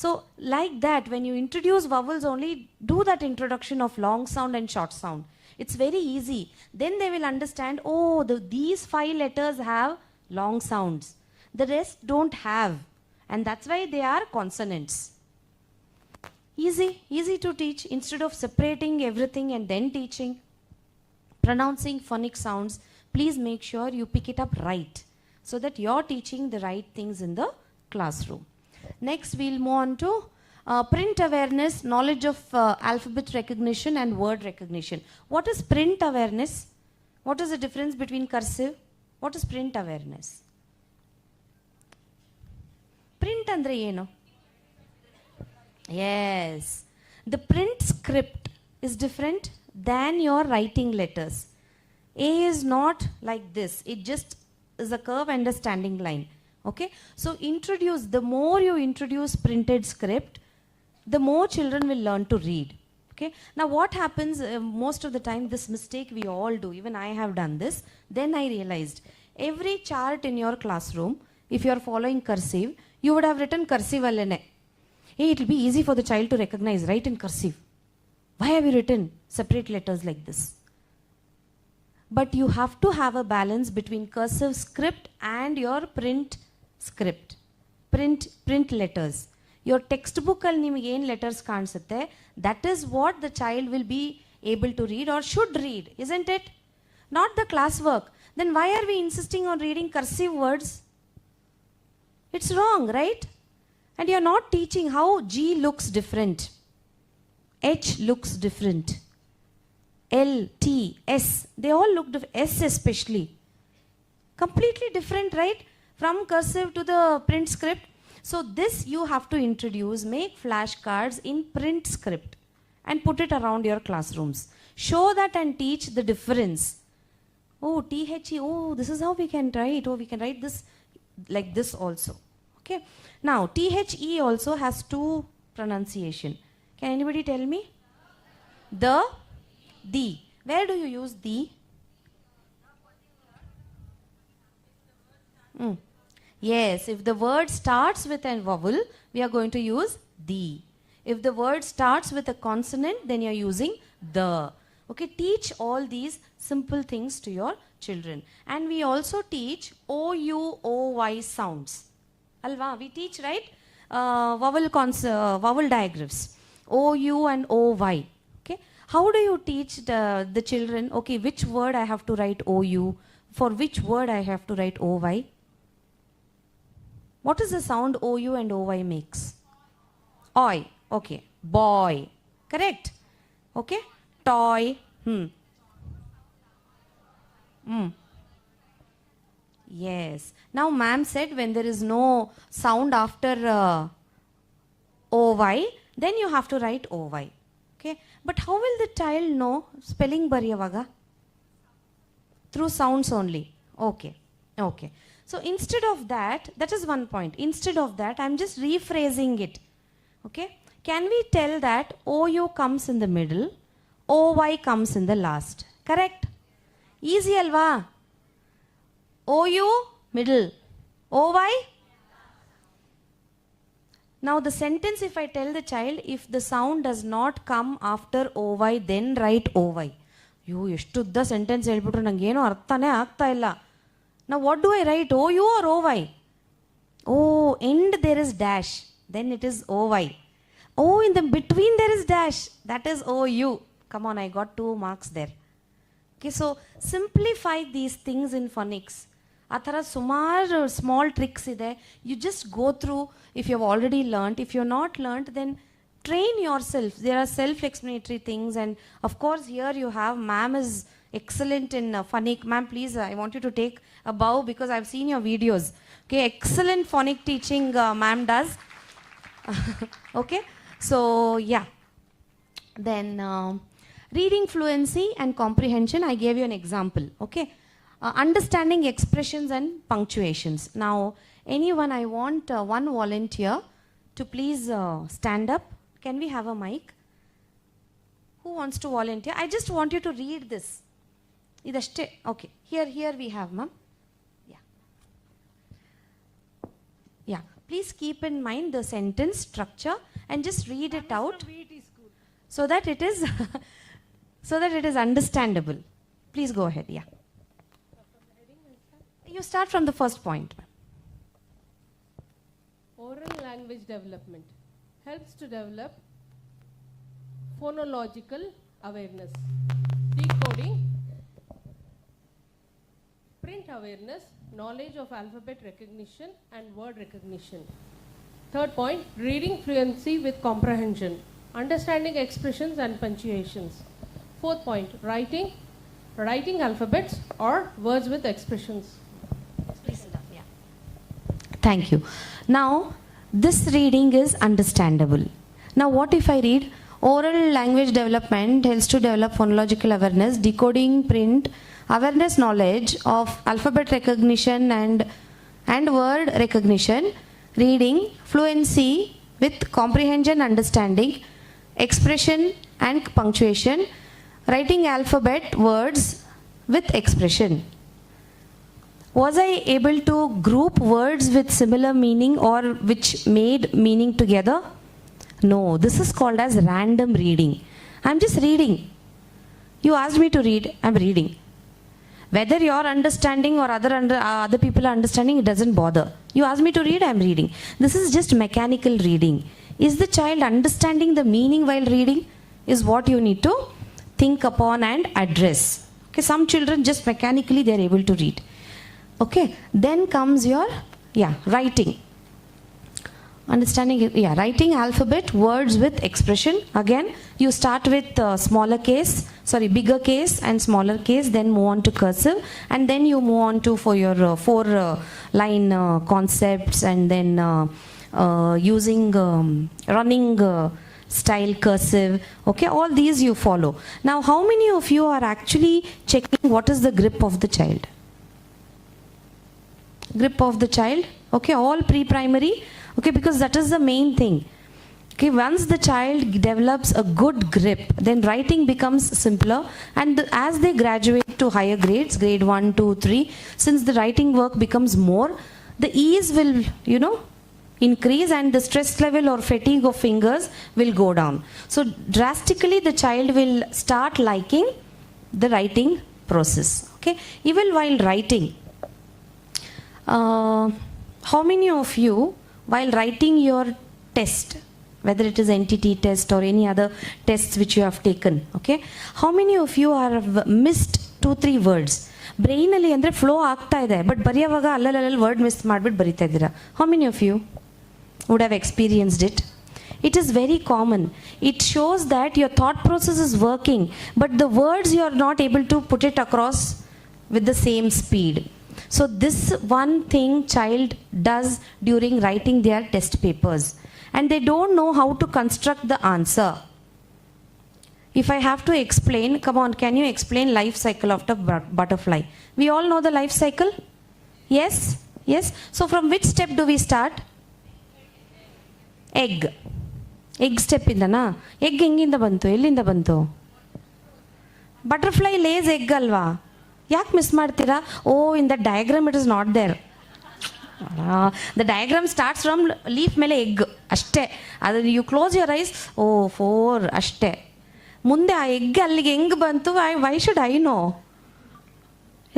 So, like that, when you introduce vowels only, do that introduction of long sound and short sound. It's very easy. Then they will understand, oh, these 5 letters have long sounds. The rest don't have. And that's why they are consonants. Easy to teach. Instead of separating everything and then teaching. Pronouncing phonic sounds, please make sure you pick it up right so that you're teaching the right things in the classroom. Next, we'll move on to print awareness, knowledge of alphabet recognition and word recognition. What is print awareness? What is the difference between cursive? What is print awareness? Print andre yeno? Yes. The print script is different than your writing letters. A is not like this. It just is a curve and a standing line. Okay. So the more you introduce printed script, the more children will learn to read. Okay. Now what happens most of the time, this mistake we all do, even I have done this, then I realized every chart in your classroom, if you are following cursive, you would have written cursive allene. Hey, it will be easy for the child to recognize, write in cursive. Why have you written separate letters like this? But you have to have a balance between cursive script and your print script. Print letters. Your textbook al nimage en letters kaansutte, that is what the child will be able to read or should read, isn't it? Not the classwork. Then why are we insisting on reading cursive words? It's wrong, right? And you're not teaching how G looks different. H looks different. L, T, S, they all look different. S especially. Completely different, right? From cursive to the print script. So this you have to introduce, make flashcards in print script and put it around your classrooms. Show that and teach the difference. Oh, T-H-E, oh, this is how we can write. Oh, we can write this like this also. Okay. Now, T-H-E also has two pronunciation. Can anybody tell me? The, the. Where do you use the? Yes, if the word starts with a vowel, we are going to use the. If the word starts with a consonant, then you are using the. Okay, teach all these simple things to your children. And we also teach O-U-O-Y sounds. Alva, we teach, right? Vowel diagrams. O-U and O-Y. Okay, how do you teach the children, okay, which word I have to write O-U, for which word I have to write O-Y? What is the sound O-U and O-Y makes? Oi. Okay. Boy. Correct. Okay. Toy. Yes. Now ma'am said when there is no sound after OY, then you have to write OY. Okay. But how will the child know spelling bariyavaga? Through sounds only. Okay. Okay. So instead of that, that is one point. Instead of that, I'm just rephrasing it. Okay. Can we tell that OU comes in the middle, OY comes in the last? Correct? Easy alva. OU, middle. OY? Now the sentence, if I tell the child, if the sound does not come after OY, then write OY. You the sentence helputru nangeno arthane aagta illa. Now what do I write? OU or OY? Oh, end there is dash. Then it is OY. Oh, in the between there is dash. That is OU. Come on, I got 2 marks there. Okay, so simplify these things in phonics. Athara sumar small tricks ide. You just go through if you have already learnt. If you have not learnt, then train yourself. There are self-explanatory things, and of course here you have ma'am is excellent in phonic. Ma'am, please, I want you to take a bow because I've seen your videos. Okay, excellent phonic teaching ma'am does. Okay, so yeah. Then reading fluency and comprehension, I gave you an example. Okay, understanding expressions and punctuations. Now, anyone, I want one volunteer to please stand up. Can we have a mic? Who wants to volunteer? I just want you to read this. Okay, here we have, ma'am. Yeah. Yeah, please keep in mind the sentence structure and just read it out so that it is so that it is understandable. Please go ahead. Yeah. You start from the first point. Oral language development helps to develop phonological awareness, decoding, print awareness, knowledge of alphabet recognition and word recognition. Third point, reading fluency with comprehension, understanding expressions and punctuations. Fourth point, writing alphabets or words with expressions. Thank you. Now, this reading is understandable. Now, what if I read oral language development helps to develop phonological awareness, decoding, print, awareness, knowledge of alphabet recognition and word recognition, reading, fluency with comprehension, understanding, expression and punctuation, writing alphabet, words with expression. Was I able to group words with similar meaning or which made meaning together? No, this is called as random reading. I'm just reading. You asked me to read, I'm reading. Whether you're understanding or other people are understanding, it doesn't bother. You asked me to read, I'm reading. This is just mechanical reading. Is the child understanding the meaning while reading? Is what you need to think upon and address. Okay, some children just mechanically they're able to read. Okay, then comes your writing. Understanding, yeah, writing alphabet, words with expression. Again, you start with bigger case and smaller case, then move on to cursive, and then you move on to for your 4 line concepts, and then using running style cursive. Okay, all these you follow. Now, how many of you are actually checking what is the grip of the child? Grip of the child. Okay, all pre-primary. Okay, because that is the main thing. Okay, once the child develops a good grip, then writing becomes simpler, and as they graduate to higher grades, grade 1, 2, 3, since the writing work becomes more, the ease will, increase, and the stress level or fatigue of fingers will go down. So drastically the child will start liking the writing process. Okay, even while writing, how many of you, while writing your test, whether it is NTT test or any other tests which you have taken, okay, how many of you have missed 2-3 words? Brain ಅಲ್ಲಿ ಅಂದ್ರೆ flow ಆಗ್ತಾ ಇದೆ, but ಬರೆಯುವಾಗ ಅಲ್ಲಲ್ಲಿ word miss ಮಾಡಿಬಿಟ್ಟು ಬರಿತಾ ಇದ್ದೀರಾ. How many of you would have experienced it? It is very common. It shows that your thought process is working, but the words you are not able to put it across with the same speed. So this one thing child does during writing their test papers, and they don't know how to construct the answer. If I have to explain, come on, can you explain life cycle of the butterfly? We all know the life cycle? Yes? Yes? So from which step do we start? Egg. Egg step indana? Egg enginda bantu? Ellinda bantu? Butterfly lays egg alva? ಯಾಕೆ miss ಮಾಡ್ತೀರಾ? Oh, in the diagram it is not there. The diagram starts from leaf ಮೇಲೆ egg ಅಷ್ಟೇ. ಅದು you close your eyes, oh 4 ಅಷ್ಟೇ. ಮುಂದೆ ಆ egg ಅಲ್ಲಿಗೆ ಹೆಂಗೆ ಬಂತು? Why should I know?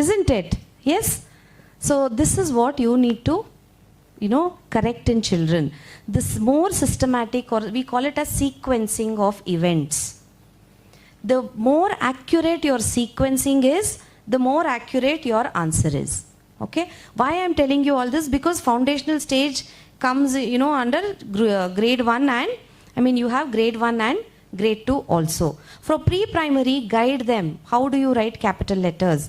Isn't it? Yes. So this is what you need to correct in children. This more systematic, or we call it as sequencing of events. The more accurate your sequencing is, the more accurate your answer is. Okay, why I am telling you all this? Because foundational stage comes under grade 1, and you have grade 1 and grade 2 also. For pre-primary, guide them. How do you write capital letters?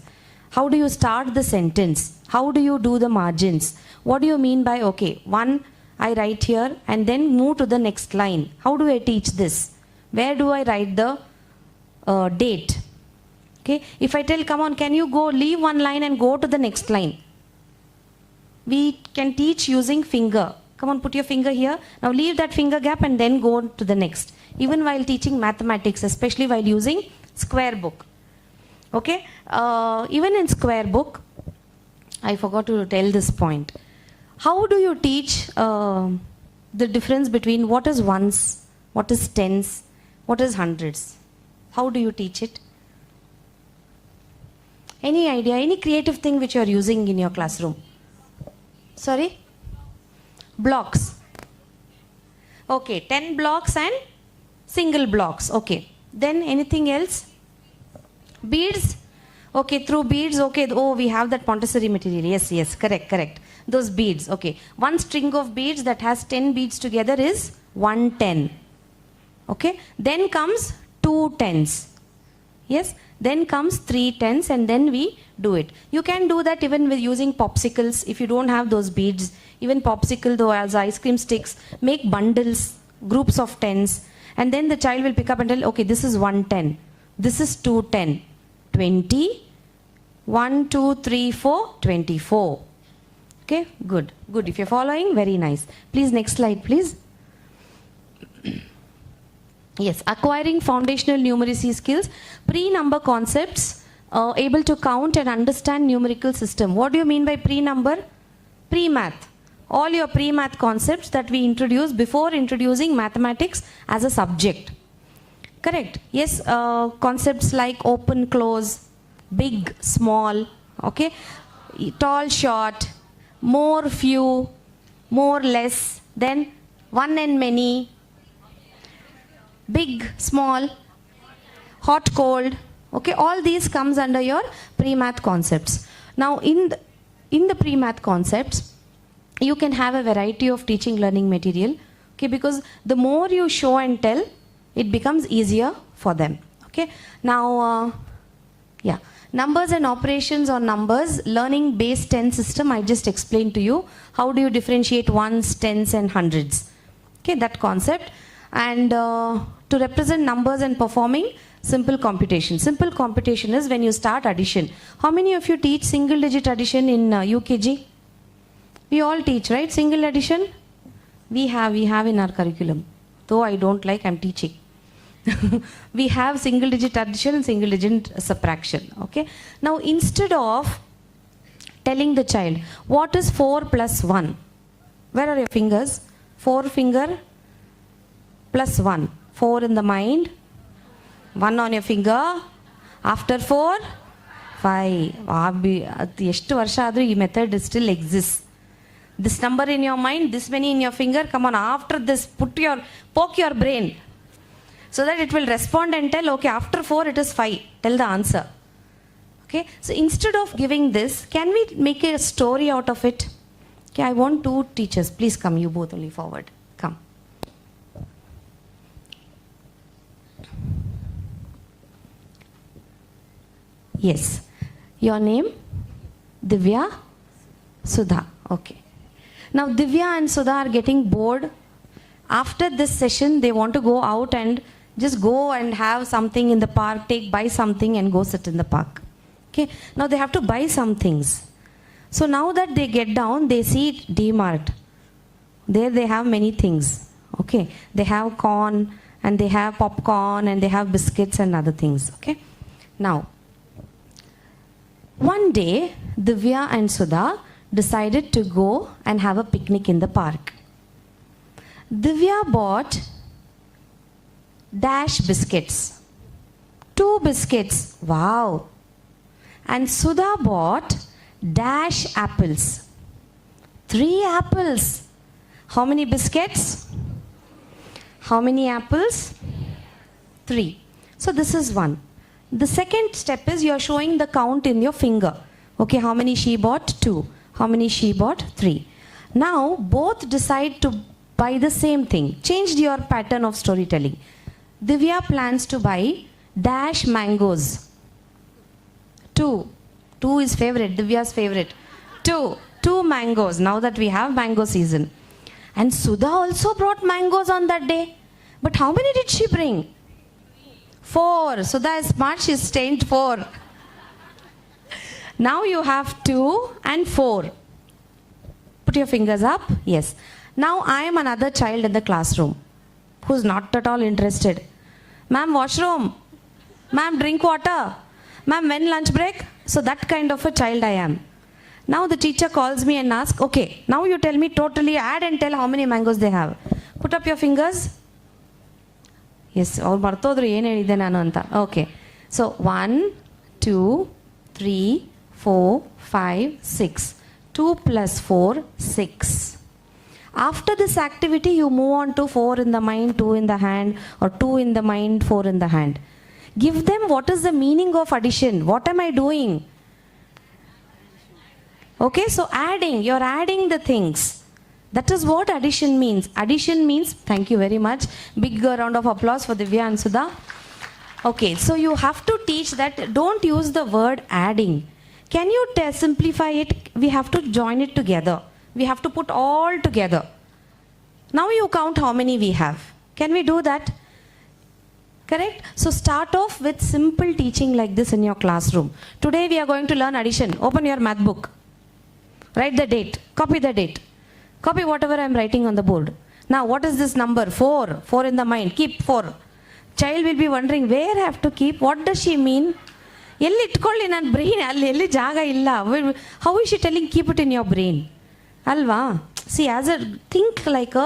How do you start the sentence? How do you do the margins? What do you mean by, okay, 1 I write here and then move to the next line? How do I teach this? Where do I write the date? Okay, if I tell, come on, can you go leave one line and go to the next line? We can teach using finger. Come on, put your finger here. Now leave that finger gap and then go to the next. Even while teaching mathematics, especially while using square book. Okay, even in square book, I forgot to tell this point. How do you teach the difference between what is ones, what is tens, what is hundreds? How do you teach it? Any idea? Any creative thing which you are using in your classroom? Sorry? Blocks. Okay, 10 blocks and single blocks. Okay. Then anything else? Beads. Okay, through beads. Okay, oh, we have that Montessori material. Yes, yes, correct. Those beads. Okay, one string of beads that has 10 beads together is 110. Okay, then comes 2 tens. Yes, then comes 3 tens, and then we do it. You can do that even with using popsicles. If you don't have those beads, even popsicle, though, as ice cream sticks, make bundles, groups of tens, and then the child will pick up and tell, okay, this is 110, this is 210, 20, 1, 2, 3, 4, 24. Okay, good. If you're following, very nice. Please, next slide, please. Yes, acquiring foundational numeracy skills, pre-number concepts, able to count and understand numerical system. What do you mean by pre-number? Pre-math. All your pre-math concepts that we introduce before introducing mathematics as a subject. Correct. Yes, concepts like open, close, big, small, okay, tall, short, more, few, more, less, then one and many, big, small, hot, cold. Okay, all these comes under your pre-math concepts. Now in the pre-math concepts, you can have a variety of teaching learning material, okay, because the more you show and tell, it becomes easier for them. Okay, now numbers and operations on numbers, learning base 10 system. I just explained to you how do you differentiate ones, tens and hundreds. Okay, that concept. And to represent numbers and performing simple computation. Simple computation is when you start addition. How many of you teach single digit addition in UKG? We all teach, right? Single addition? We have in our curriculum. Though I don't like, I'm teaching. We have single digit addition and single digit subtraction. Okay. Now instead of telling the child, what is 4 plus 1? Where are your fingers? 4 finger plus 1. 4 in the mind. 1 on your finger. After 4, 5. ಎಷ್ಟು ವರ್ಷ ಆದರೂ ಈ method still exists. This number in your mind, this many in your finger. Come on, after this, poke your brain, so that it will respond and tell, okay, after 4 it is 5. Tell the answer. Okay, so instead of giving this, can we make a story out of it? Okay, I want 2 teachers. Please come, you both only forward. Come. Yes. Your name? Divya? Sudha. Okay. Now Divya and Sudha are getting bored. After this session, they want to go out and just go and have something in the park, buy something and go sit in the park. Okay. Now they have to buy some things. So now that they get down, they see D-Mart. There they have many things. Okay. They have corn and they have popcorn and they have biscuits and other things. Okay. Now, one day, Divya and Sudha decided to go and have a picnic in the park. Divya bought dash biscuits. 2 biscuits. Wow. And Sudha bought dash apples. 3 apples. How many biscuits? How many apples? 3. So this is 1. The second step is you are showing the count in your finger. Okay, how many she bought? 2. How many she bought? 3. Now both decide to buy the same thing. Changed your pattern of storytelling. Divya plans to buy dash mangoes. 2. 2 is favorite. Divya's favorite. 2 mangoes. Now that we have mango season. And Sudha also brought mangoes on that day. But how many did she bring? 4. Sudha is smart. She's changed 4. Now you have 2 and 4. Put your fingers up. Yes. Now I am another child in the classroom who's not at all interested. Ma'am, washroom. Ma'am, drink water. Ma'am, when lunch break? So that kind of a child I am. Now the teacher calls me and asks, okay, now you tell me totally, add and tell how many mangoes they have. Put up your fingers. Yes, ಅವ್ರು ಬರ್ತೋದ್ರು ಏನು ಹೇಳಿದೆ ನಾನು ಅಂತ. Okay. So 1, 2, 3, 4, 5, 6. 2 plus 4, 6. After this activity, you move on to 4 in the mind, 2 in the hand, or 2 in the mind, 4 in the hand. Give them what is the meaning of addition. What am I doing? Okay, so adding, you're adding the things. That is what addition means. Addition means, thank you very much. Big round of applause for Divya and Sudha. Okay, so you have to teach that, don't use the word adding. Can you simplify it? We have to join it together. We have to put all together. Now you count how many we have. Can we do that? Correct? So start off with simple teaching like this in your classroom. Today we are going to learn addition. Open your math book. Write the date. Copy the date. Copy whatever I am writing on the board. Now what is this number? 4. 4 in the mind. Keep 4. Child will be wondering, where I have to keep? What does she mean? ಎಲ್ಲಿ ಇಟ್ಕೊಳ್ಳಿ ನನ್ನ brain ಅಲ್ಲಿ ಎಲ್ಲಿ ಜಾಗ ಇಲ್ಲ. How is she telling keep it in your brain ಅಲ್ವಾ? See as a think like a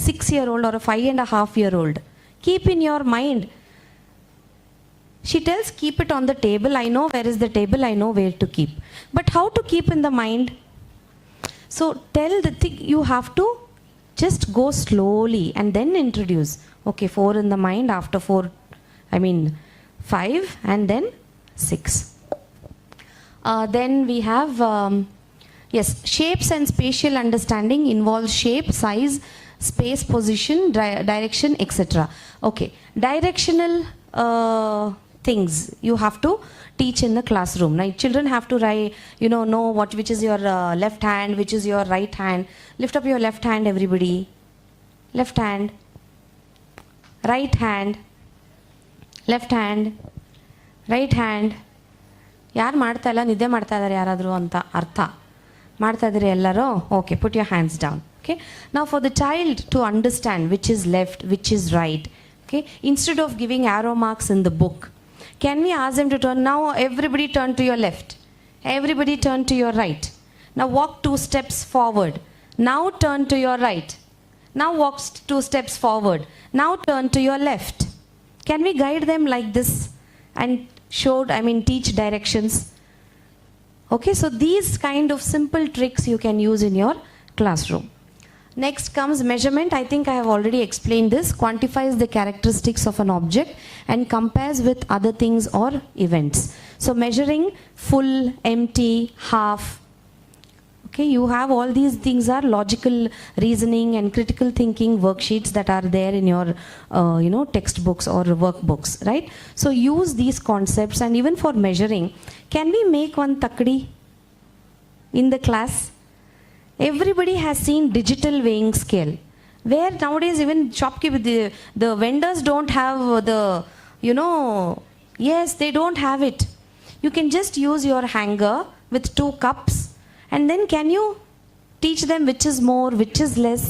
6-year-old or a 5.5-year-old. Keep in your mind. She tells keep it on the table. I know where is the table. I know where to keep. But how to keep in the mind? So tell the thing, you have to just go slowly and then introduce. Okay, 4 in the mind, after 4, 5 and then 6. Then we have Yes, shapes and spatial understanding involves shape, size, space, position, direction, etc. Okay, directional things you have to teach in the classroom. Right? Children have to write, know which is your left hand, which is your right hand. Lift up your left hand, everybody. Left hand, right hand, left hand, right hand. ಯಾರು ಮಾಡ್ತಾ ಇಲ್ಲ ನಿದ್ದೆ ಮಾಡ್ತಾ ಇದ್ದಾರೆ ಯಾರಾದರೂ ಅಂತ ಅರ್ಥ ಮಾಡ್ತಾ ಇದ್ದೀರಿ ಎಲ್ಲರೂ okay put your hands down okay ನಾವು for the child to understand which is left which is right okay instead of giving arrow marks in the book can we ask them to turn now everybody turn to your left everybody turn to your right now walk 2 steps forward now turn to your right now walk 2 steps forward now turn to your left can we guide them like this and teach directions okay so these kind of simple tricks you can use in your classroom. Next comes measurement. I think I have already explained this. Quantifies the characteristics of an object and compares with other things or events. So measuring full, empty, half. Okay, you have all these things are logical reasoning and critical thinking worksheets that are there in your textbooks or workbooks, right? So use these concepts and even for measuring. Can we make one takdi in the class? Everybody has seen digital weighing scale, where nowadays even shopkeeper, the vendors don't have yes, they don't have it. You can just use your hanger with 2 cups and then can you teach them which is more, which is less?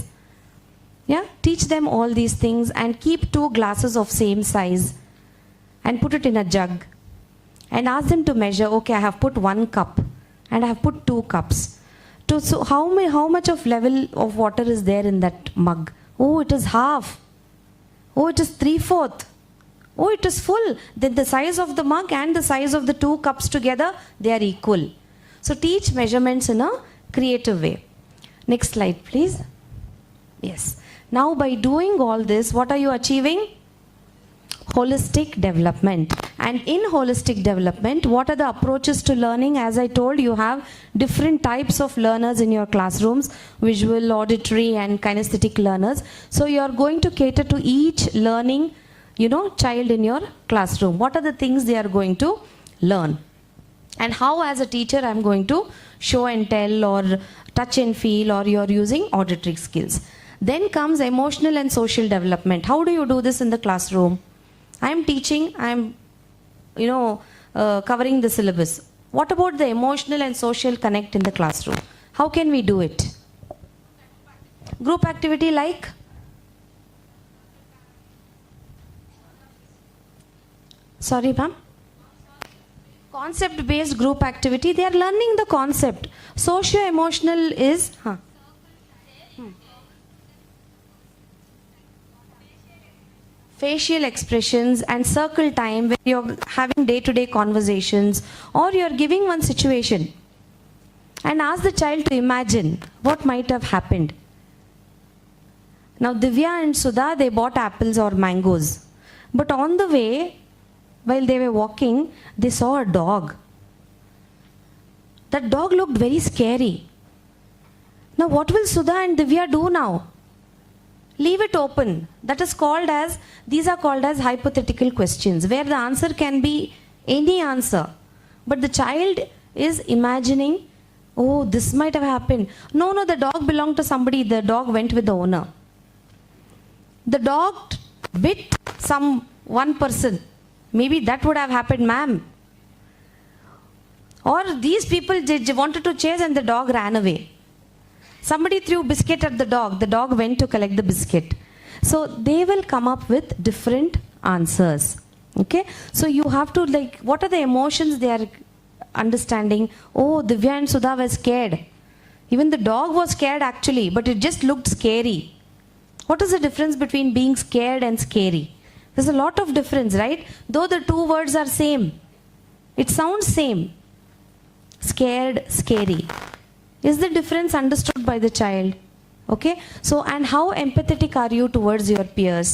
Yeah, teach them all these things and keep 2 glasses of same size and put it in a jug and ask them to measure, okay, I have put 1 cup and I have put 2 cups. So how much of level of water is there in that mug? Oh, it is half. Oh, it is 3/4. Oh, it is full. Then the size of the mug and the size of the 2 cups together, they are equal. So teach measurements in a creative way. Next slide, please. Yes. Now by doing all this, what are you achieving? Holistic development. And in holistic development, what are the approaches to learning? As I told you, have different types of learners in your classrooms, visual, auditory and kinesthetic learners. So you are going to cater to each learning, child in your classroom. What are the things they are going to learn? And how as a teacher I am going to show and tell or touch and feel, or you are using auditory skills. Then comes emotional and social development. How do you do this in the classroom? I am teaching, I am covering the syllabus. What about the emotional and social connect in the classroom? How can we do it? Group activity like? Sorry, ma'am? Concept based group activity. They are learning the concept. Socio-emotional is? Facial expressions and circle time when you're having day-to-day conversations or you're giving one situation and ask the child to imagine what might have happened. Now Divya and Sudha, they bought apples or mangoes, but on the way while they were walking they saw a dog. That dog looked very scary. Now what will Sudha and Divya do now? Leave it open. These are called as hypothetical questions, where the answer can be any answer. But the child is imagining, oh, this might have happened. No, the dog belonged to somebody. The dog went with the owner. The dog bit one person. Maybe that would have happened, ma'am. Or these people wanted to chase and the dog ran away. Somebody threw biscuit at the dog went to collect the biscuit. So they will come up with different answers. Okay, so you have to what are the emotions they are understanding? Oh, Divya and Sudha were scared. Even the dog was scared actually, but it just looked scary. What is the difference between being scared and scary? There's a lot of difference, right? Though the 2 words are same, it sounds same. Scared, scary. Is the difference understood by the child? Okay, so and how empathetic are you towards your peers?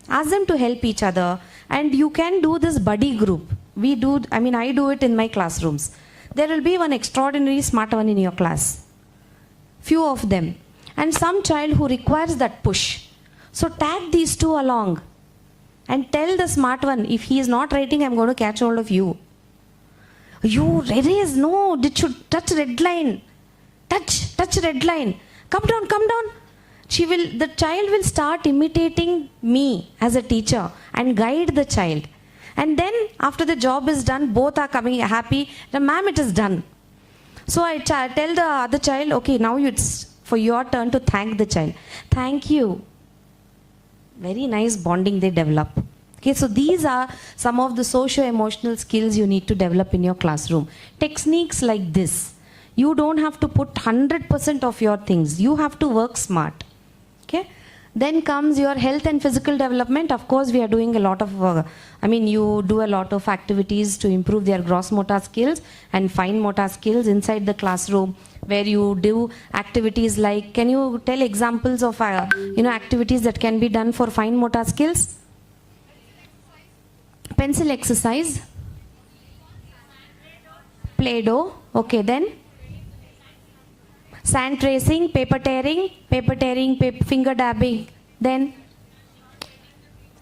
Ask them to help each other, and you can do this buddy group. I do it in my classrooms. There will be one extraordinary smart one in your class. few of them, and some child who requires that push. So tag these two along and tell the smart one, if he is not writing, I'm going to catch hold of you. You erase, no, it should touch red line. Touch red line. Come down. The child will start imitating me as a teacher and guide the child. And then after the job is done, both are coming happy. The ma'am, it is done. So I tell the other child, okay, now it's for your turn to thank the child. Thank you. Very nice bonding they develop. Okay, so these are some of the socio-emotional skills you need to develop in your classroom. Techniques like this. You don't have to put 100% of your things. You have to work smart. Okay. Then comes your health and physical development. Of course, we are doing a lot of, you do a lot of activities to improve their gross motor skills and fine motor skills inside the classroom, where you do activities like, can you tell examples of, activities that can be done for fine motor skills? Pencil exercise, Play-Doh, okay, then sand tracing, paper tearing, finger dabbing, then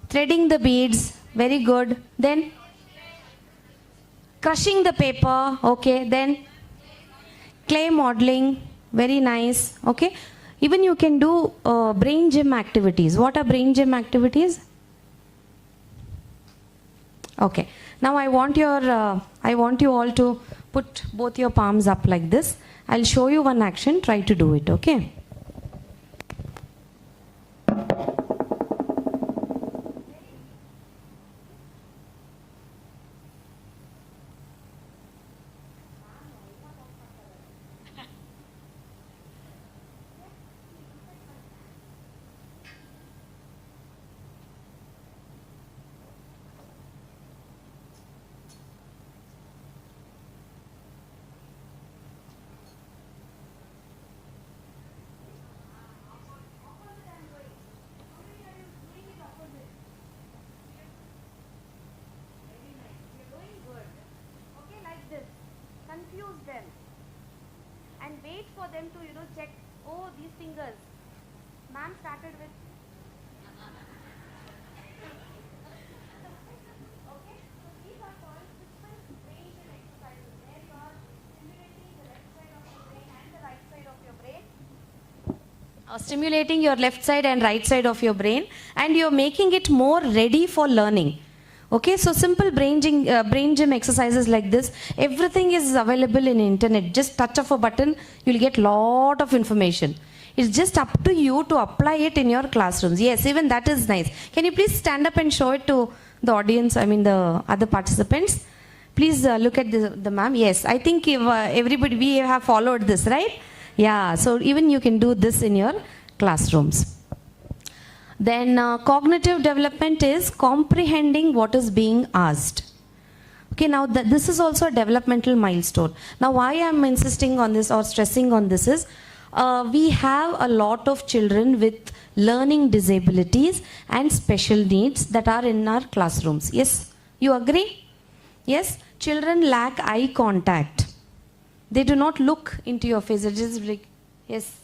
threading the beads, very good, then crushing the paper, okay, then clay modeling, very nice, okay. Even you can do brain gym activities. What are brain gym activities? Okay, now I want you all to put both your palms up like this. I'll show you one action, try to do it, okay? Confuse them and wait for them to check, oh, these fingers, ma'am started with, okay, so these are called simple brain gym exercises, where you are stimulating the left side of your brain and the right side of your brain, stimulating your left side and right side of your brain, and you're making it more ready for learning. Okay, so simple brain gym exercises like this, everything is available in internet. Just touch of a button, you'll get lot of information. It's just up to you to apply it in your classrooms. Yes, even that is nice. Can you please stand up and show it to the audience, the other participants? Please look at the ma'am. Yes, I think if, everybody, we have followed this, right? Yeah, so even you can do this in your classrooms. Then cognitive development is comprehending what is being asked. Okay, now this is also a developmental milestone. Now why I am insisting on this or stressing on this is, we have a lot of children with learning disabilities and special needs that are in our classrooms. Yes, you agree? Yes, children lack eye contact. They do not look into your face. It is like, yes.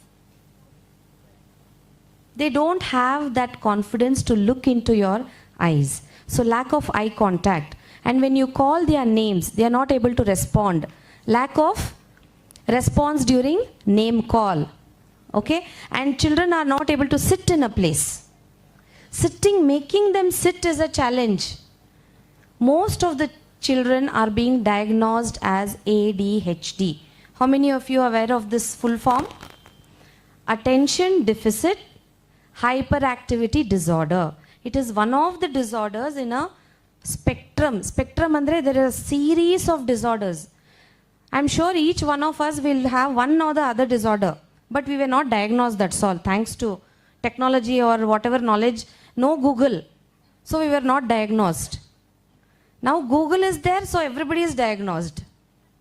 They don't have that confidence to look into your eyes. So lack of eye contact. And when you call their names, they are not able to respond. Lack of response during name call. Okay? And children are not able to sit in a place. Sitting, making them sit is a challenge. Most of the children are being diagnosed as ADHD. How many of you are aware of this full form? Attention Deficit Hyperactivity Disorder. It is one of the disorders in a spectrum. Spectrum andre, there is a series of disorders. I'm sure each one of us will have one or the other disorder, but we were not diagnosed, that's all. Thanks to technology or whatever knowledge, no Google. So we were not diagnosed. Now Google is there, so everybody is diagnosed.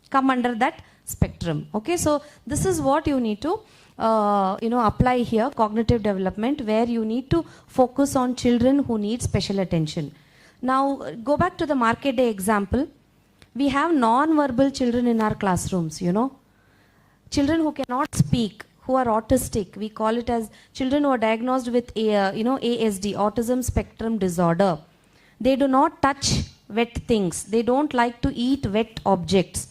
Come under that spectrum. Okay, so this is what you need to apply here, cognitive development, where you need to focus on children who need special attention. Now, go back to the market day example. We have non-verbal children in our classrooms, Children who cannot speak, who are autistic. We call it as children who are diagnosed with ASD, autism spectrum disorder. They do not touch wet things. They don't like to eat wet objects.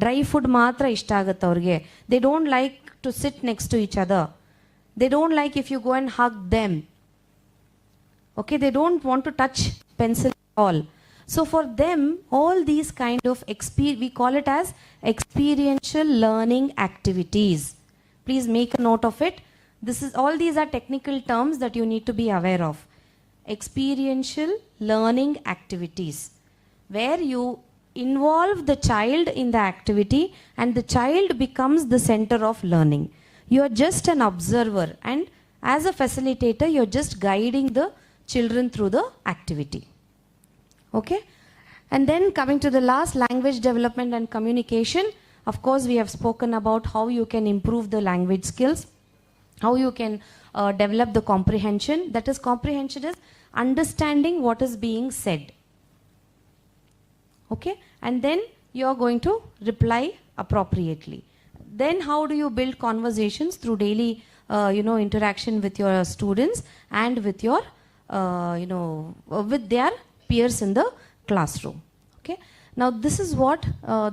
Dry food matra ishtagat avrige. They don't like to sit next to each other. They don't like if you go and hug them. Okay, they don't want to touch pencil at all. So for them, all these kind of we call it as experiential learning activities. Please make a note of it. All these are technical terms that you need to be aware of. Experiential learning activities, where you involve the child in the activity and the child becomes the center of learning. You are just an observer, and as a facilitator, you're just guiding the children through the activity. Okay? And then coming to the last, language development and communication. Of course, we have spoken about how you can improve the language skills, how you can develop the comprehension. That is, comprehension is understanding what is being said. Okay? And then you are going to reply appropriately. Then how do you build conversations? Through daily interaction with your students and with your with their peers in the classroom. Okay? Now this is what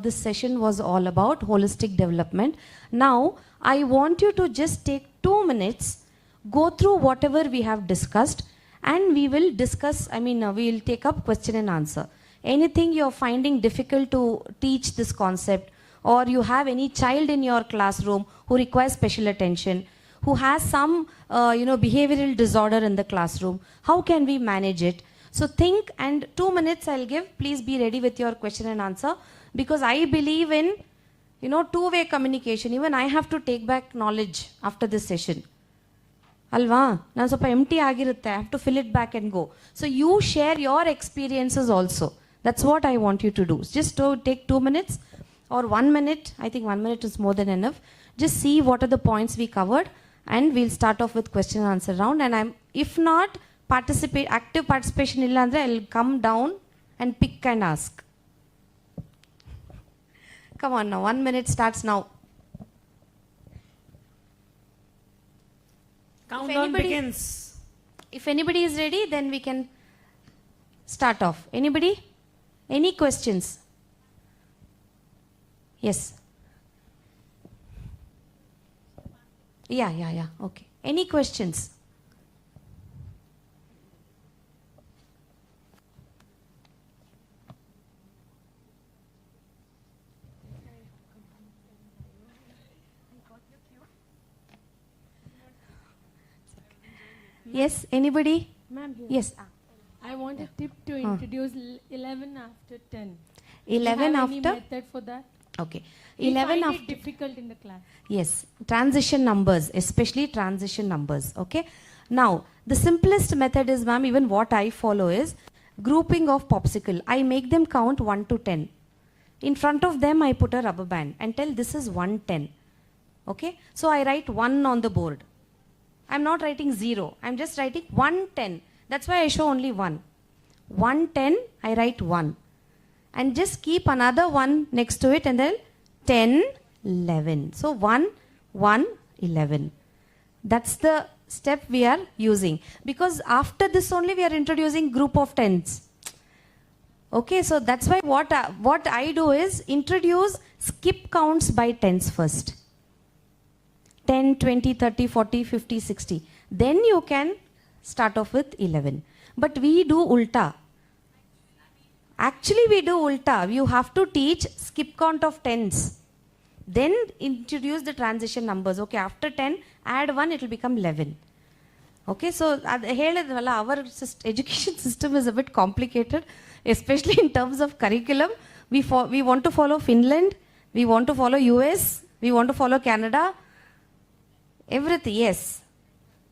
this session was all about, holistic development. Now I want you to just take 2 minutes, go through whatever we have discussed, and we will discuss, we will take up question and answer. Anything you're finding difficult to teach this concept, or you have any child in your classroom who requires special attention, who has some behavioral disorder in the classroom, how can we manage it? So think, and 2 minutes I'll give. Please be ready with your question and answer, because I believe in two-way communication. Even I have to take back knowledge after this session. Alva, ನಾನು ಸ್ವಲ್ಪ empty ಆಗಿರುತ್ತೆ. I have to fill it back and go. So you share your experiences also. That's what I want you to do. Just to take 2 minutes or 1 minute. I think 1 minute is more than enough. Just see what are the points we covered, and we'll start off with question and answer round. And if not, active participation illa andre, I'll come down and pick and ask. Come on now, 1 minute starts now. Countdown begins. If anybody is ready, then we can start off. Anybody? Any questions? Yes. Yeah. Okay. Any questions? Yes, anybody? Ma'am, here. Yes. I want a tip to introduce 11 after 10. 11 Any after? method for that? Okay. We 11 find after. it difficult in the class. Yes, transition numbers, especially transition numbers. Okay. Now, the simplest method is, ma'am, even what I follow is grouping of popsicle. I make them count 1 to 10. In front of them, I put a rubber band and tell this is 110. Okay. So I write 1 on the board. I'm not writing 0. I'm just writing 110. That's why I show only 1. 110, I write 1. And just keep another 1 next to it and then 10, 11. So 1, 1, 11. That's the step we are using. Because after this only we are introducing group of tens. Okay, so that's why what I do is introduce skip counts by tens first. 10, 20, 30, 40, 50, 60. Then you can start off with 11. But we do ulta. Actually, we do ulta. You have to teach skip count of tens. Then introduce the transition numbers. Okay, after 10, add 1, it will become 11. Okay, so our education system is a bit complicated, especially in terms of curriculum. We want to follow Finland, we want to follow US, we want to follow Canada. Everything, yes.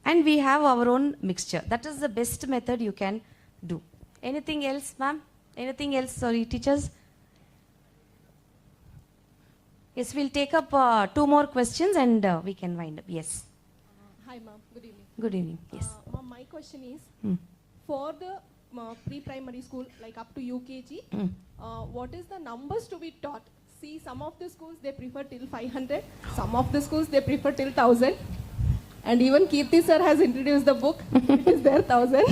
And we have our own mixture. That is the best method you can do. Anything else, ma'am? Anything else? Sorry, teachers? Yes, we'll take up 2 more questions and we can wind up. Yes. Hi, ma'am. Good evening. Good evening. Yes. Ma'am, my question is, for the pre-primary school, like up to UKG, what is the numbers to be taught? See, some of the schools they prefer till 500, some of the schools they prefer till 1000. And even Kirti sir has introduced the book, it is there 1000.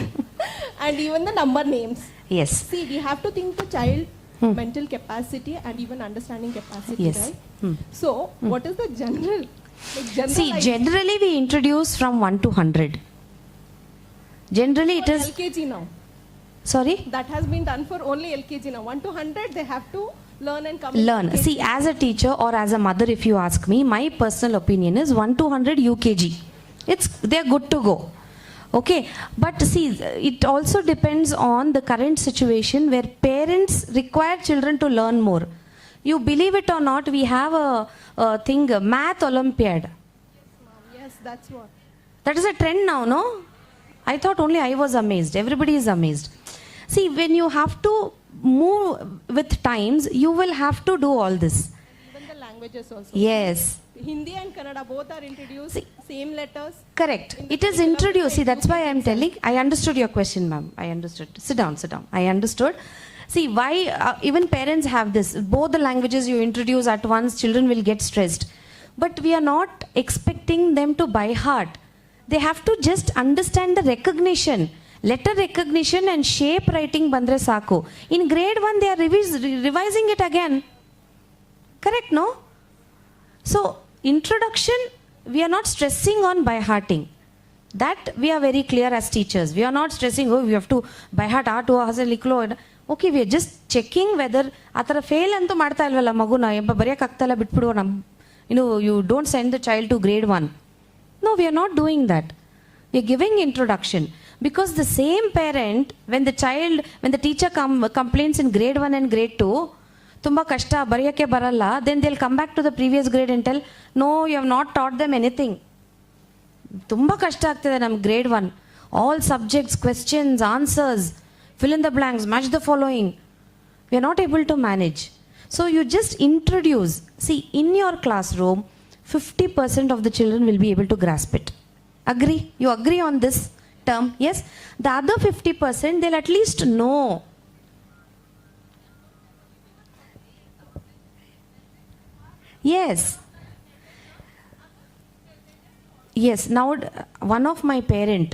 And even the number names. Yes. See, we have to think the child mental capacity and even understanding capacity, Yes. right? So, what is the general? Like See, generally we introduce from 1 to 100. Generally it is... LKG now. Sorry? That has been done for only LKG now. 1 to 100, they have to learn and come. Learn. See, as a teacher or as a mother, if you ask me, my personal opinion is 1 to 100 UKG. They're good to go. Okay, but see, it also depends on the current situation where parents require children to learn more. You believe it or not, we have a thing, a math Olympiad. Yes, that's what. That is a trend now, no? I thought only I was amazed. Everybody is amazed. See, when you have to move with times, you will have to do all this. Even the languages also. Yes. Hindi and Kannada both are introduced, same letters. Correct. It is introduced. See, that's why I am telling. I understood your question, ma'am. I understood. Sit down, sit down. I understood. See, why even parents have this. Both the languages you introduce at once, children will get stressed. But we are not expecting them to by heart. They have to just understand the recognition. Letter recognition and shape writing bandre saku. In grade 1, they are revising it again. Correct, no? So, introduction, we are not stressing on by hearting. That we are very clear as teachers. We are not stressing, oh, we have to by heart R2 okay, we are just checking whether atara fail antu ಮಾಡ್ತಾ ಇಲ್ವಲ್ಲ ಮಗುನ ಬರೆಯಕ್ಕೆ ಆಗ್ತಾ ಇಲ್ಲ ಬಿಟ್ಬಿಡು you don't send the child to grade 1. No, we are not doing that. We are giving introduction. Because the same parent, when the teacher complains in grade 1 and grade 2, tumba kashta bariyake baralla, then they'll come back to the previous grade and tell, no, you have not taught them anything. Tumba kashta agtide nam grade 1. All subjects, questions, answers, fill in the blanks, match the following. We are not able to manage. So you just introduce. See, in your classroom, 50% of the children will be able to grasp it. Agree? You agree on this term? Yes? The other 50%, they'll at least know. Yes. Yes. Now, one of my parent,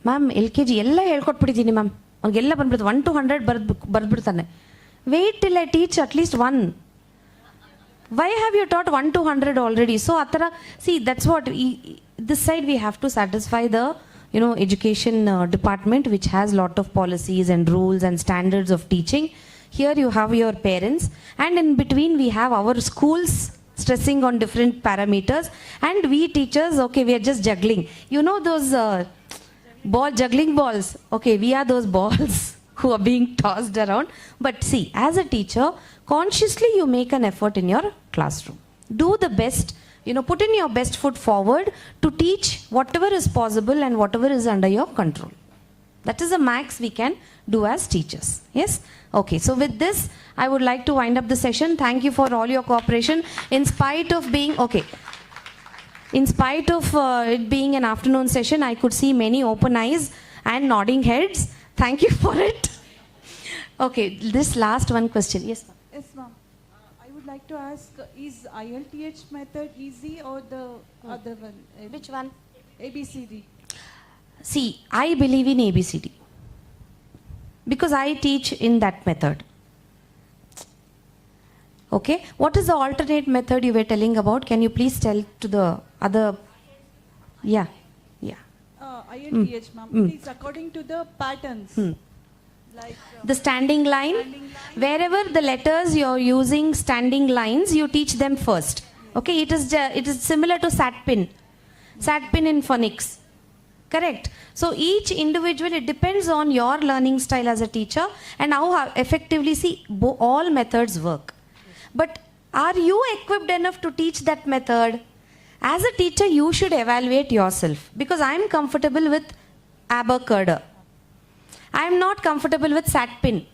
ma'am, LKG, ಎಲ್ಲ ಹೇಳ್ಕೊಟ್ಬಿಟ್ಟಿದ್ದೀನಿ ma'am ಅವ್ನಿಗೆಲ್ಲ ಬಂದ್ಬಿಡ್ತು 1 to 100 ಬರ್ದ್ಬಿಡ್ತಾನೆ. Wait till I teach at least 1. Why have you taught 1 to 100 already? So, atara, see, that's what, this side we have to satisfy the, education department, which has lot of policies and rules and standards of teaching. Here you have your parents, and in between we have our schools stressing on different parameters, and we teachers, okay, we are just juggling. You know those juggling balls? Okay, we are those balls who are being tossed around. But see, as a teacher, consciously you make an effort in your classroom. Do the best, put in your best foot forward to teach whatever is possible and whatever is under your control. That is the max we can do as teachers. Yes? Okay, so with this, I would like to wind up the session. Thank you for all your cooperation. In spite of being, it being an afternoon session, I could see many open eyes and nodding heads. Thank you for it. Okay, this last one question. Yes, ma'am. Yes, ma'am. I would like to ask, is ILTH method easy or the other one? Which one? ABCD. See, I believe in ABCD. Because I teach in that method. Okay, what is the alternate method you were telling about? Can you please tell to the other? Yeah. ILTH, ma'am. It is according to the patterns. Like the standing line. Wherever the letters you're using standing lines, you teach them first. Okay, it is similar to SATPIN. SATPIN in phonics. Correct. So each individual, it depends on your learning style as a teacher and how effectively, see, all methods work. But are you equipped enough to teach that method? As a teacher, you should evaluate yourself, because I am comfortable with abacada. I am not comfortable with SATPIN,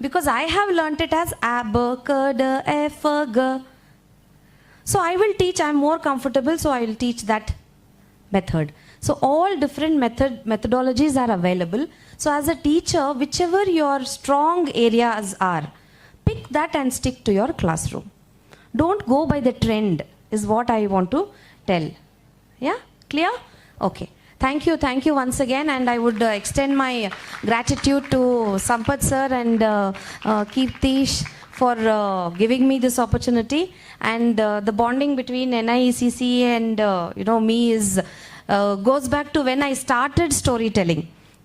because I have learnt it as abacada, F-G. So I will teach, I am more comfortable, so I will teach that method. So all different methodologies are available. So as a teacher, whichever your strong areas are, pick that and stick to your classroom. Don't go by the trend, is what I want to tell. Yeah? Clear? Okay. Thank you once again, and I would extend my gratitude to Sampath sir and Kirtish for giving me this opportunity. And the bonding between NICC and me is goes back to when I started storytelling.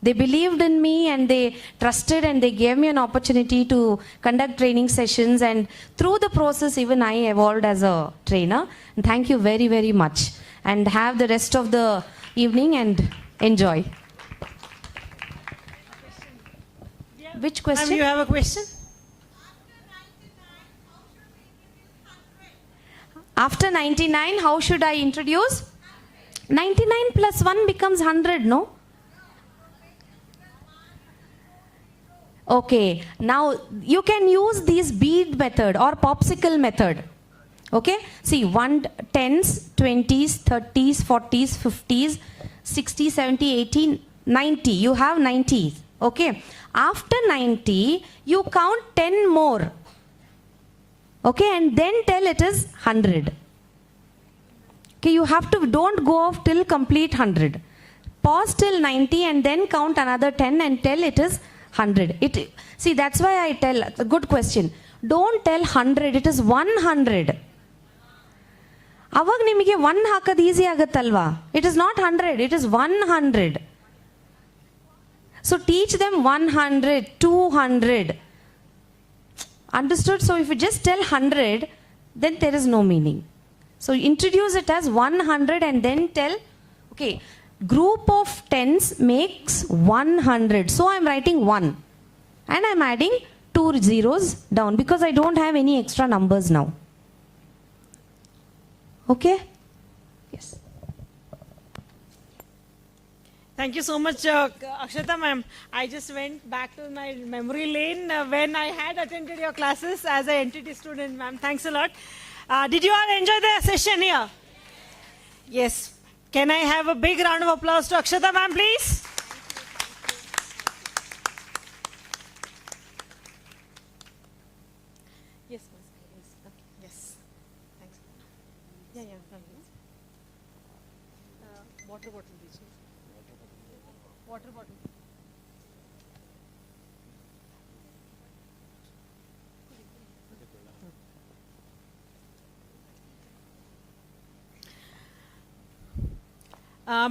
They believed in me and they trusted and they gave me an opportunity to conduct training sessions, and through the process even I evolved as a trainer. And thank you very, very much, and have the rest of the evening and enjoy. Which question? You have a question? After 99, how should I introduce? 99 plus 1 becomes 100, no? Okay, now you can use these bead method or popsicle method. Okay, see 10s, 20s, 30s, 40s, 50s, 60, 70, 80, 90. You have 90s. Okay, after 90, you count 10 more. Okay, and then tell it is 100. Okay, you have to, don't go off till complete 100. Pause till 90 and then count another 10 and tell it is 100. See, that's why I tell, a good question. Don't tell 100, it is 100. ಅವಾಗ ನಿಮಗೆ 1 ಹಾಕೋದು easy ಆಗುತ್ತಲ್ವಾ? It is not 100, it is 100. So teach them 100, 200. Understood? So if you just tell 100, then there is no meaning. So introduce it as 100 and then tell, okay, group of tens makes 100. So I'm writing 1 and I'm adding 2 zeros down because I don't have any extra numbers now. Okay? Yes. Thank you so much, Akshata ma'am. I just went back to my memory lane when I had attended your classes as an entity student, ma'am. Thanks a lot. Did you all enjoy the session here? Yes. Can I have a big round of applause to Akshata ma'am, please? Yes, ma'am. Okay. Yes. Thanks. Yeah. Water bottle, please. Water bottle.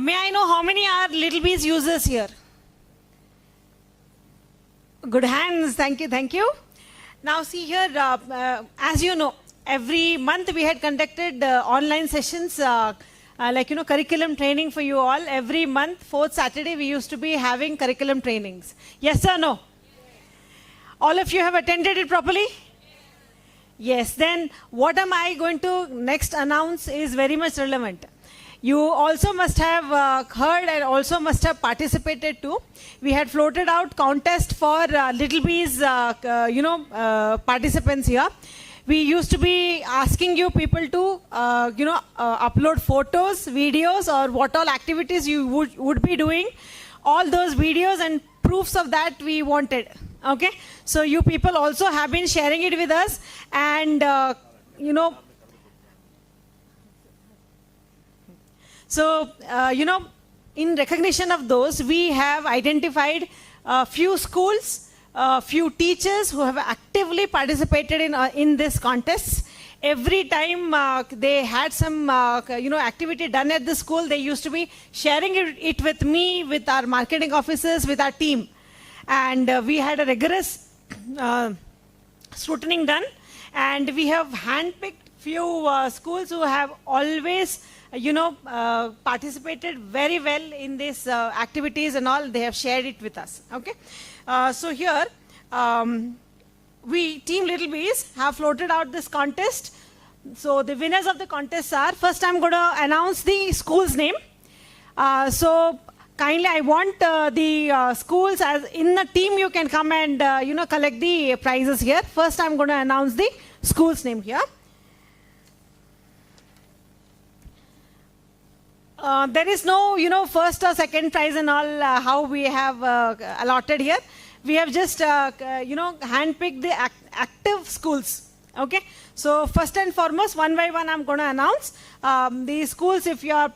May I know how many are Little Bees users here? Good hands. Thank you. Now see here, as you know, every month we had conducted online sessions curriculum training for you all. Every month, 4th Saturday, we used to be having curriculum trainings. Yes or no? All of you have attended it properly? Yes. Then what am I going to next announce is very much relevant. You also must have heard and also must have participated too. We had floated out contest for Little Bees, participants here. We used to be asking you people to, upload photos, videos, or what all activities you would be doing. All those videos and proofs of that we wanted. Okay, so you people also have been sharing it with us, and So, in recognition of those, we have identified a few schools, a few teachers who have actively participated in this contest. Every time they had some, activity done at the school, they used to be sharing it with me, with our marketing officers, with our team. And we had a rigorous scrutiny done. And we have handpicked few schools who have always participated very well in these activities and all. They have shared it with us. Okay. So here, we, Team Little Bees, have floated out this contest. So the winners of the contest are, first I'm going to announce the school's name. So kindly, I want the schools, as in the team, you can come and, collect the prizes here. First I'm going to announce the school's name here. There is no, first or second prize and all how we have allotted here. we have just, handpicked the active schools. Okay, so first and foremost, one by one, I'm going to announce the schools. If you are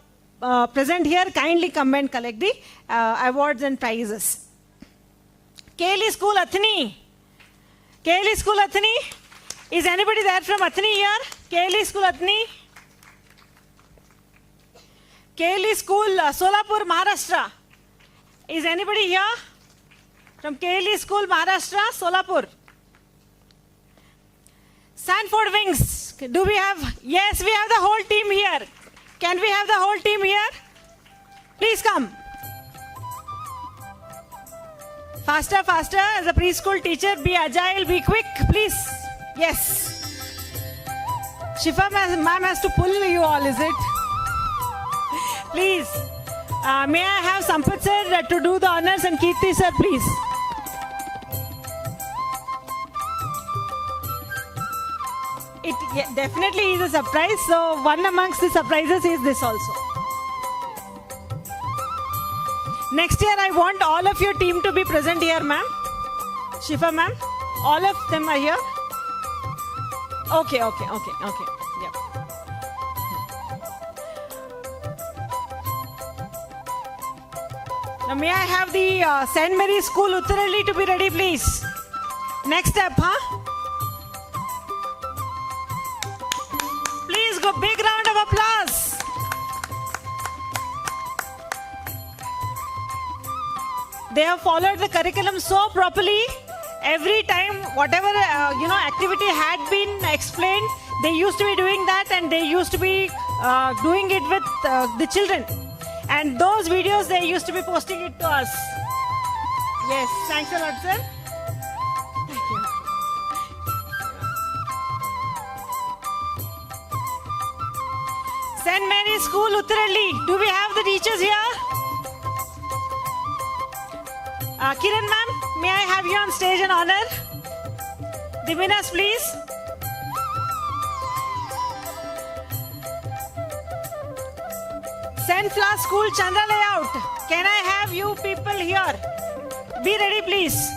present here, kindly come and collect the awards and prizes. KLE School Athani. KLE School Athani. Is anybody there from Athani here? KLE School Athani. KLE School Solapur, Maharashtra. Is anybody here? From KLE School Maharashtra, Solapur. Sanford Wings. Do we have? Yes, we have the whole team here. Can we have the whole team here? Please come. Faster, faster. As a preschool teacher, be agile, be quick, please. Yes. Shifa ma'am has to pull you all, is it? Please. May I have Sampath sir to do the honors and Kirti sir, please. It definitely is a surprise. So one amongst the surprises is this also. Next year, I want all of your team to be present here, ma'am. Shifa ma'am, all of them are here. Okay. Yep. Now, may I have the St. Mary's School Uttaralli to be ready, please? Next step, huh? Please go, big round of applause. They have followed the curriculum so properly. Every time, whatever activity had been explained, they used to be doing that, and they used to be doing it with the children. And those videos, they used to be posting it to us. Yes, thanks a lot, sir. Thank you. St. Mary's School, Uttaralli. Do we have the teachers here? Kiran ma'am, may I have you on stage and honor? The winners, please. St. Flash School, Chandra Layout. Can I have you people here? Be ready, please.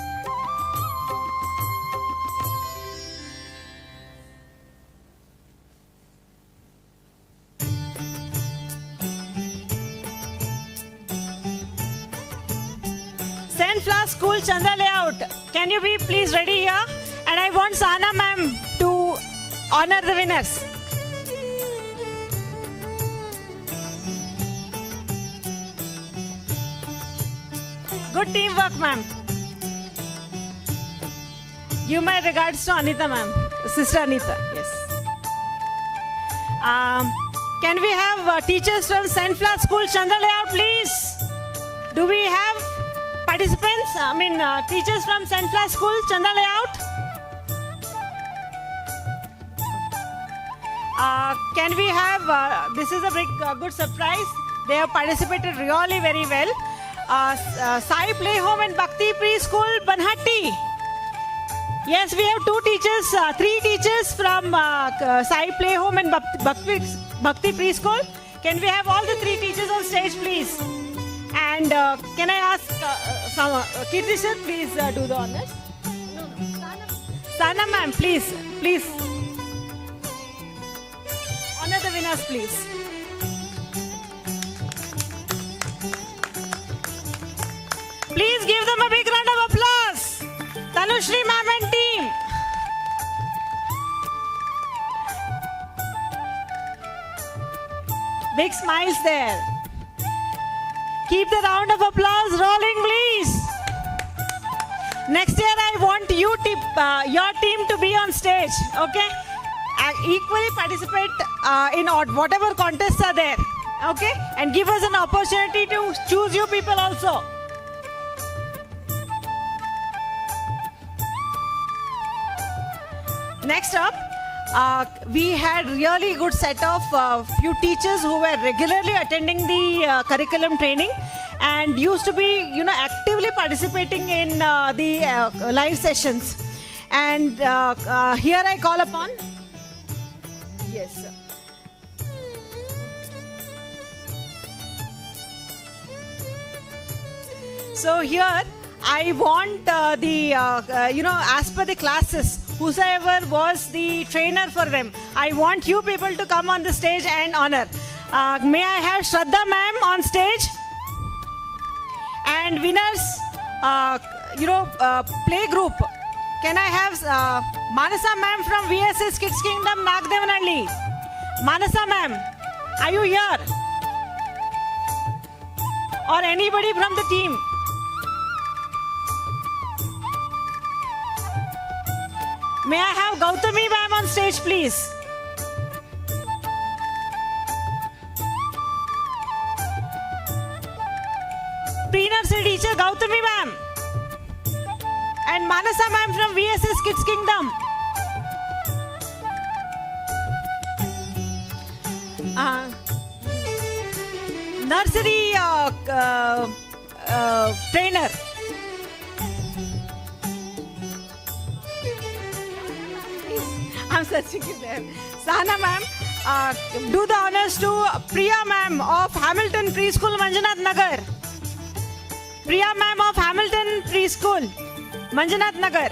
St. Flash School, Chandra Layout. Can you be please ready here? And I want Sana ma'am to honor the winners. Good teamwork, ma'am. Give my regards to Anita, ma'am. Sister Anita, yes. Can we have teachers from St. Flash School, Chandra Layout, please? Do we have participants? Teachers from St. Flash School, Chandra Layout? Can we have, this is a big, good surprise. They have participated really very well. Sai Play Home and Bhakti Preschool, Banhatti. Yes, we have three teachers from Sai Play Home and Bhakti Preschool. Can we have all the three teachers on stage, please? And can I ask Kirti sir, please do the honors? No. Sana ma'am, please. Honor the winners, please. Please give them a big round of applause. Tanushri ma'am and team. Big smiles there. Keep the round of applause rolling, please. Next year, I want your team to be on stage, okay? Equally participate in whatever contests are there, okay? And give us an opportunity to choose you people also. Next up, we had really good set of few teachers who were regularly attending the curriculum training and used to be, actively participating in the live sessions. And here I call upon. Yes, sir. So here I want as per the classes, whosoever was the trainer for them, I want you people to come on the stage and honor. May I have Shraddha ma'am on stage? And winners, play group. Can I have Manasa ma'am from VSS Kids Kingdom, Nagdevanalli? Manasa ma'am, are you here? Or anybody from the team? May I have Gautami ma'am on stage, please? Pre-nursery teacher Gautami ma'am. And Manasa ma'am from VSS Kids Kingdom. Nursery trainer. I'm searching it there. Sahana ma'am, do the honors to Priya ma'am of Hamilton Preschool, Manjunath Nagar. Priya ma'am of Hamilton Preschool, Manjunath Nagar.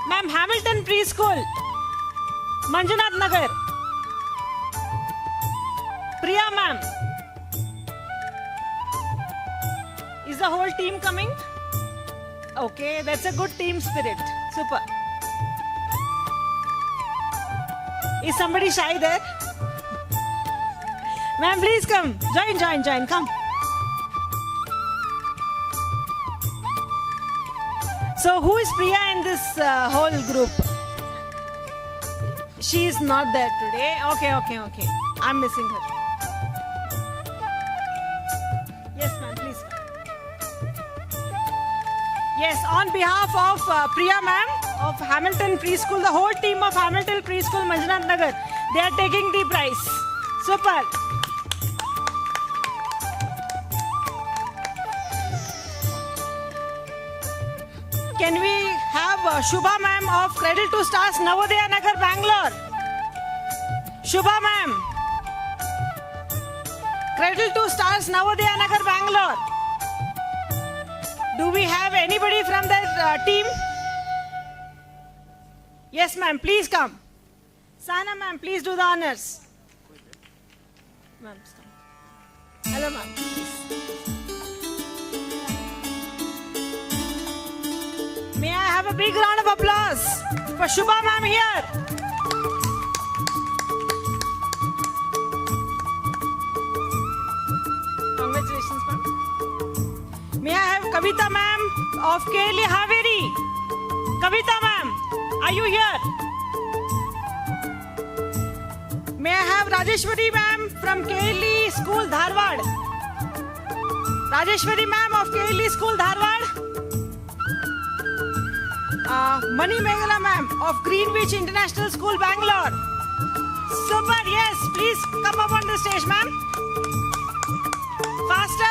Ma'am, Hamilton Preschool, Manjunath Nagar. Priya ma'am. Is the whole team coming? Okay, that's a good team spirit. Super. Is somebody shy there? Ma'am, please come. Join. Come. So, who is Priya in this whole group? She is not there today. Okay. I'm missing her. Yes, ma'am, please. Yes, on behalf of Priya ma'am of Hamilton Preschool, the whole team of Hamilton Preschool, Manjunath Nagar, they are taking the prize. Super. Can we have Shubha ma'am of Cradle to Stars, Navodaya Nagar, Bangalore? Shubha ma'am. Cradle to Stars, Navodaya Nagar, Bangalore. Do we have anybody from that team? Yes, ma'am, please come. Sana ma'am, please do the honors. Ma'am, hello ma'am, please. May I have a big round of applause for Shubha ma'am here. Congratulations ma'am. May I have Kavita ma'am of KLE Haveri. Kavita ma'am, are you here? May I have Rajeshwari ma'am from KLE School, Dharwad. Rajeshwari ma'am of KLE School, Dharwad. Mani Meghala ma'am of Greenwich International School, Bangalore. Super, yes, please come up on the stage, ma'am. Faster.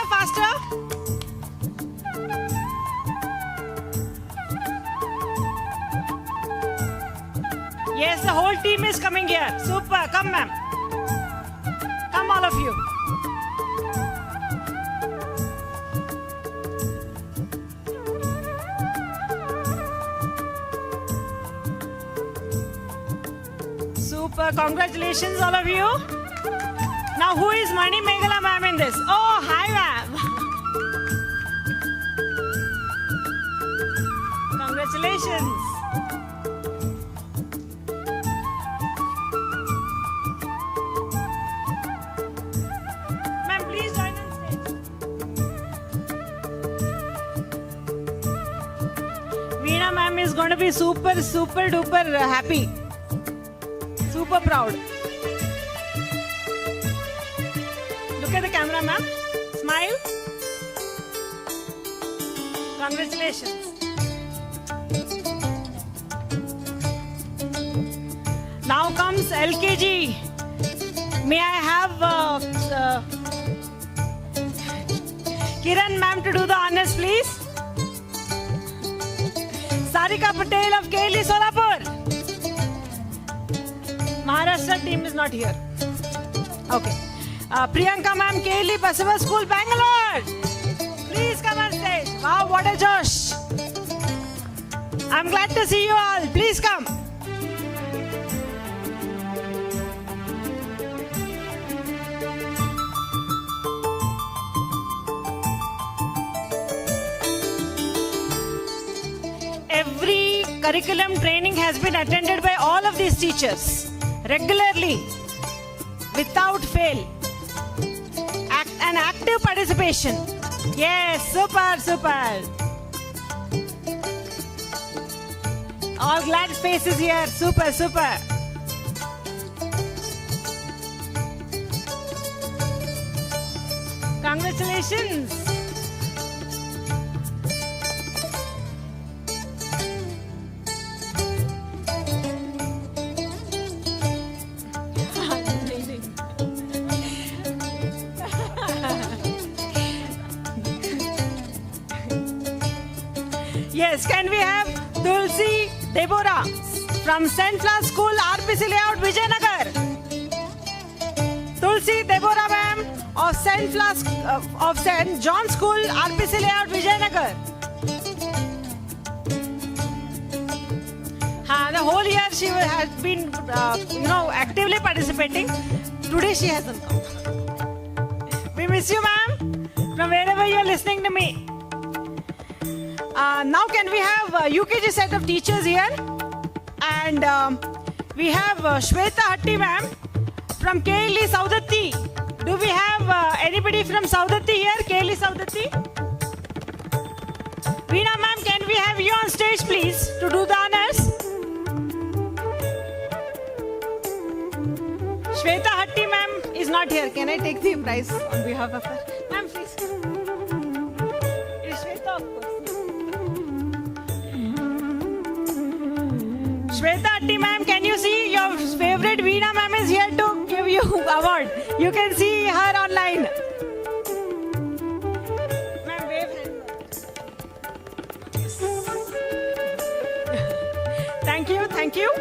Yes, the whole team is coming here. Super, come ma'am. Come all of you. Super, congratulations all of you. Now who is Mani Meghala ma'am in this? Oh, hi ma'am. Congratulations. Ma'am, please join on stage. Veena ma'am is going to be super duper happy. Super proud. Look at the camera, ma'am. Smile. Congratulations. Now comes LKG. May I have Kiran ma'am to do the honors, please? Sarika Patel of KLE Solapur. Maharashtra team is not here. Okay. Priyanka ma'am, KLE Basava School, Bangalore. Please come on stage. Wow, what a josh. I'm glad to see you all. Please come. Every curriculum training has been attended by all of these teachers regularly, without fail. An active participation. Yes, super, super. All glad faces here. Super, super. Congratulations. Yes, can we have Tulsi Deborah from St. Florence School, RPC Layout, Vijayanagar? Tulsi Deborah ma'am of St. John School, RPC Layout, Vijayanagar. The whole year she has been, actively participating. Today she hasn't come. We miss you, ma'am, from wherever you are listening to me. Now can we have UKG set of teachers here? And we have Shweta Hatti ma'am from KLE Saudatti. Do we have anybody from Saudatti here? KLE Saudatti? Veena ma'am, can we have you on stage please to do the honors? Shweta Hatti ma'am is not here. Can I take the prize on behalf of her? Ma'am, please. It is Shweta, of course. Shweta Hatti ma'am, can you see your favorite Veena ma'am is here to give you award. You can see her online. Ma'am, wave hand. Thank you, thank you.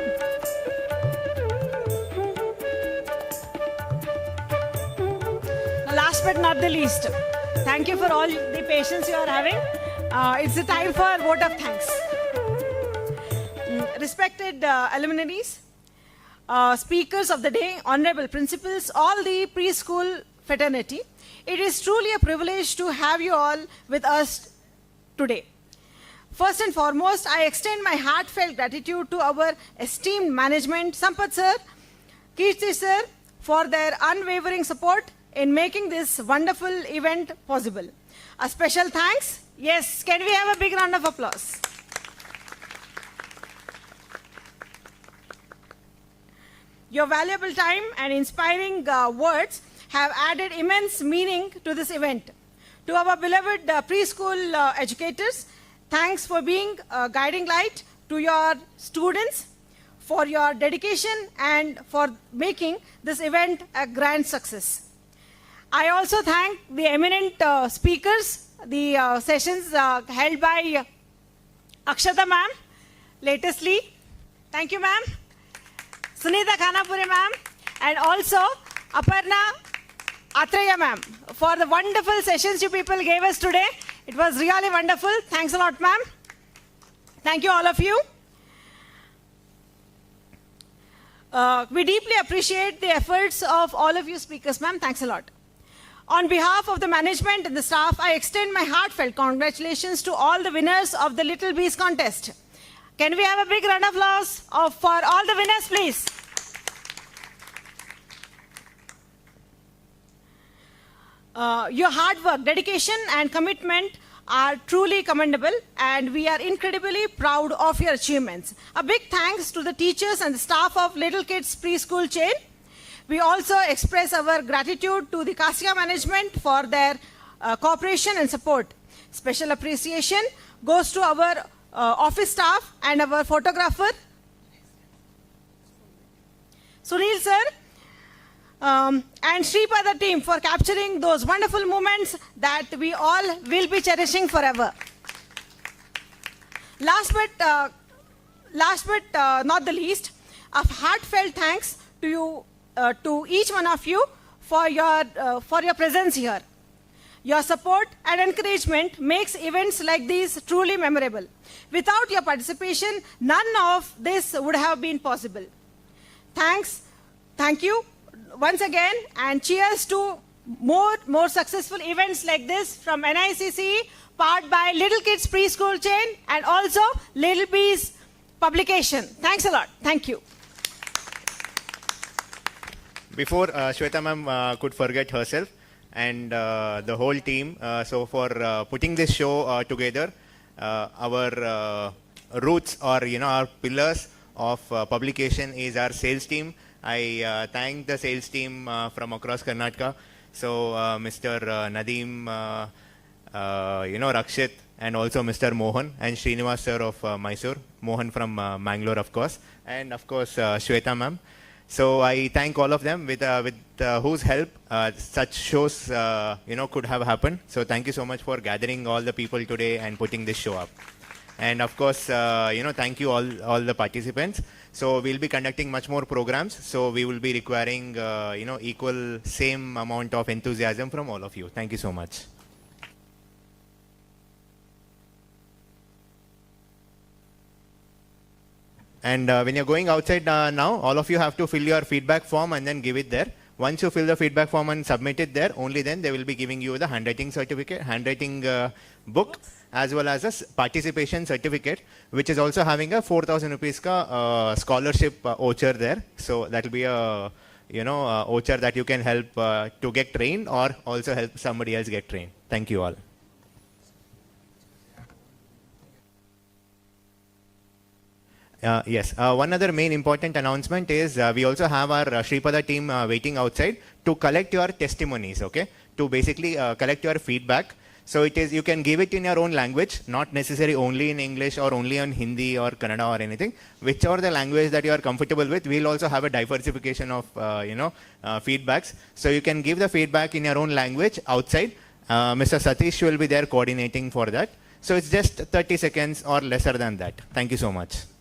Last but not the least, thank you for all the patience you are having. It's the time for vote of thanks. Respected alumnaries, speakers of the day, honorable principals, all the preschool fraternity, it is truly a privilege to have you all with us today. First and foremost, I extend my heartfelt gratitude to our esteemed management, Sampath sir, Kirti sir, for their unwavering support in making this wonderful event possible. A special thanks. Yes, can we have a big round of applause? Your valuable time and inspiring words have added immense meaning to this event. To our beloved preschool educators, thanks for being a guiding light to your students, for your dedication and for making this event a grand success. I also thank the eminent speakers, the sessions held by Akshata ma'am, latestly. Thank you ma'am. Sunita Khanapure ma'am, and also Aparna Atreya ma'am for the wonderful sessions you people gave us today. It was really wonderful. Thanks a lot ma'am. Thank you all of you. We deeply appreciate the efforts of all of you speakers ma'am. Thanks a lot. On behalf of the management and the staff, I extend my heartfelt congratulations to all the winners of the Little Bees contest. Can we have a big round of applause for all the winners, please? Your hard work, dedication, and commitment are truly commendable, and we are incredibly proud of your achievements. A big thanks to the teachers and the staff of Little Kids Preschool Chain. We also express our gratitude to the Kasia management for their cooperation and support. Special appreciation goes to our office staff and our photographer, Sunil sir, and Sripada team for capturing those wonderful moments that we all will be cherishing forever. Last but not the least, a heartfelt thanks to you, to each one of you for your presence here. Your support and encouragement makes events like these truly memorable. Without your participation, none of this would have been possible. Thank you once again, and cheers to more successful events like this from NICC, powered by Little Kids Preschool Chain and also Little BEEZ publication. Thanks a lot. Thank you. Before Shweta ma'am could forget herself and the whole team, so for putting this show together, our roots or our pillars of publication is our sales team. I thank the sales team from across Karnataka. So Mr. Nadeem, Rakshit, and also Mr. Mohan and Srinivas sir of Mysore, Mohan from Mangalore of course, and of course Shweta ma'am. So I thank all of them with whose help such shows could have happened. So thank you so much for gathering all the people today and putting this show up. And of course, thank you all the participants. So we'll be conducting much more programs. So we will be requiring equal same amount of enthusiasm from all of you. Thank you so much. And when you're going outside now, all of you have to fill your feedback form and then give it there. Once you fill the feedback form and submit it there, only then they will be giving you the handwriting certificate, handwriting book, as well as a participation certificate, which is also having a 4,000 rupees scholarship voucher there. So that will be a voucher that you can help to get trained or also help somebody else get trained. Thank you all. Yes, one other main important announcement is we also have our Shripada team waiting outside to collect your testimonies, okay? To basically collect your feedback. So it is, you can give it in your own language, not necessarily only in English or only on Hindi or Kannada or anything. Whichever the language that you are comfortable with, we'll also have a diversification of, feedbacks. So you can give the feedback in your own language outside. Mr. Satish will be there coordinating for that. So it's just 30 seconds or lesser than that. Thank you so much.